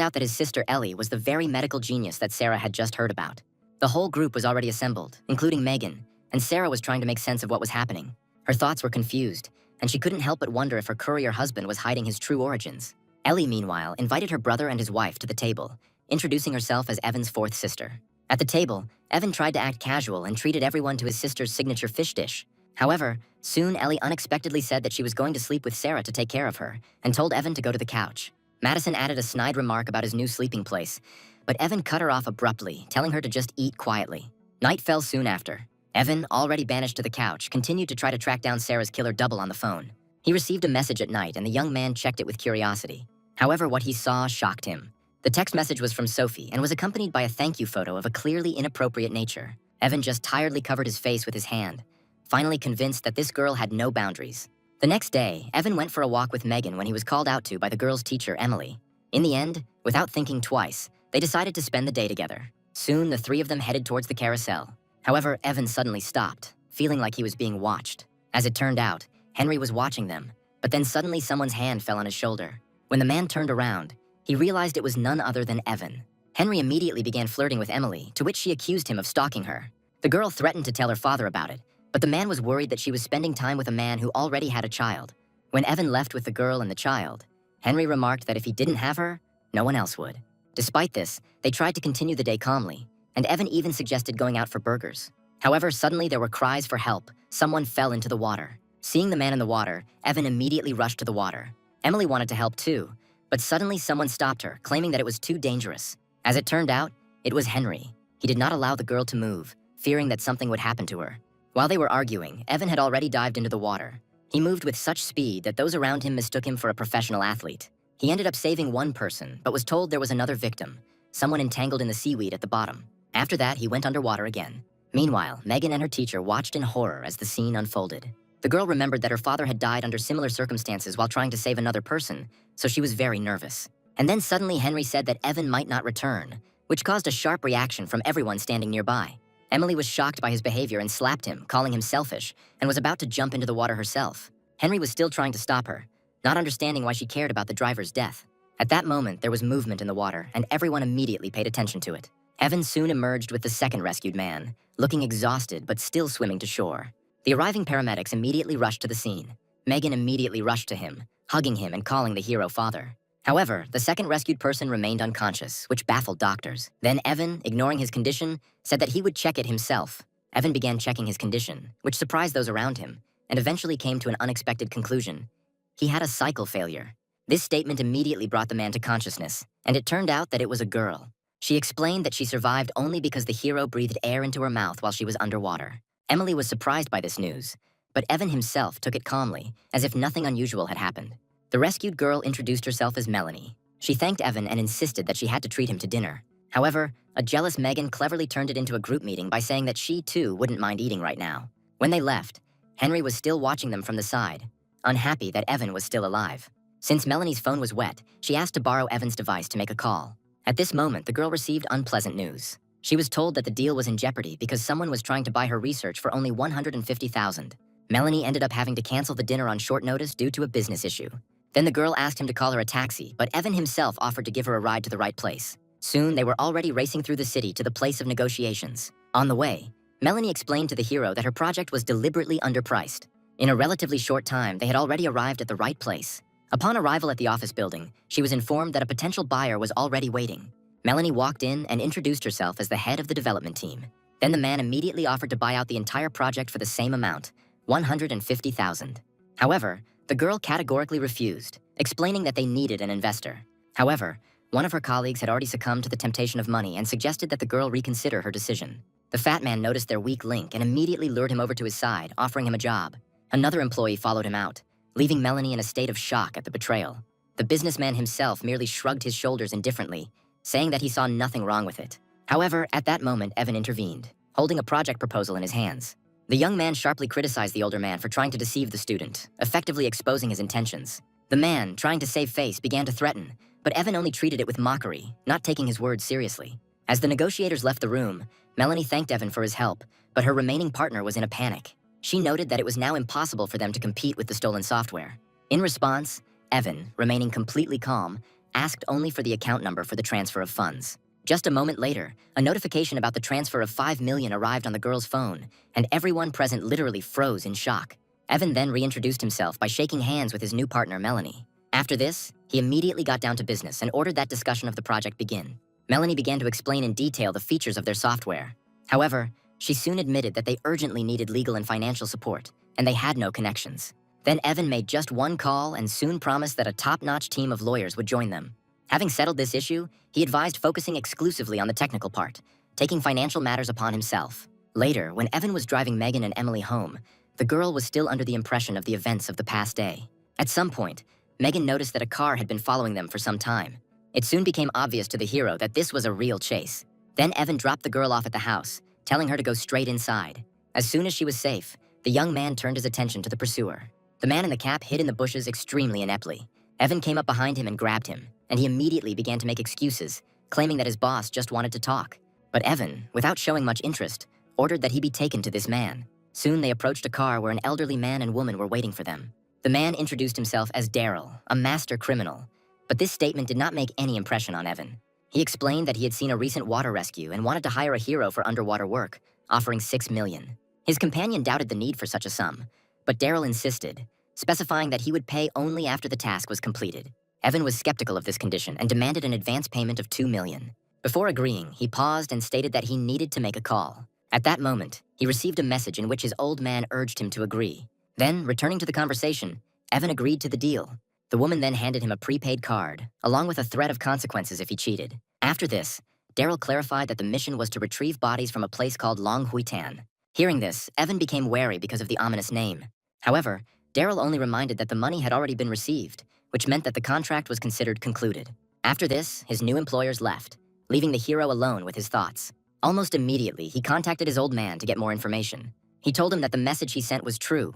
out that his sister Ellie was the very medical genius that Sarah had just heard about. The whole group was already assembled, including Megan, and Sarah was trying to make sense of what was happening. Her thoughts were confused, and she couldn't help but wonder if her courier husband was hiding his true origins. Ellie, meanwhile, invited her brother and his wife to the table, introducing herself as Evan's fourth sister. At the table, Evan tried to act casual and treated everyone to his sister's signature fish dish. However, soon Ellie unexpectedly said that she was going to sleep with Sarah to take care of her, and told Evan to go to the couch. Madison added a snide remark about his new sleeping place, but Evan cut her off abruptly, telling her to just eat quietly. Night fell soon after. Evan, already banished to the couch, continued to try to track down Sarah's killer double on the phone. He received a message at night, and the young man checked it with curiosity. However, what he saw shocked him. The text message was from Sophie and was accompanied by a thank you photo of a clearly inappropriate nature. Evan just tiredly covered his face with his hand, finally convinced that this girl had no boundaries. The next day, Evan went for a walk with Megan when he was called out to by the girl's teacher, Emily. In the end, without thinking twice, they decided to spend the day together. Soon, the three of them headed towards the carousel. However, Evan suddenly stopped, feeling like he was being watched. As it turned out, Henry was watching them, but then suddenly someone's hand fell on his shoulder. When the man turned around, he realized it was none other than Evan. Henry immediately began flirting with Emily, to which she accused him of stalking her. The girl threatened to tell her father about it, but the man was worried that she was spending time with a man who already had a child. When Evan left with the girl and the child, Henry remarked that if he didn't have her, no one else would. Despite this, they tried to continue the day calmly, and Evan even suggested going out for burgers. However, suddenly there were cries for help. Someone fell into the water. Seeing the man in the water, Evan immediately rushed to the water. Emily wanted to help too, but suddenly someone stopped her, claiming that it was too dangerous. As it turned out, it was Henry. He did not allow the girl to move, fearing that something would happen to her. While they were arguing, Evan had already dived into the water. He moved with such speed that those around him mistook him for a professional athlete. He ended up saving one person, but was told there was another victim, someone entangled in the seaweed at the bottom. After that, he went underwater again. Meanwhile, Megan and her teacher watched in horror as the scene unfolded. The girl remembered that her father had died under similar circumstances while trying to save another person, so she was very nervous. And then suddenly Henry said that Evan might not return, which caused a sharp reaction from everyone standing nearby. Emily was shocked by his behavior and slapped him, calling him selfish, and was about to jump into the water herself. Henry was still trying to stop her, not understanding why she cared about the driver's death. At that moment, there was movement in the water, and everyone immediately paid attention to it. Evan soon emerged with the second rescued man, looking exhausted but still swimming to shore. The arriving paramedics immediately rushed to the scene. Megan immediately rushed to him, hugging him and calling the hero father. However, the second rescued person remained unconscious, which baffled doctors. Then Evan, ignoring his condition, said that he would check it himself. Evan began checking his condition, which surprised those around him, and eventually came to an unexpected conclusion. He had a cycle failure. This statement immediately brought the man to consciousness, and it turned out that it was a girl. She explained that she survived only because the hero breathed air into her mouth while she was underwater. Emily was surprised by this news, but Evan himself took it calmly, as if nothing unusual had happened. The rescued girl introduced herself as Melanie. She thanked Evan and insisted that she had to treat him to dinner. However, a jealous Megan cleverly turned it into a group meeting by saying that she too wouldn't mind eating right now. When they left, Henry was still watching them from the side, unhappy that Evan was still alive. Since Melanie's phone was wet, she asked to borrow Evan's device to make a call. At this moment, the girl received unpleasant news. She was told that the deal was in jeopardy because someone was trying to buy her research for only $150,000. Melanie ended up having to cancel the dinner on short notice due to a business issue. Then the girl asked him to call her a taxi, but Evan himself offered to give her a ride to the right place. Soon, they were already racing through the city to the place of negotiations. On the way, Melanie explained to the hero that her project was deliberately underpriced. In a relatively short time, they had already arrived at the right place. Upon arrival at the office building, she was informed that a potential buyer was already waiting. Melanie walked in and introduced herself as the head of the development team. Then the man immediately offered to buy out the entire project for the same amount, $150,000. However, the girl categorically refused, explaining that they needed an investor. However, one of her colleagues had already succumbed to the temptation of money and suggested that the girl reconsider her decision. The fat man noticed their weak link and immediately lured him over to his side, offering him a job. Another employee followed him out, leaving Melanie in a state of shock at the betrayal. The businessman himself merely shrugged his shoulders indifferently, saying that he saw nothing wrong with it. However, at that moment, Evan intervened, holding a project proposal in his hands. The young man sharply criticized the older man for trying to deceive the student, effectively exposing his intentions. The man, trying to save face, began to threaten, but Evan only treated it with mockery, not taking his words seriously. As the negotiators left the room, Melanie thanked Evan for his help, but her remaining partner was in a panic. She noted that it was now impossible for them to compete with the stolen software. In response, Evan, remaining completely calm, asked only for the account number for the transfer of funds. Just a moment later, a notification about the transfer of $5 million arrived on the girl's phone, and everyone present literally froze in shock. Evan then reintroduced himself by shaking hands with his new partner, Melanie. After this, he immediately got down to business and ordered that discussion of the project begin. Melanie began to explain in detail the features of their software. However, she soon admitted that they urgently needed legal and financial support, and they had no connections. Then Evan made just one call and soon promised that a top-notch team of lawyers would join them. Having settled this issue, he advised focusing exclusively on the technical part, taking financial matters upon himself. Later, when Evan was driving Megan and Emily home, the girl was still under the impression of the events of the past day. At some point, Megan noticed that a car had been following them for some time. It soon became obvious to the hero that this was a real chase. Then Evan dropped the girl off at the house, telling her to go straight inside. As soon as she was safe, the young man turned his attention to the pursuer. The man in the cap hid in the bushes extremely ineptly. Evan came up behind him and grabbed him, and he immediately began to make excuses, claiming that his boss just wanted to talk. But Evan, without showing much interest, ordered that he be taken to this man. Soon they approached a car where an elderly man and woman were waiting for them. The man introduced himself as Daryl, a master criminal, but this statement did not make any impression on Evan. He explained that he had seen a recent water rescue and wanted to hire a hero for underwater work, offering $6 million. His companion doubted the need for such a sum, but Daryl insisted, specifying that he would pay only after the task was completed. Evan was skeptical of this condition and demanded an advance payment of $2 million. Before agreeing, he paused and stated that he needed to make a call. At that moment, he received a message in which his old man urged him to agree. Then, returning to the conversation, Evan agreed to the deal. The woman then handed him a prepaid card, along with a threat of consequences if he cheated. After this, Daryl clarified that the mission was to retrieve bodies from a place called Long Huitan. Hearing this, Evan became wary because of the ominous name. However, Daryl only reminded that the money had already been received, which meant that the contract was considered concluded. After this, his new employers left, leaving the hero alone with his thoughts. Almost immediately, he contacted his old man to get more information. He told him that the message he sent was true.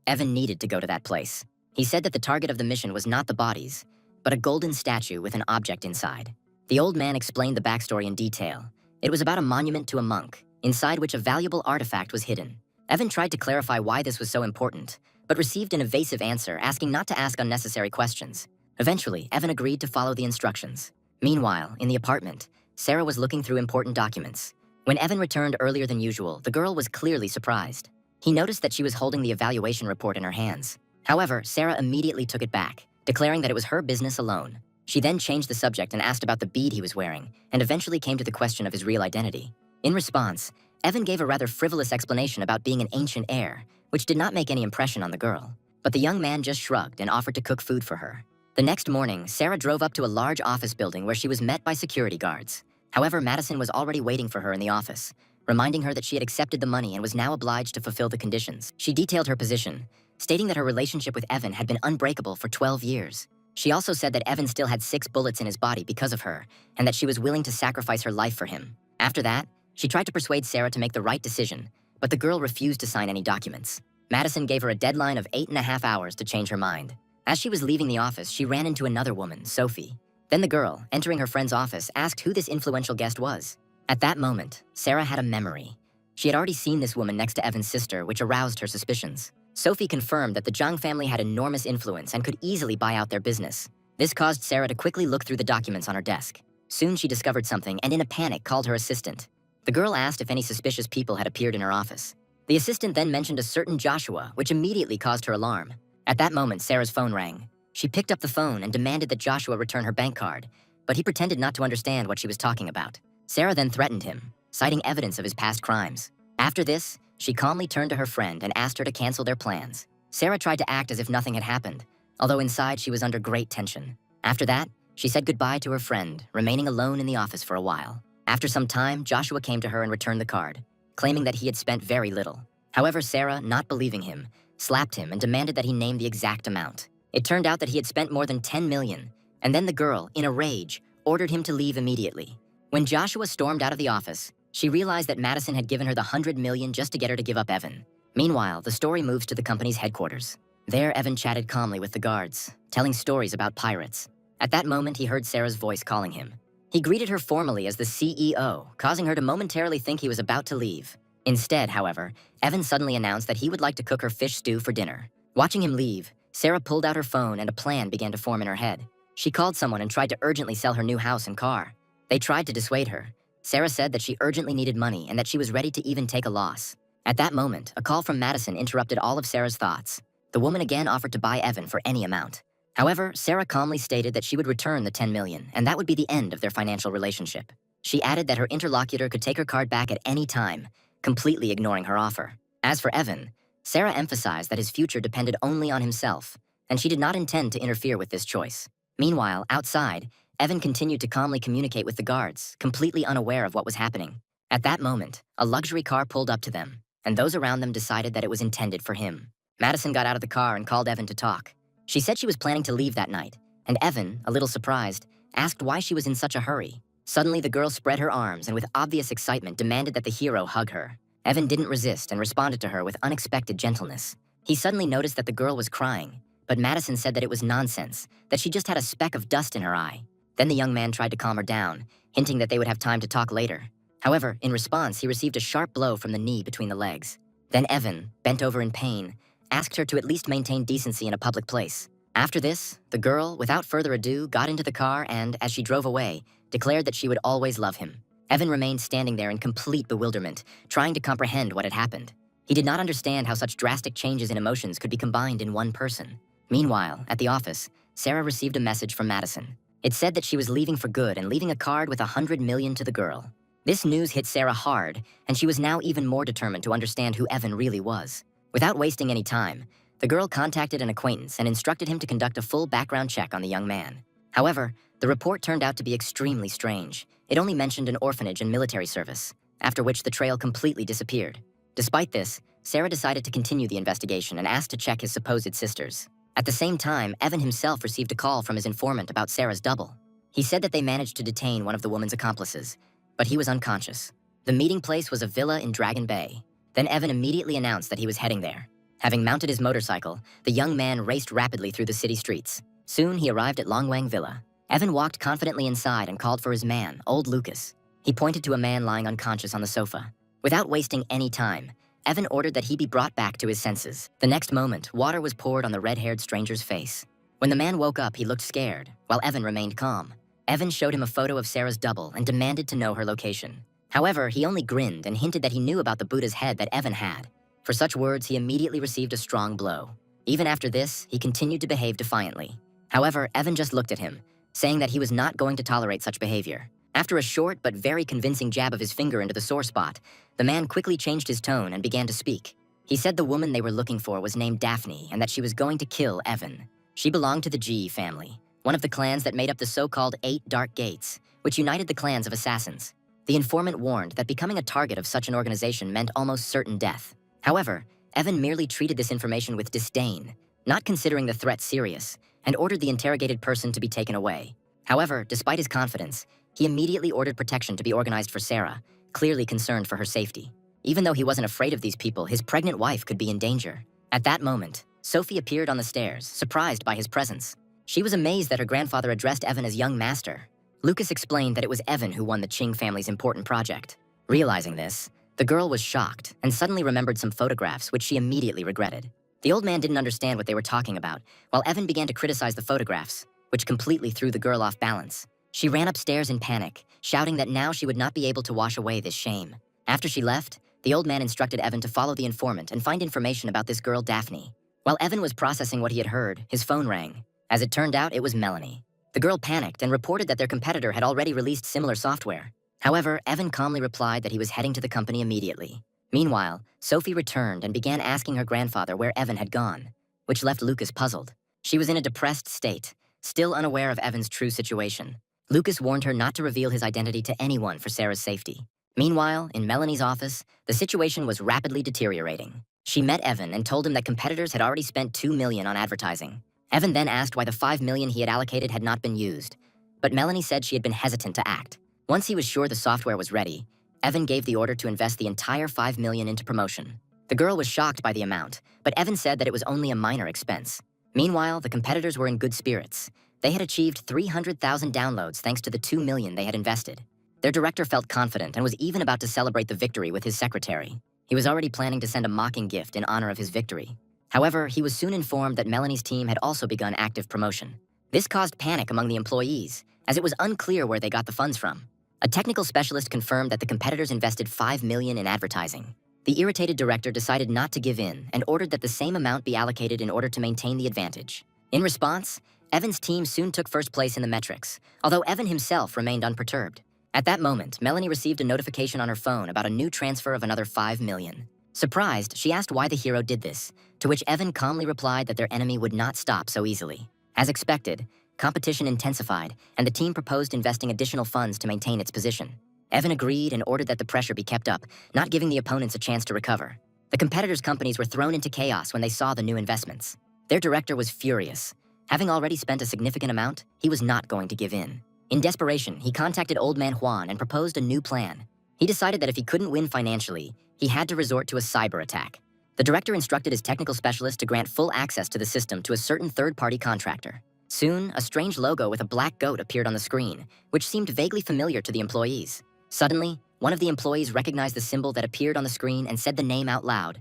Evan needed to go to that place. He said that the target of the mission was not the bodies, but a golden statue with an object inside. The old man explained the backstory in detail. It was about a monument to a monk, inside which a valuable artifact was hidden. Evan tried to clarify why this was so important, but received an evasive answer asking not to ask unnecessary questions. Eventually, Evan agreed to follow the instructions. Meanwhile, in the apartment, Sarah was looking through important documents. When Evan returned earlier than usual, the girl was clearly surprised. He noticed that she was holding the evaluation report in her hands. However, Sarah immediately took it back, declaring that it was her business alone. She then changed the subject and asked about the bead he was wearing, and eventually came to the question of his real identity. In response, Evan gave a rather frivolous explanation about being an ancient heir, which did not make any impression on the girl. But the young man just shrugged and offered to cook food for her. The next morning, Sarah drove up to a large office building where she was met by security guards. However, Madison was already waiting for her in the office, reminding her that she had accepted the money and was now obliged to fulfill the conditions. She detailed her position, stating that her relationship with Evan had been unbreakable for 12 years. She also said that Evan still had 6 bullets in his body because of her, and that she was willing to sacrifice her life for him. After that, she tried to persuade Sarah to make the right decision, but the girl refused to sign any documents. Madison gave her a deadline of 8.5 hours to change her mind. As she was leaving the office, she ran into another woman, Sophie. Then the girl, entering her friend's office, asked who this influential guest was. At that moment, Sarah had a memory. She had already seen this woman next to Evan's sister, which aroused her suspicions. Sophie confirmed that the Zhang family had enormous influence and could easily buy out their business. This caused Sarah to quickly look through the documents on her desk. Soon she discovered something and in a panic called her assistant. The girl asked if any suspicious people had appeared in her office. The assistant then mentioned a certain Joshua, which immediately caused her alarm. At that moment, Sarah's phone rang. She picked up the phone and demanded that Joshua return her bank card, but he pretended not to understand what she was talking about. Sarah then threatened him, citing evidence of his past crimes. After this, she calmly turned to her friend and asked her to cancel their plans. Sarah tried to act as if nothing had happened, although inside she was under great tension. After that, she said goodbye to her friend, remaining alone in the office for a while. After some time, Joshua came to her and returned the card, claiming that he had spent very little. However, Sarah, not believing him, slapped him and demanded that he name the exact amount. It turned out that he had spent more than 10 million, and then the girl, in a rage, ordered him to leave immediately. When Joshua stormed out of the office, she realized that Madison had given her the 100 million just to get her to give up Evan. Meanwhile, the story moves to the company's headquarters. There, Evan chatted calmly with the guards, telling stories about pirates. At that moment, he heard Sarah's voice calling him. He greeted her formally as the CEO, causing her to momentarily think he was about to leave. Instead, however, Evan suddenly announced that he would like to cook her fish stew for dinner. Watching him leave, Sarah pulled out her phone and a plan began to form in her head. She called someone and tried to urgently sell her new house and car. They tried to dissuade her. Sarah said that she urgently needed money and that she was ready to even take a loss. At that moment, a call from Madison interrupted all of Sarah's thoughts. The woman again offered to buy Evan for any amount. However, Sarah calmly stated that she would return the 10 million, and that would be the end of their financial relationship. She added that her interlocutor could take her card back at any time, completely ignoring her offer. As for Evan, Sarah emphasized that his future depended only on himself, and she did not intend to interfere with this choice. Meanwhile, outside, Evan continued to calmly communicate with the guards, completely unaware of what was happening. At that moment, a luxury car pulled up to them, and those around them decided that it was intended for him. Madison got out of the car and called Evan to talk. She said she was planning to leave that night, and Evan, a little surprised, asked why she was in such a hurry. Suddenly, the girl spread her arms and with obvious excitement demanded that the hero hug her. Evan didn't resist and responded to her with unexpected gentleness. He suddenly noticed that the girl was crying, but Madison said that it was nonsense, that she just had a speck of dust in her eye. Then the young man tried to calm her down, hinting that they would have time to talk later. However, in response, he received a sharp blow from the knee between the legs. Then Evan, bent over in pain, asked her to at least maintain decency in a public place. After this, the girl, without further ado, got into the car and, as she drove away, declared that she would always love him. Evan remained standing there in complete bewilderment, trying to comprehend what had happened. He did not understand how such drastic changes in emotions could be combined in one person. Meanwhile, at the office, Sarah received a message from Madison. It said that she was leaving for good and leaving a card with 100 million to the girl. This news hit Sarah hard, and she was now even more determined to understand who Evan really was. Without wasting any time, the girl contacted an acquaintance and instructed him to conduct a full background check on the young man. However, the report turned out to be extremely strange. It only mentioned an orphanage and military service, after which the trail completely disappeared. Despite this, Sarah decided to continue the investigation and asked to check his supposed sisters. At the same time, Evan himself received a call from his informant about Sarah's double. He said that they managed to detain one of the woman's accomplices, but he was unconscious. The meeting place was a villa in Dragon Bay. Then Evan immediately announced that he was heading there. Having mounted his motorcycle, the young man raced rapidly through the city streets. Soon he arrived at Longwang Villa. Evan walked confidently inside and called for his man, old Lucas. He pointed to a man lying unconscious on the sofa. Without wasting any time, Evan ordered that he be brought back to his senses. The next moment, water was poured on the red-haired stranger's face. When the man woke up, he looked scared, while Evan remained calm. Evan showed him a photo of Sarah's double and demanded to know her location. However, he only grinned and hinted that he knew about the Buddha's head that Evan had. For such words, he immediately received a strong blow. Even after this, he continued to behave defiantly. However, Evan just looked at him, saying that he was not going to tolerate such behavior. After a short but very convincing jab of his finger into the sore spot, the man quickly changed his tone and began to speak. He said the woman they were looking for was named Daphne and that she was going to kill Evan. She belonged to the G family, one of the clans that made up the so-called 8 Dark Gates, which united the clans of assassins. The informant warned that becoming a target of such an organization meant almost certain death. However, Evan merely treated this information with disdain, not considering the threat serious, and ordered the interrogated person to be taken away. However, despite his confidence, he immediately ordered protection to be organized for Sarah, clearly concerned for her safety. Even though he wasn't afraid of these people, his pregnant wife could be in danger. At that moment, Sophie appeared on the stairs, surprised by his presence. She was amazed that her grandfather addressed Evan as young master. Lucas explained that it was Evan who won the Qing family's important project. Realizing this, the girl was shocked and suddenly remembered some photographs which she immediately regretted. The old man didn't understand what they were talking about, while Evan began to criticize the photographs, which completely threw the girl off balance. She ran upstairs in panic, shouting that now she would not be able to wash away this shame. After she left, the old man instructed Evan to follow the informant and find information about this girl Daphne. While Evan was processing what he had heard, his phone rang. As it turned out, it was Melanie. The girl panicked and reported that their competitor had already released similar software. However, Evan calmly replied that he was heading to the company immediately. Meanwhile, Sophie returned and began asking her grandfather where Evan had gone, which left Lucas puzzled. She was in a depressed state, still unaware of Evan's true situation. Lucas warned her not to reveal his identity to anyone for Sarah's safety. Meanwhile, in Melanie's office, the situation was rapidly deteriorating. She met Evan and told him that competitors had already spent $2 million on advertising. Evan then asked why the $5 million he had allocated had not been used, but Melanie said she had been hesitant to act. Once he was sure the software was ready, Evan gave the order to invest the entire $5 million into promotion. The girl was shocked by the amount, but Evan said that it was only a minor expense. Meanwhile, the competitors were in good spirits. They had achieved 300,000 downloads thanks to the $2 million they had invested. Their director felt confident and was even about to celebrate the victory with his secretary. He was already planning to send a mocking gift in honor of his victory. However, he was soon informed that Melanie's team had also begun active promotion. This caused panic among the employees, as it was unclear where they got the funds from. A technical specialist confirmed that the competitors invested $5 million in advertising. The irritated director decided not to give in and ordered that the same amount be allocated in order to maintain the advantage. In response, Evan's team soon took first place in the metrics, although Evan himself remained unperturbed. At that moment, Melanie received a notification on her phone about a new transfer of another $5 million. Surprised, she asked why the hero did this, to which Evan calmly replied that their enemy would not stop so easily. As expected, competition intensified, and the team proposed investing additional funds to maintain its position. Evan agreed and ordered that the pressure be kept up, not giving the opponents a chance to recover. The competitors' companies were thrown into chaos when they saw the new investments. Their director was furious. Having already spent a significant amount, he was not going to give in. In desperation, he contacted Old Man Juan and proposed a new plan. He decided that if he couldn't win financially, he had to resort to a cyber attack. The director instructed his technical specialist to grant full access to the system to a certain third-party contractor. Soon, a strange logo with a black goat appeared on the screen, which seemed vaguely familiar to the employees. Suddenly, one of the employees recognized the symbol that appeared on the screen and said the name out loud.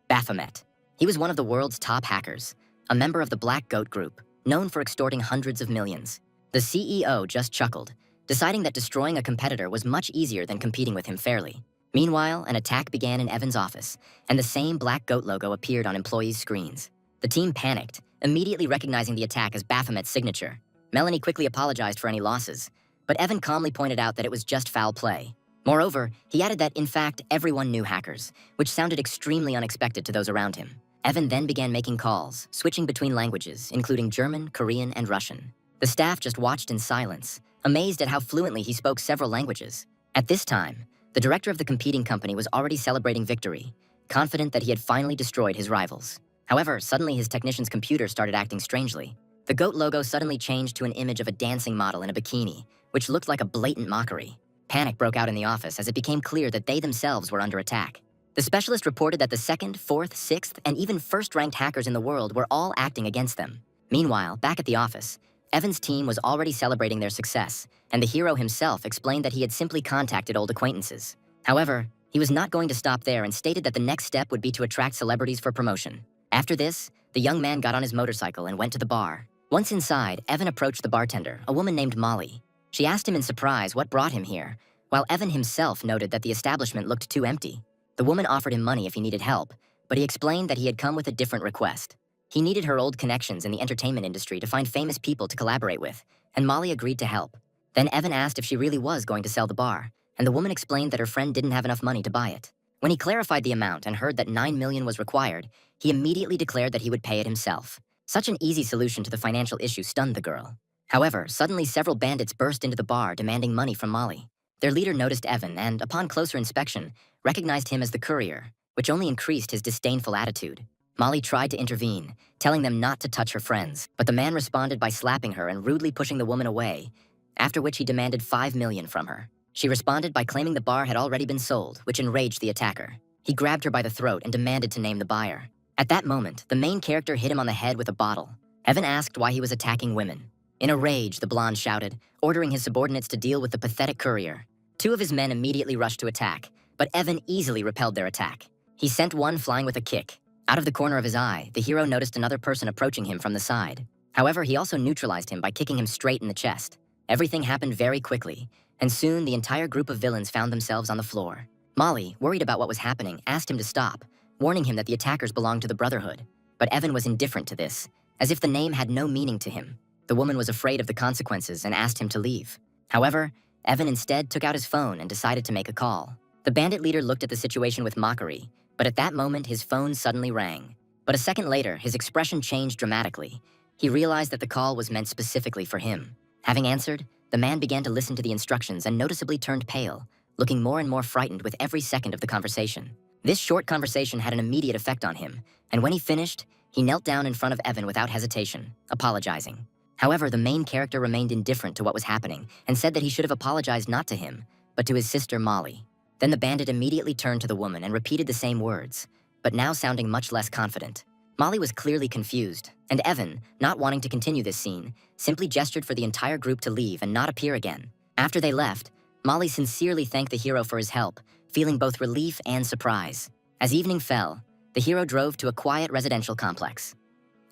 Baphomet. He was one of the world's top hackers, a member of the Black Goat Group, known for extorting hundreds of millions. The CEO just chuckled, deciding that destroying a competitor was much easier than competing with him fairly. Meanwhile, an attack began in Evan's office, and the same Black Goat logo appeared on employees' screens. The team panicked, immediately recognizing the attack as Baphomet's signature. Melanie quickly apologized for any losses, but Evan calmly pointed out that it was just foul play. Moreover, he added that, in fact, everyone knew hackers, which sounded extremely unexpected to those around him. Evan then began making calls, switching between languages, including German, Korean, and Russian. The staff just watched in silence, amazed at how fluently he spoke several languages. At this time, the director of the competing company was already celebrating victory, confident that he had finally destroyed his rivals. However, suddenly his technician's computer started acting strangely. The goat logo suddenly changed to an image of a dancing model in a bikini, which looked like a blatant mockery. Panic broke out in the office as it became clear that they themselves were under attack. The specialist reported that the 2nd, 4th, 6th, and even first-ranked hackers in the world were all acting against them. Meanwhile, back at the office, Evan's team was already celebrating their success, and the hero himself explained that he had simply contacted old acquaintances. However, he was not going to stop there and stated that the next step would be to attract celebrities for promotion. After this, the young man got on his motorcycle and went to the bar. Once inside, Evan approached the bartender, a woman named Molly. She asked him in surprise what brought him here, while Evan himself noted that the establishment looked too empty. The woman offered him money if he needed help, but he explained that he had come with a different request. He needed her old connections in the entertainment industry to find famous people to collaborate with, and Molly agreed to help. Then Evan asked if she really was going to sell the bar, and the woman explained that her friend didn't have enough money to buy it. When he clarified the amount and heard that $9 million was required, he immediately declared that he would pay it himself. Such an easy solution to the financial issue stunned the girl. However, suddenly several bandits burst into the bar demanding money from Molly. Their leader noticed Evan and, upon closer inspection, recognized him as the courier, which only increased his disdainful attitude. Molly tried to intervene, telling them not to touch her friends, but the man responded by slapping her and rudely pushing the woman away, after which he demanded $5 million from her. She responded by claiming the bar had already been sold, which enraged the attacker. He grabbed her by the throat and demanded to name the buyer. At that moment, the main character hit him on the head with a bottle. Evan asked why he was attacking women. In a rage, the blonde shouted, ordering his subordinates to deal with the pathetic courier. Two of his men immediately rushed to attack, but Evan easily repelled their attack. He sent one flying with a kick. Out of the corner of his eye, the hero noticed another person approaching him from the side. However, he also neutralized him by kicking him straight in the chest. Everything happened very quickly, and soon the entire group of villains found themselves on the floor. Molly, worried about what was happening, asked him to stop, warning him that the attackers belonged to the Brotherhood. But Evan was indifferent to this, as if the name had no meaning to him. The woman was afraid of the consequences and asked him to leave. However, Evan instead took out his phone and decided to make a call. The bandit leader looked at the situation with mockery, but at that moment his phone suddenly rang. But a second later, his expression changed dramatically. He realized that the call was meant specifically for him. Having answered, the man began to listen to the instructions and noticeably turned pale, looking more and more frightened with every second of the conversation. This short conversation had an immediate effect on him, and when he finished, he knelt down in front of Evan without hesitation, apologizing. However, the main character remained indifferent to what was happening and said that he should have apologized not to him, but to his sister Molly. Then the bandit immediately turned to the woman and repeated the same words, but now sounding much less confident. Molly was clearly confused, and Evan, not wanting to continue this scene, simply gestured for the entire group to leave and not appear again. After they left, Molly sincerely thanked the hero for his help, feeling both relief and surprise. As evening fell, the hero drove to a quiet residential complex.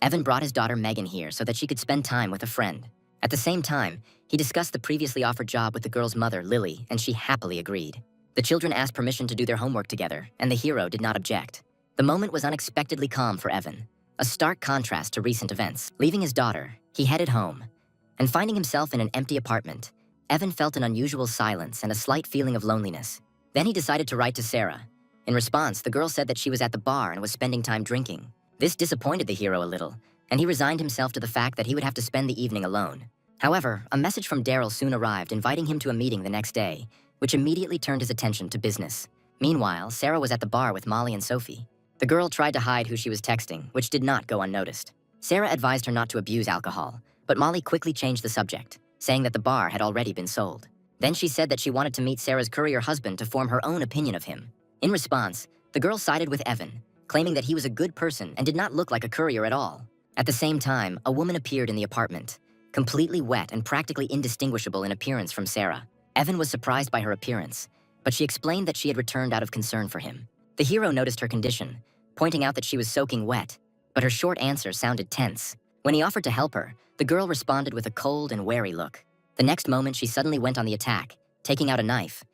Evan brought his daughter Megan here so that she could spend time with a friend. At the same time, he discussed the previously offered job with the girl's mother, Lily, and she happily agreed. The children asked permission to do their homework together, and the hero did not object. The moment was unexpectedly calm for Evan, a stark contrast to recent events. Leaving his daughter, he headed home, and finding himself in an empty apartment, Evan felt an unusual silence and a slight feeling of loneliness. Then he decided to write to Sarah. In response, the girl said that she was at the bar and was spending time drinking. This disappointed the hero a little, and he resigned himself to the fact that he would have to spend the evening alone. However, a message from Daryl soon arrived inviting him to a meeting the next day, which immediately turned his attention to business. Meanwhile, Sarah was at the bar with Molly and Sophie. The girl tried to hide who she was texting, which did not go unnoticed. Sarah advised her not to abuse alcohol, but Molly quickly changed the subject, saying that the bar had already been sold. Then she said that she wanted to meet Sarah's courier husband to form her own opinion of him. In response, the girl sided with Evan, claiming that he was a good person and did not look like a courier at all. At the same time, a woman appeared in the apartment, completely wet and practically indistinguishable in appearance from Sarah. Evan was surprised by her appearance, but she explained that she had returned out of concern for him. The hero noticed her condition, pointing out that she was soaking wet, but her short answer sounded tense. When he offered to help her, the girl responded with a cold and wary look. The next moment, she suddenly went on the attack, taking out a knife,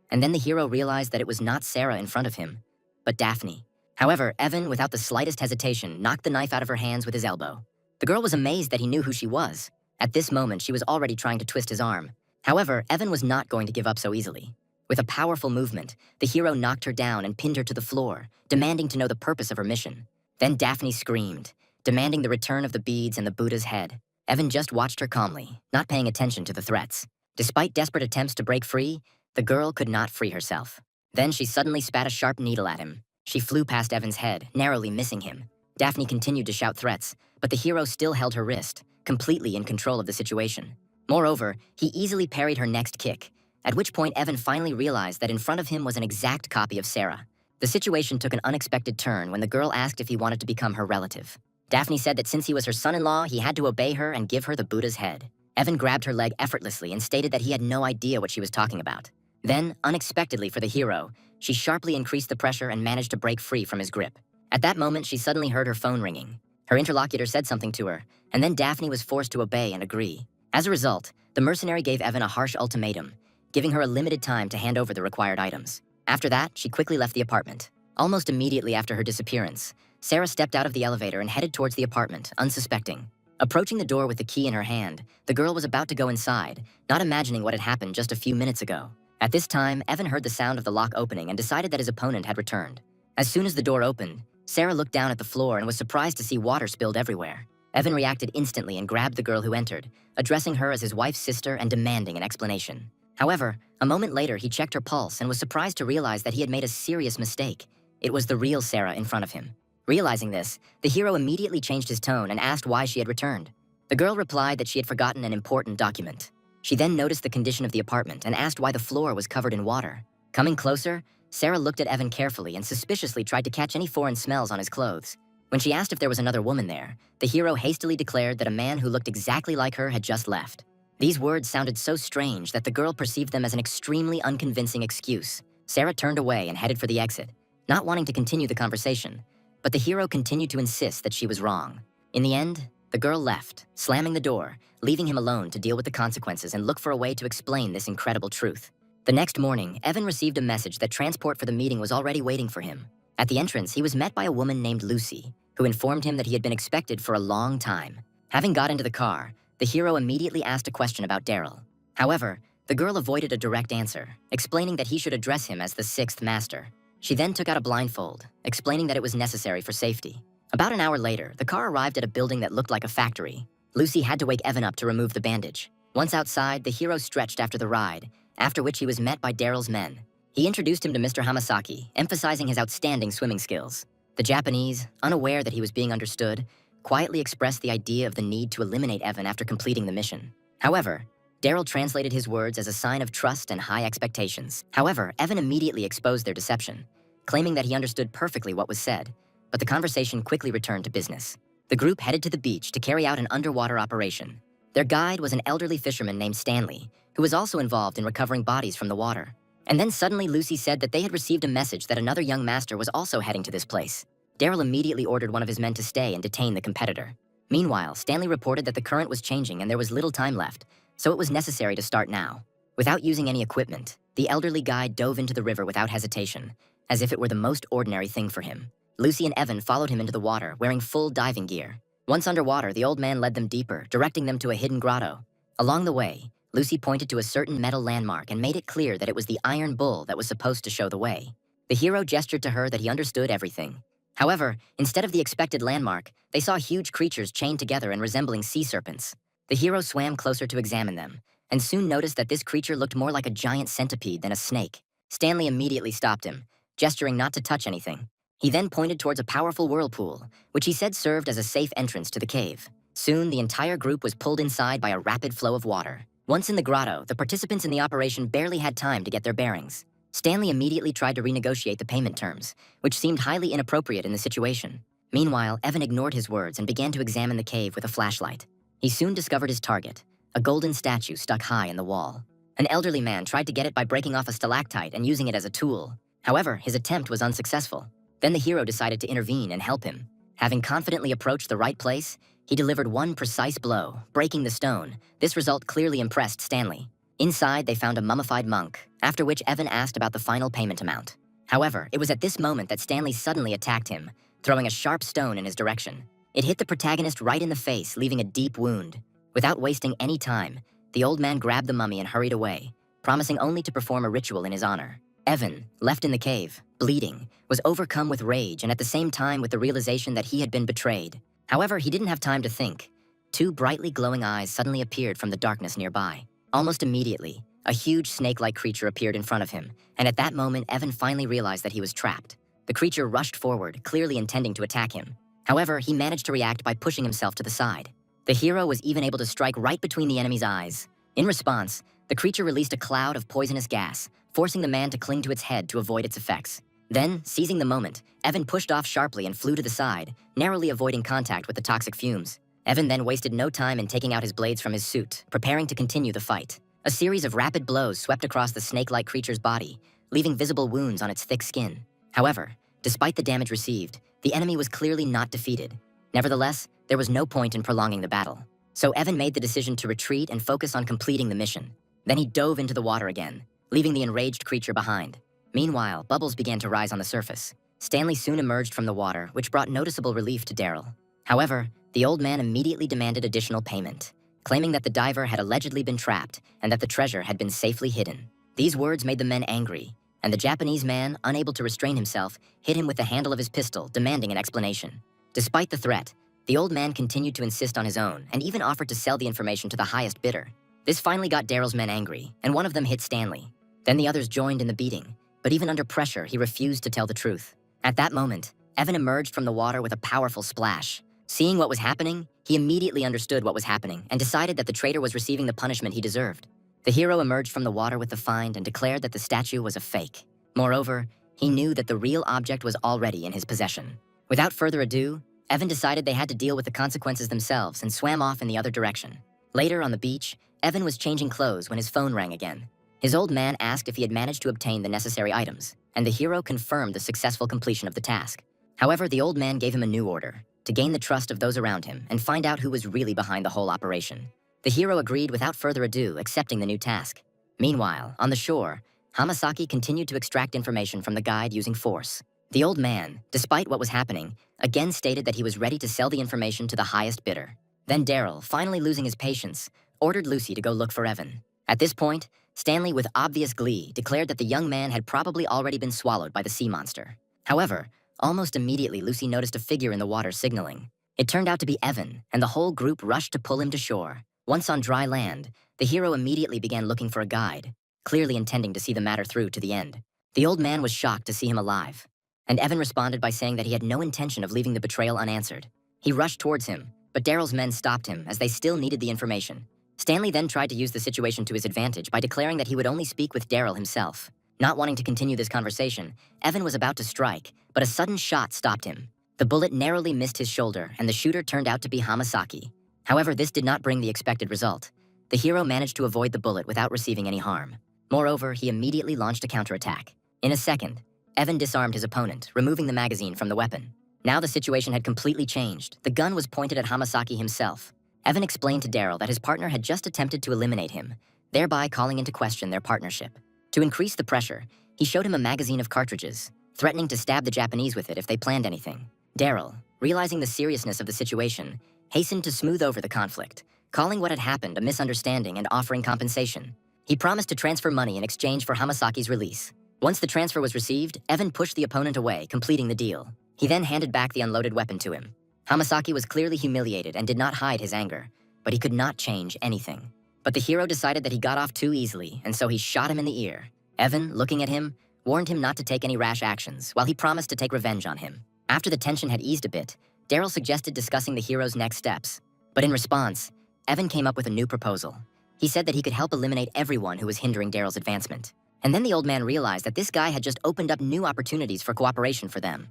and then the hero realized that it was not Sarah in front of him, but Daphne. However, Evan, without the slightest hesitation, knocked the knife out of her hands with his elbow. The girl was amazed that he knew who she was. At this moment, she was already trying to twist his arm. However, Evan was not going to give up so easily. With a powerful movement, the hero knocked her down and pinned her to the floor, demanding to know the purpose of her mission. Then Daphne screamed, demanding the return of the beads and the Buddha's head. Evan just watched her calmly, not paying attention to the threats. Despite desperate attempts to break free, the girl could not free herself. Then she suddenly spat a sharp needle at him. She flew past Evan's head, narrowly missing him. Daphne continued to shout threats, but the hero still held her wrist, completely in control of the situation. Moreover, he easily parried her next kick, at which point Evan finally realized that in front of him was an exact copy of Sarah. The situation took an unexpected turn when the girl asked if he wanted to become her relative. Daphne said that since he was her son-in-law, he had to obey her and give her the Buddha's head. Evan grabbed her leg effortlessly and stated that he had no idea what she was talking about. Then, unexpectedly for the hero, she sharply increased the pressure and managed to break free from his grip. At that moment, she suddenly heard her phone ringing. Her interlocutor said something to her, and then Daphne was forced to obey and agree. As a result, the mercenary gave Evan a harsh ultimatum, giving her a limited time to hand over the required items. After that, she quickly left the apartment. Almost immediately after her disappearance, Sarah stepped out of the elevator and headed towards the apartment, unsuspecting. Approaching the door with the key in her hand, the girl was about to go inside, not imagining what had happened just a few minutes ago. At this time, Evan heard the sound of the lock opening and decided that his opponent had returned. As soon as the door opened, Sarah looked down at the floor and was surprised to see water spilled everywhere. Evan reacted instantly and grabbed the girl who entered, addressing her as his wife's sister and demanding an explanation. However, a moment later he checked her pulse and was surprised to realize that he had made a serious mistake. It was the real Sarah in front of him. Realizing this, the hero immediately changed his tone and asked why she had returned. The girl replied that she had forgotten an important document. She then noticed the condition of the apartment and asked why the floor was covered in water. Coming closer, Sarah looked at Evan carefully and suspiciously tried to catch any foreign smells on his clothes. When she asked if there was another woman there, the hero hastily declared that a man who looked exactly like her had just left. These words sounded so strange that the girl perceived them as an extremely unconvincing excuse. Sarah turned away and headed for the exit, not wanting to continue the conversation, but the hero continued to insist that she was wrong. In the end, the girl left, slamming the door, leaving him alone to deal with the consequences and look for a way to explain this incredible truth. The next morning, Evan received a message that transport for the meeting was already waiting for him. At the entrance, he was met by a woman named Lucy, who informed him that he had been expected for a long time. Having got into the car, the hero immediately asked a question about Daryl. However, the girl avoided a direct answer, explaining that he should address him as the sixth master. She then took out a blindfold, explaining that it was necessary for safety. About an hour later, the car arrived at a building that looked like a factory. Lucy had to wake Evan up to remove the bandage. Once outside, the hero stretched after the ride, after which he was met by Daryl's men. He introduced him to Mr. Hamasaki, emphasizing his outstanding swimming skills. The Japanese, unaware that he was being understood, quietly expressed the idea of the need to eliminate Evan after completing the mission. However, Daryl translated his words as a sign of trust and high expectations. However, Evan immediately exposed their deception, claiming that he understood perfectly what was said, but the conversation quickly returned to business. The group headed to the beach to carry out an underwater operation. Their guide was an elderly fisherman named Stanley, who was also involved in recovering bodies from the water. And then suddenly Lucy said that they had received a message that another young master was also heading to this place. Daryl immediately ordered one of his men to stay and detain the competitor. Meanwhile, Stanley reported that the current was changing and there was little time left, so it was necessary to start now. Without using any equipment, the elderly guide dove into the river without hesitation, as if it were the most ordinary thing for him. Lucy and Evan followed him into the water, wearing full diving gear. Once underwater, the old man led them deeper, directing them to a hidden grotto. Along the way, Lucy pointed to a certain metal landmark and made it clear that it was the iron bull that was supposed to show the way. The hero gestured to her that he understood everything. However, instead of the expected landmark, they saw huge creatures chained together and resembling sea serpents. The hero swam closer to examine them, and soon noticed that this creature looked more like a giant centipede than a snake. Stanley immediately stopped him, gesturing not to touch anything. He then pointed towards a powerful whirlpool, which he said served as a safe entrance to the cave. Soon, the entire group was pulled inside by a rapid flow of water. Once in the grotto, the participants in the operation barely had time to get their bearings. Stanley immediately tried to renegotiate the payment terms, which seemed highly inappropriate in the situation. Meanwhile, Evan ignored his words and began to examine the cave with a flashlight. He soon discovered his target, a golden statue stuck high in the wall. An elderly man tried to get it by breaking off a stalactite and using it as a tool. However, his attempt was unsuccessful. Then the hero decided to intervene and help him. Having confidently approached the right place, he delivered one precise blow, breaking the stone. This result clearly impressed Stanley. Inside, they found a mummified monk, after which Evan asked about the final payment amount. However, it was at this moment that Stanley suddenly attacked him, throwing a sharp stone in his direction. It hit the protagonist right in the face, leaving a deep wound. Without wasting any time, the old man grabbed the mummy and hurried away, promising only to perform a ritual in his honor. Evan, left in the cave, bleeding, was overcome with rage and at the same time with the realization that he had been betrayed. However, he didn't have time to think. Two brightly glowing eyes suddenly appeared from the darkness nearby. Almost immediately, a huge snake-like creature appeared in front of him, and at that moment, Evan finally realized that he was trapped. The creature rushed forward, clearly intending to attack him. However, he managed to react by pushing himself to the side. The hero was even able to strike right between the enemy's eyes. In response, the creature released a cloud of poisonous gas, forcing the man to cling to its head to avoid its effects. Then, seizing the moment, Evan pushed off sharply and flew to the side, narrowly avoiding contact with the toxic fumes. Evan then wasted no time in taking out his blades from his suit, preparing to continue the fight. A series of rapid blows swept across the snake-like creature's body, leaving visible wounds on its thick skin. However, despite the damage received, the enemy was clearly not defeated. Nevertheless, there was no point in prolonging the battle. So Evan made the decision to retreat and focus on completing the mission. Then he dove into the water again, leaving the enraged creature behind. Meanwhile, bubbles began to rise on the surface. Stanley soon emerged from the water, which brought noticeable relief to Daryl. However, the old man immediately demanded additional payment, claiming that the diver had allegedly been trapped and that the treasure had been safely hidden. These words made the men angry, and the Japanese man, unable to restrain himself, hit him with the handle of his pistol, demanding an explanation. Despite the threat, the old man continued to insist on his own and even offered to sell the information to the highest bidder. This finally got Daryl's men angry, and one of them hit Stanley. Then the others joined in the beating, but even under pressure, he refused to tell the truth. At that moment, Evan emerged from the water with a powerful splash. Seeing what was happening, he immediately understood what was happening and decided that the traitor was receiving the punishment he deserved. The hero emerged from the water with the find and declared that the statue was a fake. Moreover, he knew that the real object was already in his possession. Without further ado, Evan decided they had to deal with the consequences themselves and swam off in the other direction. Later on the beach, Evan was changing clothes when his phone rang again. His old man asked if he had managed to obtain the necessary items, and the hero confirmed the successful completion of the task. However, the old man gave him a new order: to gain the trust of those around him and find out who was really behind the whole operation. The hero agreed without further ado, accepting the new task. Meanwhile, on the shore, Hamasaki continued to extract information from the guide using force. The old man, despite what was happening, again stated that he was ready to sell the information to the highest bidder. Then Daryl, finally losing his patience, ordered Lucy to go look for Evan. At this point, Stanley, with obvious glee, declared that the young man had probably already been swallowed by the sea monster. However, almost immediately Lucy noticed a figure in the water signaling. It turned out to be Evan, and the whole group rushed to pull him to shore. Once on dry land, the hero immediately began looking for a guide, clearly intending to see the matter through to the end. The old man was shocked to see him alive, and Evan responded by saying that he had no intention of leaving the betrayal unanswered. He rushed towards him, but Daryl's men stopped him as they still needed the information. Stanley then tried to use the situation to his advantage by declaring that he would only speak with Daryl himself. Not wanting to continue this conversation, Evan was about to strike, but a sudden shot stopped him. The bullet narrowly missed his shoulder, and the shooter turned out to be Hamasaki. However, this did not bring the expected result. The hero managed to avoid the bullet without receiving any harm. Moreover, he immediately launched a counterattack. In a second, Evan disarmed his opponent, removing the magazine from the weapon. Now the situation had completely changed. The gun was pointed at Hamasaki himself. Evan explained to Daryl that his partner had just attempted to eliminate him, thereby calling into question their partnership. To increase the pressure, he showed him a magazine of cartridges, threatening to stab the Japanese with it if they planned anything. Daryl, realizing the seriousness of the situation, hastened to smooth over the conflict, calling what had happened a misunderstanding and offering compensation. He promised to transfer money in exchange for Hamasaki's release. Once the transfer was received, Evan pushed the opponent away, completing the deal. He then handed back the unloaded weapon to him. Hamasaki was clearly humiliated and did not hide his anger, but he could not change anything. But the hero decided that he got off too easily, and so he shot him in the ear. Evan, looking at him, warned him not to take any rash actions, while he promised to take revenge on him. After the tension had eased a bit, Daryl suggested discussing the hero's next steps. But in response, Evan came up with a new proposal. He said that he could help eliminate everyone who was hindering Daryl's advancement. And then the old man realized that this guy had just opened up new opportunities for cooperation for them.